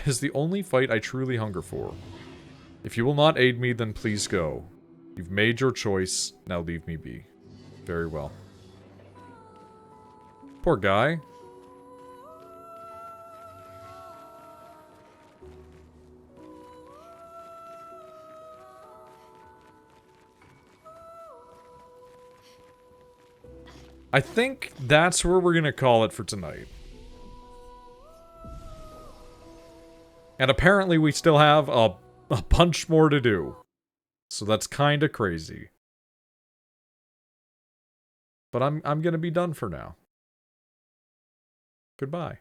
Speaker 1: is the only fight I truly hunger for. If you will not aid me, then please go. You've made your choice, now leave me be. Very well. Poor guy. I think that's where we're gonna call it for tonight. And apparently we still have a bunch more to do. So that's kinda crazy. But I'm gonna be done for now. Goodbye.